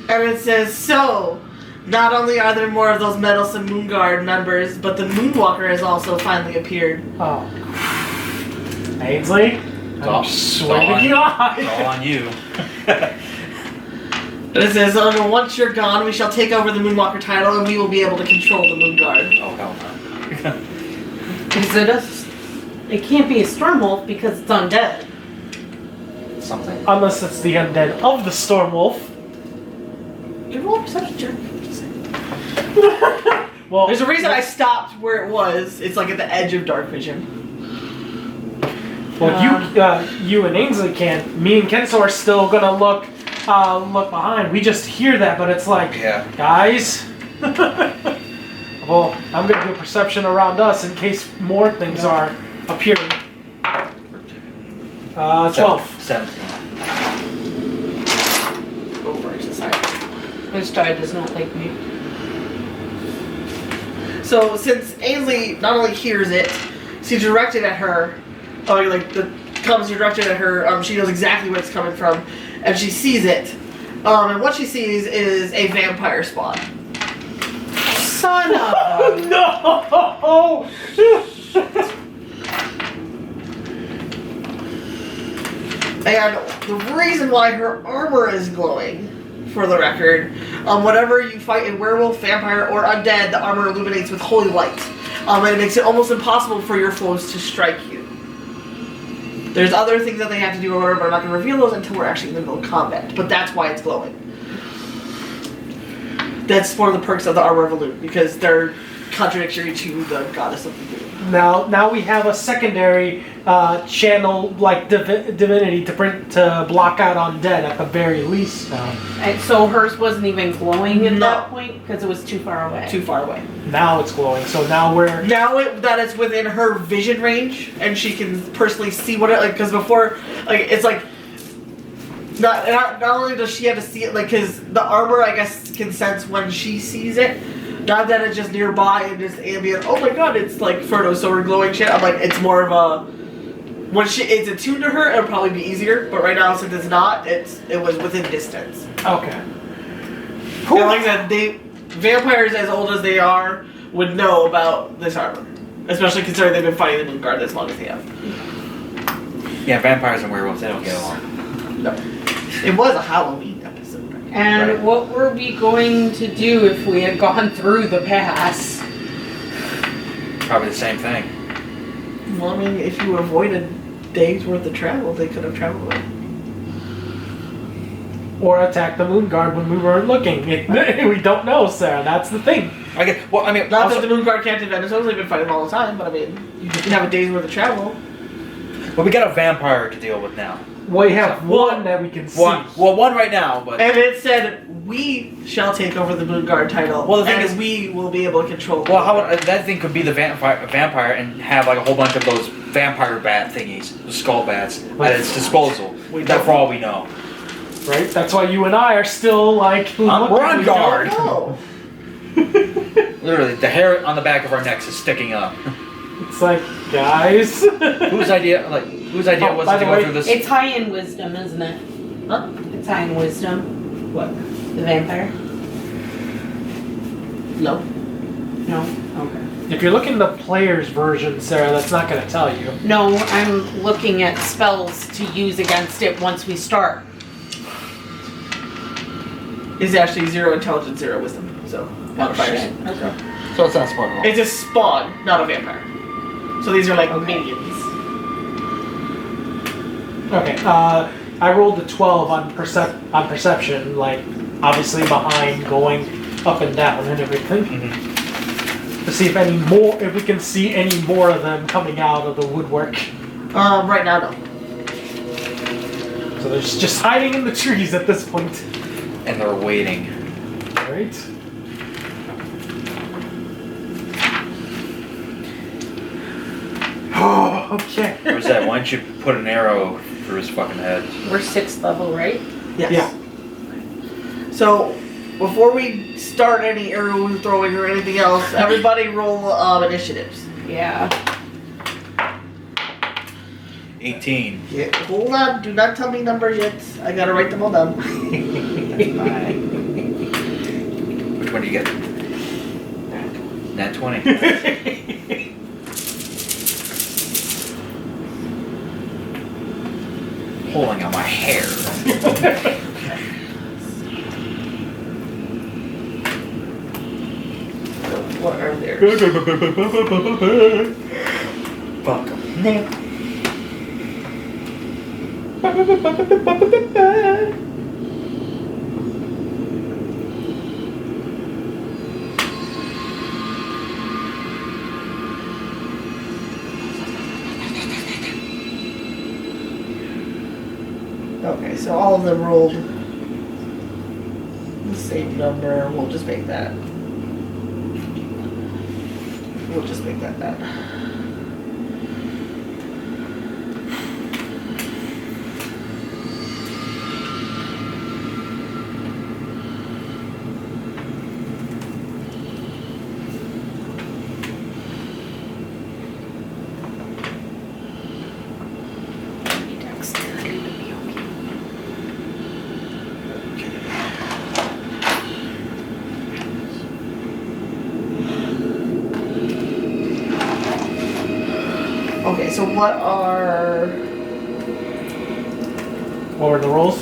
[SPEAKER 2] and it says, "So, not only are there more of those meddlesome Moonguard members, but the Moonwalker has also finally appeared."
[SPEAKER 1] Oh. Ainsley? I'm sweating your eyes.
[SPEAKER 4] It's all on you.
[SPEAKER 2] And it says, "Once you're gone, we shall take over the Moonwalker title, and we will be able to control the Moonguard."
[SPEAKER 5] Oh, hell no.
[SPEAKER 3] Is it it can't be a Stormwolf because it's undead.
[SPEAKER 5] Something.
[SPEAKER 1] Unless it's the undead of the Stormwolf.
[SPEAKER 2] Give roll a perception check.
[SPEAKER 1] Well,
[SPEAKER 2] There's a reason I stopped where it was. It's like at the edge of dark vision.
[SPEAKER 1] Well, you and Ainsley can't. Me and Kenzo are still gonna look behind. We just hear that, but it's like,
[SPEAKER 5] Yeah.
[SPEAKER 1] guys. Well, I'm gonna do a perception around us in case more things are appearing. 12.
[SPEAKER 5] 17.
[SPEAKER 2] Go for it, society.
[SPEAKER 3] This die does not like me.
[SPEAKER 2] So since Ainsley not only hears it, she's directed at her. Oh, like the comes directed at her. She knows exactly where it's coming from, and she sees it. And what she sees is a vampire spawn.
[SPEAKER 3] Son of a...
[SPEAKER 1] No!
[SPEAKER 2] And the reason why her armor is glowing, for the record, whenever you fight a werewolf, vampire, or undead, the armor illuminates with holy light. And it makes it almost impossible for your foes to strike you. There's other things that they have to do, but I'm not going to reveal those until we're actually in the middle of combat. But that's why it's glowing. That's one of the perks of the Armor of Elute, because they're contradictory to the goddess of the moon.
[SPEAKER 1] Now we have a secondary channel like divinity to block out undead at the very least.
[SPEAKER 3] And so hers wasn't even glowing at
[SPEAKER 2] No.
[SPEAKER 3] that point because it was too far away.
[SPEAKER 2] Too far away.
[SPEAKER 1] Now it's glowing. So now we're
[SPEAKER 2] That it's within her vision range, and she can personally see what it like. Because before, like it's like not only does she have to see it, like because the armor I guess can sense when she sees it. Not that it's just nearby and just ambient. Oh my god, it's like Frodo sword glowing shit. I'm like, it's more of a when it's attuned to her, it'll probably be easier. But right now, since it's not, it was within distance.
[SPEAKER 1] okay.
[SPEAKER 2] And like I said, vampires as old as they are would know about this armor, especially considering they've been fighting the Moonguard as long as they have.
[SPEAKER 4] Yeah, vampires and werewolves, they don't get along.
[SPEAKER 2] No, it was a Halloween episode.
[SPEAKER 3] And
[SPEAKER 2] Right.
[SPEAKER 3] what were we going to do if we had gone through the pass?
[SPEAKER 4] Probably the same thing.
[SPEAKER 2] Well, I mean, if you avoided days worth of travel, they could have traveled it.
[SPEAKER 1] Or attack the moon guard when we weren't looking. We don't know, Sarah. That's the thing.
[SPEAKER 4] I guess, well, I mean,
[SPEAKER 2] Not
[SPEAKER 4] also,
[SPEAKER 2] that the Moonguard can't defend themselves; they've been fighting all the time. But I mean, you can have a day's worth of travel.
[SPEAKER 4] well, we got a vampire to deal with now.
[SPEAKER 1] We have
[SPEAKER 2] Well,
[SPEAKER 1] one that we can see.
[SPEAKER 4] One right now, but
[SPEAKER 2] And it said, "We shall take over the Moonguard title."
[SPEAKER 4] Well, the thing
[SPEAKER 2] and
[SPEAKER 4] is-
[SPEAKER 2] we will be able to control.
[SPEAKER 4] well, how that thing could be the vampire and have like a whole bunch of those vampire bat thingies, the skull bats, at its disposal. That for all we know.
[SPEAKER 1] Right? That's why you and I are still like.
[SPEAKER 4] we're on
[SPEAKER 1] we don't
[SPEAKER 4] guard.
[SPEAKER 1] know.
[SPEAKER 4] Literally, the hair on the back of our necks is sticking up.
[SPEAKER 1] It's like, guys.
[SPEAKER 4] Whose idea? Whose idea
[SPEAKER 1] Oh,
[SPEAKER 4] was
[SPEAKER 1] by
[SPEAKER 4] it to
[SPEAKER 1] the
[SPEAKER 4] go
[SPEAKER 1] way,
[SPEAKER 4] through this?
[SPEAKER 3] It's high in wisdom, isn't it?
[SPEAKER 2] Huh?
[SPEAKER 3] It's high in wisdom.
[SPEAKER 2] What?
[SPEAKER 3] The vampire?
[SPEAKER 2] No.
[SPEAKER 3] No? Okay.
[SPEAKER 1] If you're looking at the player's version, Sarah, that's not going to tell you.
[SPEAKER 3] No, I'm looking at spells to use against it once we start.
[SPEAKER 2] It's actually 0 intelligence, 0 wisdom. So modifiers.
[SPEAKER 3] shit. Okay.
[SPEAKER 4] So it's not smart at all.
[SPEAKER 2] It's a spawn, not a vampire. So these are like minions.
[SPEAKER 1] Okay, I rolled a 12 on perception, like, obviously behind, going up and down and everything. To see if we can see any more of them coming out of the woodwork.
[SPEAKER 2] Right now, no.
[SPEAKER 1] So they're just hiding in the trees at this point.
[SPEAKER 4] And they're waiting.
[SPEAKER 1] Right? Oh, okay.
[SPEAKER 4] Where's that? Why don't you put an arrow through his fucking head?
[SPEAKER 3] We're 6th level, right?
[SPEAKER 2] Yes.
[SPEAKER 1] Yeah.
[SPEAKER 2] So, before we start any arrow throwing or anything else, everybody roll initiatives.
[SPEAKER 3] Yeah.
[SPEAKER 4] 18.
[SPEAKER 2] Yeah. Hold on, do not tell me numbers yet. I gotta write them all down.
[SPEAKER 4] Which one do you get? Nat 20. Pulling on my hair.
[SPEAKER 2] What are theirs?
[SPEAKER 4] Fuck 'em.
[SPEAKER 2] Okay, so all of them rolled the same number. We'll just make that. We'll just make that that. Okay, so what are...
[SPEAKER 1] What were the rolls?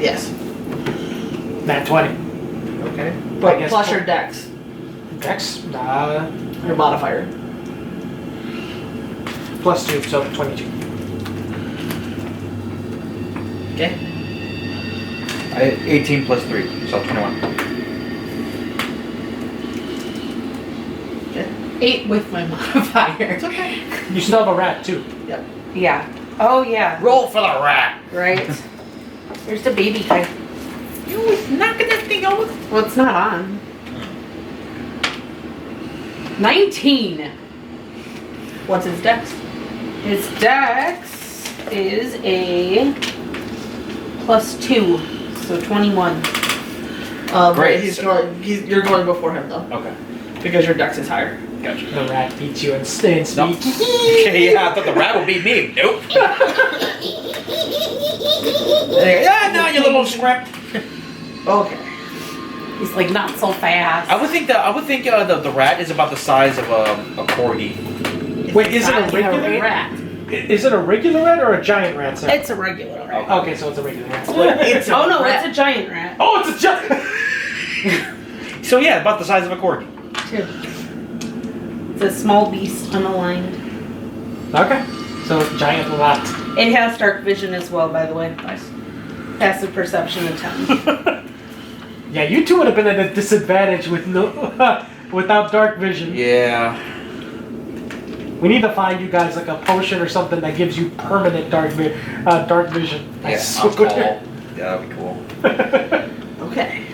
[SPEAKER 2] Yes.
[SPEAKER 1] Nat 20.
[SPEAKER 2] Okay.
[SPEAKER 1] I
[SPEAKER 2] But
[SPEAKER 1] guess
[SPEAKER 2] plus
[SPEAKER 1] po-
[SPEAKER 2] your dex,
[SPEAKER 1] Dex?
[SPEAKER 2] your modifier.
[SPEAKER 1] Plus 2, so 22.
[SPEAKER 2] Okay.
[SPEAKER 4] 18 plus 3, so 21.
[SPEAKER 3] 8 with my modifier.
[SPEAKER 2] It's okay.
[SPEAKER 1] You still have a rat too.
[SPEAKER 2] Yep.
[SPEAKER 3] Yeah. Oh yeah.
[SPEAKER 4] Roll for the rat.
[SPEAKER 3] Right. There's the baby guy.
[SPEAKER 4] You was knocking that thing over.
[SPEAKER 3] Well, it's not on. 19.
[SPEAKER 2] What's his dex?
[SPEAKER 3] His dex is a +2, so 21.
[SPEAKER 4] Great.
[SPEAKER 2] You're going before him though,
[SPEAKER 4] Okay.
[SPEAKER 2] because your dex is higher.
[SPEAKER 4] Gotcha.
[SPEAKER 1] The rat beats you in speech.
[SPEAKER 4] No. Okay, yeah, I thought the rat would beat me. Nope. Yeah, no, you little scrimp.
[SPEAKER 2] Okay.
[SPEAKER 3] He's like, not so fast.
[SPEAKER 4] I would think the rat is about the size of a corgi.
[SPEAKER 1] Wait, is it a
[SPEAKER 3] Size of
[SPEAKER 1] regular
[SPEAKER 3] rat?
[SPEAKER 1] Is it a regular rat or a giant rat, sir?
[SPEAKER 3] It's a regular rat.
[SPEAKER 1] Okay, so it's a regular rat.
[SPEAKER 2] It's a
[SPEAKER 3] Oh no,
[SPEAKER 2] rat.
[SPEAKER 3] it's a giant rat.
[SPEAKER 1] Oh, it's a giant.
[SPEAKER 4] So yeah, about the size of a corgi.
[SPEAKER 3] Too. It's a small beast, unaligned.
[SPEAKER 1] Okay, so it's a giant rat.
[SPEAKER 3] It has dark vision as well, by the way. Nice. Passive perception of 10.
[SPEAKER 1] Yeah, you two would have been at a disadvantage with without dark vision.
[SPEAKER 4] Yeah.
[SPEAKER 1] We need to find you guys like a potion or something that gives you permanent dark vision. I
[SPEAKER 4] Yeah,
[SPEAKER 1] swear.
[SPEAKER 4] I'm tall. Yeah, that'd be cool.
[SPEAKER 2] Okay.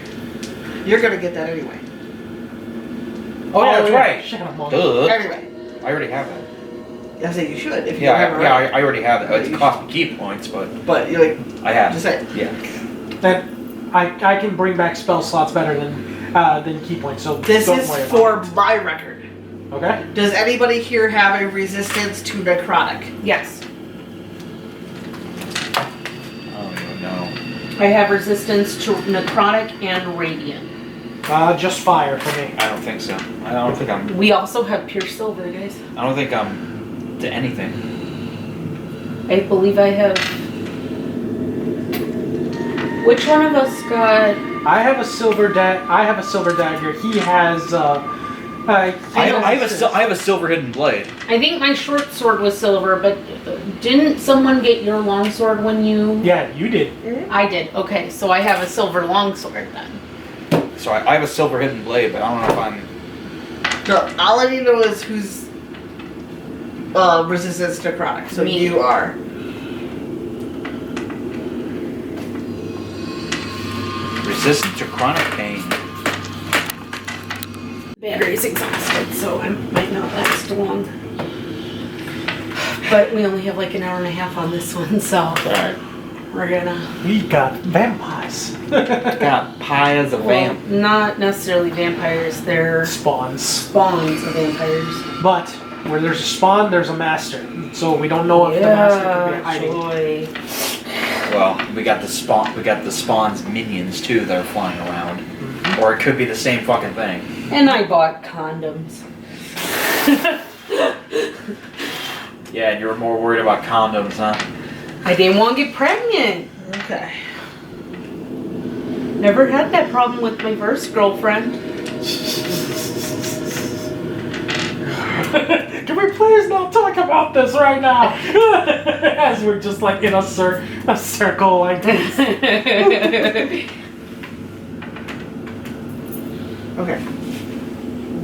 [SPEAKER 2] You're gonna get that anyway.
[SPEAKER 4] Oh, yeah, that's right.
[SPEAKER 1] Shut up, Mom.
[SPEAKER 4] Duh.
[SPEAKER 2] Anyway.
[SPEAKER 4] I already have that.
[SPEAKER 2] I say you should if you
[SPEAKER 4] Yeah,
[SPEAKER 2] have it right.
[SPEAKER 4] I already have it. It's cost me key points, but
[SPEAKER 2] But you like
[SPEAKER 4] I have
[SPEAKER 2] just
[SPEAKER 4] it.
[SPEAKER 2] say
[SPEAKER 4] Yeah.
[SPEAKER 1] That I can bring back spell slots better than key points. So
[SPEAKER 2] this
[SPEAKER 1] don't
[SPEAKER 2] is
[SPEAKER 1] worry
[SPEAKER 2] for
[SPEAKER 1] about
[SPEAKER 2] my record.
[SPEAKER 1] it. Okay.
[SPEAKER 2] Does anybody here have a resistance to necrotic?
[SPEAKER 3] Yes.
[SPEAKER 4] I don't even know.
[SPEAKER 3] I have resistance to necrotic and radiant.
[SPEAKER 1] Just fire for me.
[SPEAKER 4] I don't think so. I don't think I'm.
[SPEAKER 3] We also have pure silver, guys.
[SPEAKER 4] I don't think I'm to anything.
[SPEAKER 3] I believe I have. Which one of us got?
[SPEAKER 1] I have a silver dagger. He has.
[SPEAKER 4] I have a silver hidden blade.
[SPEAKER 3] I think my short sword was silver, but didn't someone get your long sword when you?
[SPEAKER 1] Yeah, you did.
[SPEAKER 3] I did. Okay, so I have a silver long sword then.
[SPEAKER 4] So I have a silver hidden blade, but I don't know if I'm.
[SPEAKER 2] No, all I need to know is who's resistance to necrotic. So
[SPEAKER 3] Me.
[SPEAKER 2] you are.
[SPEAKER 4] Resistant to chronic pain.
[SPEAKER 3] Battery's exhausted, so I might not last long. But we only have like an hour and a half on this one, so
[SPEAKER 4] Alright.
[SPEAKER 3] we're gonna.
[SPEAKER 1] We got vampires.
[SPEAKER 4] Got pie as a
[SPEAKER 3] Well,
[SPEAKER 4] vamp.
[SPEAKER 3] not necessarily vampires. They're
[SPEAKER 1] Spawns.
[SPEAKER 3] spawns of vampires.
[SPEAKER 1] But where there's a spawn, there's a master. So we don't know if the master could be hiding.
[SPEAKER 3] Joy.
[SPEAKER 4] Well, we got the spawn's minions too that are flying around. Or it could be the same fucking thing.
[SPEAKER 3] And I bought condoms.
[SPEAKER 4] Yeah, and you were more worried about condoms, huh?
[SPEAKER 3] I didn't want to get pregnant.
[SPEAKER 2] Okay.
[SPEAKER 3] Never had that problem with my first girlfriend.
[SPEAKER 1] Can we please not talk about this right now? As we're just like in a circle like this.
[SPEAKER 2] Okay.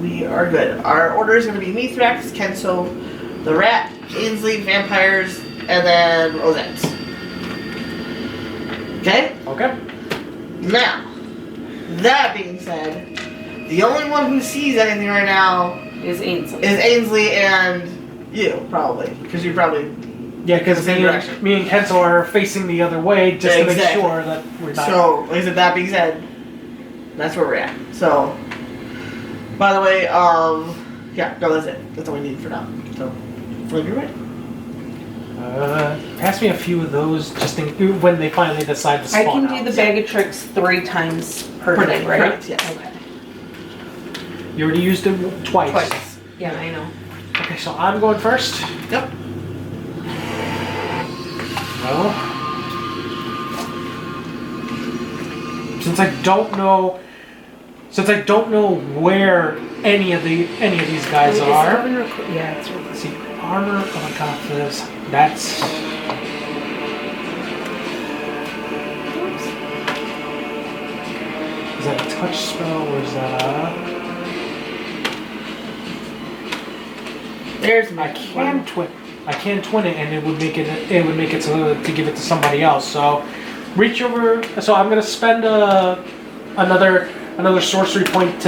[SPEAKER 2] We are good. Our order is going to be Mithrax, Kenso, the Rat, Ainsley, Vampires, and then Rosettes. Okay?
[SPEAKER 1] Okay.
[SPEAKER 2] Now, that being said, the only one who sees anything right now
[SPEAKER 3] Is Ainsley.
[SPEAKER 2] is Ainsley and you, probably. Because you probably.
[SPEAKER 1] Yeah, because
[SPEAKER 2] Same direction.
[SPEAKER 1] me and Kenzo are facing the other way just to make
[SPEAKER 2] Exactly.
[SPEAKER 1] sure that we're not.
[SPEAKER 2] So, like I said, that being said, that's where we're at. So, by the way, yeah, no, that's it. That's all we need for now. So, whenever you're ready.
[SPEAKER 1] Pass me a few of those just when they finally decide to spawn
[SPEAKER 3] I can do
[SPEAKER 1] out.
[SPEAKER 3] the bag of tricks 3 times per
[SPEAKER 2] Per
[SPEAKER 3] day,
[SPEAKER 2] day,
[SPEAKER 3] right?
[SPEAKER 2] correct, yes.
[SPEAKER 3] Okay.
[SPEAKER 1] You already used it twice.
[SPEAKER 3] Twice. Yeah, I know.
[SPEAKER 1] Okay, so I'm going first.
[SPEAKER 2] Yep.
[SPEAKER 1] Well, since I don't know where any of these guys
[SPEAKER 3] Wait, is
[SPEAKER 1] are.
[SPEAKER 3] Governor yeah, it's right.
[SPEAKER 1] Let's see, armor. Oh my god, for this. That's. Is that a touch spell or is that a?
[SPEAKER 3] There's
[SPEAKER 1] I
[SPEAKER 3] my
[SPEAKER 1] can twin. I can twin it, and it would make it. It would make it to give it to somebody else. So, reach over. So I'm gonna spend another sorcery point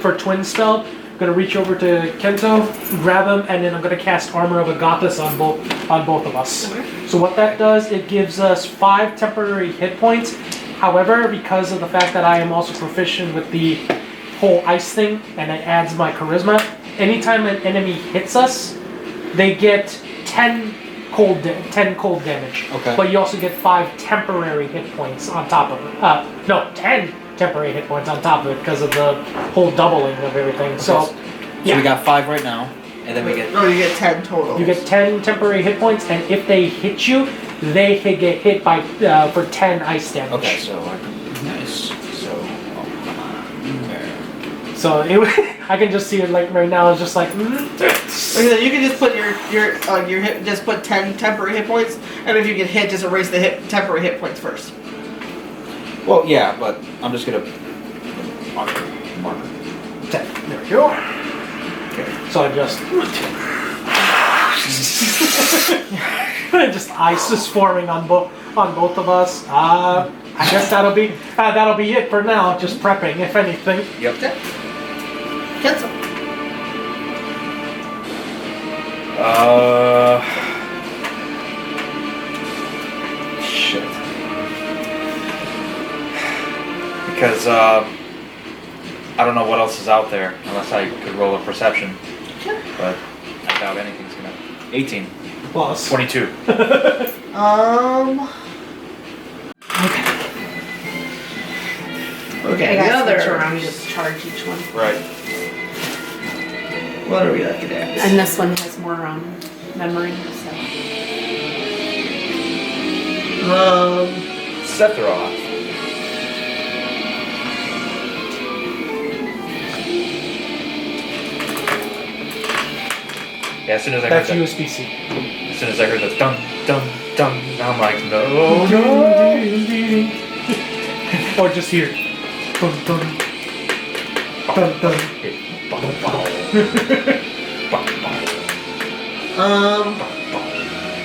[SPEAKER 1] for twin spell. I'm gonna reach over to Kento, grab him, and then I'm gonna cast Armor of Agathis on both of us. So what that does, it gives us 5 temporary hit points. However, because of the fact that I am also proficient with the whole ice thing, and it adds my charisma, anytime an enemy hits us, they get 10 cold damage.
[SPEAKER 5] Okay.
[SPEAKER 1] But you also get 5 temporary hit points on top of it. No, 10 temporary hit points on top of it because of the whole doubling of everything. So,
[SPEAKER 5] So
[SPEAKER 1] yeah.
[SPEAKER 5] we got 5 right now, and then we get.
[SPEAKER 2] No, you get 10 total.
[SPEAKER 1] You get 10 temporary hit points, and if they hit you, they get hit by for 10 ice damage.
[SPEAKER 5] Okay, so nice. So come on. There.
[SPEAKER 1] So I can just see it like right now. It's just like.
[SPEAKER 2] Okay, you can just put your hit, just put 10 temporary hit points, and if you get hit, just erase the temporary hit points first.
[SPEAKER 5] Well, yeah, but I'm just gonna marker.
[SPEAKER 1] 10. There we go. Okay. So I just. Just ice is forming on both of us. I guess that'll be it for now. Just prepping, if anything.
[SPEAKER 5] Yep.
[SPEAKER 2] Cancel.
[SPEAKER 5] Shit. Because I don't know what else is out there unless I could roll a perception. But I doubt anything's gonna. 18.
[SPEAKER 1] Plus.
[SPEAKER 5] 22.
[SPEAKER 2] Okay,
[SPEAKER 3] I
[SPEAKER 2] the
[SPEAKER 3] got switch
[SPEAKER 2] other.
[SPEAKER 3] around, just charge each one.
[SPEAKER 5] Right.
[SPEAKER 2] What are we looking at?
[SPEAKER 3] And this one has more memory, so.
[SPEAKER 5] Sephiroth. Yeah, as soon as I heard
[SPEAKER 1] That's
[SPEAKER 5] that,
[SPEAKER 1] USB-C.
[SPEAKER 5] as soon as I heard the dun dun dun, I'm like, no, no.
[SPEAKER 1] Or just here. Dun, dun. Dun, dun.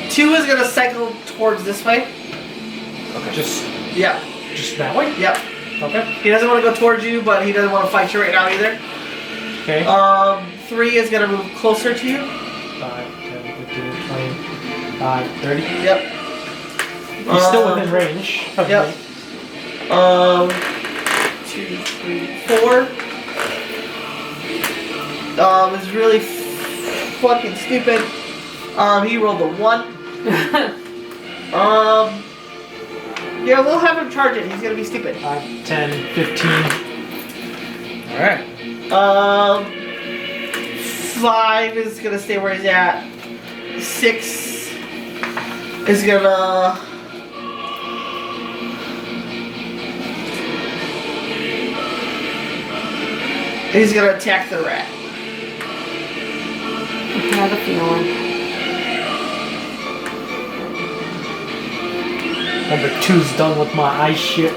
[SPEAKER 2] Two is gonna cycle towards this way.
[SPEAKER 1] Just
[SPEAKER 2] Yeah.
[SPEAKER 1] that way?
[SPEAKER 2] Yep.
[SPEAKER 1] Okay.
[SPEAKER 2] He doesn't want to go towards you, but he doesn't want to fight you right now either.
[SPEAKER 1] Okay.
[SPEAKER 2] 3 is gonna move closer to you.
[SPEAKER 1] 5, 10, 15, 20, 30.
[SPEAKER 2] Yep.
[SPEAKER 1] He's still within range. of
[SPEAKER 2] Yep.
[SPEAKER 1] me.
[SPEAKER 2] 2, 3, 4. It's really fucking stupid. He rolled a 1. Yeah, we'll have him charge it. He's gonna be stupid.
[SPEAKER 1] 5, 10, 15.
[SPEAKER 5] Alright.
[SPEAKER 2] 5 is gonna stay where he's at. 6 is gonna. He's gonna attack the rat.
[SPEAKER 3] I have a feeling.
[SPEAKER 1] Number 2's done with my ice shit.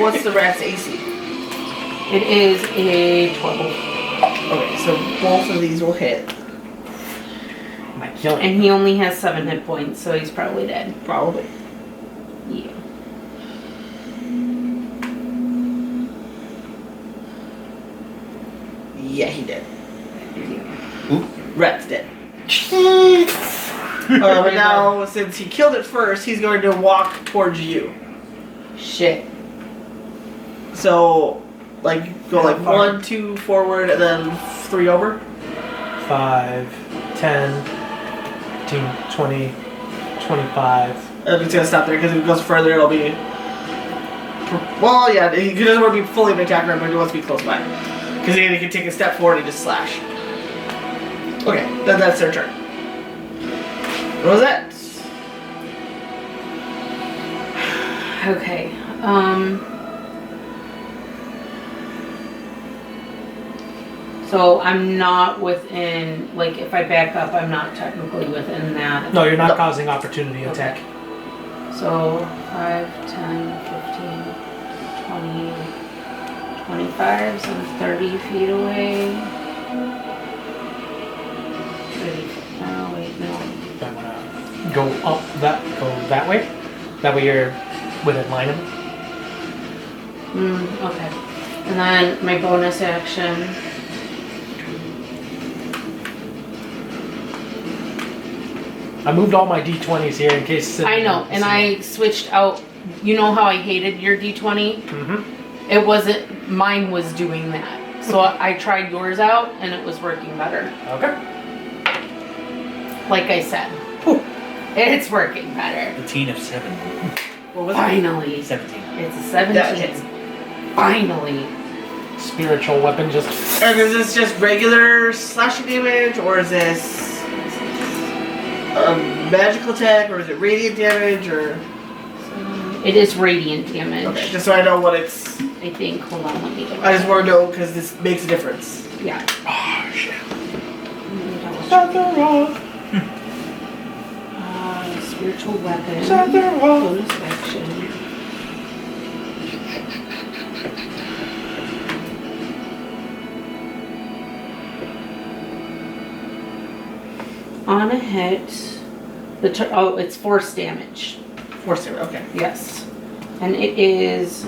[SPEAKER 2] What's the rat's AC?
[SPEAKER 3] It is a 12.
[SPEAKER 2] Okay, so both of these will hit.
[SPEAKER 1] My killing.
[SPEAKER 3] And he only has 7 hit points, so he's probably dead.
[SPEAKER 2] Probably.
[SPEAKER 3] Yeah.
[SPEAKER 2] Yeah, he did.
[SPEAKER 5] Oop.
[SPEAKER 2] Rat's dead. But now, since he killed it first, he's going to walk towards you.
[SPEAKER 3] Shit.
[SPEAKER 2] So, like, go like 1, 2 forward, and then 3 over.
[SPEAKER 1] 5, 10, 15, 20, 25.
[SPEAKER 2] And it's gonna stop there because if it goes further, it'll be. Well, yeah, he doesn't want to be fully an attacker, but he wants to be close by. Because he can take a step forward and just slash. Okay, then that's their turn. What was that?
[SPEAKER 3] Okay. So I'm not within, like, if I back up, I'm not technically within that.
[SPEAKER 1] No, you're not
[SPEAKER 2] No.
[SPEAKER 1] causing opportunity attack.
[SPEAKER 3] So 5, 10, 15, 20, 25, so I'm 30 feet away.
[SPEAKER 1] up go that way. That way you're within line of it.
[SPEAKER 3] Okay. And then my bonus action.
[SPEAKER 1] I moved all my d20s here in case.
[SPEAKER 3] I know, and I switched out. You know how I hated your d20?
[SPEAKER 1] Mm-hmm.
[SPEAKER 3] It wasn't. Mine was doing that. So I tried yours out, and it was working better.
[SPEAKER 1] Okay.
[SPEAKER 3] Like I said, it's working better.
[SPEAKER 4] The teen of 7.
[SPEAKER 2] What was it?
[SPEAKER 3] Finally.
[SPEAKER 4] 17.
[SPEAKER 3] It's a 17.
[SPEAKER 2] That hits.
[SPEAKER 3] Finally.
[SPEAKER 1] Spiritual weapon just.
[SPEAKER 2] And is this just regular slashing damage, or is this a magical attack, or is it radiant damage, or?
[SPEAKER 3] It is radiant damage.
[SPEAKER 2] Okay, just so I know what it's.
[SPEAKER 3] I think. Hold on, let me go.
[SPEAKER 2] I just want to know because this makes a difference.
[SPEAKER 3] Yeah.
[SPEAKER 4] Oh, shit.
[SPEAKER 3] Spiritual weapon.
[SPEAKER 1] Something wrong.
[SPEAKER 3] Bonus action. On a hit, it's force damage.
[SPEAKER 2] Force damage. Okay.
[SPEAKER 3] Yes. And it is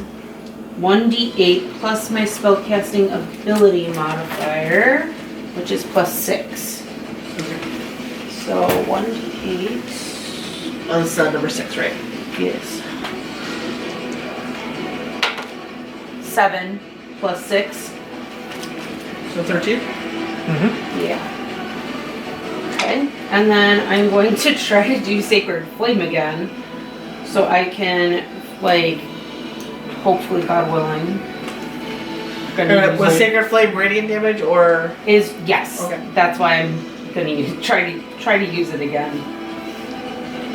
[SPEAKER 3] 1d8 plus my spellcasting ability modifier, which is +6.
[SPEAKER 2] Okay.
[SPEAKER 3] So 1d8
[SPEAKER 2] Oh, this is number 6, right?
[SPEAKER 3] is 7 plus 6.
[SPEAKER 2] So 13.
[SPEAKER 1] Mm-hmm.
[SPEAKER 3] Yeah. Okay. And then I'm going to try to do Sacred Flame again. So I can, like, hopefully, God willing.
[SPEAKER 2] Was Sacred Flame radiant damage or?
[SPEAKER 3] Yes.
[SPEAKER 2] Okay.
[SPEAKER 3] That's why I'm gonna try to use it again.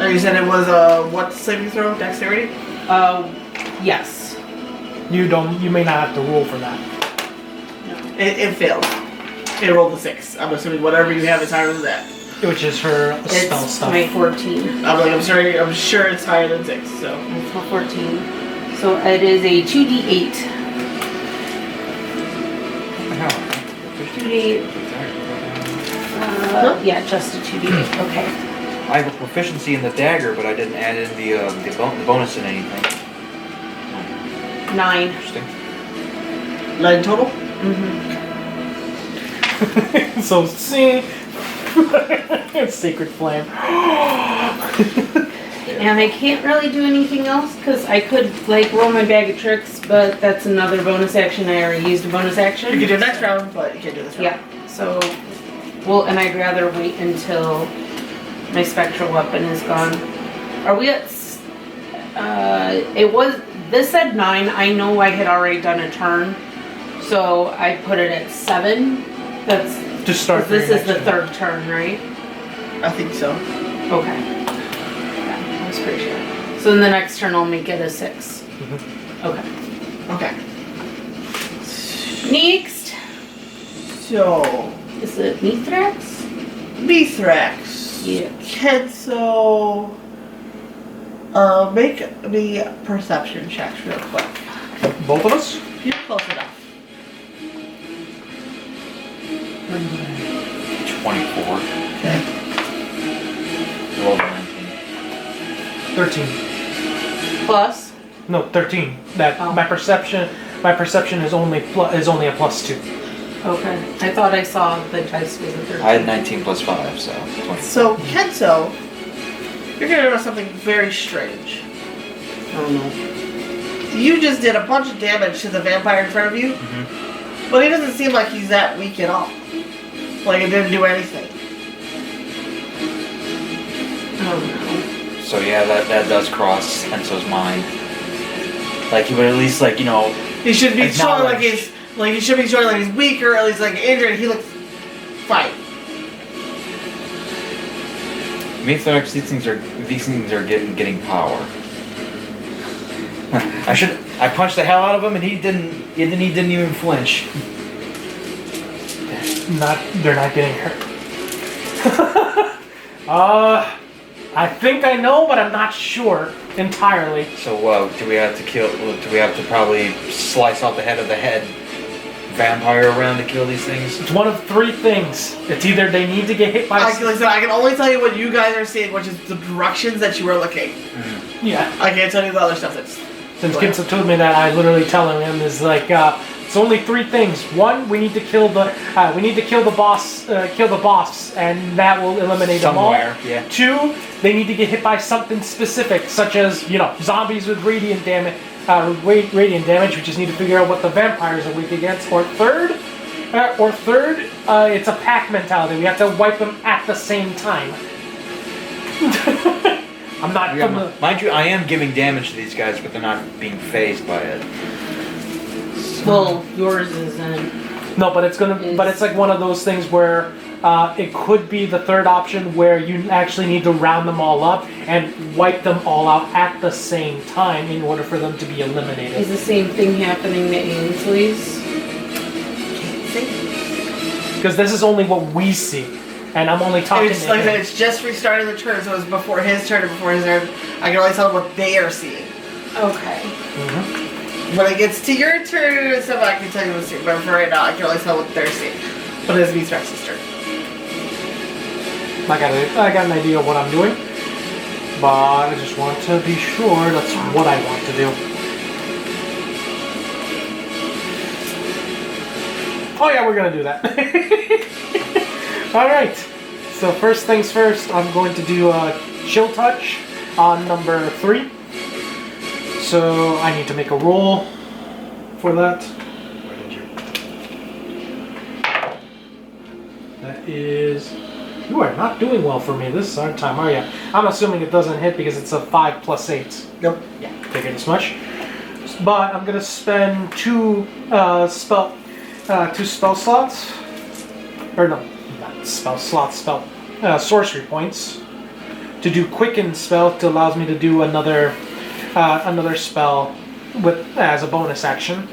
[SPEAKER 2] Oh, you said it was what saving throw? Dexterity?
[SPEAKER 3] Yes.
[SPEAKER 1] You may not have to roll for that.
[SPEAKER 2] It failed. It rolled a 6. I'm assuming whatever you have is higher than that.
[SPEAKER 1] Which is her spell
[SPEAKER 3] It's
[SPEAKER 1] stuff.
[SPEAKER 2] Oh.
[SPEAKER 3] my 14.
[SPEAKER 2] I'm sure it's higher than 6. So.
[SPEAKER 3] It's my 14. So it is a 2d8. 2d8. Yeah, just a 2d8. Okay.
[SPEAKER 5] I have a proficiency in the dagger, but I didn't add in the bonus in anything.
[SPEAKER 3] 9.
[SPEAKER 5] Interesting.
[SPEAKER 2] 9 total?
[SPEAKER 3] Mm-hmm.
[SPEAKER 1] So see, Sacred Flame.
[SPEAKER 3] And I can't really do anything else because I could like roll my bag of tricks, but that's another bonus action. I already used a bonus action.
[SPEAKER 2] You can do it next round, but you can't do this round.
[SPEAKER 3] Yeah. So, well, and I'd rather wait until my spectral weapon is gone. Are we at? This said 9. I know I had already done a turn, so I put it at 7. That's
[SPEAKER 1] To start.
[SPEAKER 3] this is the
[SPEAKER 1] reaction.
[SPEAKER 3] 3rd turn, right?
[SPEAKER 2] I think so.
[SPEAKER 3] Okay. Yeah, I was pretty sure. So in the next turn, I'll make it a 6. Okay.
[SPEAKER 2] Okay.
[SPEAKER 3] Next,
[SPEAKER 2] So,
[SPEAKER 3] is it Mithrax?
[SPEAKER 2] Mithrax.
[SPEAKER 3] Yeah.
[SPEAKER 2] Kenzo. Make me perception checks real quick.
[SPEAKER 1] Both of us.
[SPEAKER 2] You're close enough.
[SPEAKER 5] 24.
[SPEAKER 2] Okay.
[SPEAKER 5] Roll 19.
[SPEAKER 1] 13.
[SPEAKER 3] Plus.
[SPEAKER 1] No, 13. That
[SPEAKER 3] Oh.
[SPEAKER 1] my perception is only a +2.
[SPEAKER 3] Okay. I thought I saw the dice was a 13.
[SPEAKER 5] I had 19 plus 5, so 20.
[SPEAKER 2] So, Kenzo, you're gonna notice something very strange.
[SPEAKER 3] Oh no.
[SPEAKER 2] You just did a bunch of damage to the vampire in front of you, but he doesn't seem like he's that weak at all. Like it didn't do anything.
[SPEAKER 3] Oh no.
[SPEAKER 5] So yeah, that does cross Enzo's mind. Like he would at least he
[SPEAKER 2] He should be showing like
[SPEAKER 5] Acknowledge.
[SPEAKER 2] he should be showing like he's weaker, or at least like injured. He looks fine.
[SPEAKER 5] Mithrax, these things are getting power. I punched the hell out of him and he didn't even flinch.
[SPEAKER 1] They're not getting hurt. I think I know, but I'm not sure entirely.
[SPEAKER 5] So do we have to probably slice off the head of the head vampire around to kill these things?
[SPEAKER 1] It's one of three things. It's either they need to get hit by.
[SPEAKER 2] I can only tell you what you guys are seeing, which is the directions that you are looking.
[SPEAKER 1] Yeah.
[SPEAKER 2] I can't tell you the other stuff that's.
[SPEAKER 1] Since Kinsa told me that, I literally telling him is like, it's only three things. One, we need to kill the boss, and that will eliminate
[SPEAKER 4] Somewhere,
[SPEAKER 1] them all.
[SPEAKER 4] yeah.
[SPEAKER 1] Two, they need to get hit by something specific, such as zombies with radiant damage, We just need to figure out what the vampires are weak against. Or third, it's a pack mentality. We have to wipe them at the same time. I'm not.
[SPEAKER 5] Yeah, mind you, I am giving damage to these guys, but they're not being phased by it.
[SPEAKER 6] Well, yours isn't.
[SPEAKER 1] No, but it's like one of those things where it could be the third option where you actually need to round them all up and wipe them all out at the same time in order for them to be eliminated.
[SPEAKER 6] Is the same thing happening to Ainsley's?
[SPEAKER 1] Because this is only what we see, and I'm only talking
[SPEAKER 2] It's
[SPEAKER 1] to
[SPEAKER 2] like I
[SPEAKER 1] him.
[SPEAKER 2] said, it's just restarted the turn, so it was before his turn and before his turn. I can only tell what they are seeing.
[SPEAKER 6] Okay.
[SPEAKER 2] When it gets to your turn and stuff, I can tell you what's seeing. But for right now, I can only tell what they're seeing. But it's Mithrax's turn.
[SPEAKER 1] I got an idea of what I'm doing, but I just want to be sure that's what I want to do. Oh yeah, we're gonna do that. Alright, so first things first, I'm going to do a chill touch on number 3. So I need to make a roll for that. That is... You are not doing well for me this time, are you? I'm assuming it doesn't hit because it's a 5 plus 8.
[SPEAKER 2] Nope.
[SPEAKER 1] Yeah, figured as much. But I'm gonna spend 2 spell slots, or no, not spell slots, sorcery points to do quicken spell. That allows me to do another spell with as a bonus action,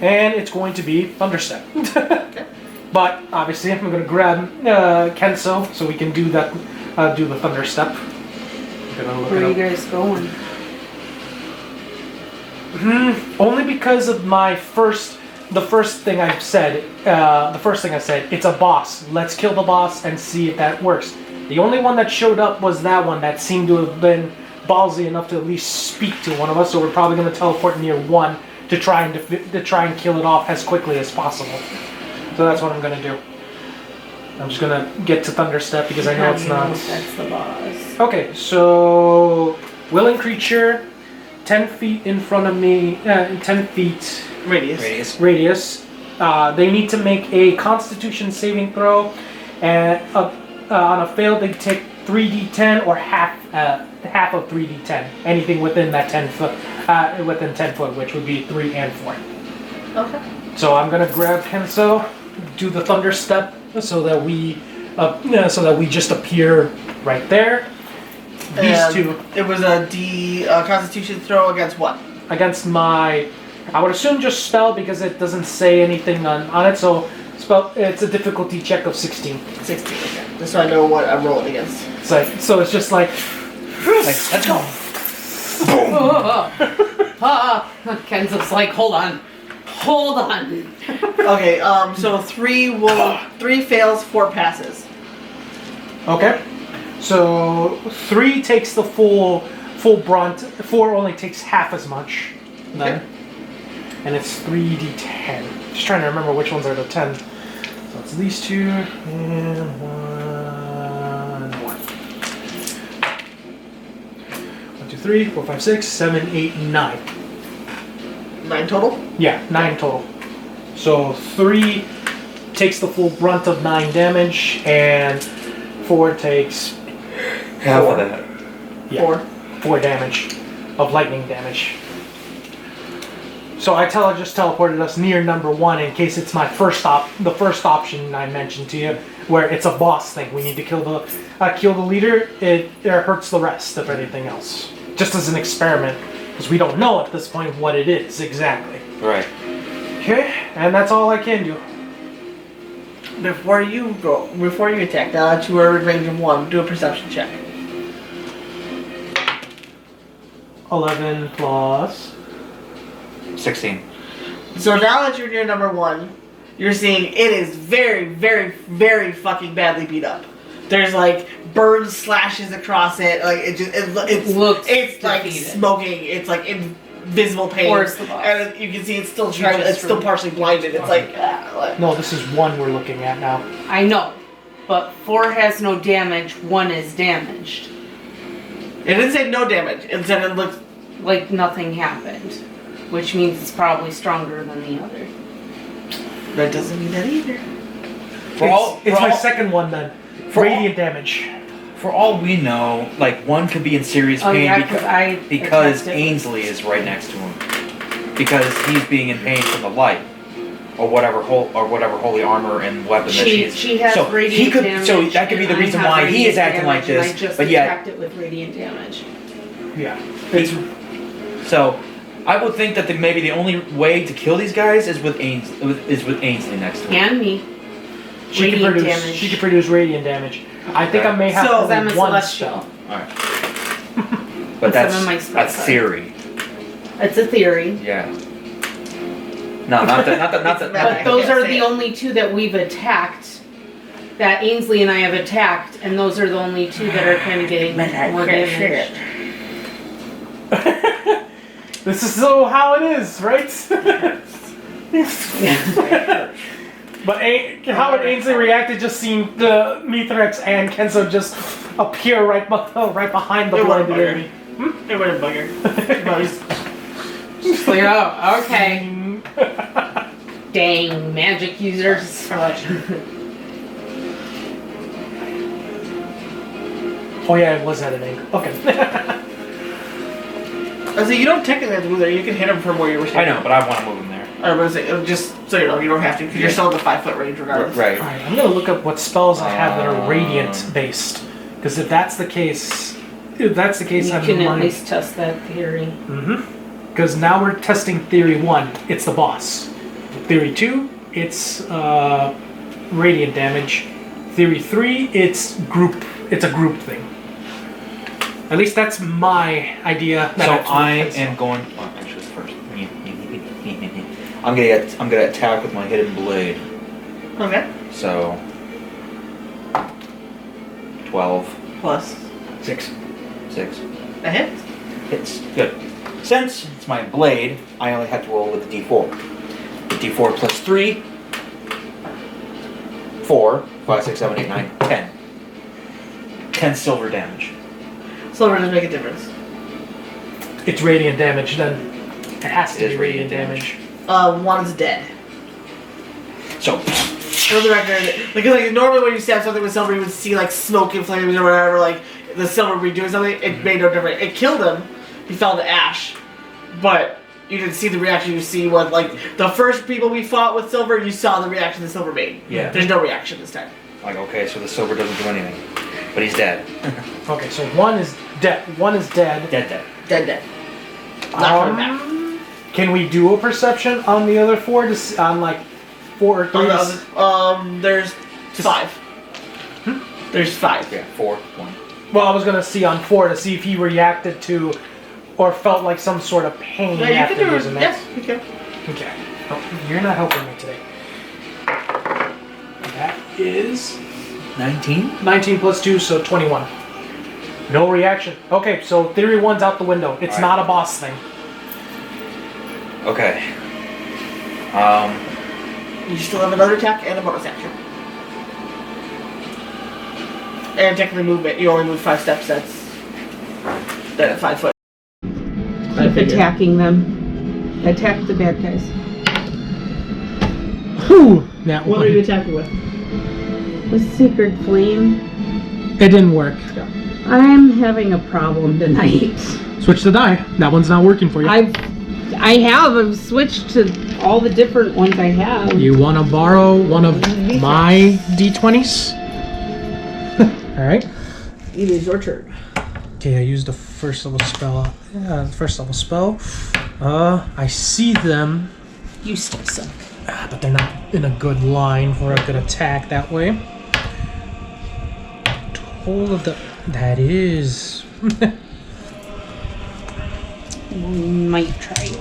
[SPEAKER 1] and it's going to be Thunderstep.
[SPEAKER 2] Okay.
[SPEAKER 1] But obviously, I'm going to grab Kenso so we can do that, do the Thunderstep.
[SPEAKER 6] Where are you guys going?
[SPEAKER 1] Only because of the first thing I said, it's a boss. Let's kill the boss and see if that works. The only one that showed up was that one that seemed to have been ballsy enough to at least speak to one of us. So we're probably going to teleport near one to try and kill it off as quickly as possible. So that's what I'm going to do. I'm just going to get to Thunderstep because I know it's not.
[SPEAKER 6] That's the boss.
[SPEAKER 1] Okay, so willing creature, 10 feet in front of me, 10 feet
[SPEAKER 2] Radius.
[SPEAKER 1] radius. They need to make a Constitution saving throw, and on a fail they take 3d10 or half of 3d10. Anything within that 10 foot, within 10 foot, which would be 3 and 4.
[SPEAKER 2] Okay.
[SPEAKER 1] So I'm gonna grab Kenso, do the Thunder Step, so that we just appear right there. These
[SPEAKER 2] And
[SPEAKER 1] two
[SPEAKER 2] It was a Constitution throw against what?
[SPEAKER 1] against my, I would assume just spell because it doesn't say anything on it. So spell, it's a difficulty check of 16.
[SPEAKER 2] 16. Okay. Just so I know what I'm rolling against.
[SPEAKER 1] It's like, so it's just like,
[SPEAKER 4] Let's go.
[SPEAKER 6] Kenzo's like, hold on.
[SPEAKER 2] Okay. So 3 fails, 4 passes.
[SPEAKER 1] okay. So 3 takes the full brunt. 4 only takes half as much. Then, and it's 3d10. Just trying to remember which ones are the 10. So it's these 2 and 1. 1, 2, 3, 4, 5, 6, 7, 8, 9.
[SPEAKER 2] 9 total.
[SPEAKER 1] Yeah, 9 total. So 3 takes the full brunt of 9 damage, and 4 takes
[SPEAKER 4] Half
[SPEAKER 1] Four.
[SPEAKER 4] of that.
[SPEAKER 1] yeah, 4 damage of lightning damage. So I just teleported us near number 1 in case it's my the first option I mentioned to you, where it's a boss thing. We need to kill the leader. It hurts the rest of anything else. Just as an experiment, because we don't know at this point what it is exactly.
[SPEAKER 5] Right.
[SPEAKER 1] Okay, and that's all I can do.
[SPEAKER 2] Before you attack, now that you are in range of 1, do a perception check.
[SPEAKER 1] 11 plus
[SPEAKER 4] 16.
[SPEAKER 2] So now that you're near number 1, you're seeing it is very, very, very fucking badly beat up. There's like burns, slashes across it. Like it's like
[SPEAKER 3] defeated.
[SPEAKER 2] smoking. It's like invisible pain,
[SPEAKER 3] Where's the boss?
[SPEAKER 2] and you can see it's still trying. It's still partially blinded. It's like
[SPEAKER 1] No, this is 1 we're looking at now.
[SPEAKER 3] I know, but 4 has no damage. 1 is damaged.
[SPEAKER 2] it didn't say no damage. It said it looks.
[SPEAKER 3] Like nothing happened, which means it's probably stronger than the other.
[SPEAKER 2] That doesn't mean that either.
[SPEAKER 1] It's my second one then.
[SPEAKER 4] For
[SPEAKER 1] Radiant damage.
[SPEAKER 4] For all we know, like one could be in serious
[SPEAKER 3] Oh
[SPEAKER 4] pain
[SPEAKER 3] yeah,
[SPEAKER 4] because
[SPEAKER 3] because
[SPEAKER 4] Ainsley is right next to him. Because he's being in pain from the light. Or whatever holy armor and weapon that she's.
[SPEAKER 3] She has
[SPEAKER 4] so
[SPEAKER 3] radiant
[SPEAKER 4] he could,
[SPEAKER 3] damage.
[SPEAKER 4] So that could be the
[SPEAKER 3] and I
[SPEAKER 4] reason
[SPEAKER 3] have
[SPEAKER 4] why he is
[SPEAKER 3] radiant
[SPEAKER 4] acting like
[SPEAKER 3] damage, and
[SPEAKER 4] this.
[SPEAKER 3] I just
[SPEAKER 4] But yet,
[SPEAKER 3] attacked it with radiant damage.
[SPEAKER 1] Yeah.
[SPEAKER 4] so I would think that maybe the only way to kill these guys is with Ainsley next to him.
[SPEAKER 3] And me.
[SPEAKER 1] She can
[SPEAKER 3] Radiant
[SPEAKER 1] produce.
[SPEAKER 3] damage.
[SPEAKER 1] She can produce radiant damage. I think I may have
[SPEAKER 2] So,
[SPEAKER 3] I'm
[SPEAKER 1] only
[SPEAKER 3] a
[SPEAKER 1] one
[SPEAKER 3] celestial.
[SPEAKER 1] spell.
[SPEAKER 4] Alright. But
[SPEAKER 3] With
[SPEAKER 4] that's
[SPEAKER 3] some of my spell
[SPEAKER 4] a
[SPEAKER 3] cards.
[SPEAKER 4] theory.
[SPEAKER 3] It's a theory.
[SPEAKER 4] Yeah. No, not the.
[SPEAKER 3] But those are the only 2 that we've attacked. That Ainsley and I have attacked, and those are the only 2 that are kind of getting more damage.
[SPEAKER 1] This is so how it is, right? But how would Ainsley reacted just seeing the Mithrax and Kenzo just appear right behind the
[SPEAKER 2] It wouldn't
[SPEAKER 1] blinded
[SPEAKER 2] bugger.
[SPEAKER 1] enemy?
[SPEAKER 2] It wouldn't bugger.
[SPEAKER 3] Just like, oh, okay. Dang, magic users.
[SPEAKER 1] Oh yeah, it was at an angle. Okay.
[SPEAKER 2] I say you don't technically have to move there. You can hit him from where you were
[SPEAKER 4] I
[SPEAKER 2] standing.
[SPEAKER 4] know, but I want to move him there.
[SPEAKER 2] I was gonna say, just so you know, you don't have to because you're still in the 5 foot range regardless.
[SPEAKER 4] Right.
[SPEAKER 1] Alright, I'm gonna look up what spells I have that are radiant based. Because if that's the case,
[SPEAKER 3] You
[SPEAKER 1] I'm
[SPEAKER 3] can at least test that theory.
[SPEAKER 1] Because now we're testing theory 1. It's the boss. Theory 2, it's radiant damage. Theory 3, it's a group thing. At least that's my idea.
[SPEAKER 4] So I am going. Oh, actually, first. I'm gonna attack with my hidden blade.
[SPEAKER 2] Okay.
[SPEAKER 4] So 12,
[SPEAKER 2] Plus
[SPEAKER 4] 6.
[SPEAKER 2] a hit.
[SPEAKER 4] It's good. Since it's my blade, I only have to roll with the d4. The d4 plus 3, 4, 5, 6, 7, 8, 9, 10. 10 silver damage.
[SPEAKER 2] Silver doesn't make a difference.
[SPEAKER 1] It's radiant damage, then it has to
[SPEAKER 4] It
[SPEAKER 1] be
[SPEAKER 4] is
[SPEAKER 1] radiant
[SPEAKER 4] radiant
[SPEAKER 1] damage.
[SPEAKER 2] One's dead.
[SPEAKER 4] So,
[SPEAKER 2] For the record, because like normally when you stab something with silver, you would see like smoke and flames or whatever. Like the silver would be doing something. It made no difference. It killed him. He fell to ash, but you didn't see the reaction. You see what like the first people we fought with silver. You saw the reaction the silver made.
[SPEAKER 4] Yeah.
[SPEAKER 2] There's no reaction this time.
[SPEAKER 4] like, okay, so the silver doesn't do anything. But he's dead.
[SPEAKER 1] Okay, so one is dead. One is dead.
[SPEAKER 4] Dead.
[SPEAKER 2] Dead. Not coming back.
[SPEAKER 1] Can we do a perception on the other four? On like 4 or 3?
[SPEAKER 2] There's 5. There's 5.
[SPEAKER 4] Yeah, 4, 1.
[SPEAKER 1] Well, I was gonna see on 4 to see if he reacted to or felt like some sort of pain
[SPEAKER 2] Yeah, you
[SPEAKER 1] after
[SPEAKER 2] can do
[SPEAKER 1] using
[SPEAKER 2] it.
[SPEAKER 1] that.
[SPEAKER 2] Yes, you can.
[SPEAKER 1] Okay. Oh, you're not helping me today. That is
[SPEAKER 4] 19?
[SPEAKER 1] 19 plus 2, so 21. No reaction. Okay, so theory 1's out the window. It's
[SPEAKER 4] Alright.
[SPEAKER 1] not a boss thing.
[SPEAKER 4] Okay.
[SPEAKER 2] You still have another attack and a bonus action. And technically movement. You only move 5 steps. That's 5 foot.
[SPEAKER 6] Keep attacking them. Attack the bad guys.
[SPEAKER 1] Whew. That
[SPEAKER 2] What
[SPEAKER 1] one.
[SPEAKER 2] are you attacking with?
[SPEAKER 6] With Secret Flame,
[SPEAKER 1] It didn't work.
[SPEAKER 6] I'm having a problem tonight.
[SPEAKER 1] Switch the die. That one's not working for you.
[SPEAKER 6] I've switched to all the different ones I have.
[SPEAKER 1] You want to borrow one of my d20s? Alright.
[SPEAKER 2] It is your turn.
[SPEAKER 1] Okay, I used the first level spell. I see them,
[SPEAKER 6] You still suck.
[SPEAKER 1] but they're not in a good line for a good attack that way. Toll of the... That is...
[SPEAKER 6] We might try you.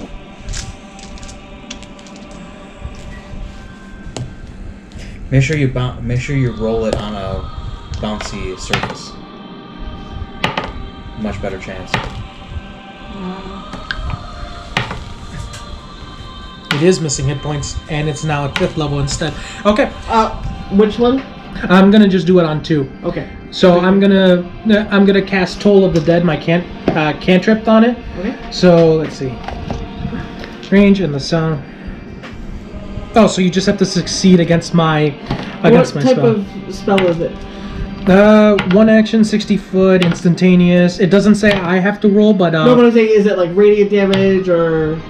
[SPEAKER 5] Make sure you roll it on a bouncy surface. Much better chance.
[SPEAKER 1] It is missing hit points, and it's now at 5th level instead. Okay,
[SPEAKER 2] Which one?
[SPEAKER 1] I'm gonna just do it on 2.
[SPEAKER 2] Okay.
[SPEAKER 1] So I'm gonna cast Toll of the Dead, my cantrip on it.
[SPEAKER 2] Okay.
[SPEAKER 1] So let's see. Range and the sound. Oh, so you just have to succeed against my
[SPEAKER 2] What type
[SPEAKER 1] spell.
[SPEAKER 2] of spell is it?
[SPEAKER 1] 1 action, 60 foot, instantaneous. It doesn't say I have to roll, but
[SPEAKER 2] No, but I'm saying, is it like radiant damage or?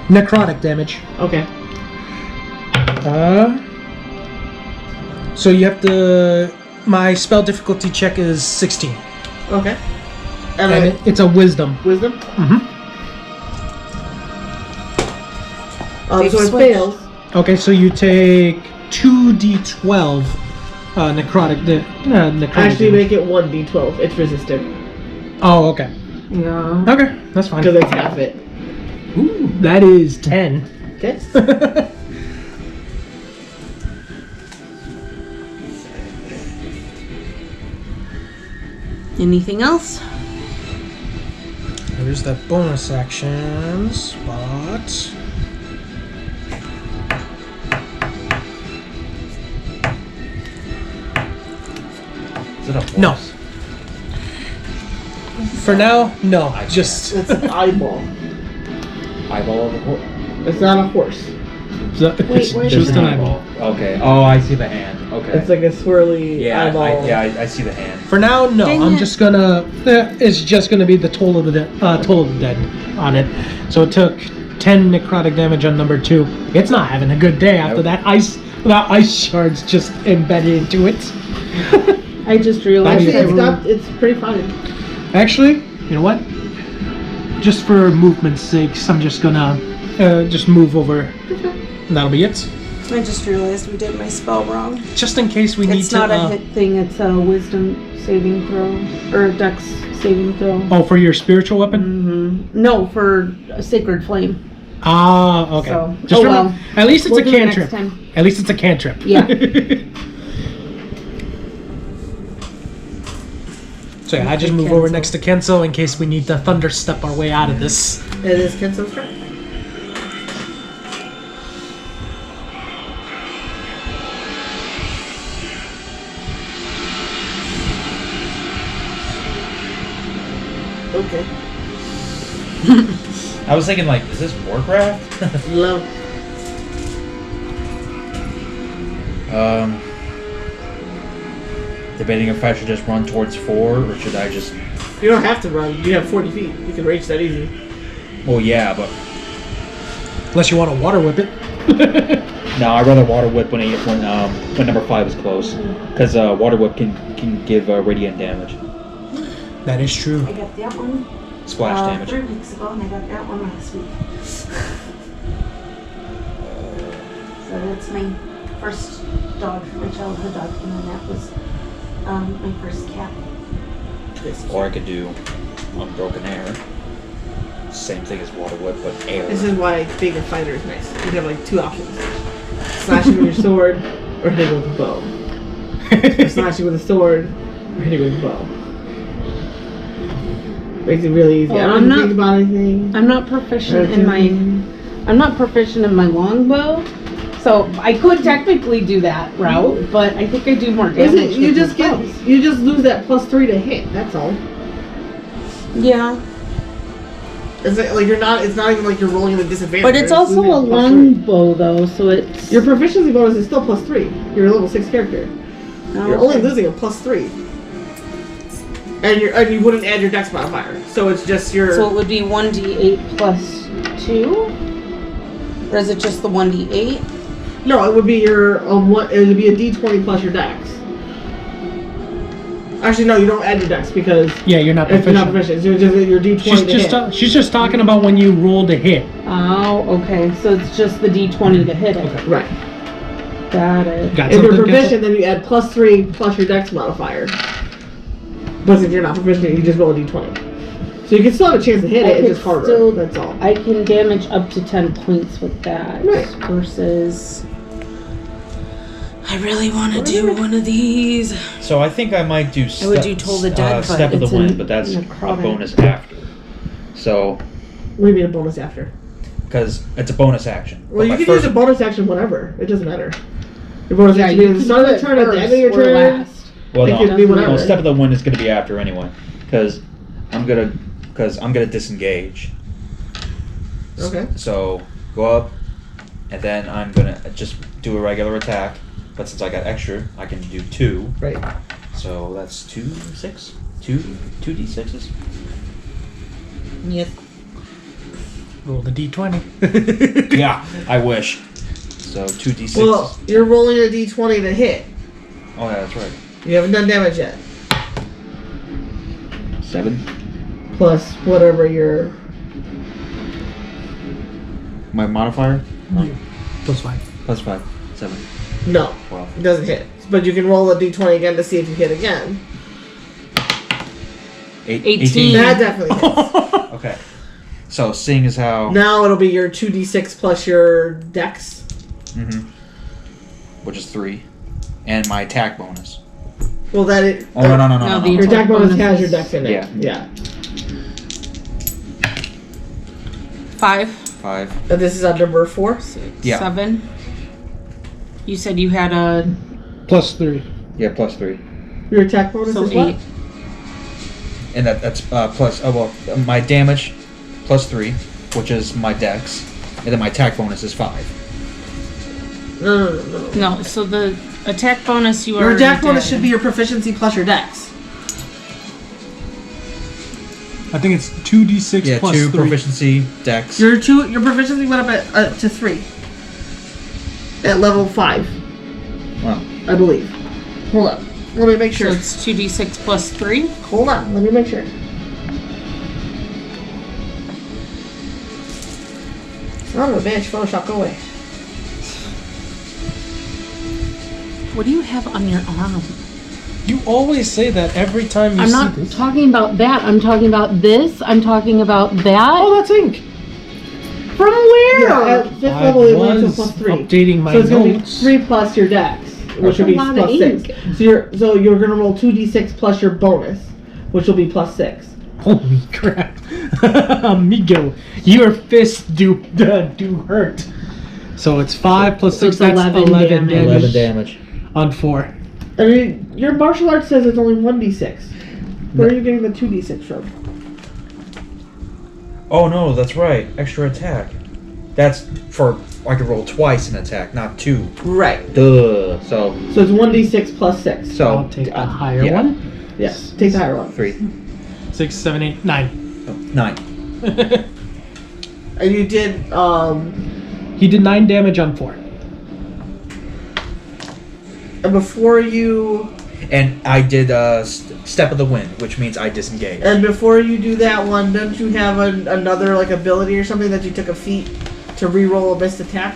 [SPEAKER 1] necrotic damage.
[SPEAKER 2] Okay.
[SPEAKER 1] So you have to. My spell difficulty check is 16,
[SPEAKER 2] Okay. And
[SPEAKER 1] and it's a wisdom.
[SPEAKER 2] wisdom.
[SPEAKER 1] Mm-hmm.
[SPEAKER 2] So it
[SPEAKER 6] switch.
[SPEAKER 2] fails.
[SPEAKER 1] Okay, so you take 2d12 necrotic
[SPEAKER 2] Actually,
[SPEAKER 1] damage.
[SPEAKER 2] make it 1d12. It's resistant
[SPEAKER 1] Oh, okay.
[SPEAKER 6] Yeah.
[SPEAKER 1] Okay, that's fine.
[SPEAKER 2] because it's half it.
[SPEAKER 1] Ooh, that is 10.
[SPEAKER 2] Okay.
[SPEAKER 6] Anything else?
[SPEAKER 1] There's that bonus action spot.
[SPEAKER 5] Is it a horse?
[SPEAKER 1] No. For now, no. Just
[SPEAKER 2] It's an eyeball.
[SPEAKER 5] Eyeball of a horse.
[SPEAKER 2] It's not a horse.
[SPEAKER 6] Wait, where's
[SPEAKER 1] just
[SPEAKER 6] the
[SPEAKER 1] an
[SPEAKER 6] eyeball?
[SPEAKER 1] eyeball.
[SPEAKER 5] Okay. Oh, I see the hand. Okay.
[SPEAKER 2] It's like a swirly
[SPEAKER 5] yeah,
[SPEAKER 2] eyeball.
[SPEAKER 5] I see the hand.
[SPEAKER 1] For now, no.
[SPEAKER 6] Dang
[SPEAKER 1] I'm
[SPEAKER 6] it.
[SPEAKER 1] just gonna. It's just gonna be the toll of the dead on it. So it took 10 necrotic damage on number 2. It's not having a good day after
[SPEAKER 5] Nope.
[SPEAKER 1] that ice shards just embedded into it.
[SPEAKER 6] I just realized
[SPEAKER 2] Actually,
[SPEAKER 6] that
[SPEAKER 2] it's pretty fine.
[SPEAKER 1] Actually, you know what? Just for movement's sakes, I'm just gonna just move over. And that'll be it.
[SPEAKER 6] I just realized we did my spell wrong.
[SPEAKER 1] Just in case we need
[SPEAKER 6] It's
[SPEAKER 1] to.
[SPEAKER 6] not a hit thing, it's a wisdom saving throw. Or a dex saving throw.
[SPEAKER 1] Oh, for your spiritual weapon?
[SPEAKER 6] No, for a sacred flame.
[SPEAKER 1] Ah, okay.
[SPEAKER 6] So-
[SPEAKER 1] Just
[SPEAKER 6] oh,
[SPEAKER 1] remember,
[SPEAKER 6] well.
[SPEAKER 1] at least it's
[SPEAKER 6] We'll
[SPEAKER 1] a
[SPEAKER 6] do it next
[SPEAKER 1] cantrip.
[SPEAKER 6] time.
[SPEAKER 1] At least it's a cantrip.
[SPEAKER 6] Yeah.
[SPEAKER 1] So yeah, I just move over next to Kenzo in case we need to thunder step our way out of this.
[SPEAKER 2] It is Kenzo's turn. Okay.
[SPEAKER 5] I was thinking, like, is this Warcraft?
[SPEAKER 2] Love.
[SPEAKER 5] Debating if I should just run towards 4 or should I just.
[SPEAKER 2] You don't have to run. You have 40 feet. You can reach that easy.
[SPEAKER 5] Well, yeah, but
[SPEAKER 1] Unless you want to water whip it.
[SPEAKER 5] no, I'd rather water whip when number 5 is close, because water whip can give radiant damage,
[SPEAKER 1] That is true.
[SPEAKER 7] I got that one
[SPEAKER 5] splash damage.
[SPEAKER 7] 3 weeks ago, and I got that one last week. So that's my first dog, my childhood dog, and then that was my first cat.
[SPEAKER 5] Or I could do Unbroken Air. Same thing as water whip, but air.
[SPEAKER 2] This is why being a fighter is nice. You have like 2 options: slashing with your sword, or hitting with a bow. Or slashing with a sword, or hitting with a bow. Makes it really easy.
[SPEAKER 6] Oh,
[SPEAKER 2] I don't
[SPEAKER 6] I'm
[SPEAKER 2] have to
[SPEAKER 6] not-
[SPEAKER 2] think about anything.
[SPEAKER 6] I'm not proficient in my longbow. So I could technically do that route, but I think I do more damage.
[SPEAKER 2] Listen, you
[SPEAKER 6] with
[SPEAKER 2] just
[SPEAKER 6] my
[SPEAKER 2] get
[SPEAKER 6] bows.
[SPEAKER 2] you just lose that +3 to hit. That's all.
[SPEAKER 6] Yeah.
[SPEAKER 2] It's like you're not. It's not even like you're rolling with a disadvantage.
[SPEAKER 6] But it's
[SPEAKER 2] You're
[SPEAKER 6] also
[SPEAKER 2] losing
[SPEAKER 6] a
[SPEAKER 2] +3.
[SPEAKER 6] longbow though, so it's
[SPEAKER 2] Your proficiency bonus is still +3. You're a level 6 character.
[SPEAKER 6] Oh,
[SPEAKER 2] You're only
[SPEAKER 6] okay.
[SPEAKER 2] losing a +3. And you wouldn't add your dex modifier. So it's just your.
[SPEAKER 6] So it would be 1d8 plus 2? Or is it just the 1d8?
[SPEAKER 2] No, it would be your it would be a d20 plus your dex. Actually, no, you don't add your dex because
[SPEAKER 1] Yeah, you're not
[SPEAKER 2] if you're not
[SPEAKER 1] proficient.
[SPEAKER 2] proficient, so it's just your d20
[SPEAKER 1] She's
[SPEAKER 2] to
[SPEAKER 1] just
[SPEAKER 2] hit.
[SPEAKER 1] she's just talking about when you roll to hit.
[SPEAKER 6] Oh, okay. So it's just the d20 to hit it.
[SPEAKER 1] Okay.
[SPEAKER 2] Right.
[SPEAKER 6] Got it.
[SPEAKER 1] Got
[SPEAKER 2] If you're
[SPEAKER 1] something, Kenzo?
[SPEAKER 2] proficient, then you add +3 plus your dex modifier. But since you're not proficient, you just roll a d20. So you can still have a chance to hit
[SPEAKER 6] I
[SPEAKER 2] it. It's
[SPEAKER 6] could
[SPEAKER 2] just harder.
[SPEAKER 6] still-
[SPEAKER 2] That's all.
[SPEAKER 6] I can damage up to 10 points with that
[SPEAKER 2] Right.
[SPEAKER 6] versus I really want to do one of these.
[SPEAKER 5] So I think I might do.
[SPEAKER 6] I would do Toll the Dead, but
[SPEAKER 5] Step of the
[SPEAKER 6] it's
[SPEAKER 5] Wind,
[SPEAKER 6] in-
[SPEAKER 5] but that's a
[SPEAKER 6] necrotic.
[SPEAKER 5] bonus after. So,
[SPEAKER 2] What do you mean a bonus after?
[SPEAKER 5] because it's a bonus action.
[SPEAKER 2] Well, you
[SPEAKER 5] But
[SPEAKER 2] can
[SPEAKER 5] my
[SPEAKER 2] use a
[SPEAKER 5] first-
[SPEAKER 2] bonus action whenever. It doesn't matter. Your bonus
[SPEAKER 6] Yeah,
[SPEAKER 2] action
[SPEAKER 6] you
[SPEAKER 2] can be
[SPEAKER 6] can
[SPEAKER 2] the start
[SPEAKER 6] do
[SPEAKER 2] of the
[SPEAKER 6] it
[SPEAKER 2] turn, at the end of your
[SPEAKER 6] first or
[SPEAKER 2] turn.
[SPEAKER 6] last.
[SPEAKER 5] Well,
[SPEAKER 2] It
[SPEAKER 5] no,
[SPEAKER 2] could be whatever.
[SPEAKER 5] well, Step of the Wind is going to be after anyway, because I'm gonna disengage.
[SPEAKER 2] Okay.
[SPEAKER 5] So go up, and then I'm gonna just do a regular attack. But since I got extra, I can do 2.
[SPEAKER 2] Right.
[SPEAKER 5] So that's 2 d6s.
[SPEAKER 2] Yes.
[SPEAKER 1] Roll the d20.
[SPEAKER 5] Yeah, I wish. So 2d6s.
[SPEAKER 2] Well, you're rolling a d20 to hit.
[SPEAKER 5] Oh yeah, that's right.
[SPEAKER 2] You haven't done damage yet.
[SPEAKER 5] 7.
[SPEAKER 2] Plus whatever your.
[SPEAKER 5] My modifier?
[SPEAKER 1] Plus 5.
[SPEAKER 5] Plus 5. 7.
[SPEAKER 2] No,
[SPEAKER 5] 12.
[SPEAKER 2] it doesn't hit. But you can roll a d20 again to see if you hit again.
[SPEAKER 6] 18.
[SPEAKER 2] That definitely hits.
[SPEAKER 5] Okay. So seeing as how.
[SPEAKER 2] Now it'll be your 2d6 plus your dex.
[SPEAKER 5] Mm-hmm. Which is 3. And my attack bonus.
[SPEAKER 2] Well, that it.
[SPEAKER 5] Oh, no.
[SPEAKER 6] No, the
[SPEAKER 2] Your attack bonus
[SPEAKER 6] bonus
[SPEAKER 2] has
[SPEAKER 6] is-
[SPEAKER 2] your dex in it.
[SPEAKER 5] Yeah.
[SPEAKER 2] Yeah.
[SPEAKER 6] 5,
[SPEAKER 5] 5.
[SPEAKER 2] And this is on number 4.
[SPEAKER 6] 6,
[SPEAKER 5] Yeah.
[SPEAKER 6] 7. You said you had a
[SPEAKER 1] Plus 3.
[SPEAKER 5] Yeah, plus 3.
[SPEAKER 2] Your attack bonus
[SPEAKER 6] so
[SPEAKER 2] is what?
[SPEAKER 6] 8.
[SPEAKER 5] And that's plus. Oh, well, my damage plus 3, which is my dex. And then my attack bonus is 5.
[SPEAKER 2] No.
[SPEAKER 6] No, so the attack bonus you
[SPEAKER 2] Your
[SPEAKER 6] already
[SPEAKER 2] attack bonus
[SPEAKER 6] did.
[SPEAKER 2] should be your proficiency plus your dex.
[SPEAKER 1] I think it's 2d6
[SPEAKER 5] Yeah,
[SPEAKER 1] plus
[SPEAKER 5] 2
[SPEAKER 1] 3.
[SPEAKER 5] proficiency, dex.
[SPEAKER 2] Your proficiency went up to 3. At level 5,
[SPEAKER 5] Wow.
[SPEAKER 2] I believe. Hold on. Let me make
[SPEAKER 6] So
[SPEAKER 2] sure.
[SPEAKER 6] it's 2d6 plus 3.
[SPEAKER 2] Hold on. Let me make sure. Son of a bitch, Photoshop, go away.
[SPEAKER 6] What do you have on your arm?
[SPEAKER 1] You always say that every time you
[SPEAKER 6] I'm
[SPEAKER 1] see
[SPEAKER 6] not
[SPEAKER 1] this.
[SPEAKER 6] talking about that. I'm talking about this. I'm talking about that.
[SPEAKER 1] Oh, that's ink.
[SPEAKER 6] From where?
[SPEAKER 2] Yeah, at 5th
[SPEAKER 1] I
[SPEAKER 2] level it went to
[SPEAKER 1] was
[SPEAKER 2] plus 3.
[SPEAKER 1] updating my
[SPEAKER 2] So it's going to be
[SPEAKER 1] notes.
[SPEAKER 2] 3 plus your dex, which will be
[SPEAKER 6] a lot
[SPEAKER 2] plus
[SPEAKER 6] of
[SPEAKER 2] 6.
[SPEAKER 6] ink.
[SPEAKER 2] So you're going to roll 2d6 plus your bonus, which will be plus 6.
[SPEAKER 1] Holy crap. Amigo, your fists do hurt. So it's 5 plus
[SPEAKER 6] So
[SPEAKER 1] 6,
[SPEAKER 6] it's
[SPEAKER 1] that's
[SPEAKER 6] 11
[SPEAKER 1] 11
[SPEAKER 6] damage.
[SPEAKER 5] 11 damage.
[SPEAKER 1] on 4.
[SPEAKER 2] I mean, your martial arts says it's only 1d6. Where are you getting the 2d6 from?
[SPEAKER 5] Oh no, that's right. Extra attack. That's for I could roll twice an attack, not 2.
[SPEAKER 2] Right.
[SPEAKER 5] Duh. So
[SPEAKER 2] So it's 1d6 plus 6.
[SPEAKER 5] so
[SPEAKER 1] I'll take the higher
[SPEAKER 5] yeah.
[SPEAKER 1] one.
[SPEAKER 2] Yes. Take the higher one.
[SPEAKER 5] 3.
[SPEAKER 1] 6, 7, 8, 9.
[SPEAKER 5] Oh, 9.
[SPEAKER 2] And you did,
[SPEAKER 1] He did 9 damage on 4.
[SPEAKER 2] and before you,
[SPEAKER 5] And I did Step of the Wind, which means I disengage.
[SPEAKER 2] before you do that one, don't you have another, like, ability or something that you took a feat to re-roll a missed attack?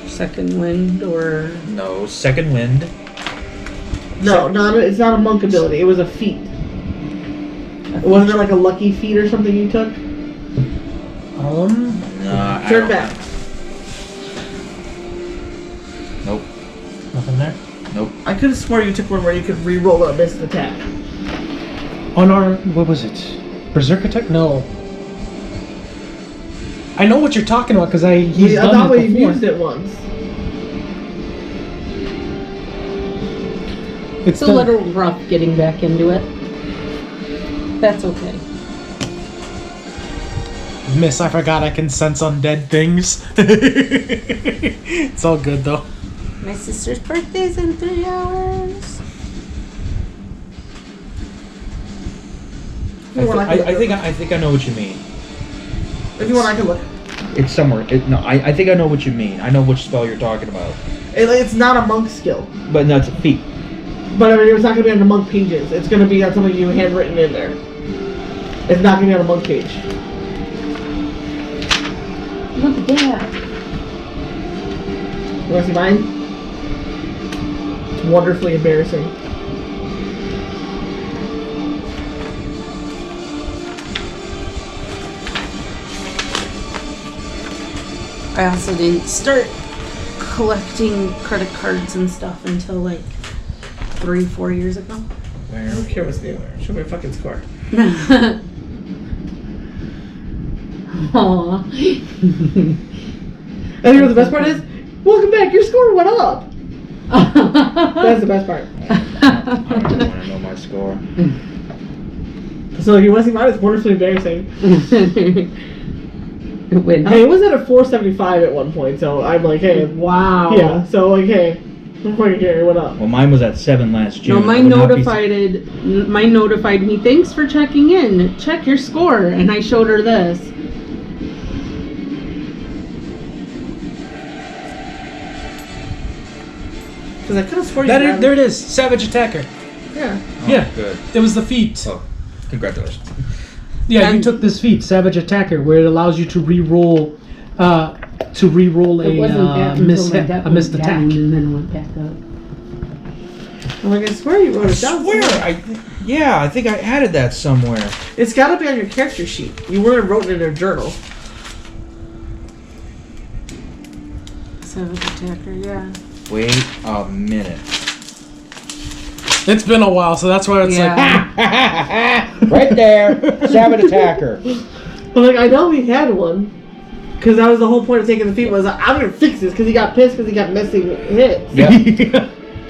[SPEAKER 6] Second wind or
[SPEAKER 5] No, Second Wind.
[SPEAKER 2] No, it's not a monk ability. It was a feat. Wasn't it like a lucky feat or something you took?
[SPEAKER 5] No, I
[SPEAKER 2] Turn
[SPEAKER 5] don't
[SPEAKER 2] back.
[SPEAKER 5] know. Nope.
[SPEAKER 1] Nothing there.
[SPEAKER 5] Nope.
[SPEAKER 2] I could have swore you took one where you could re-roll a missed attack.
[SPEAKER 1] On our, what was it? Berserk attack? No. I know what you're talking about because he's
[SPEAKER 2] I
[SPEAKER 1] done
[SPEAKER 2] thought
[SPEAKER 1] it
[SPEAKER 2] we
[SPEAKER 1] before.
[SPEAKER 2] used it once.
[SPEAKER 6] it's a little rough getting back into it. That's okay.
[SPEAKER 1] Miss, I forgot I can sense undead things. It's all good though.
[SPEAKER 6] My sister's birthday's in 3 hours.
[SPEAKER 2] If you want, I
[SPEAKER 5] I think I know what you mean.
[SPEAKER 2] If you want, I can look.
[SPEAKER 5] It's somewhere. I think I know what you mean. I know which spell you're talking about.
[SPEAKER 2] It's not a monk skill.
[SPEAKER 5] But no, it's a feat.
[SPEAKER 2] But I mean, it's not going to be on the monk pages. It's going to be on something you handwritten in there. It's not going to be on a monk page.
[SPEAKER 6] Look at that.
[SPEAKER 2] You want to see mine? It's wonderfully embarrassing.
[SPEAKER 6] I also didn't start collecting credit cards and stuff until like 3-4 years ago.
[SPEAKER 2] I don't care what's new. Show me a fucking score.
[SPEAKER 6] Aww.
[SPEAKER 2] And you know what the best part is? Welcome back, your score went up. That's the best part.
[SPEAKER 5] I don't even want to know my score.
[SPEAKER 2] So you want to see mine? It's wonderfully embarrassing.
[SPEAKER 6] Wait,
[SPEAKER 2] I mean, it was at a 475 at one point, so I'm like, hey.
[SPEAKER 6] wow.
[SPEAKER 2] Yeah, so like, hey, fucking Gary, what up?
[SPEAKER 5] Well, mine was at 7 last June.
[SPEAKER 6] No,
[SPEAKER 5] I
[SPEAKER 6] mine
[SPEAKER 5] would not be-
[SPEAKER 6] notified me. Thanks for checking in. Check your score, and I showed her this.
[SPEAKER 2] Because I could have sworn
[SPEAKER 1] That
[SPEAKER 2] you
[SPEAKER 1] is, there it is. Savage Attacker.
[SPEAKER 2] Yeah.
[SPEAKER 5] Oh,
[SPEAKER 1] Yeah.
[SPEAKER 5] Good.
[SPEAKER 1] It was the feat.
[SPEAKER 5] Oh, congratulations.
[SPEAKER 1] Yeah, you
[SPEAKER 6] And-
[SPEAKER 1] took this feat, Savage Attacker, where it allows you to re-roll,
[SPEAKER 6] It wasn't that
[SPEAKER 1] a
[SPEAKER 6] until my dad
[SPEAKER 1] a missed
[SPEAKER 6] went
[SPEAKER 1] attack.
[SPEAKER 6] down, and then it went back up.
[SPEAKER 2] I'm like, I swear you wrote it down.
[SPEAKER 5] Yeah, I think I added that somewhere.
[SPEAKER 2] It's got to be on your character sheet. You weren't wrote it in your journal.
[SPEAKER 6] Savage Attacker, yeah.
[SPEAKER 5] Wait a minute.
[SPEAKER 1] It's been a while, so that's why it's like,
[SPEAKER 5] Right there, Savage Attacker.
[SPEAKER 2] But like, I know we had one. Because that was the whole point of taking the feat was, I'm going to fix this. Because he got pissed because he got missing hits.
[SPEAKER 5] Yep.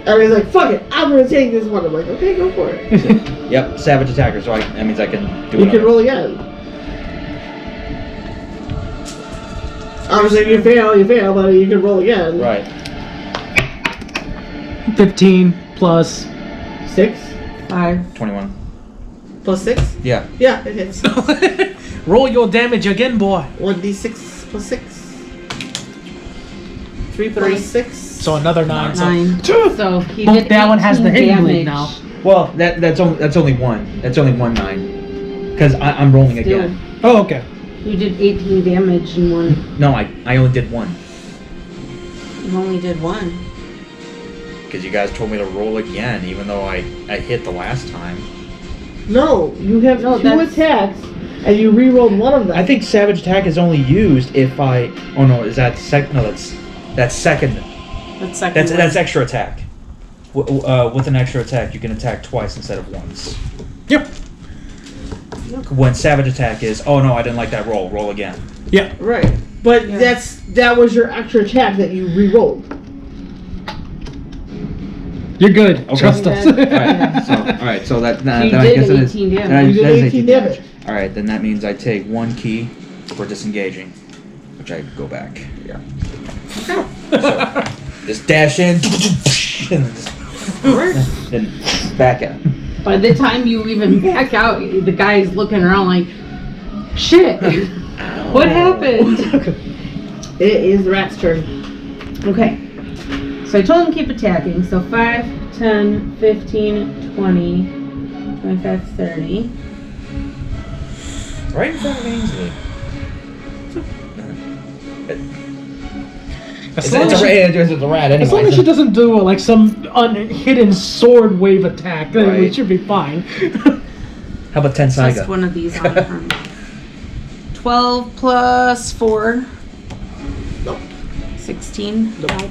[SPEAKER 2] And he's like, fuck it, I'm going to take this one. I'm like, okay, go for it.
[SPEAKER 5] Yep, Savage Attacker. So that means I can do
[SPEAKER 2] You
[SPEAKER 5] it.
[SPEAKER 2] can roll again. Obviously, if you fail, but you can roll again.
[SPEAKER 5] Right.
[SPEAKER 1] 15 plus.
[SPEAKER 2] 6
[SPEAKER 6] 5.
[SPEAKER 5] 21.
[SPEAKER 2] plus 6?
[SPEAKER 5] Yeah.
[SPEAKER 2] Yeah, it hits.
[SPEAKER 1] Roll your damage again, boy.
[SPEAKER 2] 1d6 plus 6. 3 plus 6.
[SPEAKER 1] So another 9.
[SPEAKER 6] 9.
[SPEAKER 1] So,
[SPEAKER 6] So he
[SPEAKER 1] Both
[SPEAKER 6] did
[SPEAKER 1] that one has the
[SPEAKER 6] 18
[SPEAKER 1] hidden
[SPEAKER 6] damage.
[SPEAKER 1] blade now.
[SPEAKER 5] Well, that's only one. That's only 1 9. Because I'm rolling
[SPEAKER 6] Still,
[SPEAKER 5] again.
[SPEAKER 1] oh, okay.
[SPEAKER 6] you did 18 damage in one.
[SPEAKER 5] No, I only did 1.
[SPEAKER 6] You only did 1.
[SPEAKER 5] Because you guys told me to roll again, even though I hit the last time.
[SPEAKER 2] No, you have
[SPEAKER 6] No,
[SPEAKER 2] 2
[SPEAKER 6] that's-
[SPEAKER 2] attacks, and you re-rolled one of them.
[SPEAKER 5] I think Savage Attack is only used if I. Oh no, is that second? No, that's second.
[SPEAKER 6] That's second.
[SPEAKER 5] That's extra attack. With an extra attack, you can attack twice instead of once.
[SPEAKER 1] Yep.
[SPEAKER 5] When Savage Attack is, oh no, I didn't like that roll. Roll again.
[SPEAKER 1] Yeah.
[SPEAKER 2] Right. But
[SPEAKER 6] Yeah.
[SPEAKER 2] that was your extra attack that you re-rolled.
[SPEAKER 1] You're good.
[SPEAKER 5] Okay.
[SPEAKER 1] Trust us.
[SPEAKER 5] All right. So that
[SPEAKER 6] You
[SPEAKER 5] then I
[SPEAKER 6] did
[SPEAKER 5] guess it is.
[SPEAKER 6] 18 damage.
[SPEAKER 5] then I-
[SPEAKER 2] You did
[SPEAKER 5] that is
[SPEAKER 2] 18 damage.
[SPEAKER 5] All right, then that means I take 1 key for disengaging, which I go back. Yeah. So just dash in, and then back out.
[SPEAKER 6] By the time you even back out, the guy's looking around like, shit, what happened?
[SPEAKER 2] It is the rat's turn.
[SPEAKER 6] Okay, so I told him to keep attacking, so 5, 10, 15, 20, 25, 30.
[SPEAKER 5] Right in front of Ainsley.
[SPEAKER 1] As long as she-
[SPEAKER 5] It's a rat anyway.
[SPEAKER 1] as long as she doesn't do like some hidden sword wave attack, then we
[SPEAKER 5] Right.
[SPEAKER 1] should be fine.
[SPEAKER 5] How about
[SPEAKER 6] Just
[SPEAKER 5] Tensaiga?
[SPEAKER 6] one of these on her. 12 plus 4.
[SPEAKER 2] Nope.
[SPEAKER 6] 16.
[SPEAKER 2] Nope.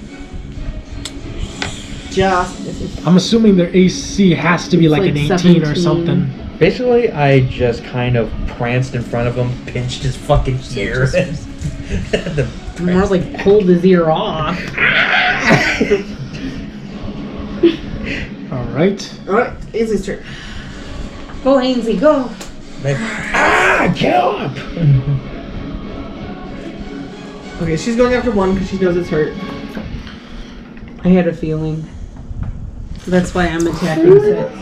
[SPEAKER 2] Just misses.
[SPEAKER 1] I'm assuming their AC has to be
[SPEAKER 6] It's
[SPEAKER 1] like,
[SPEAKER 6] like
[SPEAKER 1] an 18 or
[SPEAKER 6] 17.
[SPEAKER 1] something.
[SPEAKER 5] Basically, I just kind of pranced in front of him, pinched his fucking ear. The
[SPEAKER 6] More like pulled his ear off.
[SPEAKER 1] All right.
[SPEAKER 2] Alright, Ainsley's turn.
[SPEAKER 6] Go, Ainsley, go.
[SPEAKER 5] kill him!
[SPEAKER 2] Okay, she's going after one because she knows it's hurt.
[SPEAKER 6] I had a feeling. That's why I'm attacking 6.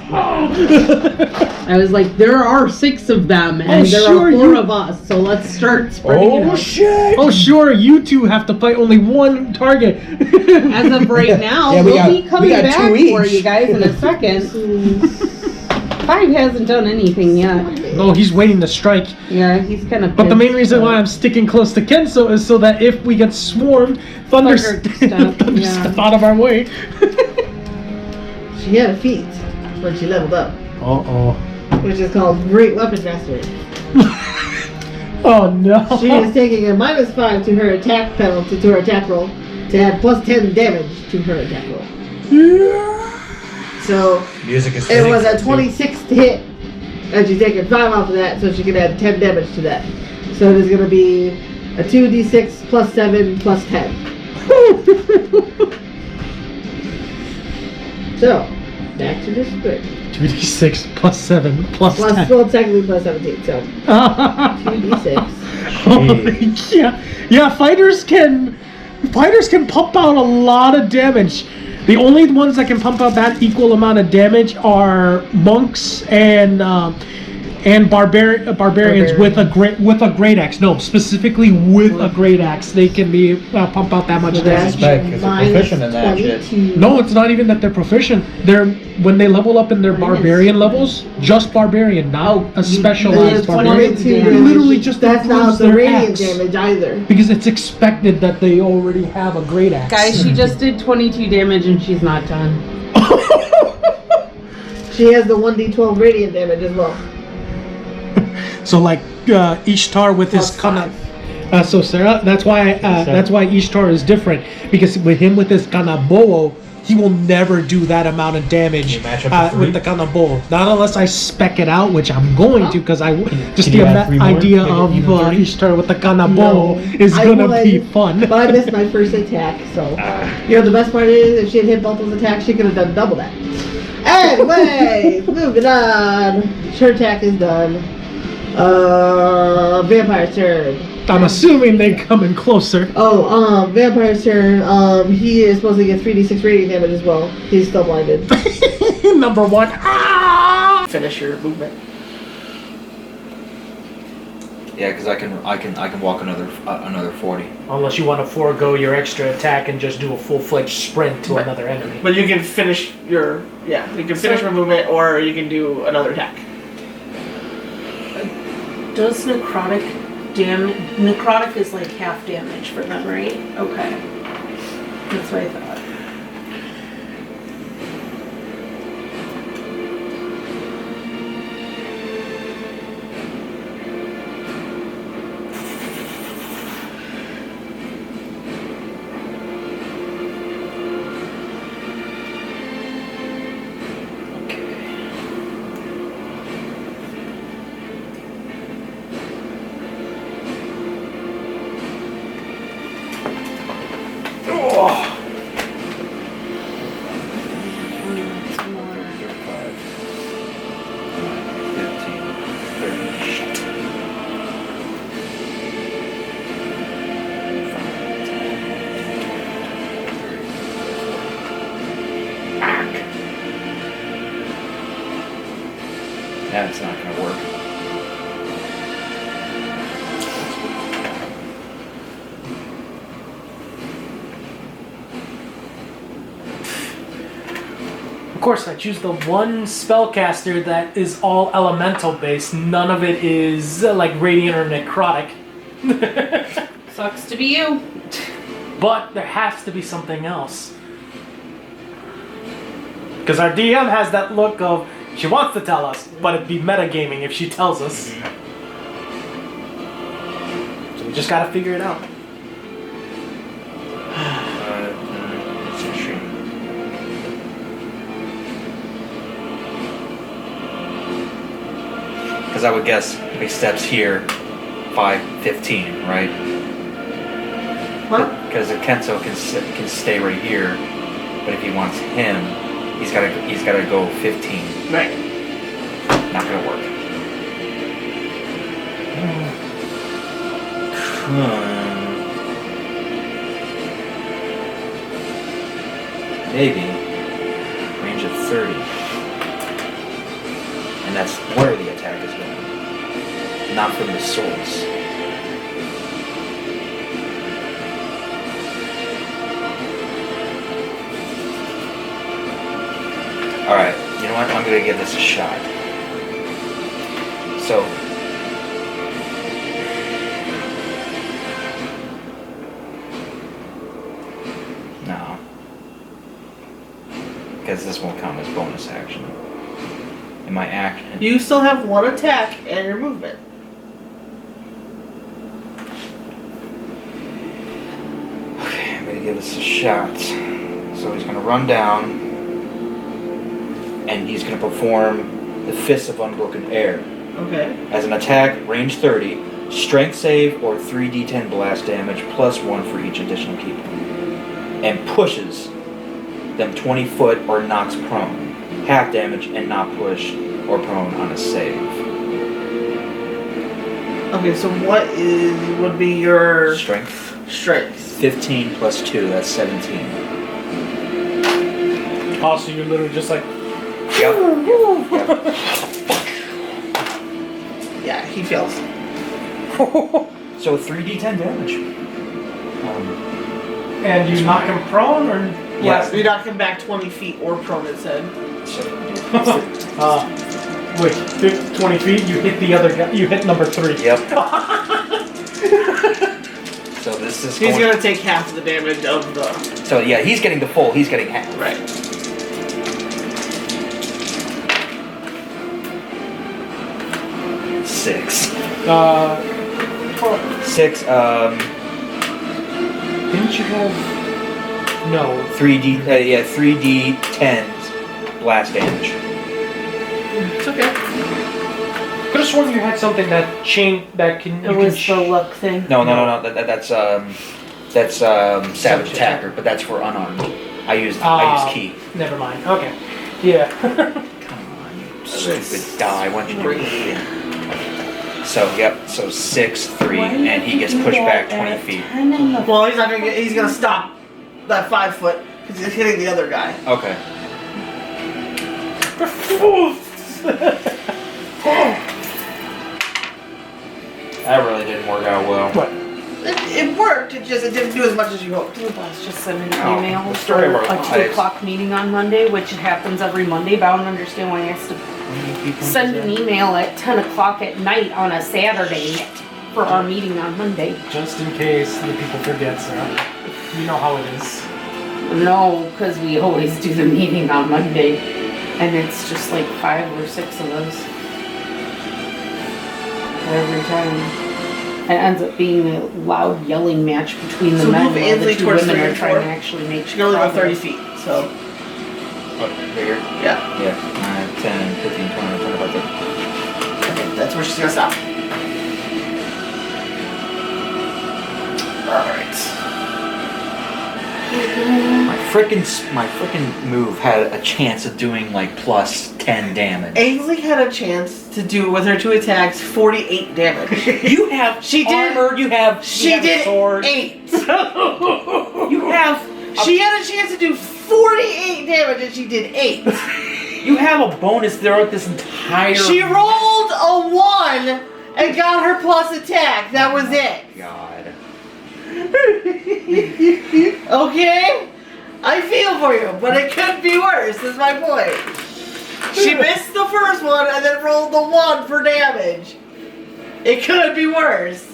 [SPEAKER 6] I was like, there are 6 of them, and there
[SPEAKER 1] sure,
[SPEAKER 6] are 4
[SPEAKER 1] you-
[SPEAKER 6] of us, so let's start spreading it out.
[SPEAKER 5] shit!
[SPEAKER 1] Oh, sure. You two have to fight only one target.
[SPEAKER 6] As of right now,
[SPEAKER 5] Yeah, we
[SPEAKER 6] we'll
[SPEAKER 5] got-
[SPEAKER 6] be coming
[SPEAKER 5] we got
[SPEAKER 6] back
[SPEAKER 5] 2 each.
[SPEAKER 6] for you guys in a second. 5 hasn't done anything yet.
[SPEAKER 1] Oh, he's waiting to strike.
[SPEAKER 6] Yeah, he's kind of.
[SPEAKER 1] But the main reason why I'm sticking close to Kenso is so that if we get swarmed, Thunder
[SPEAKER 6] Thunder
[SPEAKER 1] step
[SPEAKER 6] step, yeah.
[SPEAKER 1] out of our way.
[SPEAKER 2] She had a feat when she leveled up,
[SPEAKER 1] Uh-oh.
[SPEAKER 2] which is called Great Weapon Mastery.
[SPEAKER 1] Oh, no.
[SPEAKER 2] She is taking a -5 to her attack penalty, to her attack roll, to add plus 10 damage to her attack roll. So
[SPEAKER 5] Music is
[SPEAKER 2] it was
[SPEAKER 5] fitting.
[SPEAKER 2] a 26 to hit, and she's taking 5 off of that, so she can add 10 damage to that. So it is going to be a 2d6 plus 7 plus 10. So, back to this script.
[SPEAKER 1] 2d6 plus 7 plus 10.
[SPEAKER 2] Well, technically plus 17, so 2d6.
[SPEAKER 1] Oh, yeah, fighters can pump out a lot of damage. The only ones that can pump out that equal amount of damage are monks and barbarians with a great axe. No, specifically with a great axe, they can be pump out that much damage.
[SPEAKER 5] Because they're proficient in that shit.
[SPEAKER 1] No, it's not even that they're proficient. When they level up in their barbarian levels, just barbarian, not a specialized barbarian. It literally just
[SPEAKER 2] that's not
[SPEAKER 1] improves
[SPEAKER 2] the
[SPEAKER 1] their
[SPEAKER 2] radiant
[SPEAKER 1] axe.
[SPEAKER 2] damage either.
[SPEAKER 1] Because it's expected that they already have a great axe.
[SPEAKER 6] Guys, she just did 22 damage and she's not done.
[SPEAKER 2] She has the 1d12 radiant damage as well.
[SPEAKER 1] So like Ishtar with his
[SPEAKER 2] Plus
[SPEAKER 1] kind of. So Sarah, that's why Ishtar is different, because with his Kanabo, he will never do that amount of damage
[SPEAKER 5] Can you match up to
[SPEAKER 1] with the
[SPEAKER 5] three?
[SPEAKER 1] Kanabo. Not unless I spec it out, which I'm going to, because just
[SPEAKER 5] Can
[SPEAKER 1] the
[SPEAKER 5] you add 3 more?
[SPEAKER 1] idea
[SPEAKER 5] Make it
[SPEAKER 1] of
[SPEAKER 5] even 30?
[SPEAKER 1] Ishtar with the Kanabo
[SPEAKER 2] No,
[SPEAKER 1] is
[SPEAKER 2] I
[SPEAKER 1] gonna
[SPEAKER 2] would,
[SPEAKER 1] be fun.
[SPEAKER 2] But I missed my first attack, so you know the best part is if she had hit both those attacks, she could have done double that. Anyway, moving on. Her attack is done. Vampire's turn.
[SPEAKER 1] I'm assuming they come in closer.
[SPEAKER 2] Oh, Vampire's turn. He is supposed to get 3d6 radiant damage as well. He's still blinded.
[SPEAKER 1] Number 1. Ah!
[SPEAKER 2] Finish your movement.
[SPEAKER 5] Yeah, because I can walk another 40.
[SPEAKER 1] Unless you want to forego your extra attack and just do a full-fledged sprint to another enemy.
[SPEAKER 8] But you can finish your movement, or you can do another attack.
[SPEAKER 3] Does necrotic is like half damage for them, right? Okay. That's what I thought.
[SPEAKER 5] That's not gonna work.
[SPEAKER 1] Of course, I choose the one spellcaster that is all elemental based. None of it is like radiant or necrotic.
[SPEAKER 3] Sucks to be you.
[SPEAKER 1] But there has to be something else. Because our DM has that look of, she wants to tell us, but it'd be metagaming if she tells us. So we just gotta figure it out.
[SPEAKER 5] It's interesting. Because I would guess if he steps here, 5:15, right?
[SPEAKER 3] What?
[SPEAKER 5] Because if Kento can stay right here, but if he wants him, he's gotta go 15.
[SPEAKER 8] Right.
[SPEAKER 5] Not gonna work. Maybe range of 30, and that's where the attack is going, not from the source. All right, you know what? I'm gonna give this a shot. So. No. Because this won't count as bonus action. In my action.
[SPEAKER 8] You still have one attack and your movement.
[SPEAKER 5] Okay, I'm gonna
[SPEAKER 4] give us a shot. So he's gonna run down, and he's gonna perform the Fist of Unbroken Air.
[SPEAKER 8] Okay.
[SPEAKER 4] As an attack, range 30, strength save or 3d10 blast damage plus 1 for each additional key. And pushes them 20 foot or knocks prone. Half damage and not pushed or prone on a save.
[SPEAKER 8] Okay, so what would be your
[SPEAKER 4] Strength.
[SPEAKER 8] strength?
[SPEAKER 4] 15 plus 2, that's 17.
[SPEAKER 1] Oh, so you're literally just like.
[SPEAKER 4] Yep.
[SPEAKER 8] Yeah, he fails.
[SPEAKER 4] So 3d10 damage.
[SPEAKER 1] And you knock him prone, or
[SPEAKER 8] Yes, you knock him back 20 feet or prone, it said.
[SPEAKER 1] wait, 20 feet. You hit the other guy. You hit number 3.
[SPEAKER 4] Yep. So this is
[SPEAKER 8] He's gonna take half of the damage of the...
[SPEAKER 4] So yeah, he's getting the full, he's getting half.
[SPEAKER 8] Right.
[SPEAKER 4] Six.
[SPEAKER 1] 6.
[SPEAKER 4] Didn't
[SPEAKER 1] you have? No.
[SPEAKER 4] 3d10s blast damage.
[SPEAKER 8] It's okay.
[SPEAKER 1] Could have sworn you had something that that can.
[SPEAKER 3] It was the luck thing.
[SPEAKER 4] No. That's savage attacker, but that's for unarmed. I used key.
[SPEAKER 1] Never mind. Okay. Yeah.
[SPEAKER 4] Come on, you stupid die. Why don't you do it? So yep. So 6, 3, and he gets pushed back 20 feet.
[SPEAKER 8] Well, he's not gonna get... He's gonna stop that 5 foot because he's hitting the other guy.
[SPEAKER 4] Okay. That really didn't work out well.
[SPEAKER 1] What?
[SPEAKER 8] It worked, it didn't do as much as you hoped.
[SPEAKER 3] The boss just sent an
[SPEAKER 4] Oh,
[SPEAKER 3] email
[SPEAKER 4] the
[SPEAKER 3] for
[SPEAKER 4] story of our
[SPEAKER 3] a
[SPEAKER 4] lives.
[SPEAKER 3] 2 o'clock meeting on Monday, which happens every Monday, but I don't understand why he has to send an email at 10 o'clock at night on a Saturday for our meeting on Monday.
[SPEAKER 1] Just in case the people forget, Sarah. You know how it is.
[SPEAKER 3] No, because we always do the meeting on Monday, and it's just like 5 or 6 of us. Every time. It ends up being a loud yelling match between the
[SPEAKER 8] So
[SPEAKER 3] men
[SPEAKER 8] move
[SPEAKER 3] while
[SPEAKER 8] Ansley
[SPEAKER 3] the 2
[SPEAKER 8] towards
[SPEAKER 3] women
[SPEAKER 8] 3
[SPEAKER 3] are
[SPEAKER 8] and
[SPEAKER 3] trying
[SPEAKER 8] 4.
[SPEAKER 3] to actually make
[SPEAKER 8] She can only go 30
[SPEAKER 3] progress.
[SPEAKER 8] feet, so...
[SPEAKER 4] Oh, here?
[SPEAKER 8] Yeah.
[SPEAKER 4] Yeah. 9, 10, 15, 20, 25, 30.
[SPEAKER 8] Okay, that's where she's gonna stop. Alright.
[SPEAKER 4] My frickin' move had a chance of doing like plus 10 damage.
[SPEAKER 8] Ainsley had a chance to do, with her 2 attacks, 48 damage.
[SPEAKER 4] You have
[SPEAKER 8] She did-
[SPEAKER 4] armor, you have
[SPEAKER 8] She did
[SPEAKER 4] sword.
[SPEAKER 8] 8!
[SPEAKER 4] You have
[SPEAKER 8] She had a chance to do 48 damage and she did 8.
[SPEAKER 4] you have a bonus throughout this entire
[SPEAKER 8] She rolled a 1 and got her plus attack. That was it.
[SPEAKER 4] God.
[SPEAKER 8] Okay? I feel for you, but it could be worse, is my point. She missed the first one and then rolled the 1 for damage. It could be worse.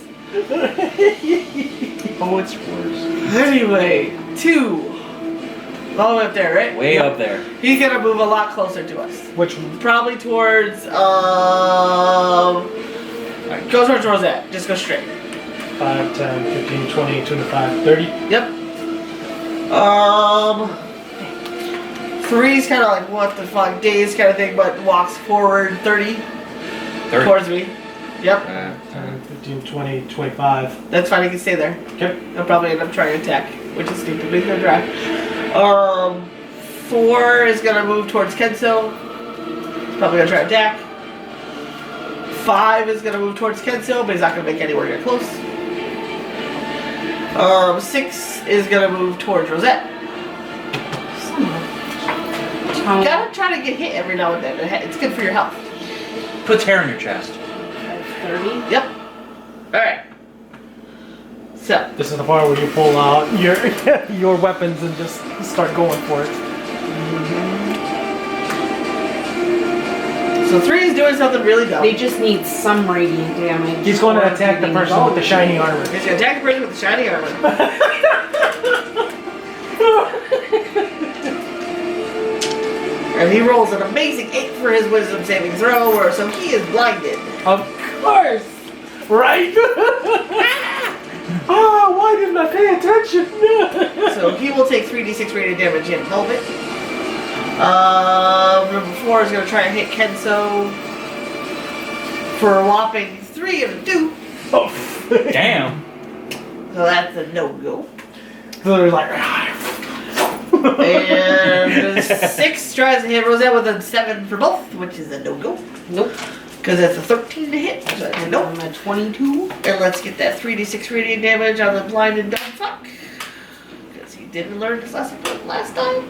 [SPEAKER 4] Oh, it's worse.
[SPEAKER 8] Anyway, 2. All the way up there, right?
[SPEAKER 4] Way up there.
[SPEAKER 8] He's gonna move a lot closer to us.
[SPEAKER 1] Which one?
[SPEAKER 8] Probably towards, go towards Rosette. Just go straight.
[SPEAKER 1] 5, 10, 15, 20, 25, 30.
[SPEAKER 8] Yep. 3's kind of like, what the fuck, daze kind of thing, but walks forward 30 towards me. Yep.
[SPEAKER 1] 10, 15, 20, 25.
[SPEAKER 8] That's fine, he can stay there.
[SPEAKER 1] Okay.
[SPEAKER 8] I'll probably end up trying to attack, which is stupid, but he's gonna try. 4 is gonna move towards Kenso. Probably gonna try to attack. 5 is gonna move towards Kenso, but he's not gonna make anywhere near close. 6 is gonna move towards Rosette.
[SPEAKER 3] Oh,
[SPEAKER 8] Gotta try to get hit every now and then. It's good for your health.
[SPEAKER 4] Puts hair in your chest.
[SPEAKER 3] 30.
[SPEAKER 8] Yep. Alright. So,
[SPEAKER 1] This is the part where you pull out your your weapons and just start going for it.
[SPEAKER 8] so 3 is doing something really dumb.
[SPEAKER 3] They just need some radiant damage.
[SPEAKER 1] He's going to
[SPEAKER 3] or
[SPEAKER 1] attack the
[SPEAKER 3] being
[SPEAKER 1] person with the
[SPEAKER 3] low.
[SPEAKER 1] shiny armor.
[SPEAKER 8] He's gonna attack the person with the shiny armor. And he rolls an amazing 8 for his wisdom saving throw, or so he is blinded.
[SPEAKER 1] Of course, right? Oh, why Why didn't I pay attention?
[SPEAKER 8] So he will take 3d6 radiant damage in Velvet. Number 4 is going to try and hit Kenso for a whopping 3 and a 2.
[SPEAKER 1] Oh.
[SPEAKER 4] Damn.
[SPEAKER 8] So that's a no-go.
[SPEAKER 1] So they're like,
[SPEAKER 8] And 6 tries to hit Rosette with a 7 for both, which is a no-go.
[SPEAKER 3] Nope.
[SPEAKER 8] Because that's a 13 to hit. So that's a
[SPEAKER 3] And
[SPEAKER 8] nope.
[SPEAKER 3] I'm at 22.
[SPEAKER 8] And let's get that 3d6 radiant damage on the blind and dumb fuck. Because he didn't learn his lesson from last time.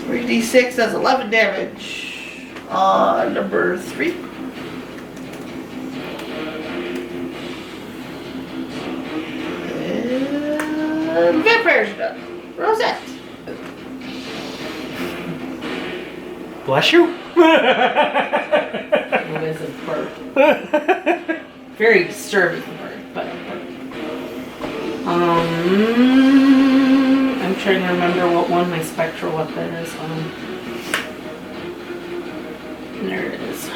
[SPEAKER 8] 3d6, that's 11 damage. Number 3. And vampires are done. Rosette.
[SPEAKER 1] bless you.
[SPEAKER 3] It is a bird. Very disturbing bird, but a bird. I'm trying to remember what one my spectral weapon is on. There it is.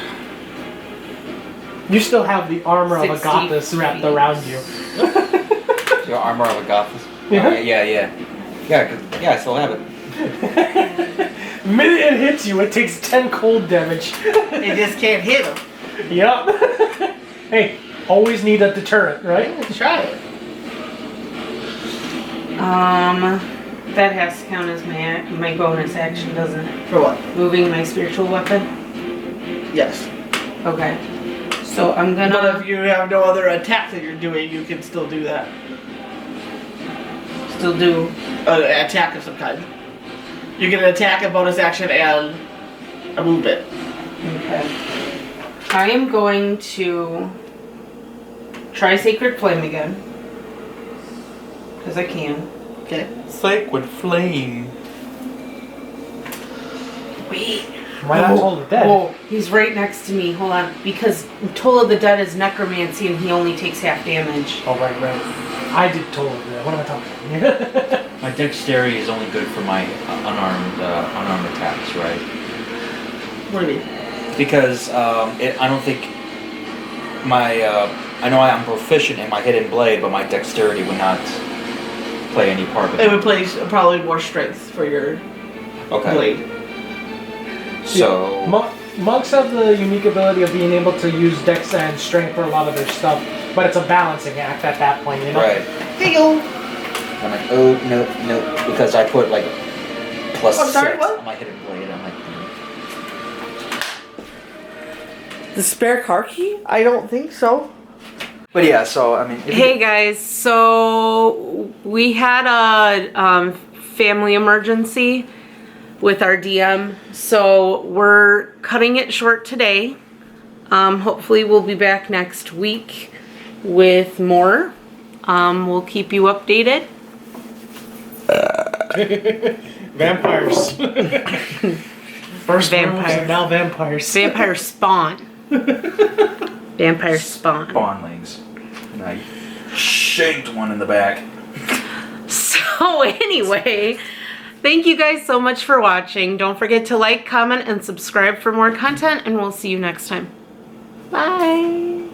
[SPEAKER 1] You still have the armor of a
[SPEAKER 3] 60
[SPEAKER 1] goddess wrapped
[SPEAKER 3] feet.
[SPEAKER 1] around you.
[SPEAKER 5] The armor of a goddess.
[SPEAKER 1] Yeah.
[SPEAKER 5] Yeah. I still have it.
[SPEAKER 1] The minute it hits you, it takes 10 cold damage.
[SPEAKER 8] They just can't hit him.
[SPEAKER 1] Yep. Hey, always need a deterrent, right?
[SPEAKER 8] Let's try it.
[SPEAKER 3] That has to count as my bonus action, doesn't it?
[SPEAKER 8] For what?
[SPEAKER 3] Moving my spiritual weapon.
[SPEAKER 8] Yes.
[SPEAKER 3] Okay. So I'm gonna.
[SPEAKER 8] But if you have no other attack that you're doing, you can still do that.
[SPEAKER 3] Still do.
[SPEAKER 8] An attack of some kind. You get an attack, a bonus action, and a movement.
[SPEAKER 3] Okay. I am going to try Sacred Flame again. Because I can.
[SPEAKER 8] Okay.
[SPEAKER 4] Sacred flame.
[SPEAKER 3] Wait.
[SPEAKER 1] Why not Toll the Dead?
[SPEAKER 3] Oh, he's right next to me. Hold on. Because Toll of the Dead is necromancy and he only takes half damage.
[SPEAKER 1] Oh, right. I did Toll the Dead. What am I talking about?
[SPEAKER 5] My dexterity is only good for my unarmed attacks, right?
[SPEAKER 8] What do you mean?
[SPEAKER 5] Because I don't think my I know I'm proficient in my hidden blade, but my dexterity would not play any part of
[SPEAKER 8] It
[SPEAKER 5] it.
[SPEAKER 8] would play probably more strength for your
[SPEAKER 5] Okay.
[SPEAKER 8] blade.
[SPEAKER 5] So
[SPEAKER 1] Monks have the unique ability of being able to use dex and strength for a lot of their stuff, but it's a balancing act at that point, you know?
[SPEAKER 5] right.
[SPEAKER 8] Hey-o.
[SPEAKER 5] I'm like, oh no, because I put like plus
[SPEAKER 8] I'm sorry,
[SPEAKER 5] 6
[SPEAKER 8] what?
[SPEAKER 5] on my hidden blade. I'm like,
[SPEAKER 8] The spare car key? I don't think so.
[SPEAKER 5] but yeah. So I mean,
[SPEAKER 3] Hey guys, so we had a family emergency with our DM, so we're cutting it short today. Hopefully we'll be back next week with more. We'll keep you updated.
[SPEAKER 1] Vampires. First
[SPEAKER 3] Vampire.
[SPEAKER 1] werewolves and now vampires.
[SPEAKER 3] Vampire spawn. Vampire spawn.
[SPEAKER 4] Spawnlings. And I shanked one in the back.
[SPEAKER 3] So anyway, thank you guys so much for watching. Don't forget to like, comment, and subscribe for more content, and we'll see you next time. Bye.